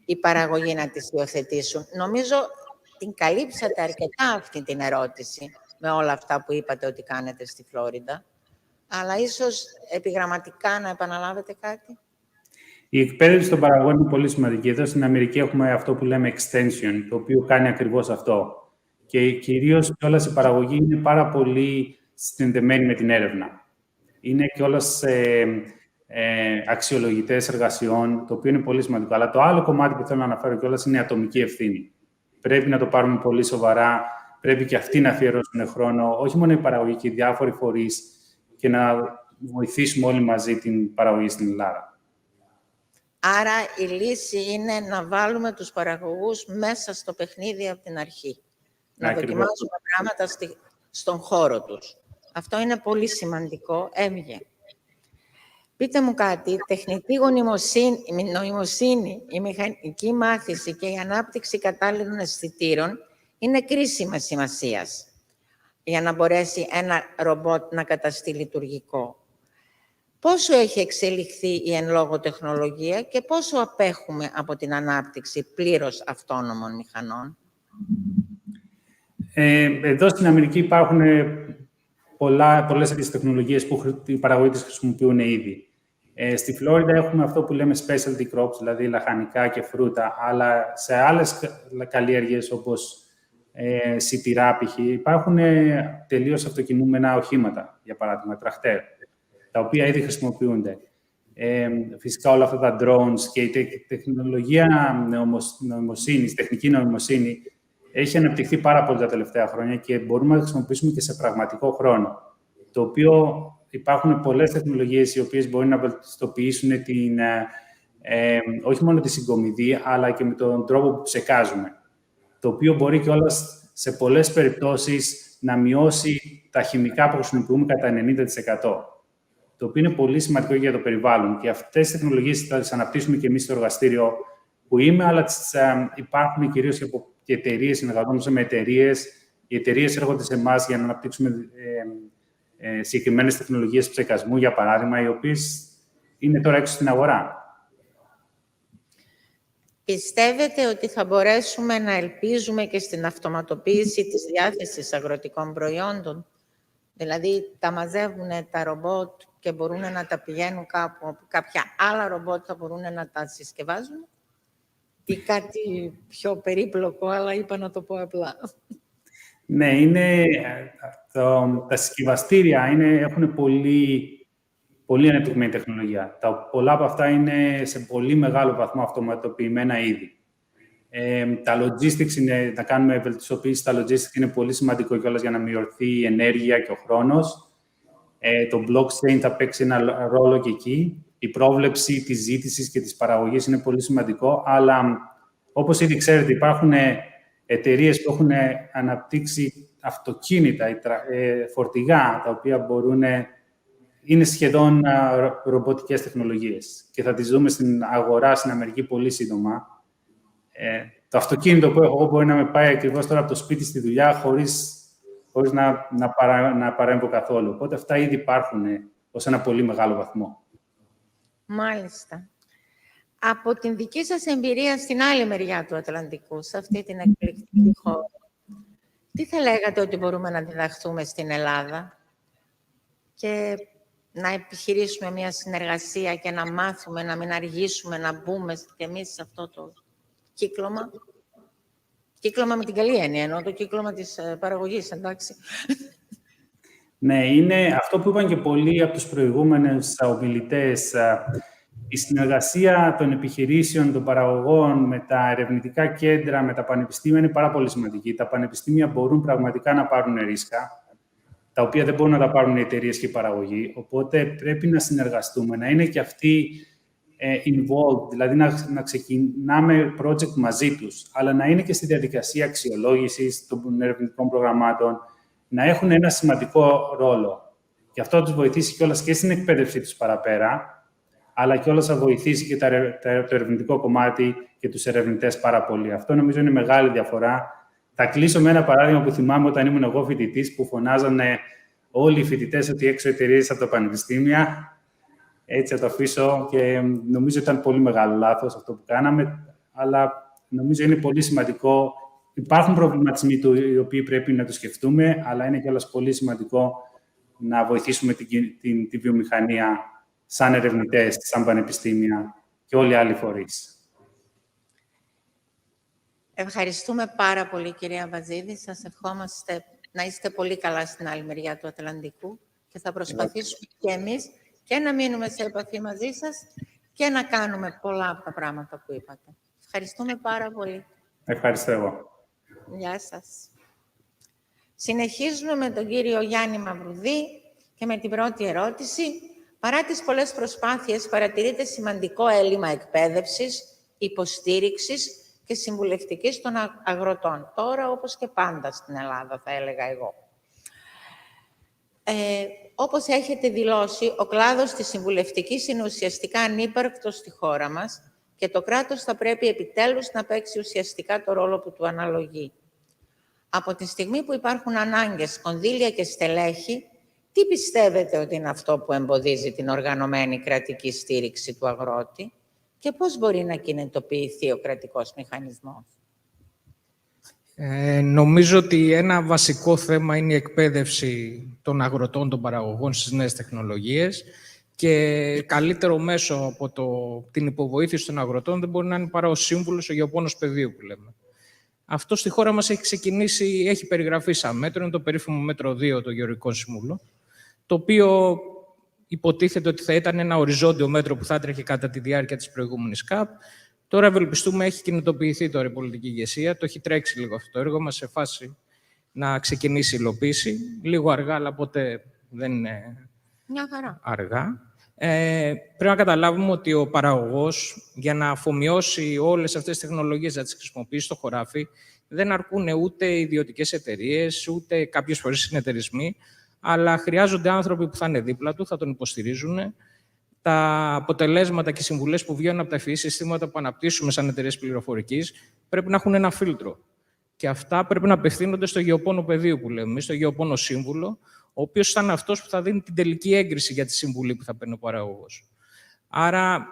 οι παραγωγοί να τις υιοθετήσουν? Νομίζω την καλύψατε αρκετά αυτή την ερώτηση με όλα αυτά που είπατε ότι κάνετε στη Φλόριντα. Αλλά ίσως επιγραμματικά να επαναλάβετε κάτι. Η εκπαίδευση των παραγωγών είναι πολύ σημαντική. Εδώ στην Αμερική έχουμε αυτό που λέμε extension, το οποίο κάνει ακριβώς αυτό. Και κυρίως κιόλας η παραγωγή είναι πάρα πολύ συνδεμένη με την έρευνα. Είναι κιόλας αξιολογητές εργασιών, το οποίο είναι πολύ σημαντικό. Αλλά το άλλο κομμάτι που θέλω να αναφέρω κιόλας είναι η ατομική ευθύνη. Πρέπει να το πάρουμε πολύ σοβαρά. Πρέπει και αυτοί να αφιερώσουν χρόνο, όχι μόνο οι παραγωγοί και οι διάφοροι φορείς, και να βοηθήσουμε όλοι μαζί την παραγωγή στην Ελλάδα. Άρα η λύση είναι να βάλουμε τους παραγωγούς μέσα στο παιχνίδι από την αρχή. Να δοκιμάζουμε πράγματα στον χώρο τους. Αυτό είναι πολύ σημαντικό. Έμειγε. Πείτε μου κάτι, η τεχνητή νοημοσύνη, η μηχανική μάθηση και η ανάπτυξη κατάλληλων αισθητήρων είναι κρίσιμης σημασίας για να μπορέσει ένα ρομπότ να καταστεί λειτουργικό. Πόσο έχει εξελιχθεί η εν λόγω τεχνολογία και πόσο απέχουμε από την ανάπτυξη πλήρως αυτόνομων μηχανών? Εδώ στην Αμερική υπάρχουν πολλές αυτές τις τεχνολογίες που οι παραγωγοί τις χρησιμοποιούν ήδη. Στη Φλόριντα έχουμε αυτό που λέμε specialty crops, δηλαδή λαχανικά και φρούτα, αλλά σε άλλες καλλιέργειες όπως σιτηρά π.χ. υπάρχουν τελείως αυτοκινούμενα οχήματα, για παράδειγμα, τραχτέρ, τα οποία ήδη χρησιμοποιούνται. Φυσικά όλα αυτά τα drones και η τεχνολογία νοημοσύνης, τεχνική νοημοσύνη, έχει αναπτυχθεί πάρα πολύ τα τελευταία χρόνια και μπορούμε να χρησιμοποιήσουμε και σε πραγματικό χρόνο. Το οποίο υπάρχουν πολλές τεχνολογίες οι οποίες μπορεί να βελτιστοποιήσουν όχι μόνο τη συγκομιδή, αλλά και με τον τρόπο που ψεκάζουμε. Το οποίο μπορεί κιόλας σε πολλές περιπτώσεις να μειώσει τα χημικά που χρησιμοποιούμε κατά 90%. Το οποίο είναι πολύ σημαντικό για το περιβάλλον. Και αυτές τις τεχνολογίες θα τις αναπτύσσουμε και εμείς στο εργαστήριο που είμαι, αλλά υπάρχουν κυρίως και εταιρείες, συνεργαζόμαστε με εταιρείες. Οι εταιρείες έρχονται σε εμάς για να αναπτύξουμε συγκεκριμένες τεχνολογίες ψεκασμού, για παράδειγμα, οι οποίες είναι τώρα έξω στην αγορά. Πιστεύετε ότι θα μπορέσουμε να ελπίζουμε και στην αυτοματοποίηση της διάθεσης αγροτικών προϊόντων? Δηλαδή, τα μαζεύουν τα ρομπότ και μπορούν να τα πηγαίνουν κάπου, όπου κάποια άλλα ρομπότ θα μπορούν να τα συσκευάζουν? Ή κάτι πιο περίπλοκο, αλλά είπα να το πω απλά. Ναι, τα συσκευαστήρια έχουν πολύ ανεπτυγμένη τεχνολογία. Πολλά από αυτά είναι σε πολύ μεγάλο βαθμό αυτοματοποιημένα ήδη. Τα logistics να κάνουμε βελτιστοποίηση στα logistics είναι πολύ σημαντικό κιόλας για να μειωθεί η ενέργεια και ο χρόνος. Το blockchain θα παίξει ένα ρόλο και εκεί. Η πρόβλεψη της ζήτησης και της παραγωγής είναι πολύ σημαντικό, αλλά όπως ήδη ξέρετε υπάρχουν εταιρείες που έχουν αναπτύξει αυτοκίνητα, φορτηγά, τα οποία είναι σχεδόν ρομποτικές τεχνολογίες και θα τις δούμε στην αγορά στην Αμερική πολύ σύντομα. Το αυτοκίνητο που έχω εγώ μπορεί να με πάει ακριβώς τώρα από το σπίτι στη δουλειά χωρίς να παρέμβω καθόλου. Οπότε αυτά ήδη υπάρχουν ως ένα πολύ μεγάλο βαθμό. Μάλιστα. Από την δική σας εμπειρία στην άλλη μεριά του Ατλαντικού, σε αυτή την εκπληκτική χώρα, τι θα λέγατε ότι μπορούμε να διδαχθούμε στην Ελλάδα και να επιχειρήσουμε μια συνεργασία και να μάθουμε, να μην αργήσουμε, να μπούμε και εμείς σε αυτό το κύκλωμα? Κύκλωμα με την καλή έννοια, ενώ το κύκλωμα της παραγωγής, εντάξει. Ναι, είναι αυτό που είπαν και πολλοί από τους προηγούμενους ομιλητές. Η συνεργασία των επιχειρήσεων, των παραγωγών με τα ερευνητικά κέντρα, με τα πανεπιστήμια είναι πάρα πολύ σημαντική. Τα πανεπιστήμια μπορούν πραγματικά να πάρουν ρίσκα, τα οποία δεν μπορούν να τα πάρουν οι εταιρείες και οι παραγωγοί. Οπότε πρέπει να συνεργαστούμε, να είναι και αυτοί involved, δηλαδή να ξεκινάμε project μαζί τους, αλλά να είναι και στη διαδικασία αξιολόγησης των ερευνητικών προγραμμάτων, να έχουν ένα σημαντικό ρόλο. Και αυτό θα τους βοηθήσει κιόλας και στην εκπαίδευση τους παραπέρα, αλλά κιόλας θα βοηθήσει και το ερευνητικό κομμάτι και τους ερευνητές πάρα πολύ. Αυτό νομίζω είναι μεγάλη διαφορά. Θα κλείσω με ένα παράδειγμα που θυμάμαι όταν ήμουν εγώ φοιτητής, που φωνάζανε όλοι οι φοιτητές ότι έξω εταιρείες από τα πανεπιστήμια. Έτσι θα το αφήσω και νομίζω ήταν πολύ μεγάλο λάθος αυτό που κάναμε, αλλά νομίζω είναι πολύ σημαντικό. Υπάρχουν προβληματισμοί οι οποίοι πρέπει να τους σκεφτούμε, αλλά είναι κιόλας πολύ σημαντικό να βοηθήσουμε τη βιομηχανία σαν ερευνητές, σαν πανεπιστήμια και όλοι οι άλλοι φορείς. Ευχαριστούμε πάρα πολύ, κυρία Βαζίδη. Σας ευχόμαστε να είστε πολύ καλά στην άλλη μεριά του Ατλαντικού και θα προσπαθήσουμε και εμείς και να μείνουμε σε επαφή μαζί σας και να κάνουμε πολλά από τα πράγματα που είπατε. Ευχαριστούμε πάρα πολύ. Ευχαριστώ εγώ. Γεια σας. Συνεχίζουμε με τον κύριο Γιάννη Μαυρουδή και με την πρώτη ερώτηση. Παρά τις πολλές προσπάθειες, παρατηρείται σημαντικό έλλειμμα εκπαίδευσης, υποστήριξης και συμβουλευτικής των αγροτών. Τώρα, όπως και πάντα στην Ελλάδα, θα έλεγα εγώ. Όπως έχετε δηλώσει, ο κλάδος της συμβουλευτικής είναι ουσιαστικά ανύπαρκτος στη χώρα μας και το κράτος θα πρέπει επιτέλους να παίξει ουσιαστικά το ρόλο που του αναλογεί. Από τη στιγμή που υπάρχουν ανάγκες, κονδύλια και στελέχη, τι πιστεύετε ότι είναι αυτό που εμποδίζει την οργανωμένη κρατική στήριξη του αγρότη και πώς μπορεί να κινητοποιηθεί ο κρατικός μηχανισμός? Νομίζω ότι ένα βασικό θέμα είναι η εκπαίδευση των αγροτών, των παραγωγών στις νέες τεχνολογίες και καλύτερο μέσο από την υποβοήθηση των αγροτών δεν μπορεί να είναι παρά ο σύμβουλος, ο γεωπόνος πεδίου που λέμε. Αυτό στη χώρα μας έχει ξεκινήσει, έχει περιγραφεί σαν μέτρο, είναι το περίφημο μέτρο 2, το Γεωργικό Σύμβουλο, το οποίο υποτίθεται ότι θα ήταν ένα οριζόντιο μέτρο που θα έτρεχε κατά τη διάρκεια της προηγούμενης ΚΑΠ. Τώρα ευελπιστούμε έχει κινητοποιηθεί τώρα η πολιτική ηγεσία, το έχει τρέξει λίγο αυτό το έργο μας σε φάση να ξεκινήσει η υλοποίηση. Λίγο αργά, αλλά ποτέ δεν είναι Μια χαρά. αργά. Πρέπει να καταλάβουμε ότι ο παραγωγός, για να αφομοιώσει όλες αυτές τις τεχνολογίες, να τις χρησιμοποιήσει στο χωράφι, δεν αρκούν ούτε ιδιωτικές εταιρείες, ούτε κάποιες φορές συνεταιρισμοί, αλλά χρειάζονται άνθρωποι που θα είναι δίπλα του, θα τον υποστηρίζουν. Τα αποτελέσματα και οι συμβουλές που βγαίνουν από τα ευφυή συστήματα που αναπτύσσουμε σαν εταιρείες πληροφορικής πρέπει να έχουν ένα φίλτρο. Και αυτά πρέπει να απευθύνονται στο γεωπόνο πεδίου που λέμε, στο γεωπόνο σύμβουλο, ο οποίος θα είναι αυτός που θα δίνει την τελική έγκριση για τη συμβουλή που θα παίρνει ο παραγωγός. Άρα,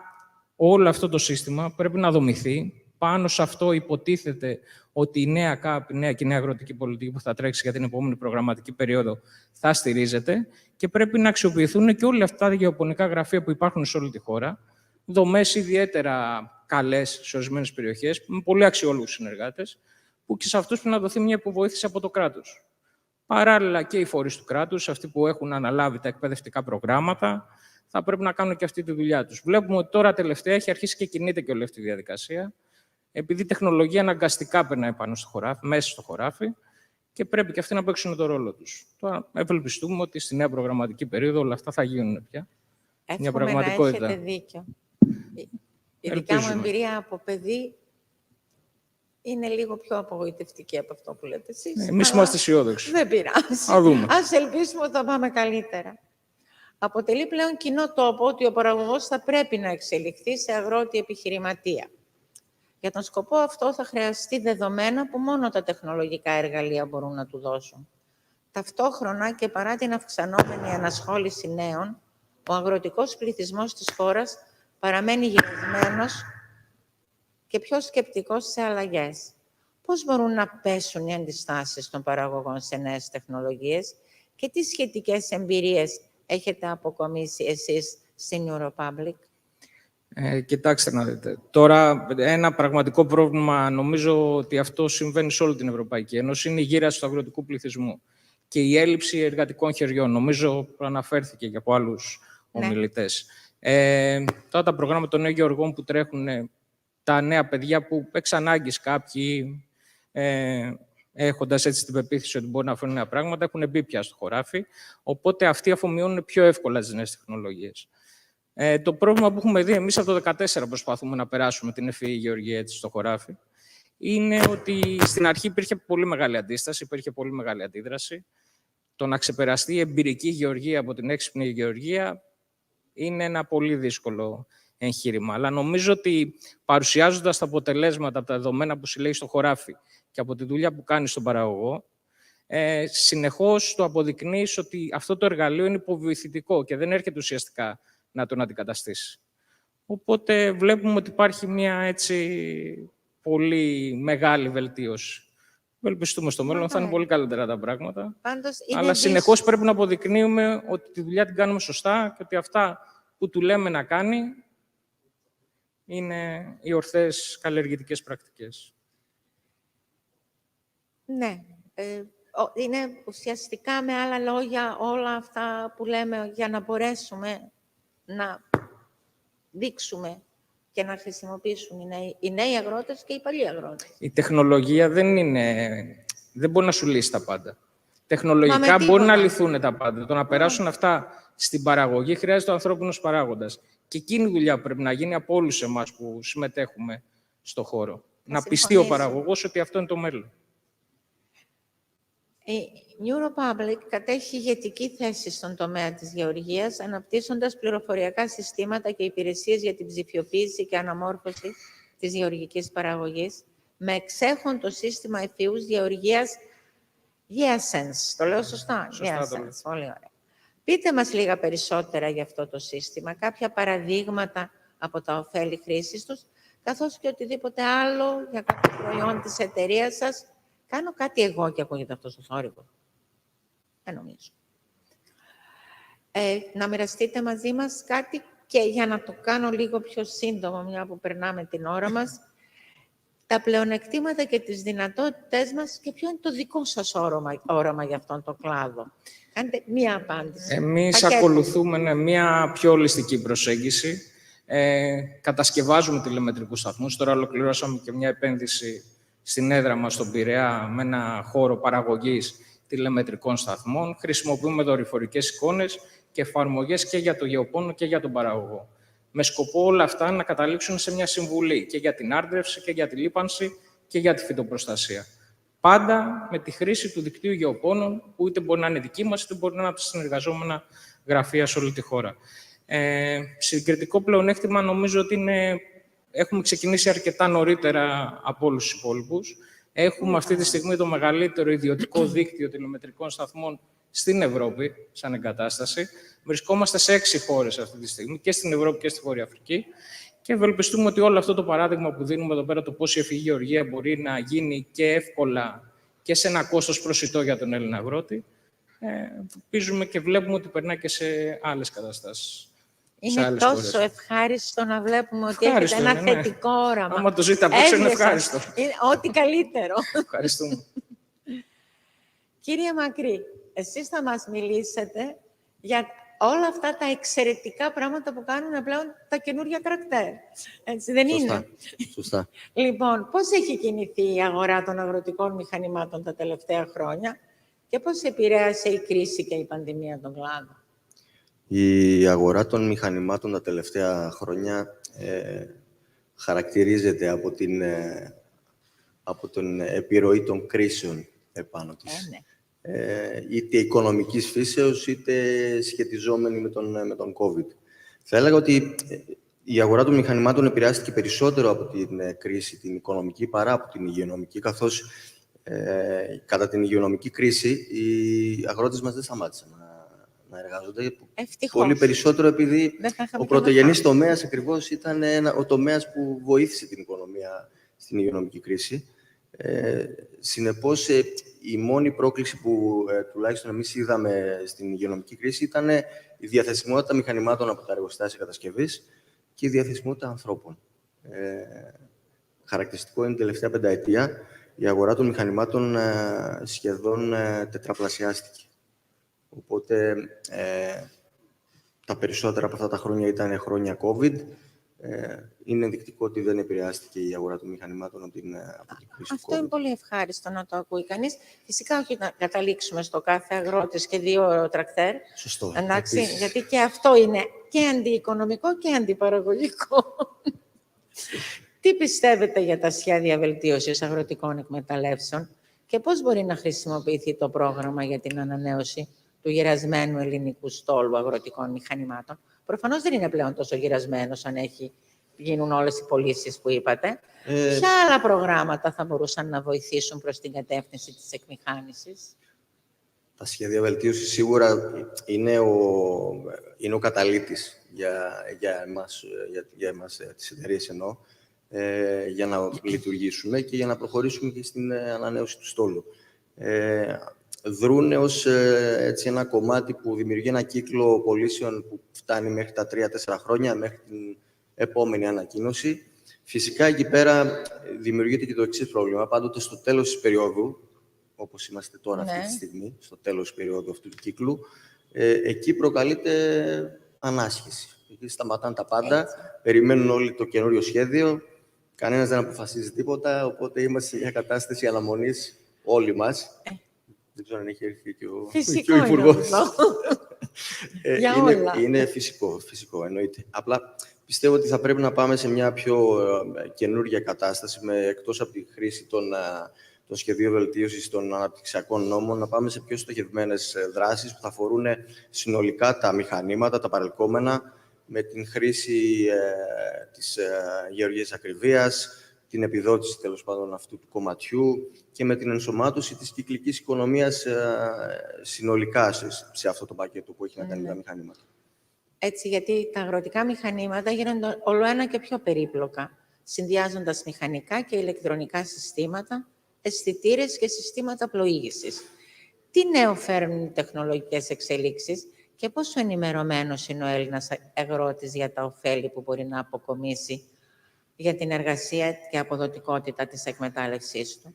όλο αυτό το σύστημα πρέπει να δομηθεί. Πάνω σε αυτό υποτίθεται ότι η νέα ΚΑΠ, η νέα κοινή αγροτική πολιτική που θα τρέξει για την επόμενη προγραμματική περίοδο, θα στηρίζεται και πρέπει να αξιοποιηθούν και όλα αυτά τα γεωπονικά γραφεία που υπάρχουν σε όλη τη χώρα. Δομές ιδιαίτερα καλές σε ορισμένες περιοχές, με πολύ αξιόλογους συνεργάτες, που και σε αυτούς πρέπει να δοθεί μια υποβοήθηση από το κράτος. Παράλληλα και οι φορείς του κράτους, αυτοί που έχουν αναλάβει τα εκπαιδευτικά προγράμματα, θα πρέπει να κάνουν και αυτή τη δουλειά τους. Βλέπουμε ότι τώρα τελευταία έχει αρχίσει και κινείται και όλη αυτή η διαδικασία, επειδή η τεχνολογία αναγκαστικά περνάει πάνω στο χωράφι, μέσα στο χωράφι, και πρέπει και αυτοί να παίξουν τον ρόλο τους. Τώρα ευελπιστούμε ότι στη νέα προγραμματική περίοδο όλα αυτά θα γίνουν πια. Μια πραγματικότητα. Να έχετε δίκιο. Η δικιά μου εμπειρία από παιδί είναι λίγο πιο απογοητευτική από αυτό που λέτε εσείς. Εμείς είμαστε αισιόδοξοι. Δεν πειράζει. δούμε. Ας ελπίσουμε ότι θα πάμε καλύτερα. Αποτελεί πλέον κοινό τόπο ότι ο παραγωγός θα πρέπει να εξελιχθεί σε αγρότη επιχειρηματία. Για τον σκοπό αυτό θα χρειαστεί δεδομένα που μόνο τα τεχνολογικά εργαλεία μπορούν να του δώσουν. Ταυτόχρονα και παρά την αυξανόμενη ανασχόληση νέων, ο αγροτικός πληθυσμός της χώρας παραμένει γυρισμένος και πιο σκεπτικός σε αλλαγές. Πώς μπορούν να πέσουν οι αντιστάσεις των παραγωγών σε νέες τεχνολογίες και τι σχετικές εμπειρίες έχετε αποκομίσει εσείς στην Europublic? Κοιτάξτε να δείτε. Τώρα, ένα πραγματικό πρόβλημα, νομίζω ότι αυτό συμβαίνει σε όλη την Ευρωπαϊκή Ένωση, είναι η γύραση του αγροτικού πληθυσμού και η έλλειψη εργατικών χεριών. Νομίζω αναφέρθηκε και από άλλους ομιλητές. Τώρα τα προγράμματα των νέων γεωργών που τρέχουν, τα νέα παιδιά που εξ ανάγκης κάποιοι, έχοντας έτσι την πεποίθηση ότι μπορεί να φέρουν νέα πράγματα, έχουν μπει πια στο χωράφι, οπότε αυτοί αφομοιώνουν πιο εύκολα τις νέες τεχνολογίες. Το πρόβλημα που έχουμε δει εμείς από το 2014 προσπαθούμε να περάσουμε την ευφυή γεωργία έτσι στο χωράφι, είναι ότι στην αρχή υπήρχε πολύ μεγάλη αντίσταση, υπήρχε πολύ μεγάλη αντίδραση. Το να ξεπεραστεί η εμπειρική γεωργία από την έξυπνη γεωργία είναι ένα πολύ δύσκολο εγχείρημα. Αλλά νομίζω ότι παρουσιάζοντας τα αποτελέσματα από τα δεδομένα που συλλέγει στο χωράφι και από τη δουλειά που κάνει στον παραγωγό, συνεχώς το αποδεικνύεις ότι αυτό το εργαλείο είναι υποβοηθητικό και δεν έρχεται ουσιαστικά να τον αντικαταστήσει. Οπότε βλέπουμε ότι υπάρχει μια έτσι πολύ μεγάλη βελτίωση. Ευελπιστούμε στο μέλλον θα είναι πολύ καλύτερα τα πράγματα. Αλλά συνεχώς πρέπει να αποδεικνύουμε ότι τη δουλειά την κάνουμε σωστά και ότι αυτά που του λέμε να κάνει είναι οι ορθές καλλιεργητικές πρακτικές. Ναι. Είναι ουσιαστικά, με άλλα λόγια, όλα αυτά που λέμε για να μπορέσουμε να δείξουμε και να χρησιμοποιήσουν οι νέοι αγρότες και οι παλιοί αγρότες. Η τεχνολογία δεν μπορεί να σου λύσει τα πάντα. Τεχνολογικά μπορεί να λυθούν τα πάντα. Το να περάσουν αυτά στην παραγωγή χρειάζεται ο ανθρώπινος παράγοντας. Και εκείνη η δουλειά που πρέπει να γίνει από όλους εμάς που συμμετέχουμε στο χώρο. Να πιστεί ο παραγωγός ότι αυτό είναι το μέλλον. Η Europublic κατέχει ηγετική θέση στον τομέα της γεωργίας, αναπτύσσοντας πληροφοριακά συστήματα και υπηρεσίες για την ψηφιοποίηση και αναμόρφωση της γεωργικής παραγωγής, με εξέχον το σύστημα εφιούς γεωργίας GeaSense. Το λέω σωστά? GeaSense. Πολύ ωραία. Πείτε μας λίγα περισσότερα για αυτό το σύστημα, κάποια παραδείγματα από τα ωφέλη χρήσης τους, καθώς και οτιδήποτε άλλο για κάποιο προϊόν της εταιρείας σας. Κάνω κάτι εγώ και ακούγεται αυτό στο θόρυβο. Δεν νομίζω. Να μοιραστείτε μαζί μας κάτι και για να το κάνω λίγο πιο σύντομο, μια που περνάμε την ώρα μας, τα πλεονεκτήματα και τις δυνατότητες μας και ποιο είναι το δικό σας όραμα για αυτόν τον κλάδο. Κάντε μία απάντηση. Εμείς Πακέτο. ακολουθούμε μια πιο ολιστική προσέγγιση. Κατασκευάζουμε τηλεμετρικούς σταθμούς. Τώρα ολοκληρώσαμε και μια επένδυση στην έδρα μας στον Πειραιά με ένα χώρο παραγωγής τηλεμετρικών σταθμών. Χρησιμοποιούμε δορυφορικές εικόνες και εφαρμογές και για το γεωπόνο και για τον παραγωγό. Με σκοπό όλα αυτά να καταλήξουν σε μια συμβουλή και για την άρδρευση και για τη λίπανση και για τη φυτοπροστασία. Πάντα με τη χρήση του δικτύου γεωπόνων, που είτε μπορεί να είναι δική μας, είτε μπορεί να είναι από τα συνεργαζόμενα γραφεία σε όλη τη χώρα. Συγκριτικό πλεονέκτημα νομίζω ότι έχουμε ξεκινήσει αρκετά νωρίτερα από όλους τους υπόλοιπους. Έχουμε αυτή τη στιγμή το μεγαλύτερο ιδιωτικό δίκτυο τηλεμετρικών σταθμών στην Ευρώπη, σαν εγκατάσταση. Βρισκόμαστε σε 6 χώρες αυτή τη στιγμή, και στην Ευρώπη και στη Βόρεια Αφρική. Και ευελπιστούμε ότι όλο αυτό το παράδειγμα που δίνουμε εδώ πέρα, το πώς η εφηγή γεωργία μπορεί να γίνει και εύκολα και σε ένα κόστος προσιτό για τον Έλληνα αγρότη, ελπίζουμε και βλέπουμε ότι περνάει και σε άλλες καταστάσεις. Είναι τόσο ευχάριστο να βλέπουμε ότι Ευχάριστο έχετε ένα είναι, ναι. θετικό όραμα. Άμα το ζείτε απ' έξω είναι ευχάριστο. Είναι ό,τι καλύτερο. Ευχαριστούμε. Κύριε Μακρύ, εσείς θα μας μιλήσετε για όλα αυτά τα εξαιρετικά πράγματα που κάνουν πλέον τα καινούργια τρακτέρ. Έτσι δεν είναι? Σωστά. Λοιπόν, πώς έχει κινηθεί η αγορά των αγροτικών μηχανημάτων τα τελευταία χρόνια και πώς επηρέασε η κρίση και η πανδημία τον κλάδο? Η αγορά των μηχανημάτων τα τελευταία χρόνια χαρακτηρίζεται από την επιρροή των κρίσεων επάνω της. Ναι. Είτε οικονομικής φύσεως, είτε σχετιζόμενη με τον COVID. Θα έλεγα ότι η αγορά των μηχανημάτων επηρεάστηκε περισσότερο από την κρίση την οικονομική παρά από την υγειονομική, καθώς κατά την υγειονομική κρίση οι αγρότες μας δεν σταμάτησαν να εργάζονται. Ευτυχώς. Πολύ περισσότερο επειδή ο πρωτογενής τομέας ακριβώς ήταν ο τομέας που βοήθησε την οικονομία στην υγειονομική κρίση. Συνεπώς, η μόνη πρόκληση που τουλάχιστον εμείς είδαμε στην υγειονομική κρίση ήταν η διαθεσιμότητα μηχανημάτων από τα εργοστάσια κατασκευής και η διαθεσιμότητα ανθρώπων. Χαρακτηριστικό είναι την τελευταία πενταετία η αγορά των μηχανημάτων σχεδόν τετραπλασιάστηκε. Οπότε, τα περισσότερα από αυτά τα χρόνια ήταν χρόνια COVID. Είναι ενδεικτικό ότι δεν επηρεάστηκε η αγορά των μηχανημάτων από την κρίση. Αυτό είναι πολύ ευχάριστο να το ακούει κανείς. Φυσικά όχι να καταλήξουμε στο κάθε αγρότης και 2 τρακτέρ. Σωστό. Εντάξει, γιατί και αυτό είναι και αντιοικονομικό και αντιπαραγωγικό. Τι πιστεύετε για τα σχέδια βελτίωσης αγροτικών εκμεταλλεύσεων και πώς μπορεί να χρησιμοποιηθεί το πρόγραμμα για την ανανέωση του γερασμένου ελληνικού στόλου αγροτικών μηχανημάτων? Προφανώς δεν είναι πλέον τόσο γερασμένος αν γίνουν όλες οι πωλήσεις που είπατε. Ποια άλλα προγράμματα θα μπορούσαν να βοηθήσουν προς την κατεύθυνση της εκμηχάνησης? Τα σχέδια βελτίωσης σίγουρα είναι ο καταλύτης για εμάς τις εταιρείες εννοώ, για να λειτουργήσουμε και για να προχωρήσουμε και στην ανανέωση του στόλου. Δρούνε ως ένα κομμάτι που δημιουργεί ένα κύκλο πωλήσεων που φτάνει μέχρι τα 3-4 χρόνια, μέχρι την επόμενη ανακοίνωση. Φυσικά, εκεί πέρα δημιουργείται και το εξής πρόβλημα. Πάντοτε στο τέλος της περίοδου, όπως είμαστε τώρα αυτή τη στιγμή, στο τέλος της περίοδου αυτού του κύκλου, εκεί προκαλείται ανάσχεση. Εκεί σταματάνε τα πάντα, περιμένουν όλοι το καινούριο σχέδιο, κανένας δεν αποφασίζει τίποτα, οπότε είμαστε σε μια κατάσταση αναμονής όλοι μας. Δεν ξέρω αν έχει έρθει και ο Υπουργός. Είναι φυσικό, εννοείται. Απλά πιστεύω ότι θα πρέπει να πάμε σε μια πιο καινούργια κατάσταση, εκτός από τη χρήση των σχεδίων βελτίωσης των αναπτυξιακών νόμων, να πάμε σε πιο στοχευμένες δράσεις που θα αφορούν συνολικά τα μηχανήματα, τα παρελκόμενα, με την χρήση της γεωργίας ακριβίας, την επιδότηση τέλος πάντων αυτού του κομματιού και με την ενσωμάτωση της κυκλικής οικονομίας συνολικά σε αυτό το πακέτο που έχει να κάνει με τα μηχανήματα. Έτσι, γιατί τα αγροτικά μηχανήματα γίνονται όλο ένα και πιο περίπλοκα, συνδυάζοντας μηχανικά και ηλεκτρονικά συστήματα, αισθητήρες και συστήματα πλοήγησης. Τι νέο φέρνουν οι τεχνολογικές εξελίξεις και πόσο ενημερωμένος είναι ο Έλληνας αγρότης για τα ωφέλη που μπορεί να αποκομίσει για την εργασία και αποδοτικότητα της εκμετάλλευσής του.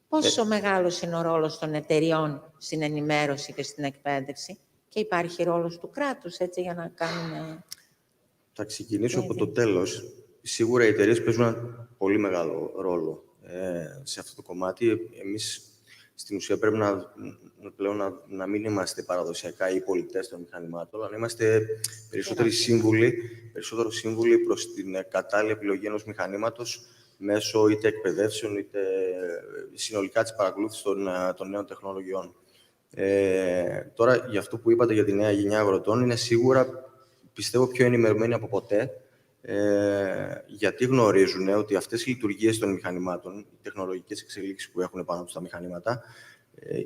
Πόσο μεγάλος είναι ο ρόλος των εταιριών στην ενημέρωση και στην εκπαίδευση και υπάρχει ρόλος του κράτους, έτσι, για να κάνουμε... Θα ξεκινήσω από το τέλος. Σίγουρα οι εταιρείες παίζουν ένα πολύ μεγάλο ρόλο σε αυτό το κομμάτι. Εμείς στην ουσία πρέπει πλέον να μην είμαστε παραδοσιακά οι πολιτές των μηχανημάτων, αλλά να είμαστε περισσότερο σύμβουλοι προς την κατάλληλη επιλογή ενός μηχανήματος μέσω είτε εκπαιδεύσεων, είτε συνολικά της παρακολούθησης των νέων τεχνολογιών. Τώρα, για αυτό που είπατε για τη νέα γενιά αγροτών, είναι σίγουρα, πιστεύω, πιο ενημερωμένοι από ποτέ, γιατί γνωρίζουν ότι αυτές οι λειτουργίες των μηχανημάτων, οι τεχνολογικές εξελίξεις που έχουν πάνω τους τα μηχανήματα,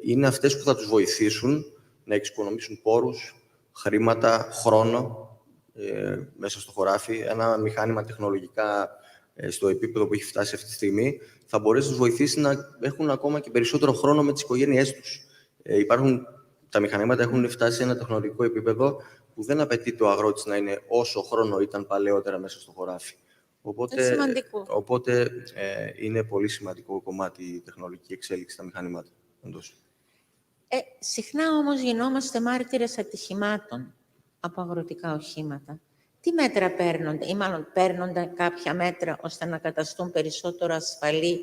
είναι αυτές που θα τους βοηθήσουν να εξοικονομήσουν πόρους, χρήματα, χρόνο μέσα στο χωράφι. Ένα μηχάνημα τεχνολογικά στο επίπεδο που έχει φτάσει αυτή τη στιγμή θα μπορέσει να τους βοηθήσει να έχουν ακόμα και περισσότερο χρόνο με τις οικογένειές τους. Τα μηχανήματα έχουν φτάσει σε ένα τεχνολογικό επίπεδο που δεν απαιτεί το αγρότης να είναι όσο χρόνο ήταν παλαιότερα μέσα στο χωράφι. Οπότε είναι πολύ σημαντικό κομμάτι η τεχνολογική εξέλιξη στα μηχανήματα. Συχνά όμως γινόμαστε μάρτυρες ατυχημάτων από αγροτικά οχήματα. Τι μέτρα παίρνονται, ή μάλλον παίρνονται κάποια μέτρα ώστε να καταστούν περισσότερο ασφαλή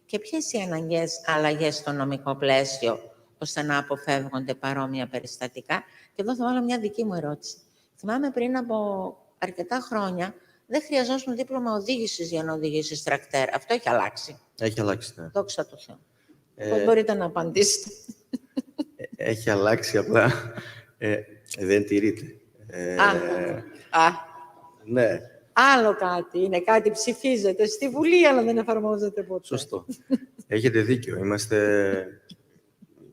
και ποιες οι αναγκαίες αλλαγές στο νομικό πλαίσιο ώστε να αποφεύγονται παρόμοια περιστατικά? Και εδώ θα βάλω μια δική μου ερώτηση. Θυμάμαι πριν από αρκετά χρόνια δεν χρειαζόταν δίπλωμα οδήγησης για να οδηγήσεις τρακτέρ. Αυτό έχει αλλάξει. Έχει αλλάξει, ναι. Δόξα τω Θεώ. Πώς μπορείτε να απαντήσετε? Έχει αλλάξει, απλά δεν τηρείται. Ναι. Άλλο κάτι. Είναι κάτι ψηφίζεται στη Βουλή, αλλά δεν εφαρμόζεται ποτέ. Σωστό. Έχετε δίκιο.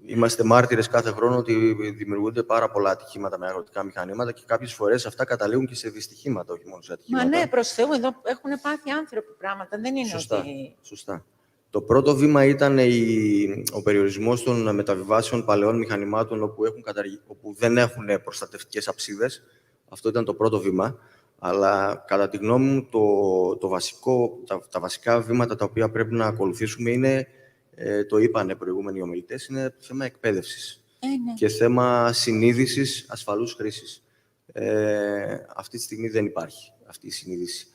Είμαστε μάρτυρες κάθε χρόνο ότι δημιουργούνται πάρα πολλά ατυχήματα με αγροτικά μηχανήματα και κάποιες φορές αυτά καταλήγουν και σε δυστυχήματα, όχι μόνο σε ατυχήματα. Μα ναι, προς Θεού, εδώ έχουν πάθει άνθρωποι πράγματα. Δεν είναι Σωστά. Το πρώτο βήμα ήταν ο περιορισμός των μεταβιβάσεων παλαιών μηχανημάτων όπου δεν έχουν προστατευτικές αψίδες. Αυτό ήταν το πρώτο βήμα. Αλλά κατά τη γνώμη μου τα βασικά βήματα τα οποία πρέπει να ακολουθήσουμε είναι, το είπανε προηγούμενοι ομιλητές, είναι θέμα εκπαίδευσης και θέμα συνείδησης ασφαλούς χρήσης. Αυτή τη στιγμή δεν υπάρχει αυτή η συνείδηση.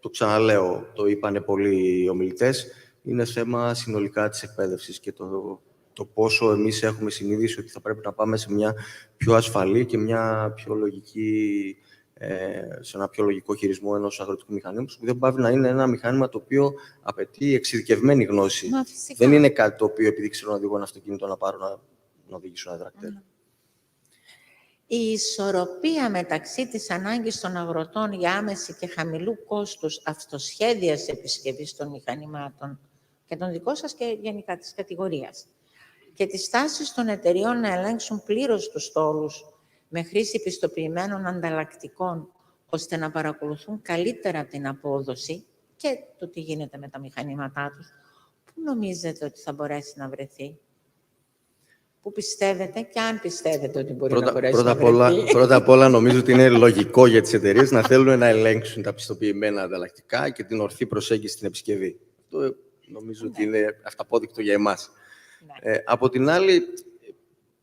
Το ξαναλέω, το είπανε πολλοί ομιλητές, είναι θέμα συνολικά της εκπαίδευσης και το πόσο εμείς έχουμε συνείδηση ότι θα πρέπει να πάμε σε μια πιο ασφαλή και μια πιο λογική, σε ένα πιο λογικό χειρισμό ενός αγροτικού μηχανήματος, που δεν πάβει να είναι ένα μηχάνημα το οποίο απαιτεί εξειδικευμένη γνώση. Δεν είναι κάτι το οποίο, επειδή ξέρω να οδηγώ ένα αυτοκίνητο, να πάρω να οδηγήσω ένα τρακτέρ. Η ισορροπία μεταξύ της ανάγκης των αγροτών για άμεση και χαμηλού κόστους αυτοσχέδιας επισκευής των μηχανημάτων και των δικών σας και γενικά της κατηγορίας και τις τάσεις των εταιριών να ελέγξουν πλήρως τους στόλους με χρήση πιστοποιημένων ανταλλακτικών, ώστε να παρακολουθούν καλύτερα την απόδοση και το τι γίνεται με τα μηχανήματά τους, πού νομίζετε ότι θα μπορέσει να βρεθεί? Πού πιστεύετε και αν πιστεύετε ότι μπορεί να μπορέσει να βρεθεί? Πρώτα απ' όλα, νομίζω ότι είναι λογικό για τις εταιρείες να θέλουν να ελέγξουν τα πιστοποιημένα ανταλλακτικά και την ορθή προσέγγιση στην επισκευή. Αυτό νομίζω ότι είναι αυταπόδεικτο για εμάς. Από την άλλη,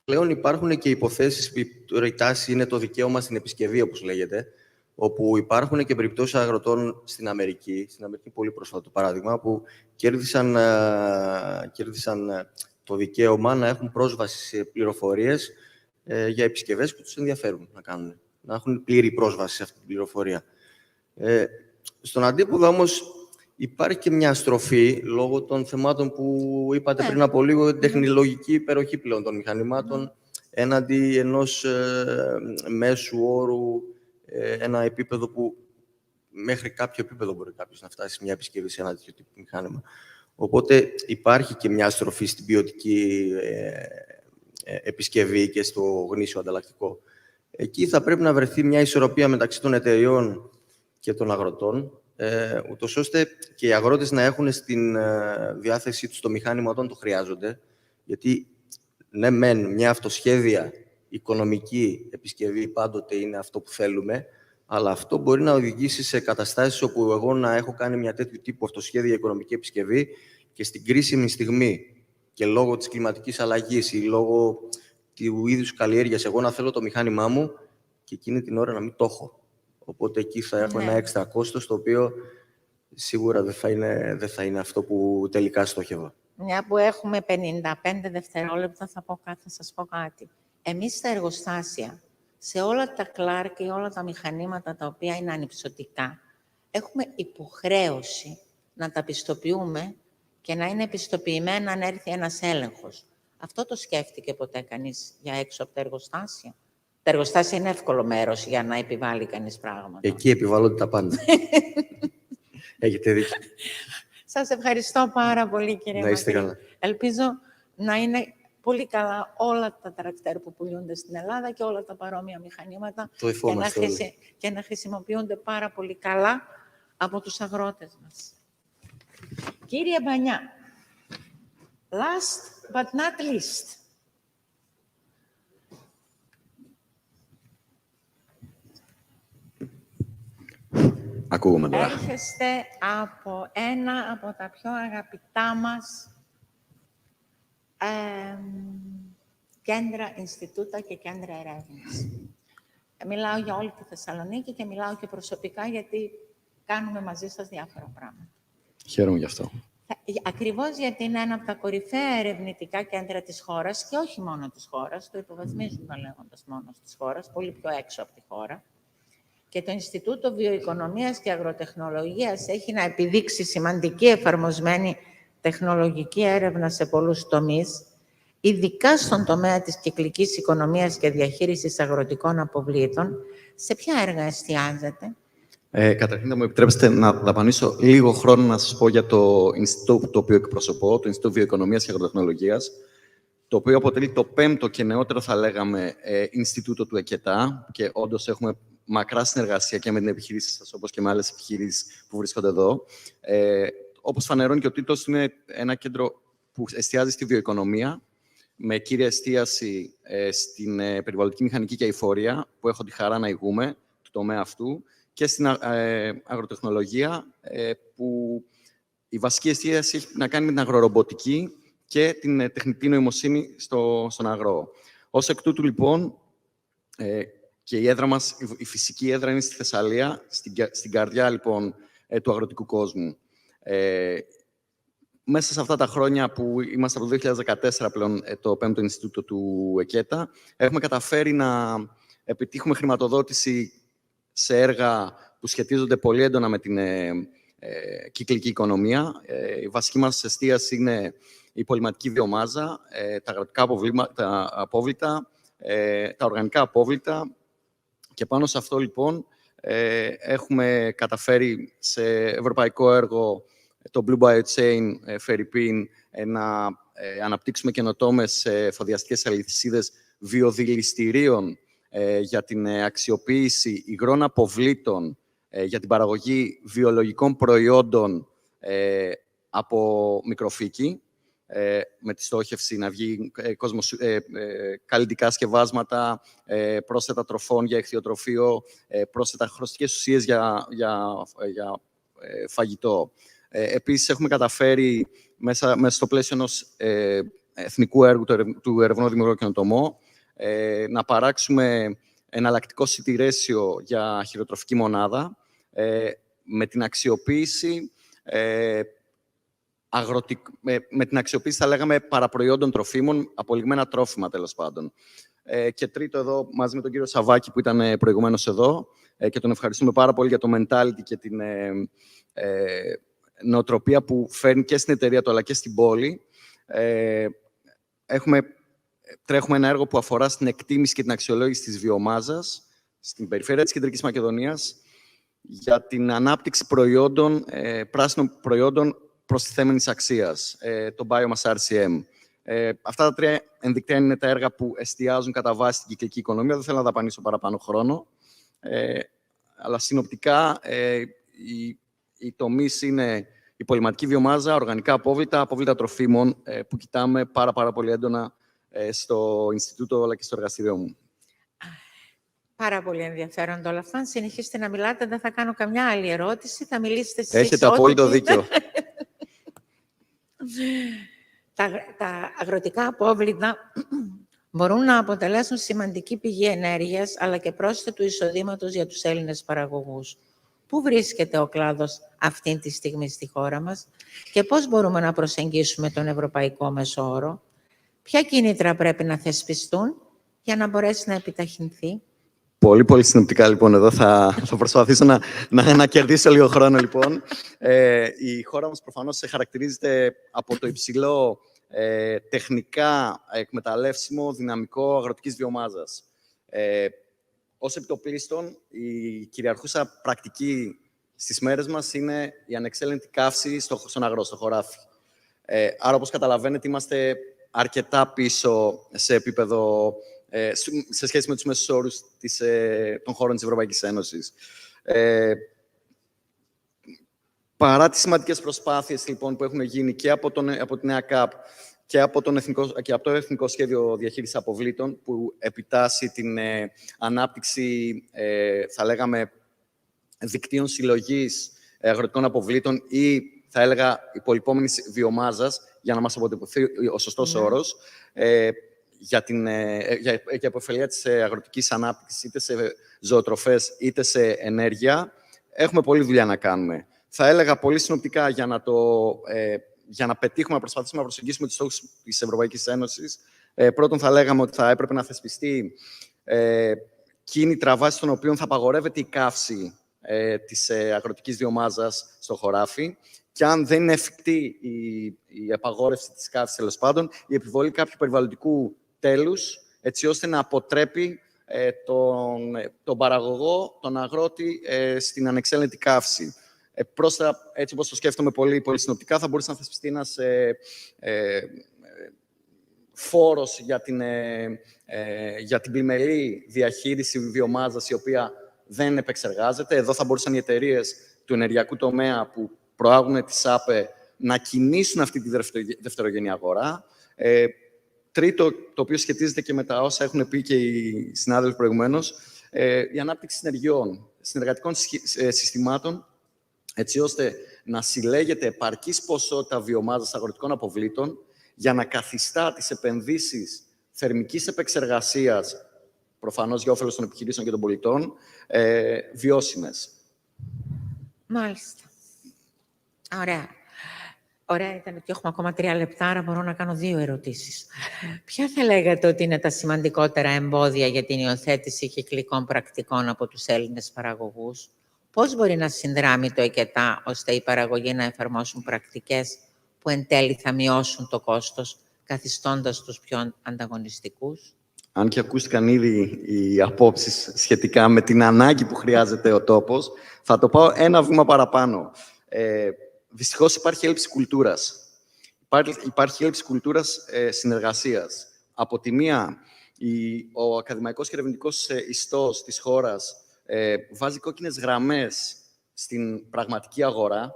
πλέον υπάρχουν και υποθέσεις που η τάση είναι το δικαίωμα στην επισκευή, όπως λέγεται, όπου υπάρχουν και περιπτώσεις αγροτών στην Αμερική πολύ πρόσφατο παράδειγμα, που κέρδισαν το δικαίωμα να έχουν πρόσβαση σε πληροφορίες για επισκευές που τους ενδιαφέρουν να κάνουν. Να έχουν πλήρη πρόσβαση σε αυτή την πληροφορία. Στον αντίποδο όμως υπάρχει και μια στροφή λόγω των θεμάτων που είπατε πριν από λίγο, τεχνολογική υπεροχή πλέον των μηχανημάτων έναντι ενός μέσου όρου, ένα επίπεδο που μέχρι κάποιο επίπεδο μπορεί κάποιος να φτάσει μια επισκευή σε ένα τέτοιο τύπο μηχάνημα. Οπότε υπάρχει και μια στροφή στην ποιοτική επισκευή και στο γνήσιο ανταλλακτικό. Εκεί θα πρέπει να βρεθεί μια ισορροπία μεταξύ των εταιριών και των αγροτών, ούτως ώστε και οι αγρότες να έχουν στην διάθεσή τους το μηχάνημα όταν το χρειάζονται, γιατί ναι μεν μια αυτοσχέδια οικονομική επισκευή πάντοτε είναι αυτό που θέλουμε, Αλλά αυτό μπορεί να οδηγήσει σε καταστάσεις όπου εγώ να έχω κάνει μια τέτοιου τύπου αυτοσχέδια οικονομική επισκευή και στην κρίσιμη στιγμή και λόγω της κλιματικής αλλαγής ή λόγω του είδους καλλιέργειας, εγώ να θέλω το μηχάνημά μου και εκείνη την ώρα να μην το έχω. Οπότε εκεί θα έχω ένα έξτρα κόστος, το οποίο σίγουρα δεν θα είναι αυτό που τελικά στόχευα. Μια που έχουμε 55 δευτερόλεπτα, θα σας πω κάτι. Εμείς στα εργοστάσια, σε όλα τα κλάρ και όλα τα μηχανήματα τα οποία είναι ανυψωτικά, έχουμε υποχρέωση να τα πιστοποιούμε και να είναι πιστοποιημένα αν έρθει ένας έλεγχος. Αυτό το σκέφτηκε ποτέ κανείς για έξω από τα εργοστάσια? Τα εργοστάσια είναι εύκολο μέρος για να επιβάλλει κανείς πράγματα. Εκεί επιβάλλονται τα πάντα. Έχετε δίκιο. Σας ευχαριστώ πάρα πολύ, κύριε Να είστε Μακρύ. καλά. Ελπίζω να είναι πολύ καλά όλα τα τρακτέρ που πουλούνται στην Ελλάδα και όλα τα παρόμοια μηχανήματα και να χρησιμοποιούνται πάρα πολύ καλά από τους αγρότες μας. Κύριε Μπανιά, last but not least. Ακούγομαι τώρα. Έρχεστε από ένα από τα πιο αγαπητά μας κέντρα, Ινστιτούτα και κέντρα ερεύνης. Μιλάω για όλη τη Θεσσαλονίκη και μιλάω και προσωπικά γιατί κάνουμε μαζί σας διάφορα πράγματα. Χαίρομαι γι' αυτό. Ακριβώς γιατί είναι ένα από τα κορυφαία ερευνητικά κέντρα της χώρας και όχι μόνο της χώρας, το υποβαθμίζουν λέγοντας μόνο της χώρας, πολύ πιο έξω από τη χώρα. Και το Ινστιτούτο Βιοοικονομίας και Αγροτεχνολογίας έχει να επιδείξει σημαντική εφαρμοσμένη τεχνολογική έρευνα σε πολλούς τομείς, ειδικά στον τομέα της κυκλικής οικονομίας και διαχείρισης αγροτικών αποβλήτων. Σε ποια έργα εστιάζεται? Καταρχήν, θα μου επιτρέψετε να δαπανίσω λίγο χρόνο να σας πω για το Ινστιτούτο το οποίο εκπροσωπώ, το Ινστιτούτο Βιοοικονομίας και Αγροτεχνολογίας, το οποίο αποτελεί το πέμπτο και νεότερο, θα λέγαμε, Ινστιτούτο του ΕΚΕΤΑ και όντως έχουμε μακρά συνεργασία και με την επιχειρήση σας, όπως και με άλλες επιχειρήσεις που βρίσκονται εδώ. Όπως φανερώνει και ο τίτλος, είναι ένα κέντρο που εστιάζει στη βιοοικονομία, με κύρια εστίαση στην περιβαλλοντική μηχανική και αειφορία, που έχω τη χαρά να ηγούμε του τομέα αυτού, και στην αγροτεχνολογία, που η βασική εστίαση έχει να κάνει με την αγρορομποτική και την τεχνητή νοημοσύνη στον αγρό. Ως εκ τούτου, λοιπόν, και η έδρα μας, η φυσική έδρα είναι στη Θεσσαλία, στην καρδιά, λοιπόν, του αγροτικού κόσμου. Μέσα σε αυτά τα χρόνια που είμαστε από το 2014 πλέον το 5ο Ινστιτούτο του ΕΚΕΤΑ, έχουμε καταφέρει να επιτύχουμε χρηματοδότηση σε έργα που σχετίζονται πολύ έντονα με την κυκλική οικονομία. Η βασική μας εστίαση είναι η πολυματική βιομάζα, τα αγροτικά απόβλητα, τα οργανικά απόβλητα. Και πάνω σε αυτό, λοιπόν, έχουμε καταφέρει σε ευρωπαϊκό έργο το Blue Biochain Φερρυπίν να αναπτύξουμε καινοτόμες εφοδιαστικές αλυσίδες βιοδηληστηρίων για την αξιοποίηση υγρών αποβλήτων για την παραγωγή βιολογικών προϊόντων από μικροφύκη, με τη στόχευση να βγει καλλιτικά σκευάσματα, πρόσθετα τροφών για εχθιοτροφείο, πρόσθετα χρωστικές ουσίες για φαγητό. Επίσης, έχουμε καταφέρει μέσα στο πλαίσιο ενός εθνικού έργου του Ερευνό Δημιουργό Καινοτομό να παράξουμε εναλλακτικό σιτηρέσιο για χειροτροφική μονάδα με την αξιοποίηση με την αξιοποίηση, θα λέγαμε, παραπροϊόντων τροφίμων, απολιγμένα τρόφιμα, τέλος πάντων. Και τρίτο εδώ, μαζί με τον κύριο Σαββάκη, που ήταν προηγουμένως εδώ, και τον ευχαριστούμε πάρα πολύ για το mentality και την νοοτροπία που φέρνει και στην εταιρεία του, αλλά και στην πόλη. Τρέχουμε ένα έργο που αφορά στην εκτίμηση και την αξιολόγηση της βιομάζας στην περιφέρεια της Κεντρικής Μακεδονίας για την ανάπτυξη προϊόντων, πράσινων προϊόντων προστιθέμενης αξίας, το Biomass RCM. Αυτά τα τρία ενδεικτικά είναι τα έργα που εστιάζουν κατά βάση στην κυκλική οικονομία. Δεν θέλω να δαπανίσω παραπάνω χρόνο, αλλά συνοπτικά οι τομείς είναι η πολυματική βιομάζα, οργανικά απόβλητα, απόβλητα τροφίμων, που κοιτάμε πάρα πολύ έντονα στο Ινστιτούτο αλλά και στο εργαστήριό μου. Πάρα πολύ ενδιαφέροντα όλα αυτά. Αν συνεχίσετε να μιλάτε, δεν θα κάνω καμιά άλλη ερώτηση. Θα μιλήσετε εσείς Έχετε ό,τι απόλυτο πείτε. δίκιο. Τα αγροτικά απόβλητα μπορούν να αποτελέσουν σημαντική πηγή ενέργειας, αλλά και πρόσθετου εισοδήματος για τους Έλληνες παραγωγούς. Πού βρίσκεται ο κλάδος αυτή τη στιγμή στη χώρα μας και πώς μπορούμε να προσεγγίσουμε τον ευρωπαϊκό μέσο όρο, ποια κίνητρα πρέπει να θεσπιστούν για να μπορέσει να επιταχυνθεί. Πολύ, πολύ συνοπτικά, λοιπόν, εδώ θα προσπαθήσω να κερδίσω λίγο χρόνο, λοιπόν. Η χώρα μας προφανώς χαρακτηρίζεται από το υψηλό τεχνικά εκμεταλλεύσιμο δυναμικό αγροτικής βιομάζας. Ως επιτοπλίστων, η κυριαρχούσα πρακτική στις μέρες μας είναι η ανεξέλεγκτη καύση στον αγρό, στο χωράφι. Άρα, όπως καταλαβαίνετε, είμαστε αρκετά πίσω σε επίπεδο, σε σχέση με τους μέσους όρους των χώρων της Ευρωπαϊκής Ένωσης. Παρά τις σημαντικές προσπάθειες, λοιπόν, που έχουν γίνει και από την νέα ΚΑΠ και από το Εθνικό Σχέδιο Διαχείρισης Αποβλήτων, που επιτάσσει την ανάπτυξη, θα λέγαμε, δικτύων συλλογής αγροτικών αποβλήτων ή, θα έλεγα, υπολοιπόμενης βιομάζας, για να μας αποτυπωθεί ο σωστός όρος, για επωφελία της αγροτικής ανάπτυξης, είτε σε ζωοτροφές, είτε σε ενέργεια, έχουμε πολλή δουλειά να κάνουμε. Θα έλεγα πολύ συνοπτικά, για να πετύχουμε, να προσπαθήσουμε να προσεγγίσουμε τους στόχους της Ευρωπαϊκής Ένωσης. Πρώτον, θα λέγαμε ότι θα έπρεπε να θεσπιστεί κίνητρα βάσει των οποίων θα απαγορεύεται η καύση της αγροτικής βιομάζας στο χωράφι, και αν δεν είναι εφικτή η απαγόρευση της καύσης, τέλος πάντων, η επιβολή κάποιου περιβαλλοντικού τέλους, έτσι ώστε να αποτρέπει τον παραγωγό, τον αγρότη, στην ανεξέλεγκτη καύση. Πρόσθετα, έτσι όπως το σκέφτομαι πολύ, πολύ συνοπτικά, θα μπορούσε να θεσπιστεί ένας φόρος για την πλημελή διαχείριση βιομάζας, η οποία δεν επεξεργάζεται. Εδώ θα μπορούσαν οι εταιρείες του ενεργειακού τομέα που προάγουν τη ΣΑΠΕ να κινήσουν αυτή τη δευτερογενή αγορά. Τρίτο, το οποίο σχετίζεται και με τα όσα έχουν πει και οι συνάδελφοι προηγουμένως, η ανάπτυξη συνεργειών, συνεργατικών συστημάτων, έτσι ώστε να συλλέγεται επαρκής ποσότητα βιομάζας αγροτικών αποβλήτων για να καθιστά τις επενδύσεις θερμικής επεξεργασίας, προφανώς για όφελος των επιχειρήσεων και των πολιτών, βιώσιμες. Μάλιστα. Ωραία. Ωραία ήταν ότι έχουμε ακόμα 3 λεπτά, άρα μπορώ να κάνω 2 ερωτήσεις. Ποια θα λέγατε ότι είναι τα σημαντικότερα εμπόδια για την υιοθέτηση κυκλικών πρακτικών από τους Έλληνες παραγωγούς? Πώς μπορεί να συνδράμει το ΕΚΕΤΑ ώστε οι παραγωγοί να εφαρμόσουν πρακτικές που εν τέλει θα μειώσουν το κόστος, καθιστώντας τους πιο ανταγωνιστικούς? Αν και ακούστηκαν ήδη οι απόψεις σχετικά με την ανάγκη που χρειάζεται ο τόπος, θα το πάω ένα βήμα παραπάνω. Δυστυχώς υπάρχει έλλειψη κουλτούρας. Υπάρχει έλλειψη κουλτούρας συνεργασίας. Από τη μία, ο ακαδημαϊκός και ερευνητικός ιστός της χώρας βάζει κόκκινες γραμμές στην πραγματική αγορά.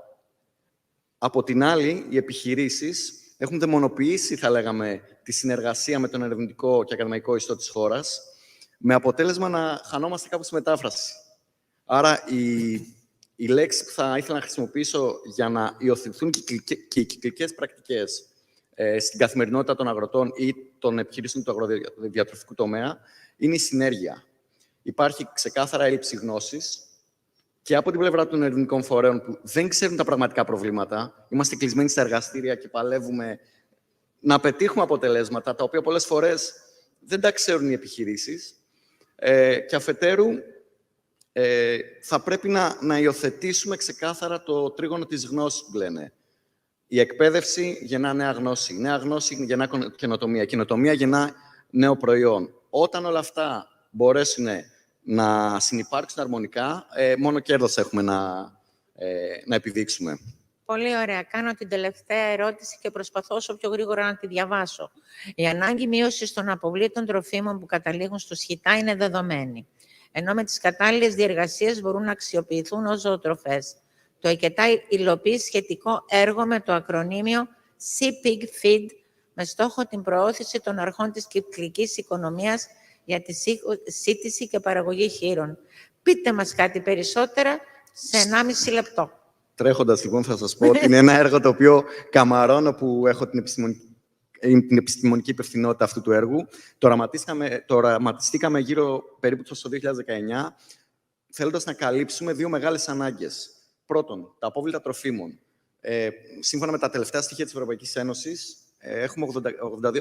Από την άλλη, οι επιχειρήσεις έχουν δαιμονοποιήσει, θα λέγαμε, τη συνεργασία με τον ερευνητικό και ακαδημαϊκό ιστό της χώρας, με αποτέλεσμα να χανόμαστε κάπου στη μετάφραση. Άρα, η λέξη που θα ήθελα να χρησιμοποιήσω για να υιοθετηθούν και οι κυκλικές πρακτικές στην καθημερινότητα των αγροτών ή των επιχειρήσεων του αγροδιατροφικού τομέα είναι η συνέργεια. Υπάρχει ξεκάθαρα έλλειψη γνώσης και από την πλευρά των ερευνητικών φορέων που δεν ξέρουν τα πραγματικά προβλήματα. Είμαστε κλεισμένοι στα εργαστήρια και παλεύουμε να πετύχουμε αποτελέσματα, τα οποία πολλές φορές δεν τα ξέρουν οι επιχειρήσεις. Και αφετέρου, θα πρέπει να υιοθετήσουμε ξεκάθαρα το τρίγωνο της γνώσης που λένε. Η εκπαίδευση γεννά νέα γνώση. Νέα γνώση γεννά καινοτομία. Καινοτομία γεννά νέο προϊόν. Όταν όλα αυτά μπορέσουν να συνυπάρξουν αρμονικά, μόνο κέρδος έχουμε να επιδείξουμε. Πολύ ωραία. Κάνω την τελευταία ερώτηση και προσπαθώ όσο πιο γρήγορα να τη διαβάσω. Η ανάγκη μείωσης των αποβλήτων τροφίμων που καταλήγουν στο σχητά είναι δεδομένη, ενώ με τις κατάλληλες διεργασίες μπορούν να αξιοποιηθούν ως ζωοτροφές. Το ΕΚΕΤΑ υλοποιεί σχετικό έργο με το ακρονίμιο Sea Pig Feed, με στόχο την προώθηση των αρχών της κυκλικής οικονομίας για τη σύντηση και παραγωγή χείρων. Πείτε μας κάτι περισσότερα σε 1,5 λεπτό. Τρέχοντας, λοιπόν, θα σας πω ότι είναι ένα έργο το οποίο καμαρώνω που έχω την επιστημονική υπευθυνότητα αυτού του έργου. Το οραματιστήκαμε γύρω περίπου στο 2019, θέλοντας να καλύψουμε δύο μεγάλες ανάγκες. Πρώτον, τα απόβλητα τροφίμων. Σύμφωνα με τα τελευταία στοιχεία της Ευρωπαϊκής Ένωσης, έχουμε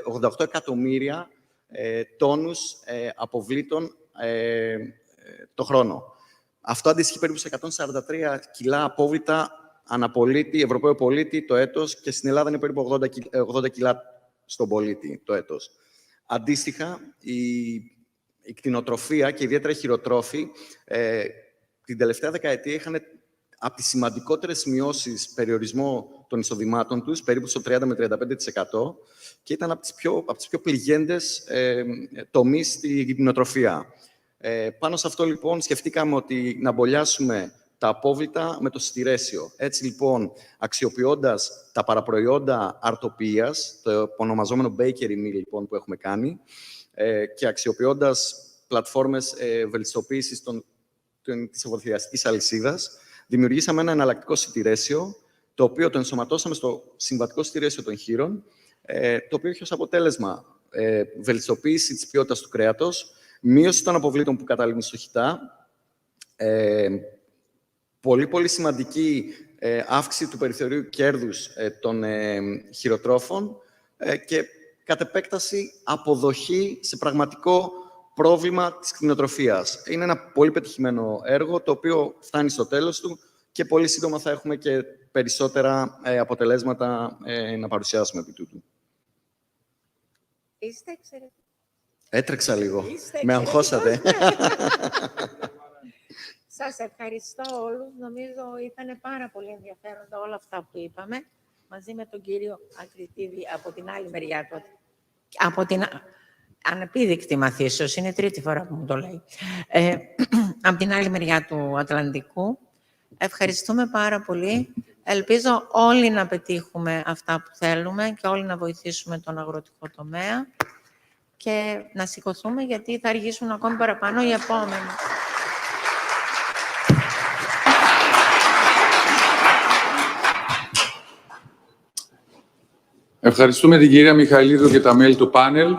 88 εκατομμύρια τόνους αποβλήτων το χρόνο. Αυτό αντιστοιχεί περίπου σε 143 κιλά απόβλητα αναπολίτη, Ευρωπαίο πολίτη το έτος, και στην Ελλάδα είναι περίπου 80 κιλά στον πολίτη το έτος. Αντίστοιχα, η κτηνοτροφία και ιδιαίτερα οι χειροτρόφοι την τελευταία δεκαετία είχαν από τις σημαντικότερες μειώσεις περιορισμό των εισοδημάτων τους, περίπου στο 30 με 35%, και ήταν από τις πιο πληγέντες τομείς στην κτηνοτροφία. Πάνω σε αυτό, λοιπόν, σκεφτήκαμε ότι να μπολιάσουμε τα απόβλητα με το στηρέσιο. Έτσι, λοιπόν, αξιοποιώντας τα παραπροϊόντα αρτοποιίας, το ονομαζόμενο bakery meal, λοιπόν, που έχουμε κάνει, και αξιοποιώντας πλατφόρμες βελτιστοποίησης της ευωδιαστικής αλυσίδας, δημιουργήσαμε ένα εναλλακτικό σιτηρέσιο, το οποίο το ενσωματώσαμε στο συμβατικό σιτηρέσιο των χείρων, το οποίο έχει ως αποτέλεσμα βελτιστοποίηση της ποιότητας του κρέατος, μείωση των αποβλήτων που καταλήγουν στο χυτά, πολύ σημαντική αύξηση του περιθωρίου κέρδους των χειροτρόφων και κατ' επέκταση αποδοχή σε πραγματικό πρόβλημα της κτηνοτροφίας. Είναι ένα πολύ πετυχημένο έργο, το οποίο φτάνει στο τέλος του και πολύ σύντομα θα έχουμε και περισσότερα αποτελέσματα να παρουσιάσουμε επί τούτου. Είστε εξαιρετικοί. Έτρεξα λίγο. Με αγχώσατε. Σας ευχαριστώ όλους. Νομίζω ήταν πάρα πολύ ενδιαφέροντα όλα αυτά που είπαμε, μαζί με τον κύριο Ακριτίδη από την άλλη μεριά του. Από την ανεπίδεικτη μαθήσεως, είναι τρίτη φορά που μου το λέει. Από την άλλη μεριά του Ατλαντικού. Ευχαριστούμε πάρα πολύ. Ελπίζω όλοι να πετύχουμε αυτά που θέλουμε και όλοι να βοηθήσουμε τον αγροτικό τομέα και να σηκωθούμε, γιατί θα αργήσουν ακόμη παραπάνω οι επόμενοι. Ευχαριστούμε την κυρία Μιχαηλίδου και τα μέλη του πάνελ.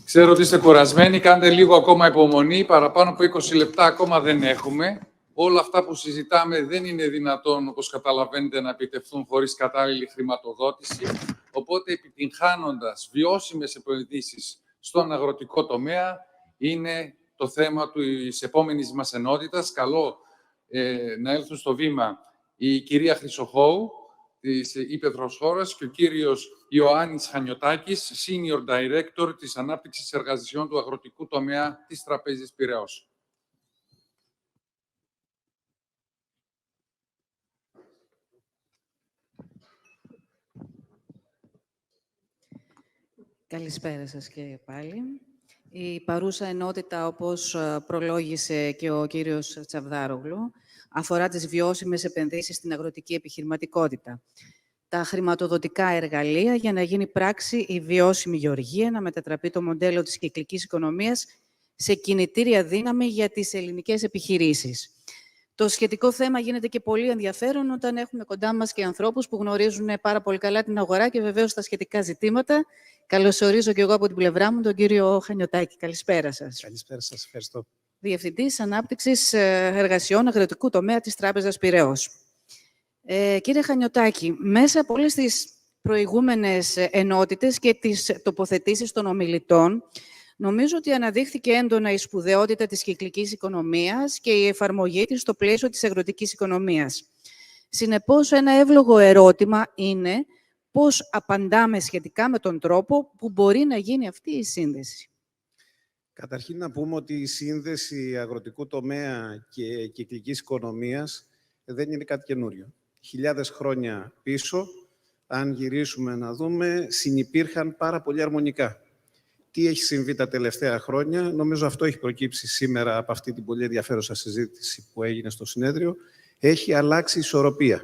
Ξέρω ότι είστε κουρασμένοι, κάντε λίγο ακόμα υπομονή, παραπάνω από 20 λεπτά ακόμα δεν έχουμε. Όλα αυτά που συζητάμε δεν είναι δυνατόν, όπως καταλαβαίνετε, να επιτευχθούν χωρίς κατάλληλη χρηματοδότηση. Οπότε, επιτυγχάνοντας βιώσιμες επενδύσεις στον αγροτικό τομέα, είναι το θέμα της επόμενης μας ενότητας. Καλώ να έλθουν στο βήμα η κυρία Χρυσοχώου, της Ήπεθρος χώρας, και ο κύριος Ιωάννης Χανιωτάκης, Senior Director της Ανάπτυξης Εργασιών του Αγροτικού Τομέα της Τραπέζης Πειραιώς. Καλησπέρα σας και πάλι. Η παρούσα ενότητα, όπως προλόγησε και ο κύριος Τσαβδάρογλου, αφορά τις βιώσιμες επενδύσεις στην αγροτική επιχειρηματικότητα. Τα χρηματοδοτικά εργαλεία για να γίνει πράξη η βιώσιμη γεωργία, να μετατραπεί το μοντέλο της κυκλικής οικονομίας σε κινητήρια δύναμη για τις ελληνικές επιχειρήσεις. Το σχετικό θέμα γίνεται και πολύ ενδιαφέρον όταν έχουμε κοντά μας και ανθρώπους που γνωρίζουν πάρα πολύ καλά την αγορά και βεβαίως τα σχετικά ζητήματα. Καλωσορίζω και εγώ από την πλευρά μου τον κύριο Χανιωτάκη. Καλησπέρα σας. Καλησπέρα σας, ευχαριστώ. Διευθυντής Ανάπτυξης Εργασιών Αγροτικού Τομέα της Τράπεζας Πειραιώς. Κύριε Χανιωτάκη, μέσα από όλες τις προηγούμενες ενότητες και τις τοποθετήσεις των ομιλητών, νομίζω ότι αναδείχθηκε έντονα η σπουδαιότητα της κυκλικής οικονομίας και η εφαρμογή της στο πλαίσιο της αγροτικής οικονομίας. Συνεπώς, ένα εύλογο ερώτημα είναι πώς απαντάμε σχετικά με τον τρόπο που μπορεί να γίνει αυτή η σύνδεση. Καταρχήν να πούμε ότι η σύνδεση αγροτικού τομέα και κυκλικής οικονομίας δεν είναι κάτι καινούριο. Χιλιάδες χρόνια πίσω, αν γυρίσουμε να δούμε, συνυπήρχαν πάρα πολύ αρμονικά. Τι έχει συμβεί τα τελευταία χρόνια, νομίζω αυτό έχει προκύψει σήμερα από αυτή την πολύ ενδιαφέρουσα συζήτηση που έγινε στο συνέδριο, έχει αλλάξει η ισορροπία.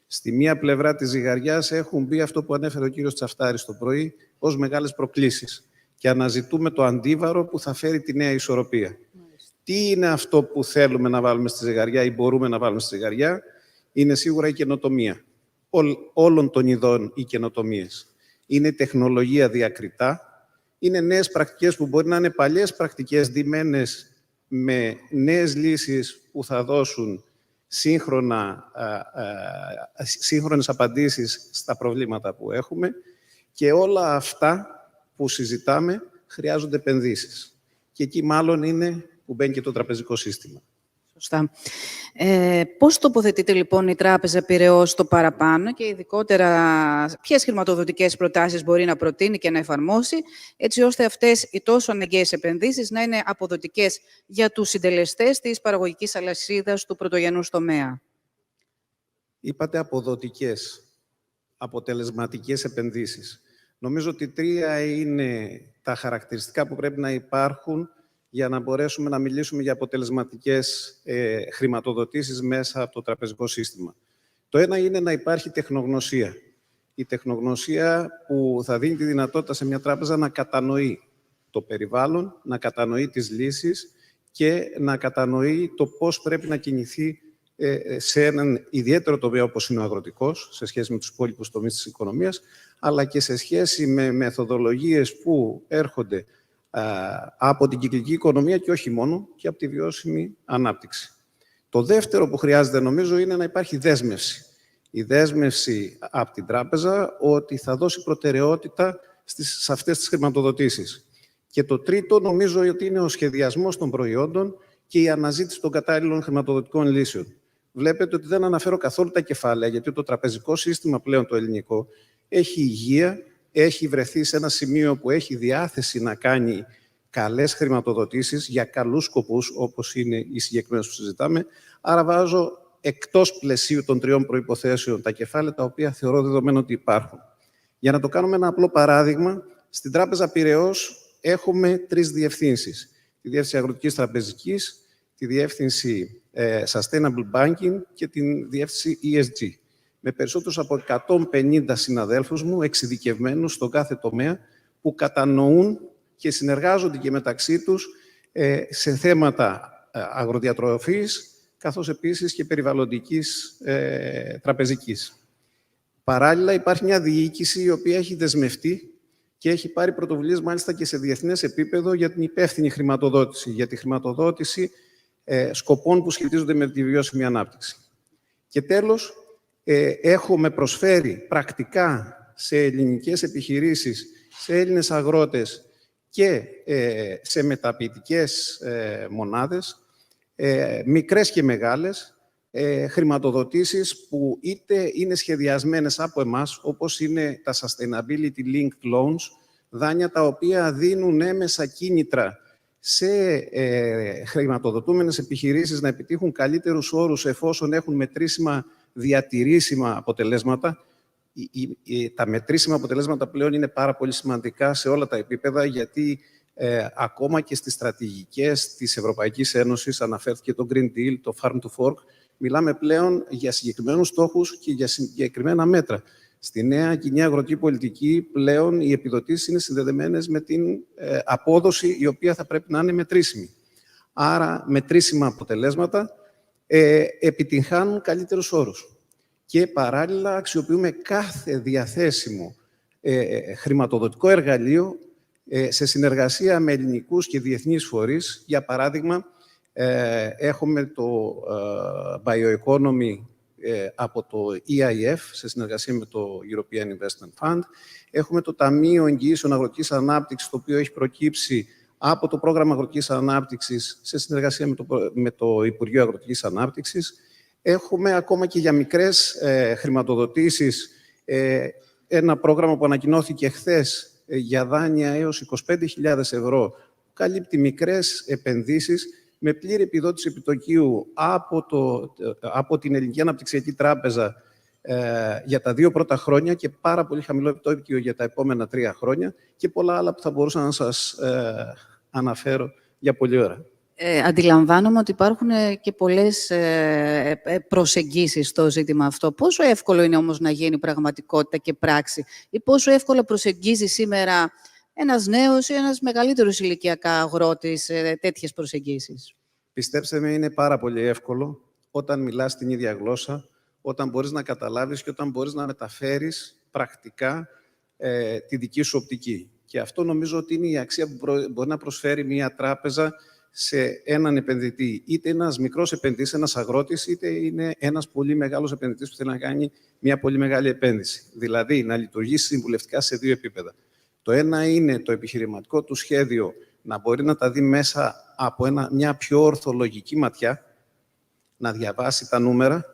Στη μία πλευρά της ζυγαριάς έχουν μπει αυτό που ανέφερε ο κύριος Τσαφτάρης το πρωί ως μεγάλες προκλήσεις. και αναζητούμε το αντίβαρο που θα φέρει τη νέα ισορροπία. Τι είναι αυτό που θέλουμε να βάλουμε στη ζυγαριά ή μπορούμε να βάλουμε στη ζυγαριά? Είναι σίγουρα η καινοτομία. Όλων των ειδών οι καινοτομίες. Είναι τεχνολογία διακριτά. Είναι νέες πρακτικές που μπορεί να είναι παλιές πρακτικές ντυμένες με νέες λύσεις που θα δώσουν σύγχρονες απαντήσεις στα προβλήματα που έχουμε, και όλα αυτά που συζητάμε χρειάζονται επενδύσεις. Και εκεί μάλλον είναι που μπαίνει και το τραπεζικό σύστημα. Σωστά. Πώς τοποθετείται λοιπόν η Τράπεζα Πειραιώς στο παραπάνω και ειδικότερα ποιες χρηματοδοτικές προτάσεις μπορεί να προτείνει και να εφαρμόσει, έτσι ώστε αυτές οι τόσο αναγκαίες επενδύσεις να είναι αποδοτικές για τους συντελεστές της παραγωγικής αλυσίδας του πρωτογενούς τομέα? Είπατε αποδοτικές, αποτελεσματικές επενδύσεις. Νομίζω ότι 3 είναι τα χαρακτηριστικά που πρέπει να υπάρχουν για να μπορέσουμε να μιλήσουμε για αποτελεσματικές χρηματοδοτήσεις μέσα από το τραπεζικό σύστημα. Το ένα είναι να υπάρχει τεχνογνωσία. Η τεχνογνωσία που θα δίνει τη δυνατότητα σε μια τράπεζα να κατανοεί το περιβάλλον, να κατανοεί τις λύσεις και να κατανοεί το πώς πρέπει να κινηθεί σε έναν ιδιαίτερο τομέα όπως είναι ο αγροτικός, σε σχέση με τους υπόλοιπους τομείς της οικονομίας, αλλά και σε σχέση με μεθοδολογίες που έρχονται από την κυκλική οικονομία και όχι μόνο, και από τη βιώσιμη ανάπτυξη. Το δεύτερο που χρειάζεται, νομίζω, είναι να υπάρχει δέσμευση. Η δέσμευση από την τράπεζα ότι θα δώσει προτεραιότητα σε αυτές τις χρηματοδοτήσεις. Και το τρίτο, νομίζω ότι είναι ο σχεδιασμός των προϊόντων και η αναζήτηση των κατάλληλων χρηματοδοτικών λύσεων. Βλέπετε ότι δεν αναφέρω καθόλου τα κεφάλαια, γιατί το τραπεζικό σύστημα πλέον το ελληνικό έχει υγεία, έχει βρεθεί σε ένα σημείο που έχει διάθεση να κάνει καλές χρηματοδοτήσεις για καλούς σκοπούς, όπως είναι οι συγκεκριμένες που συζητάμε. Άρα βάζω εκτός πλαισίου των 3 προϋποθέσεων τα κεφάλαια, τα οποία θεωρώ δεδομένο ότι υπάρχουν. Για να το κάνουμε ένα απλό παράδειγμα, στην Τράπεζα Πειραιώς έχουμε 3 διευθύνσεις. Τη Διεύθυνση Αγροτικής Τραπεζικής, τη Διεύθυνση Sustainable Banking και την Διεύθυνση ESG. Με περισσότερους από 150 συναδέλφους μου, εξειδικευμένους στον κάθε τομέα, που κατανοούν και συνεργάζονται και μεταξύ τους σε θέματα αγροδιατροφής, καθώς επίσης και περιβαλλοντικής τραπεζικής. Παράλληλα, υπάρχει μια διοίκηση η οποία έχει δεσμευτεί και έχει πάρει πρωτοβουλίες μάλιστα και σε διεθνές επίπεδο για την υπεύθυνη χρηματοδότηση, για τη χρηματοδότηση σκοπών που σχετίζονται με τη βιώσιμη ανάπτυξη. Και τέλος, έχουμε προσφέρει πρακτικά σε ελληνικές επιχειρήσεις, σε Έλληνες αγρότες και σε μεταποιητικές μονάδες, μικρές και μεγάλες, χρηματοδοτήσεις που είτε είναι σχεδιασμένες από εμάς, όπως είναι τα Sustainability Linked Loans, δάνεια τα οποία δίνουν έμεσα κίνητρα σε χρηματοδοτούμενες επιχειρήσεις να επιτύχουν καλύτερους όρους εφόσον έχουν μετρήσιμα, διατηρήσιμα αποτελέσματα. Τα μετρήσιμα αποτελέσματα πλέον είναι πάρα πολύ σημαντικά σε όλα τα επίπεδα, γιατί ακόμα και στις στρατηγικές της Ευρωπαϊκής Ένωσης, αναφέρθηκε το Green Deal, το Farm to Fork, μιλάμε πλέον για συγκεκριμένους στόχους και για συγκεκριμένα μέτρα. Στη νέα κοινή αγροτική πολιτική πλέον οι επιδοτήσεις είναι συνδεδεμένες με την απόδοση η οποία θα πρέπει να είναι μετρήσιμη. Άρα μετρήσιμα αποτελέσματα επιτυγχάνουν καλύτερους όρους. Και παράλληλα αξιοποιούμε κάθε διαθέσιμο χρηματοδοτικό εργαλείο σε συνεργασία με ελληνικούς και διεθνείς φορείς. Για παράδειγμα, έχουμε το Bioeconomy από το EIF, σε συνεργασία με το European Investment Fund. Έχουμε το Ταμείο Εγγυήσεων Αγροτικής Ανάπτυξης, το οποίο έχει προκύψει από το Πρόγραμμα Αγροτικής Ανάπτυξης, σε συνεργασία με το Υπουργείο Αγροτικής Ανάπτυξης. Έχουμε ακόμα και για μικρές χρηματοδοτήσεις ένα πρόγραμμα που ανακοινώθηκε χθες για δάνεια έως 25.000 ευρώ, που καλύπτει μικρές επενδύσεις με πλήρη επιδότηση επιτοκίου από την Ελληνική Αναπτυξιακή Τράπεζα για τα 2 πρώτα χρόνια και πάρα πολύ χαμηλό επιτόκιο για τα επόμενα 3 χρόνια και πολλά άλλα που θα μπορούσα να σας αναφέρω για πολλή ώρα. Αντιλαμβάνομαι ότι υπάρχουν και πολλές προσεγγίσεις στο ζήτημα αυτό. Πόσο εύκολο είναι όμως να γίνει πραγματικότητα και πράξη, ή πόσο εύκολα προσεγγίζει σήμερα ένας νέος ή ένας μεγαλύτερος ηλικιακά αγρότης τέτοιες προσεγγίσεις? Πιστέψτε με, είναι πάρα πολύ εύκολο όταν μιλάς την ίδια γλώσσα, όταν μπορείς να καταλάβεις και όταν μπορείς να μεταφέρεις πρακτικά τη δική σου οπτική. Και αυτό νομίζω ότι είναι η αξία που μπορεί να προσφέρει μια τράπεζα σε έναν επενδυτή. Είτε ένας μικρός επενδυτής, ένας αγρότης, είτε είναι ένας πολύ μεγάλος επενδυτής που θέλει να κάνει μια πολύ μεγάλη επένδυση. Δηλαδή, να λειτουργήσει συμβουλευτικά σε δύο επίπεδα. Το ένα είναι το επιχειρηματικό του σχέδιο, να μπορεί να τα δει μέσα από μια πιο ορθολογική ματιά, να διαβάσει τα νούμερα,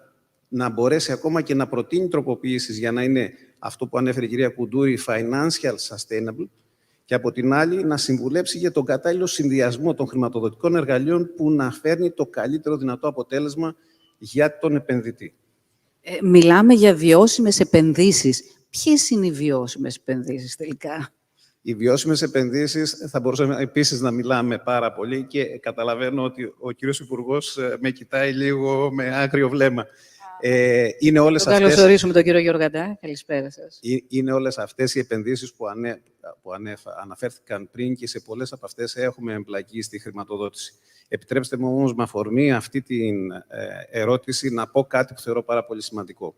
να μπορέσει ακόμα και να προτείνει τροποποιήσεις για να είναι αυτό που ανέφερε η κυρία Κουντούρη, financial sustainable, και από την άλλη να συμβουλέψει για τον κατάλληλο συνδυασμό των χρηματοδοτικών εργαλείων που να φέρνει το καλύτερο δυνατό αποτέλεσμα για τον επενδυτή. Μιλάμε για βιώσιμες επενδύσεις. Ποιες είναι οι βιώσιμες επενδύσεις τελικά? Οι βιώσιμες επενδύσεις θα μπορούσαμε επίσης να μιλάμε πάρα πολύ και καταλαβαίνω ότι ο κύριος Υπουργός με κοιτάει λίγο με άγριο βλέμμα. Είναι όλες Τον καλωσορίσουμε τον κύριο Γιωργαντά. Καλησπέρα σας. Είναι όλες αυτές οι επενδύσεις που αναφέρθηκαν πριν και σε πολλές από αυτές έχουμε εμπλακεί στη χρηματοδότηση. Επιτρέψτε μου όμως με αφορμή αυτή την ερώτηση να πω κάτι που θεωρώ πάρα πολύ σημαντικό.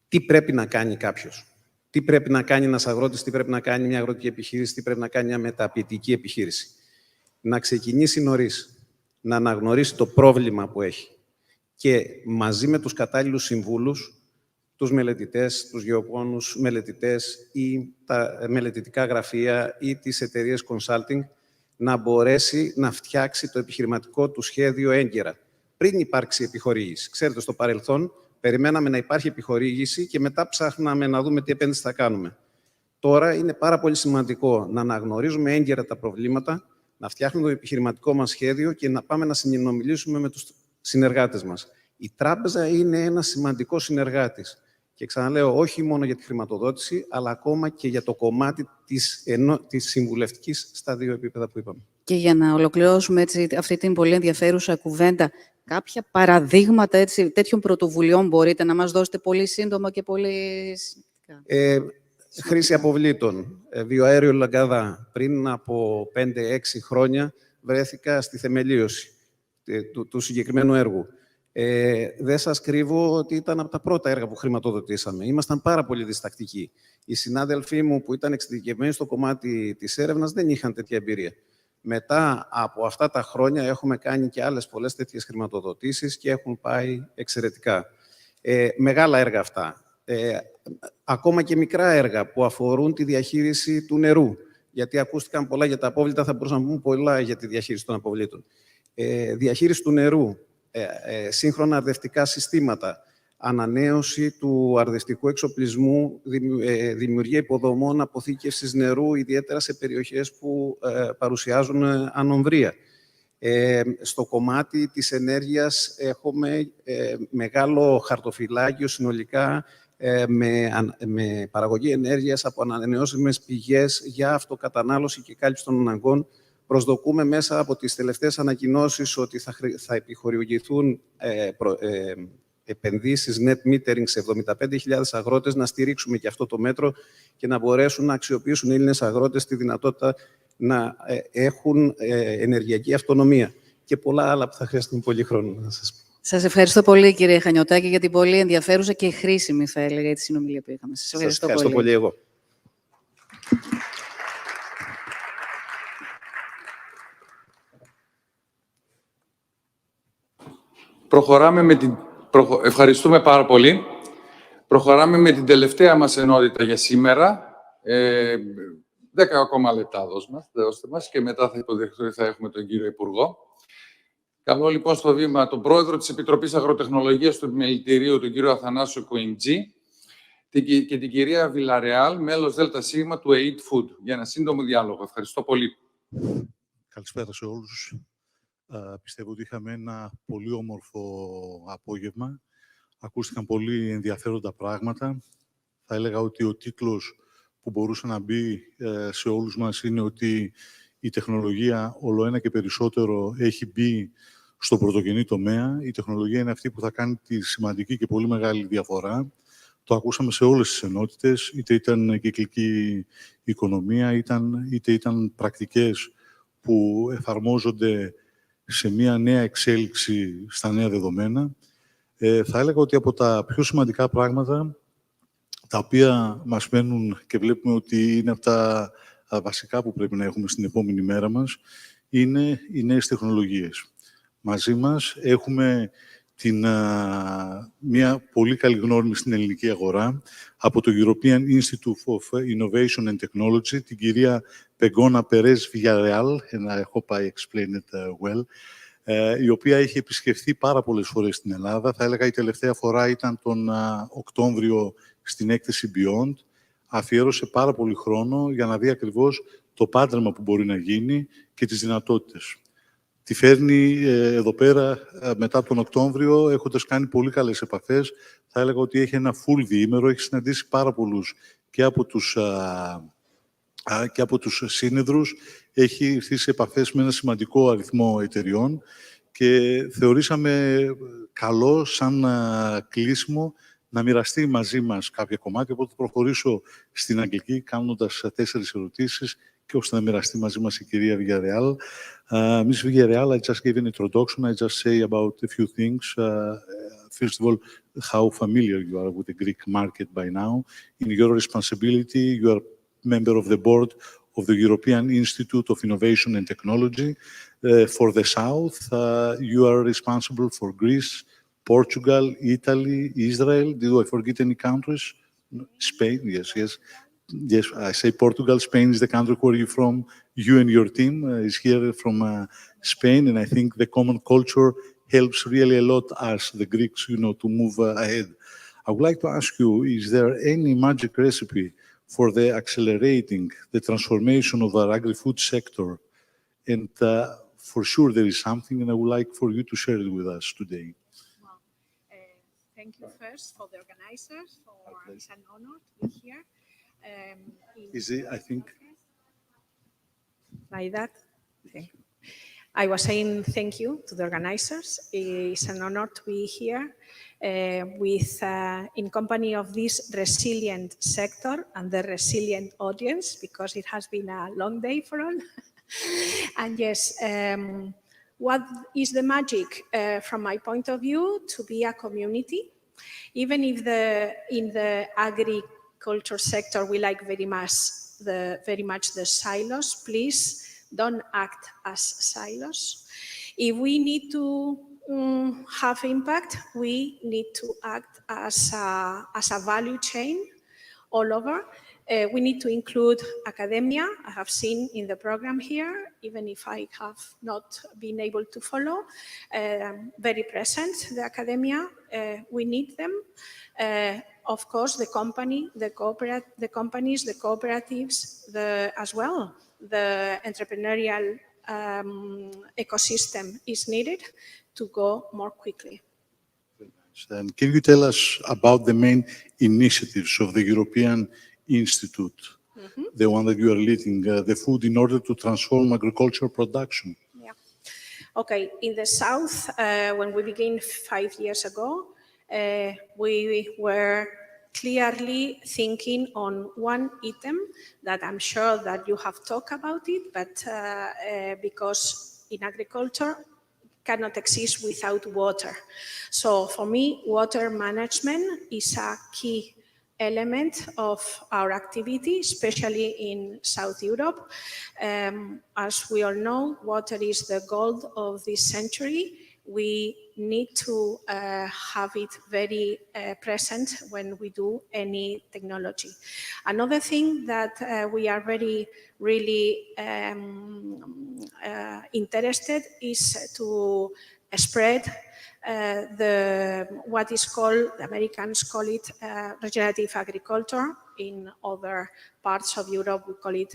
Τι πρέπει να κάνει κάποιος? Τι πρέπει να κάνει ένας αγρότης, τι πρέπει να κάνει μια αγροτική επιχείρηση, τι πρέπει να κάνει μια μεταποιητική επιχείρηση? Να ξεκινήσει νωρίς, να αναγνωρίσει το πρόβλημα που έχει και μαζί με τους κατάλληλους συμβούλους, τους μελετητές, τους γεωπόνους μελετητές ή τα μελετητικά γραφεία ή τις εταιρείες consulting, να μπορέσει να φτιάξει το επιχειρηματικό του σχέδιο έγκαιρα, πριν υπάρξει επιχορήγηση. Ξέρετε, στο παρελθόν περιμέναμε να υπάρχει επιχορήγηση και μετά ψάχναμε να δούμε τι επένδυση θα κάνουμε. Τώρα είναι πάρα πολύ σημαντικό να αναγνωρίζουμε έγκαιρα τα προβλήματα, να φτιάχνουμε το επιχειρηματικό μας σχέδιο και να πάμε να συνομιλήσουμε με τους συνεργάτες μας. Η τράπεζα είναι ένας σημαντικός συνεργάτης. Και ξαναλέω, όχι μόνο για τη χρηματοδότηση, αλλά ακόμα και για το κομμάτι της συμβουλευτικής στα δύο επίπεδα που είπαμε. Και για να ολοκληρώσουμε έτσι, αυτή την πολύ ενδιαφέρουσα κουβέντα, κάποια παραδείγματα τέτοιων πρωτοβουλειών μπορείτε να μας δώσετε πολύ σύντομα και πολύ... Χρήση αποβλήτων. Βιοαέριο Λαγκαδά. Πριν από 5-6 χρόνια βρέθηκα στη θεμελίωση του συγκεκριμένου έργου. Δεν σας κρύβω ότι ήταν από τα πρώτα έργα που χρηματοδοτήσαμε. Ήμασταν πάρα πολύ διστακτικοί. Οι συνάδελφοί μου που ήταν εξειδικευμένοι στο κομμάτι της έρευνας δεν είχαν τέτοια εμπειρία. Μετά από αυτά τα χρόνια έχουμε κάνει και άλλες πολλές τέτοιες χρηματοδοτήσεις και έχουν πάει εξαιρετικά. Μεγάλα έργα αυτά. Ακόμα και μικρά έργα που αφορούν τη διαχείριση του νερού. Γιατί ακούστηκαν πολλά για τα απόβλητα, θα μπορούσαμε να πούμε πολλά για τη διαχείριση των αποβλήτων. Διαχείριση του νερού, σύγχρονα αρδευτικά συστήματα, ανανέωση του αρδευτικού εξοπλισμού, δημιουργία υποδομών αποθήκευσης νερού, ιδιαίτερα σε περιοχές που παρουσιάζουν ανομβρία. Στο κομμάτι της ενέργειας έχουμε μεγάλο χαρτοφυλάκιο συνολικά με παραγωγή ενέργειας από ανανεώσιμες πηγές για αυτοκατανάλωση και κάλυψη των αναγκών. Προσδοκούμε μέσα από τις τελευταίες ανακοινώσεις ότι θα επιχορηγηθούν επενδύσεις net metering σε 75.000 αγρότες, να στηρίξουμε και αυτό το μέτρο και να μπορέσουν να αξιοποιήσουν οι Έλληνες αγρότες τη δυνατότητα να έχουν ενεργειακή αυτονομία. Και πολλά άλλα που θα χρειαστούν πολύ χρόνο να σας πω. Σας ευχαριστώ πολύ, κύριε Χανιωτάκη, για την πολύ ενδιαφέρουσα και χρήσιμη, θα έλεγα, τη συνομιλία που είχαμε. Σας ευχαριστώ πολύ εγώ. Ευχαριστούμε πάρα πολύ. Προχωράμε με την τελευταία μας ενότητα για σήμερα. 10 ακόμα λεπτά δώστε μας και μετά θα έχουμε τον κύριο Υπουργό. Καλώ λοιπόν στο βήμα τον πρόεδρο της Επιτροπής Αγροτεχνολογίας του Επιμελητηρίου, τον κύριο Αθανάσιο Κοϊντζή, και την κυρία Βιλαρεάλ, μέλος ΔΣ του Eat Food, για ένα σύντομο διάλογο. Ευχαριστώ πολύ. Καλησπέρα σε όλους. Πιστεύω ότι είχαμε ένα πολύ όμορφο απόγευμα. Ακούστηκαν πολύ ενδιαφέροντα πράγματα. Θα έλεγα ότι ο τίτλος που μπορούσε να μπει σε όλους μας είναι ότι η τεχνολογία ολοένα και περισσότερο έχει μπει στο πρωτογενή τομέα. Η τεχνολογία είναι αυτή που θα κάνει τη σημαντική και πολύ μεγάλη διαφορά. Το ακούσαμε σε όλες τις ενότητες, είτε ήταν κυκλική οικονομία, είτε ήταν πρακτικές που εφαρμόζονται σε μια νέα εξέλιξη στα νέα δεδομένα. Θα έλεγα ότι από τα πιο σημαντικά πράγματα, τα οποία μας μένουν και βλέπουμε ότι είναι από τα βασικά που πρέπει να έχουμε στην επόμενη μέρα μας, είναι οι νέες τεχνολογίες. Μαζί μας έχουμε μια πολύ καλή γνώριμη στην ελληνική αγορά από το European Institute of Innovation and Technology, την κυρία Πεγκώνα Περές Villarreal, and I hope I explained it well, η οποία έχει επισκεφθεί πάρα πολλές φορές στην Ελλάδα. Θα έλεγα η τελευταία φορά ήταν τον Οκτώβριο στην έκθεση Beyond. Αφιέρωσε πάρα πολύ χρόνο για να δει ακριβώς το πάντρεμα που μπορεί να γίνει και τις δυνατότητες. Τη φέρνει εδώ πέρα μετά τον Οκτώβριο, έχοντας κάνει πολύ καλές επαφές. Θα έλεγα ότι έχει ένα full διήμερο, έχει συναντήσει πάρα πολλούς και από τους σύνεδρους, έχει έρθει σε επαφές με ένα σημαντικό αριθμό εταιριών και θεωρήσαμε καλό σαν κλείσιμο να μοιραστεί μαζί μας κάποια κομμάτια, οπότε θα προχωρήσω στην αγγλική κάνοντας 4 ερωτήσεις και ώστε να μοιραστεί μαζί μας η κυρία Villarreal. Ms. Villarreal, I just gave an introduction. I just say about a few things. First of all, how familiar you are with the Greek market by now. In your responsibility, you are member of the board of the European Institute of Innovation and Technology. For the South, you are responsible for Greece, Portugal, Italy, Israel. Did I forget any countries? Spain, yes. Yes, I say Portugal. Spain is the country where you're from. You and your team is here from Spain, and I think the common culture helps really a lot us, the Greeks, to move ahead. I would like to ask you, is there any magic recipe for the accelerating the transformation of our agri-food sector? And for sure there is something, and I would like for you to share it with us today. Thank you first for the organizers. It's an honor to be here. Is it, I think... Like that? Okay. I was saying thank you to the organizers. It's an honor to be here in company of this resilient sector and the resilient audience, because it has been a long day for all. And yes, what is the magic from my point of view to be a community? Even if in the agriculture sector we like very much the silos, please don't act as silos. If we need to have impact, we need to act as a value chain all over. We need to include academia. I have seen in the program here, even if I have not been able to follow, very present, the academia. We need them. Of course, the companies, the cooperatives, as well, the entrepreneurial ecosystem is needed to go more quickly. And can you tell us about the main initiatives of the European Institute, the one that you are leading, the food in order to transform agricultural production? Yeah. Okay, in the South, when we began 5 years ago, we were clearly thinking on one item that I'm sure that you have talked about it, but because in agriculture, cannot exist without water. So for me, water management is a key element of our activity, especially in South Europe. As we all know, water is the gold of this century. We need to have it very present when we do any technology. Another thing that we are really interested is to spread what is called, the Americans call it regenerative agriculture. In other parts of Europe, we call it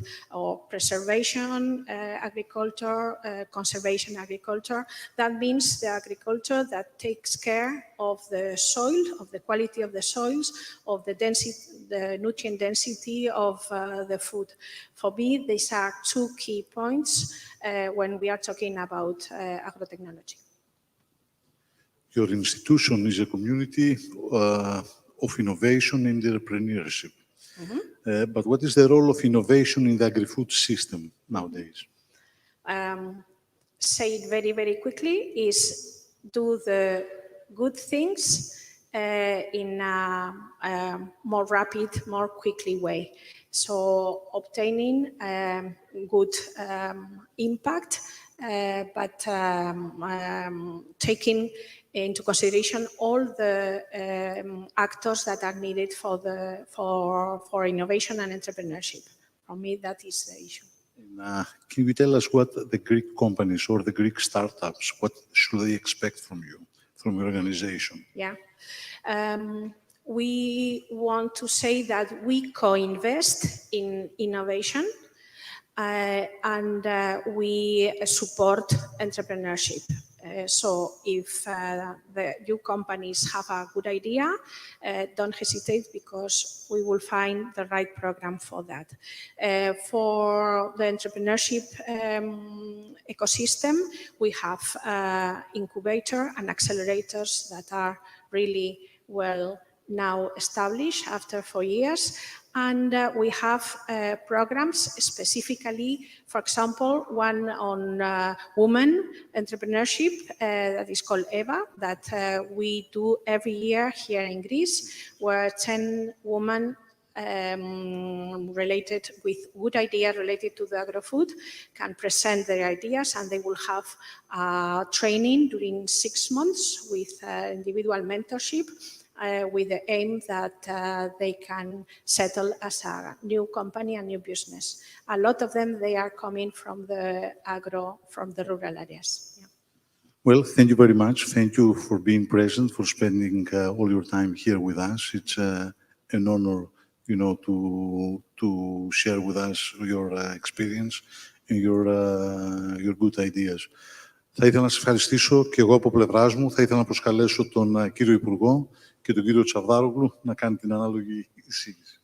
preservation agriculture, conservation agriculture. That means the agriculture that takes care of the soil, of the quality of the soils, of the density, the nutrient density of the food. For me, these are two key points when we are talking about agrotechnology. Your institution is a community of innovation and entrepreneurship. But what is the role of innovation in the agri-food system nowadays? Say it very, very quickly, is do the good things in a more rapid, more quickly way. So obtaining good impact, but taking into consideration all the actors that are needed for innovation and entrepreneurship. For me, that is the issue. Can you tell us what the Greek companies or the Greek startups, what should they expect from you, from your organization? Yeah. We want to say that we co-invest in innovation and we support entrepreneurship. So if the new companies have a good idea, don't hesitate because we will find the right program for that. For the entrepreneurship ecosystem, we have incubator and accelerators that are really well now established after 4 years. And we have programs specifically, for example, one on women entrepreneurship that is called EVA, that we do every year here in Greece, where 10 women related with good ideas related to the agro-food can present their ideas, and they will have training during 6 months with individual mentorship. With the aim that they can settle as a new company, a new business. A lot of them, they are coming from the rural areas. Yeah. Well, thank you very much. Thank you for being present, for spending all your time here with us. It's an honor, you know, to share with us your experience and your good ideas. Θα ήθελα να σας ευχαριστήσω και εγώ από πλευράς μου. Θα ήθελα να προσκαλέσω τον κύριο Υπουργό και τον κύριο Τσαβδάρογλου να κάνει την ανάλογη εισήγηση.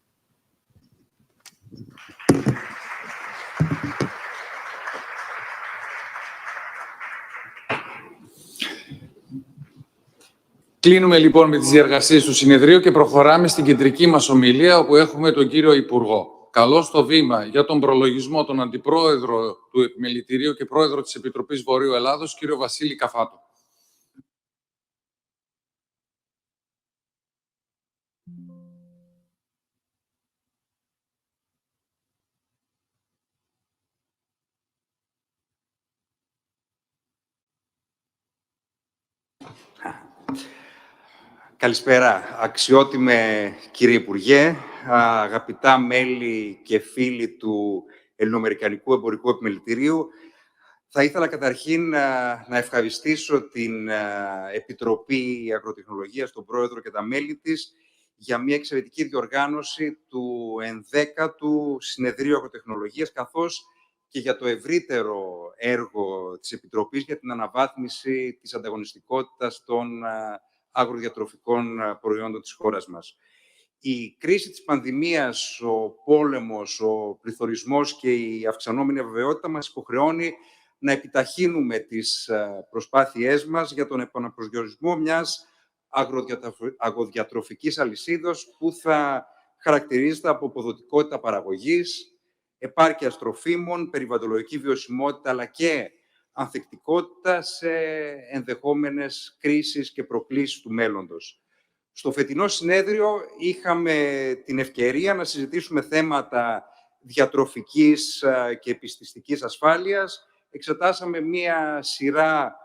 Κλείνουμε λοιπόν με τις διεργασίες του συνεδρίου και προχωράμε στην κεντρική μας ομιλία, όπου έχουμε τον κύριο Υπουργό. Καλώς το βήμα για τον προλογισμό, τον Αντιπρόεδρο του Επιμελητηρίου και Πρόεδρο της Επιτροπής Βορείου Ελλάδος, κύριο Βασίλη Καφάτο. Καλησπέρα. Αξιότιμε κύριε Υπουργέ, αγαπητά μέλη και φίλοι του Ελληνοαμερικανικού Εμπορικού Επιμελητηρίου, θα ήθελα καταρχήν να ευχαριστήσω την Επιτροπή Αγροτεχνολογίας, τον Πρόεδρο και τα μέλη της, για μια εξαιρετική διοργάνωση του 11ου Συνεδρίου Αγροτεχνολογίας, καθώς και για το ευρύτερο έργο της Επιτροπής για την αναβάθμιση της ανταγωνιστικότητας των αγροδιατροφικών προϊόντων της χώρας μας. Η κρίση της πανδημίας, ο πόλεμος, ο πληθωρισμός και η αυξανόμενη αβεβαιότητα μας υποχρεώνει να επιταχύνουμε τις προσπάθειές μας για τον επαναπροσδιορισμό μιας αγροδιατροφικής αλυσίδος που θα χαρακτηρίζεται από αποδοτικότητα παραγωγής, επάρκεια τροφίμων, περιβαλλοντολογική βιωσιμότητα, αλλά και ανθεκτικότητα σε ενδεχόμενες κρίσεις και προκλήσεις του μέλλοντος. Στο φετινό συνέδριο είχαμε την ευκαιρία να συζητήσουμε θέματα διατροφικής και επιστηστικής ασφάλειας. Εξετάσαμε μία σειρά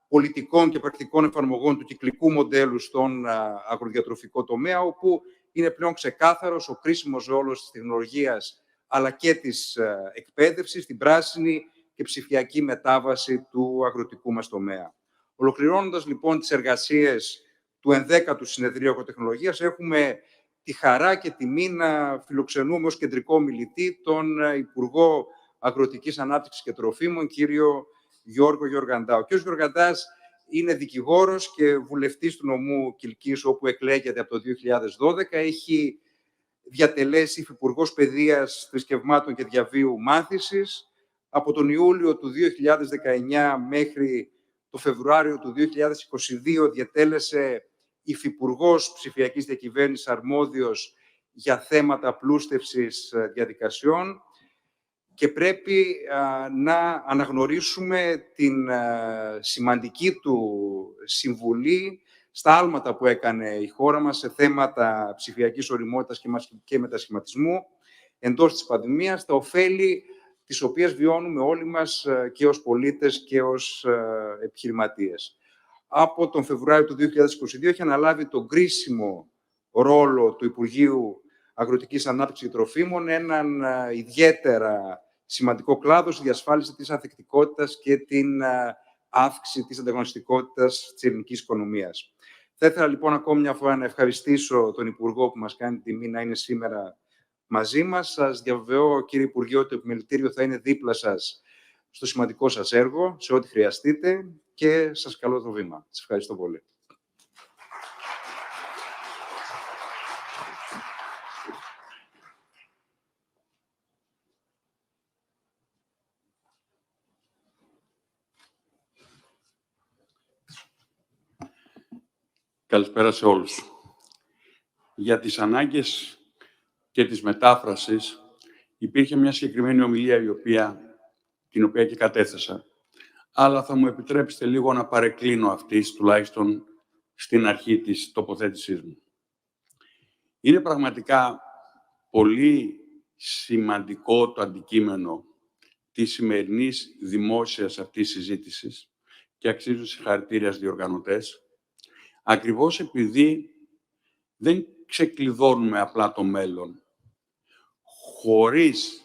πολιτικών και πρακτικών εφαρμογών του κυκλικού μοντέλου στον αγροδιατροφικό τομέα, όπου είναι πλέον ξεκάθαρος ο κρίσιμος ρόλος της τεχνολογίας αλλά και της εκπαίδευσης, την πράσινη και ψηφιακή μετάβαση του αγροτικού μας τομέα. Ολοκληρώνοντας λοιπόν τις εργασίες του 11ου Συνεδρίου Agrotechnology, έχουμε τη χαρά και τιμή να φιλοξενούμε ως κεντρικό μιλητή τον Υπουργό Αγροτικής Ανάπτυξης και Τροφίμων, κύριο Γιώργο Γεωργαντά. Ο κύριος Γεωργαντάς είναι δικηγόρος και βουλευτής του νομού Κιλκής, όπου εκλέγεται από το 2012. Έχει διατελέσει υφυπουργός Παιδείας, Θρησκευμάτων και Διαβίου Μάθησης. Από τον Ιούλιο του 2019 μέχρι το Φεβρουάριο του 2022 διατέλεσε υφυπουργός ψηφιακής διακυβέρνησης αρμόδιος για θέματα πλούστευσης διαδικασιών και πρέπει να αναγνωρίσουμε την σημαντική του συμβουλή στα άλματα που έκανε η χώρα μας σε θέματα ψηφιακής οριμότητας και μετασχηματισμού εντός της πανδημίας, τα ωφέλη τις οποίες βιώνουμε όλοι μας και ως πολίτες και ως επιχειρηματίες. Από τον Φεβρουάριο του 2022 έχει αναλάβει τον κρίσιμο ρόλο του Υπουργείου Αγροτικής Ανάπτυξης και Τροφίμων, έναν ιδιαίτερα σημαντικό κλάδο στη διασφάλιση της ανθεκτικότητας και την αύξηση της ανταγωνιστικότητας της ελληνικής οικονομίας. Θα ήθελα λοιπόν ακόμη μια φορά να ευχαριστήσω τον Υπουργό που μας κάνει τιμή να είναι σήμερα μαζί μας. Σας διαβεβαιώ, κύριε Υπουργέ, ότι το επιμελητήριο θα είναι δίπλα σας στο σημαντικό σας έργο, σε ό,τι χρειαστείτε και σας καλώ το βήμα. Σας ευχαριστώ πολύ. Καλησπέρα σε όλους. Για τις ανάγκες και της μετάφρασης υπήρχε μια συγκεκριμένη ομιλία την οποία και κατέθεσα. Αλλά θα μου επιτρέψετε λίγο να παρεκκλίνω αυτής, τουλάχιστον στην αρχή της τοποθέτησής μου. Είναι πραγματικά πολύ σημαντικό το αντικείμενο της σημερινής δημόσιας αυτής συζήτησης και αξίζουν συγχαρητήρια στους διοργανωτές, ακριβώς επειδή δεν ξεκλειδώνουμε απλά το μέλλον. Χωρίς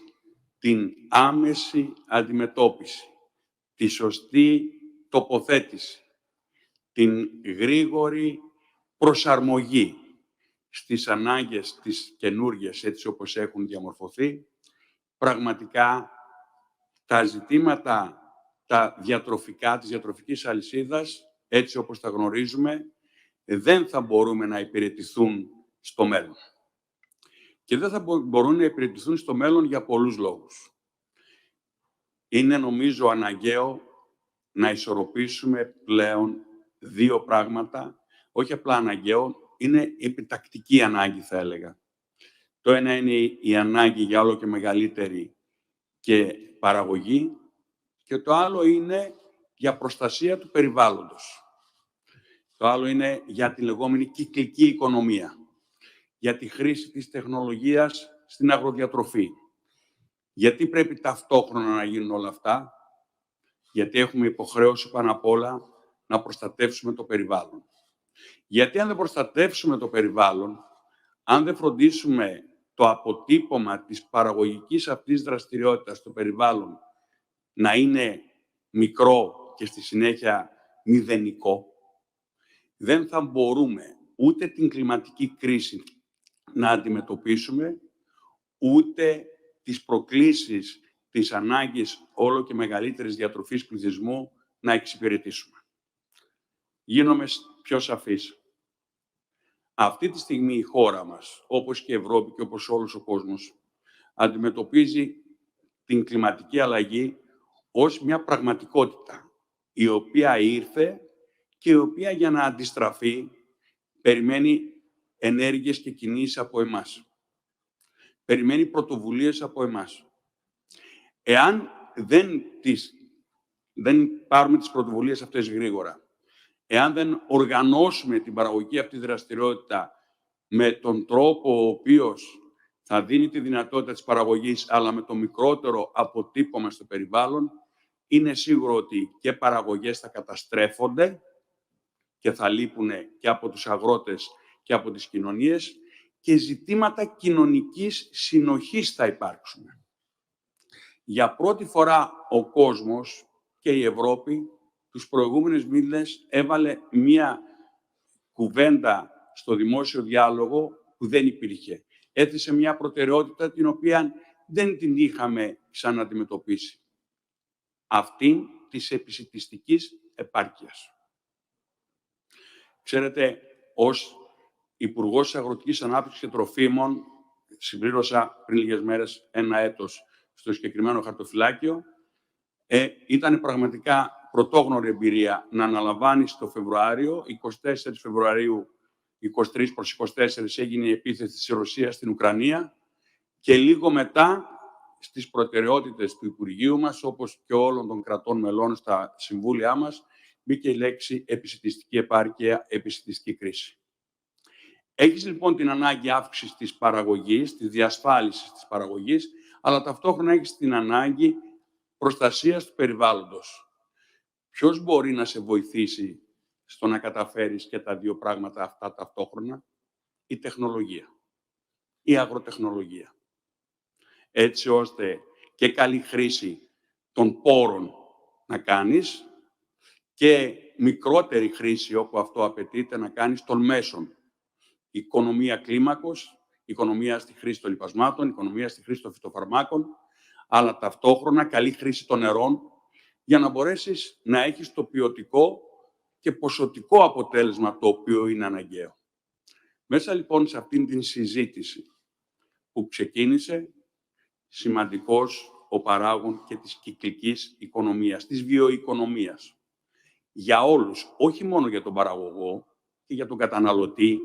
την άμεση αντιμετώπιση, τη σωστή τοποθέτηση, την γρήγορη προσαρμογή στις ανάγκες της καινούργιας, έτσι όπως έχουν διαμορφωθεί, πραγματικά τα ζητήματα, τα διατροφικά, της διατροφικής αλυσίδας, έτσι όπως τα γνωρίζουμε, δεν θα μπορούμε να υπηρετηθούν στο μέλλον. Και δεν θα μπορούν να υπηρετηθούν στο μέλλον για πολλούς λόγους. Είναι, νομίζω, αναγκαίο να ισορροπήσουμε πλέον δύο πράγματα, όχι απλά αναγκαίο, είναι επιτακτική ανάγκη, θα έλεγα. Το ένα είναι η ανάγκη για όλο και μεγαλύτερη και παραγωγή και το άλλο είναι για προστασία του περιβάλλοντος. Το άλλο είναι για τη λεγόμενη κυκλική οικονομία, για τη χρήση της τεχνολογίας στην αγροδιατροφή. Γιατί πρέπει ταυτόχρονα να γίνουν όλα αυτά? Γιατί έχουμε υποχρέωση πάνω απ' όλα να προστατεύσουμε το περιβάλλον. Γιατί αν δεν προστατεύσουμε το περιβάλλον, αν δεν φροντίσουμε το αποτύπωμα της παραγωγικής αυτής δραστηριότητας στο περιβάλλον να είναι μικρό και στη συνέχεια μηδενικό, δεν θα μπορούμε ούτε την κλιματική κρίση να αντιμετωπίσουμε, ούτε τις προκλήσεις της ανάγκης όλο και μεγαλύτερης διατροφής πληθυσμού να εξυπηρετήσουμε. Γίνομαι πιο σαφής. Αυτή τη στιγμή η χώρα μας, όπως και η Ευρώπη και όπως όλος ο κόσμος, αντιμετωπίζει την κλιματική αλλαγή ως μια πραγματικότητα, η οποία ήρθε και η οποία για να αντιστραφεί περιμένει ενέργειες και κινήσεις από εμάς. Περιμένει πρωτοβουλίες από εμάς. Εάν δεν πάρουμε τις πρωτοβουλίες αυτές γρήγορα, εάν δεν οργανώσουμε την παραγωγική αυτή δραστηριότητα με τον τρόπο ο οποίος θα δίνει τη δυνατότητα της παραγωγής, αλλά με το μικρότερο αποτύπωμα στο περιβάλλον, είναι σίγουρο ότι και παραγωγές θα καταστρέφονται και θα λείπουν και από τους αγρότες και από τις κοινωνίες και ζητήματα κοινωνικής συνοχής θα υπάρξουν. Για πρώτη φορά ο κόσμος και η Ευρώπη τους προηγούμενους μήνες έβαλε μία κουβέντα στο δημόσιο διάλογο που δεν υπήρχε. Έθεσε μια προτεραιότητα την οποία δεν την είχαμε ξαναντιμετωπίσει. Αυτή της επισιτιστικής επάρκειας. Ξέρετε, ως Υπουργός της Αγροτικής Ανάπτυξης και Τροφίμων, συμπλήρωσα πριν λίγες μέρες ένα έτος στο συγκεκριμένο χαρτοφυλάκιο, ήταν πραγματικά πρωτόγνωρη εμπειρία να αναλαμβάνεις το Φεβρουάριο, 24 Φεβρουαρίου 23 προς 24 έγινε η επίθεση της Ρωσίας στην Ουκρανία και λίγο μετά στις προτεραιότητες του Υπουργείου μας, όπως και όλων των κρατών μελών στα συμβούλια μας, μπήκε η λέξη επισιτιστική επάρκεια, επισιτιστική κρίση. Έχεις λοιπόν την ανάγκη αύξησης της παραγωγής, της διασφάλισης της παραγωγής, αλλά ταυτόχρονα έχεις την ανάγκη προστασίας του περιβάλλοντος. Ποιος μπορεί να σε βοηθήσει στο να καταφέρεις και τα δύο πράγματα αυτά ταυτόχρονα? Η τεχνολογία, η αγροτεχνολογία. Έτσι ώστε και καλή χρήση των πόρων να κάνεις και μικρότερη χρήση όπου αυτό απαιτείται να κάνεις των μέσων. Οικονομία κλίμακος, οικονομία στη χρήση των λιπασμάτων, οικονομία στη χρήση των φυτοφαρμάκων, αλλά ταυτόχρονα καλή χρήση των νερών για να μπορέσεις να έχεις το ποιοτικό και ποσοτικό αποτέλεσμα το οποίο είναι αναγκαίο. Μέσα λοιπόν σε αυτήν την συζήτηση που ξεκίνησε, σημαντικός ο παράγων και της κυκλικής οικονομίας, της βιοοικονομίας. Για όλους, όχι μόνο για τον παραγωγό και για τον καταναλωτή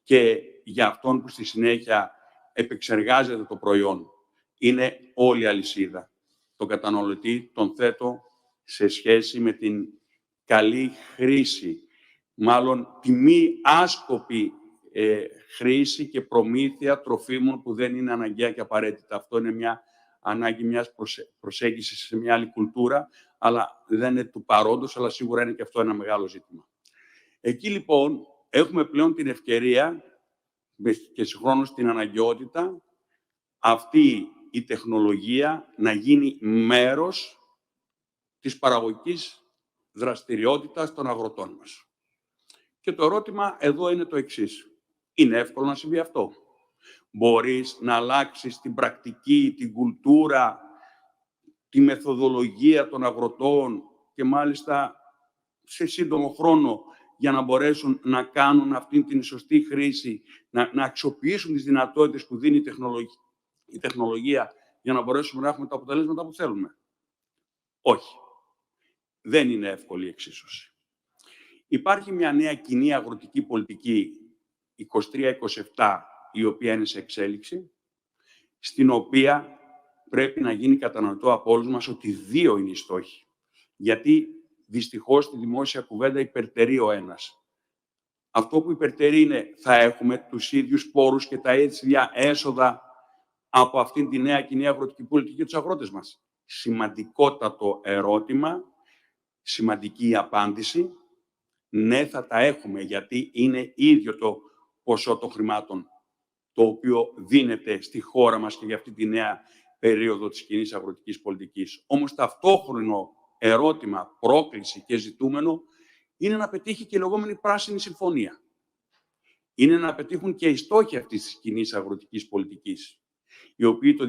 και για αυτόν που στη συνέχεια επεξεργάζεται το προϊόν. Είναι όλη η αλυσίδα. Τον καταναλωτή τον θέτω σε σχέση με την καλή χρήση, μάλλον τη μη άσκοπη χρήση και προμήθεια τροφίμων που δεν είναι αναγκαία και απαραίτητα. Αυτό είναι μια ανάγκη μιας προσέγγισης σε μια άλλη κουλτούρα, αλλά δεν είναι του παρόντος, αλλά σίγουρα είναι και αυτό ένα μεγάλο ζήτημα. Εκεί λοιπόν έχουμε πλέον την ευκαιρία και συγχρόνως την αναγκαιότητα αυτή η τεχνολογία να γίνει μέρος της παραγωγικής δραστηριότητας των αγροτών μας. Και το ερώτημα εδώ είναι το εξής. Είναι εύκολο να συμβεί αυτό? Μπορείς να αλλάξεις την πρακτική, την κουλτούρα, τη μεθοδολογία των αγροτών και μάλιστα σε σύντομο χρόνο για να μπορέσουν να κάνουν αυτή την σωστή χρήση, να αξιοποιήσουν τις δυνατότητες που δίνει η τεχνολογία για να μπορέσουμε να έχουμε τα αποτελέσματα που θέλουμε? Όχι. Δεν είναι εύκολη η εξίσωση. Υπάρχει μια νέα κοινή αγροτική πολιτική 23-27, η οποία είναι σε εξέλιξη, στην οποία πρέπει να γίνει κατανοητό από όλους μας ότι δύο είναι οι στόχοι. Γιατί δυστυχώς στη δημόσια κουβέντα υπερτερεί ο ένας. Αυτό που υπερτερεί είναι θα έχουμε τους ίδιους πόρους και τα ίδια έσοδα από αυτήν τη νέα κοινή αγροτική πολιτική για τους αγρότες μας? Σημαντικότατο ερώτημα, σημαντική η απάντηση. Ναι, θα τα έχουμε, γιατί είναι ίδιο το ποσό των χρημάτων το οποίο δίνεται στη χώρα μας και για αυτή τη νέα περίοδο της κοινής αγροτικής πολιτικής. Όμως ταυτόχρονο ερώτημα, πρόκληση και ζητούμενο είναι να πετύχει και η λεγόμενη πράσινη συμφωνία. Είναι να πετύχουν και οι στόχοι αυτής της κοινής αγροτικής πολιτικής, οι οποίοι το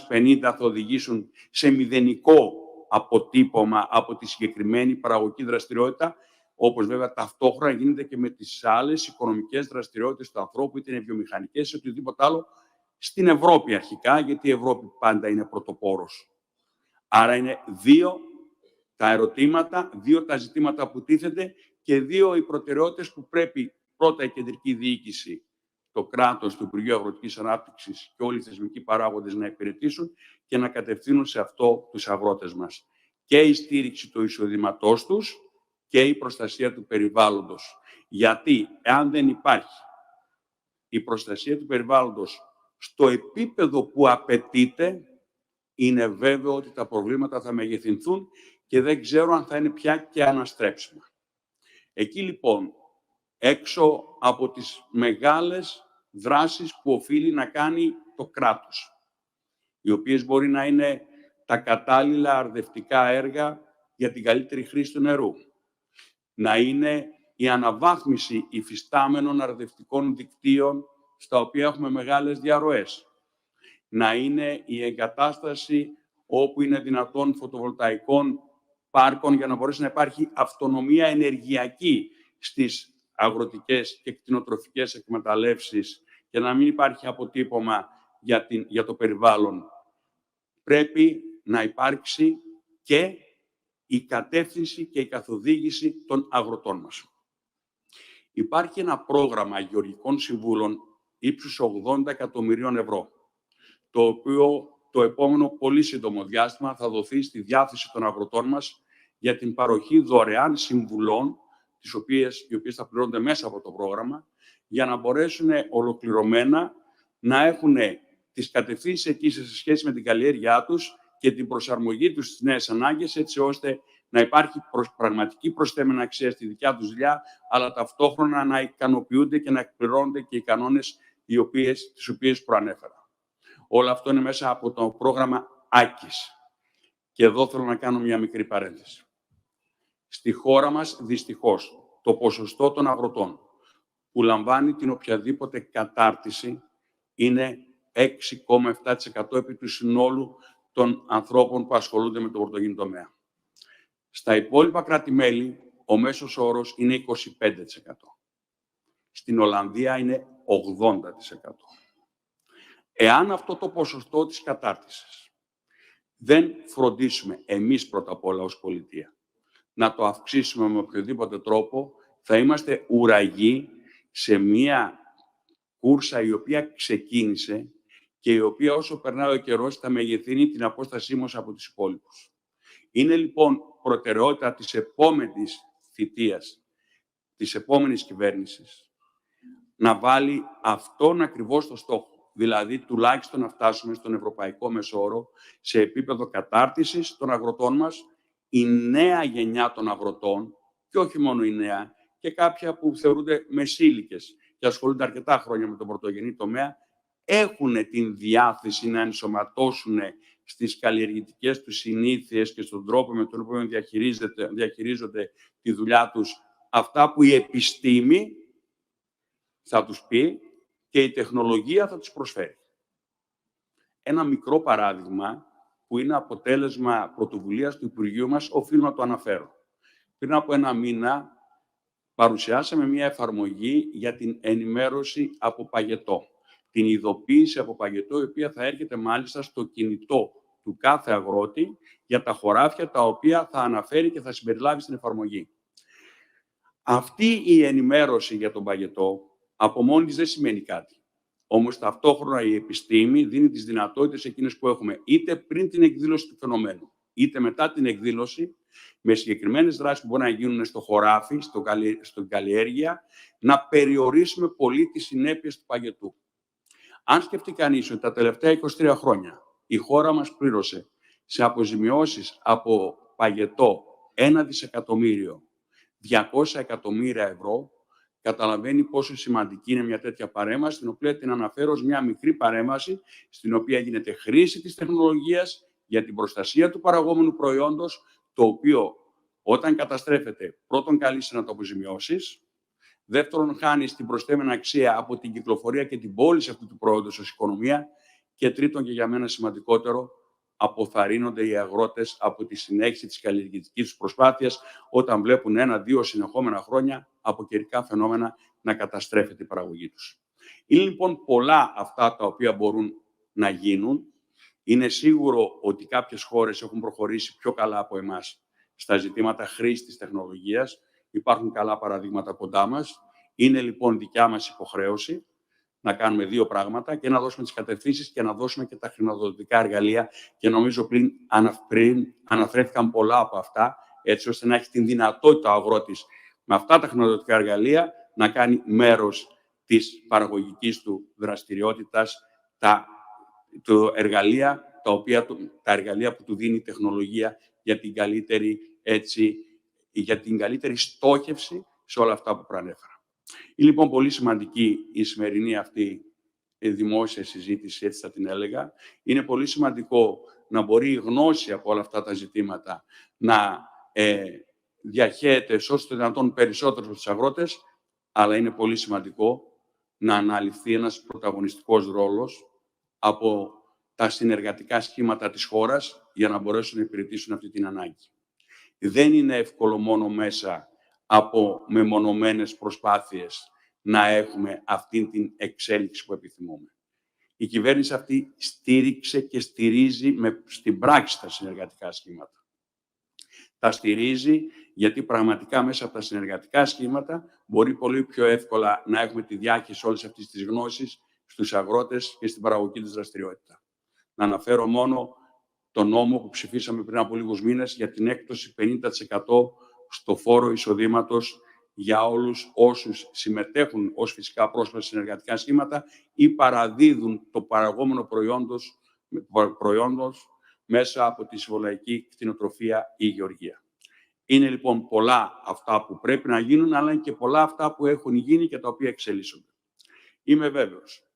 2050 θα οδηγήσουν σε μηδενικό αποτύπωμα από τη συγκεκριμένη παραγωγική δραστηριότητα, όπως βέβαια ταυτόχρονα γίνεται και με τις άλλες οικονομικές δραστηριότητες του ανθρώπου, είτε είναι βιομηχανικές ή οτιδήποτε άλλο, στην Ευρώπη αρχικά, γιατί η Ευρώπη πάντα είναι πρωτοπόρος. Άρα είναι δύο τα ερωτήματα, δύο τα ζητήματα που τίθενται και δύο οι προτεραιότητες που πρέπει πρώτα η κεντρική διοίκηση, το κράτος, το Υπουργείο Αγροτικής Ανάπτυξης και όλοι οι θεσμικοί παράγοντες να υπηρετήσουν και να κατευθύνουν σε αυτό τους αγρότες μας. Και η στήριξη του εισοδήματός τους και η προστασία του περιβάλλοντος. Γιατί εάν δεν υπάρχει η προστασία του περιβάλλοντος στο επίπεδο που απαιτείται, είναι βέβαιο ότι τα προβλήματα θα μεγεθυνθούν και δεν ξέρω αν θα είναι πια και αναστρέψιμα. Εκεί λοιπόν, έξω από τις μεγάλες δράσεις που οφείλει να κάνει το κράτος, οι οποίες μπορεί να είναι τα κατάλληλα αρδευτικά έργα για την καλύτερη χρήση του νερού, να είναι η αναβάθμιση υφιστάμενων αρδευτικών δικτύων στα οποία έχουμε μεγάλες διαρροές, να είναι η εγκατάσταση όπου είναι δυνατόν φωτοβολταϊκών πάρκων για να μπορέσει να υπάρχει αυτονομία ενεργειακή στις αγροτικές και κτηνοτροφικές εκμεταλλεύσεις και να μην υπάρχει αποτύπωμα για το περιβάλλον. Πρέπει να υπάρξει και η κατεύθυνση και η καθοδήγηση των αγροτών μας. Υπάρχει ένα πρόγραμμα γεωργικών συμβούλων ύψους 80 εκατομμυρίων ευρώ, το οποίο το επόμενο πολύ σύντομο διάστημα θα δοθεί στη διάθεση των αγροτών μας για την παροχή δωρεάν συμβουλών, οι οποίες θα πληρώνονται μέσα από το πρόγραμμα, για να μπορέσουν ολοκληρωμένα να έχουν τις κατευθύνσεις αιτήσεις σε σχέση με την καλλιέργειά τους και την προσαρμογή τους στις νέες ανάγκες, έτσι ώστε να υπάρχει πραγματική προσθέμενη αξία στη δικιά τους δουλειά, αλλά ταυτόχρονα να ικανοποιούνται και να εκπληρώνονται και οι κανόνες τις οποίες προανέφερα. Όλο αυτό είναι μέσα από το πρόγραμμα ΆΚΙΣ. Και εδώ θέλω να κάνω μια μικρή παρένθεση. Στη χώρα μας, δυστυχώς, το ποσοστό των αγροτών που λαμβάνει την οποιαδήποτε κατάρτιση είναι 6,7% επί του συνόλου των ανθρώπων που ασχολούνται με τον πρωτογενή τομέα. Στα υπόλοιπα κράτη-μέλη, ο μέσος όρος είναι 25%. Στην Ολλανδία είναι 80%. Εάν αυτό το ποσοστό της κατάρτισης δεν φροντίσουμε εμείς πρώτα απ' όλα ως πολιτεία να το αυξήσουμε με οποιοδήποτε τρόπο, θα είμαστε ουραγοί σε μία κούρσα η οποία ξεκίνησε και η οποία όσο περνάει ο καιρός θα μεγεθύνει την απόστασή μας από τους υπόλοιπους. Είναι λοιπόν προτεραιότητα της επόμενης θητείας, της επόμενης κυβέρνησης, να βάλει αυτόν ακριβώς το στόχο. Δηλαδή, τουλάχιστον να φτάσουμε στον ευρωπαϊκό μεσόρο σε επίπεδο κατάρτισης των αγροτών μας, η νέα γενιά των αγροτών, και όχι μόνο η νέα, και κάποια που θεωρούνται μεσήλικες και ασχολούνται αρκετά χρόνια με τον πρωτογενή τομέα, έχουν την διάθεση να ενσωματώσουν στις καλλιεργητικές τους συνήθειες και στον τρόπο με τον οποίο διαχειρίζονται τη δουλειά τους αυτά που η επιστήμη θα τους πει και η τεχνολογία θα τους προσφέρει. Ένα μικρό παράδειγμα που είναι αποτέλεσμα πρωτοβουλίας του Υπουργείου μας, οφείλω να το αναφέρω. Πριν από ένα μήνα παρουσιάσαμε μια εφαρμογή για την ενημέρωση από παγετό. Την ειδοποίηση από παγετό, η οποία θα έρχεται μάλιστα στο κινητό του κάθε αγρότη για τα χωράφια τα οποία θα αναφέρει και θα συμπεριλάβει στην εφαρμογή. Αυτή η ενημέρωση για τον παγετό από μόνη της δεν σημαίνει κάτι. Όμως ταυτόχρονα η επιστήμη δίνει τις δυνατότητες εκείνες που έχουμε είτε πριν την εκδήλωση του φαινομένου, είτε μετά την εκδήλωση, με συγκεκριμένες δράσεις που μπορεί να γίνουν στο χωράφι, στην καλλιέργεια, να περιορίσουμε πολύ τις συνέπειες του παγετού. Αν σκεφτεί κανείς ότι τα τελευταία 23 χρόνια η χώρα μας πλήρωσε σε αποζημιώσεις από παγετό 1 δισεκατομμύριο, 200 εκατομμύρια ευρώ, καταλαβαίνει πόσο σημαντική είναι μια τέτοια παρέμβαση, την οποία την αναφέρω ως μια μικρή παρέμβαση, στην οποία γίνεται χρήση της τεχνολογίας για την προστασία του παραγόμενου προϊόντος, το οποίο όταν καταστρέφεται, πρώτον καλείσαι να το αποζημιώσεις, δεύτερον χάνεις την προσθέμενη αξία από την κυκλοφορία και την πώληση αυτού του προϊόντος ως οικονομία και τρίτον και για μένα σημαντικότερο, αποθαρρύνονται οι αγρότες από τη συνέχιση της καλλιεργητικής τους προσπάθειας όταν βλέπουν 1-2 συνεχόμενα χρόνια από καιρικά φαινόμενα να καταστρέφεται η παραγωγή τους. Είναι λοιπόν πολλά αυτά τα οποία μπορούν να γίνουν. Είναι σίγουρο ότι κάποιες χώρες έχουν προχωρήσει πιο καλά από εμάς στα ζητήματα χρήσης της τεχνολογίας. Υπάρχουν καλά παραδείγματα κοντά μας. Είναι λοιπόν δικιά μας υποχρέωση να κάνουμε δύο πράγματα και να δώσουμε τις κατευθύνσεις και να δώσουμε και τα χρηματοδοτικά εργαλεία και νομίζω πριν αναφέρθηκαν πολλά από αυτά, έτσι ώστε να έχει την δυνατότητα ο αγρότης με αυτά τα χρηματοδοτικά εργαλεία να κάνει μέρος της παραγωγικής του δραστηριότητας, τα εργαλεία που του δίνει η τεχνολογία για την καλύτερη στόχευση σε όλα αυτά που προανέφερα. Είναι λοιπόν πολύ σημαντική η σημερινή αυτή δημόσια συζήτηση, έτσι θα την έλεγα. Είναι πολύ σημαντικό να μπορεί η γνώση από όλα αυτά τα ζητήματα να διαχέεται όσο το δυνατόν περισσότερο στους αγρότες, αλλά είναι πολύ σημαντικό να αναλυφθεί ένας πρωταγωνιστικός ρόλος από τα συνεργατικά σχήματα της χώρας για να μπορέσουν να υπηρετήσουν αυτή την ανάγκη. Δεν είναι εύκολο μόνο μέσα από μεμονωμένες προσπάθειες να έχουμε αυτή την εξέλιξη που επιθυμούμε. Η κυβέρνηση αυτή στήριξε και στηρίζει στην πράξη τα συνεργατικά σχήματα. Τα στηρίζει Γιατί πραγματικά μέσα από τα συνεργατικά σχήματα μπορεί πολύ πιο εύκολα να έχουμε τη διάχυση όλης αυτής της γνώσης στους αγρότες και στην παραγωγική τους δραστηριότητα. Να αναφέρω μόνο το νόμο που ψηφίσαμε πριν από λίγους μήνες για την έκπτωση 50% στο φόρο εισοδήματος για όλους όσους συμμετέχουν ως φυσικά πρόσωπα σε συνεργατικά σχήματα ή παραδίδουν το παραγόμενο προϊόντος μέσα από τη συμβολαϊκή κτηνοτροφία ή γεωργία. Είναι λοιπόν πολλά αυτά που πρέπει να γίνουν, αλλά είναι και πολλά αυτά που έχουν γίνει και τα οποία εξελίσσονται. Είμαι βέβαιος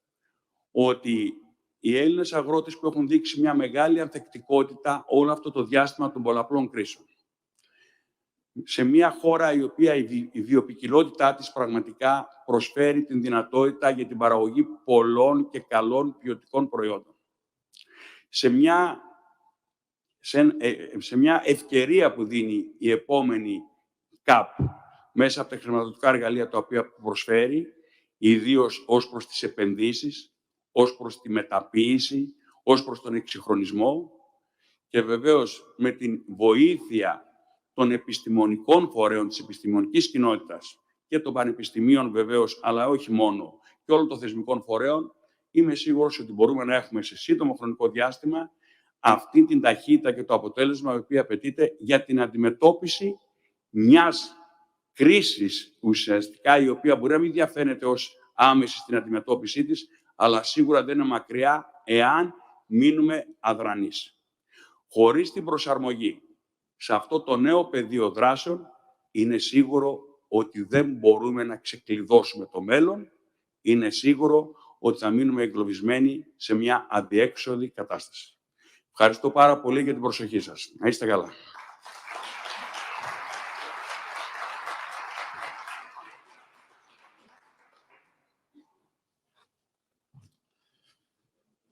ότι οι Έλληνες αγρότες που έχουν δείξει μια μεγάλη ανθεκτικότητα όλο αυτό το διάστημα των πολλαπλών κρίσεων, σε μια χώρα η οποία η βιοποικιλότητά της πραγματικά προσφέρει την δυνατότητα για την παραγωγή πολλών και καλών ποιοτικών προϊόντων, σε μια ευκαιρία που δίνει η επόμενη ΚΑΠ μέσα από τα χρηματοδοτικά εργαλεία τα οποία προσφέρει, ιδίως ως προς τις επενδύσεις, ως προς τη μεταποίηση, ως προς τον εξυγχρονισμό και βεβαίως με την βοήθεια των επιστημονικών φορέων της επιστημονικής κοινότητας και των πανεπιστημίων βεβαίως, αλλά όχι μόνο, και όλων των θεσμικών φορέων, είμαι σίγουρος ότι μπορούμε να έχουμε σε σύντομο χρονικό διάστημα αυτή την ταχύτητα και το αποτέλεσμα το οποίο απαιτείται για την αντιμετώπιση μιας κρίσης ουσιαστικά, η οποία μπορεί να μην διαφαίνεται ως άμεση στην αντιμετώπιση της, αλλά σίγουρα δεν είναι μακριά εάν μείνουμε αδρανείς. Χωρίς την προσαρμογή σε αυτό το νέο πεδίο δράσεων, είναι σίγουρο ότι δεν μπορούμε να ξεκλειδώσουμε το μέλλον, είναι σίγουρο ότι θα μείνουμε εγκλωβισμένοι σε μια αδιέξοδη κατάσταση. Ευχαριστώ πάρα πολύ για την προσοχή σας. Να είστε καλά.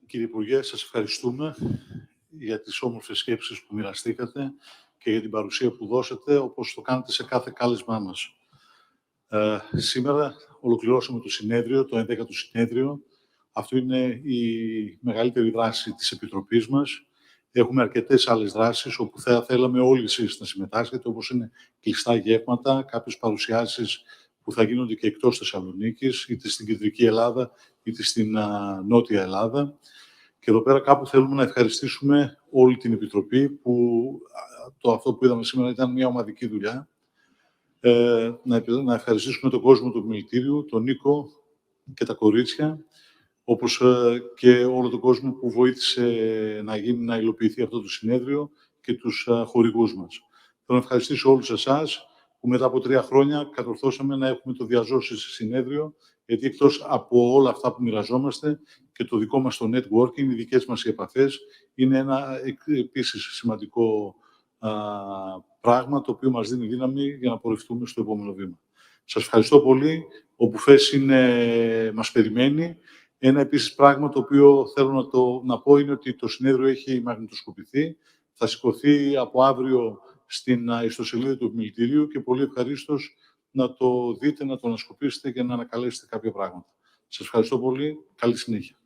Κύριε Υπουργέ, σας ευχαριστούμε για τις όμορφες σκέψεις που μοιραστήκατε και για την παρουσία που δώσατε, όπως το κάνετε σε κάθε κάλεσμά μας. Σήμερα ολοκληρώσαμε το συνέδριο, το 11ο συνέδριο. Αυτό είναι η μεγαλύτερη δράση της Επιτροπής μας. Έχουμε αρκετές άλλες δράσεις, όπου θα θέλαμε όλοι εσείς να συμμετάσχετε, όπως είναι κλειστά γεύματα, κάποιες παρουσιάσεις που θα γίνονται και εκτός Θεσσαλονίκης, είτε στην Κεντρική Ελλάδα, είτε στην Νότια Ελλάδα. Και εδώ πέρα κάπου θέλουμε να ευχαριστήσουμε όλη την Επιτροπή, που αυτό που είδαμε σήμερα ήταν μια ομαδική δουλειά. Να ευχαριστήσουμε τον κόσμο του επιμελητήριου, τον Νίκο και τα κορίτσια, όπως και όλο τον κόσμο που βοήθησε να υλοποιηθεί αυτό το συνέδριο και τους χορηγούς μας. Θέλω να ευχαριστήσω όλους εσάς που μετά από 3 χρόνια κατορθώσαμε να έχουμε το διαζώσει συνέδριο, γιατί εκτός από όλα αυτά που μοιραζόμαστε και το δικό μας το networking, οι δικές μας οι επαφές, είναι ένα επίσης σημαντικό πράγμα το οποίο μας δίνει δύναμη για να πορευτούμε στο επόμενο βήμα. Σας ευχαριστώ πολύ. Ο μπουφές μας περιμένει. Ένα επίσης πράγμα το οποίο θέλω να πω είναι ότι το συνέδριο έχει μαγνητοσκοπηθεί. Θα σηκωθεί από αύριο στην ιστοσελίδα του επιμελητηρίου και πολύ ευχαρίστως να το δείτε, να το ανασκοπήσετε και να ανακαλέσετε κάποια πράγματα. Σας ευχαριστώ πολύ. Καλή συνέχεια.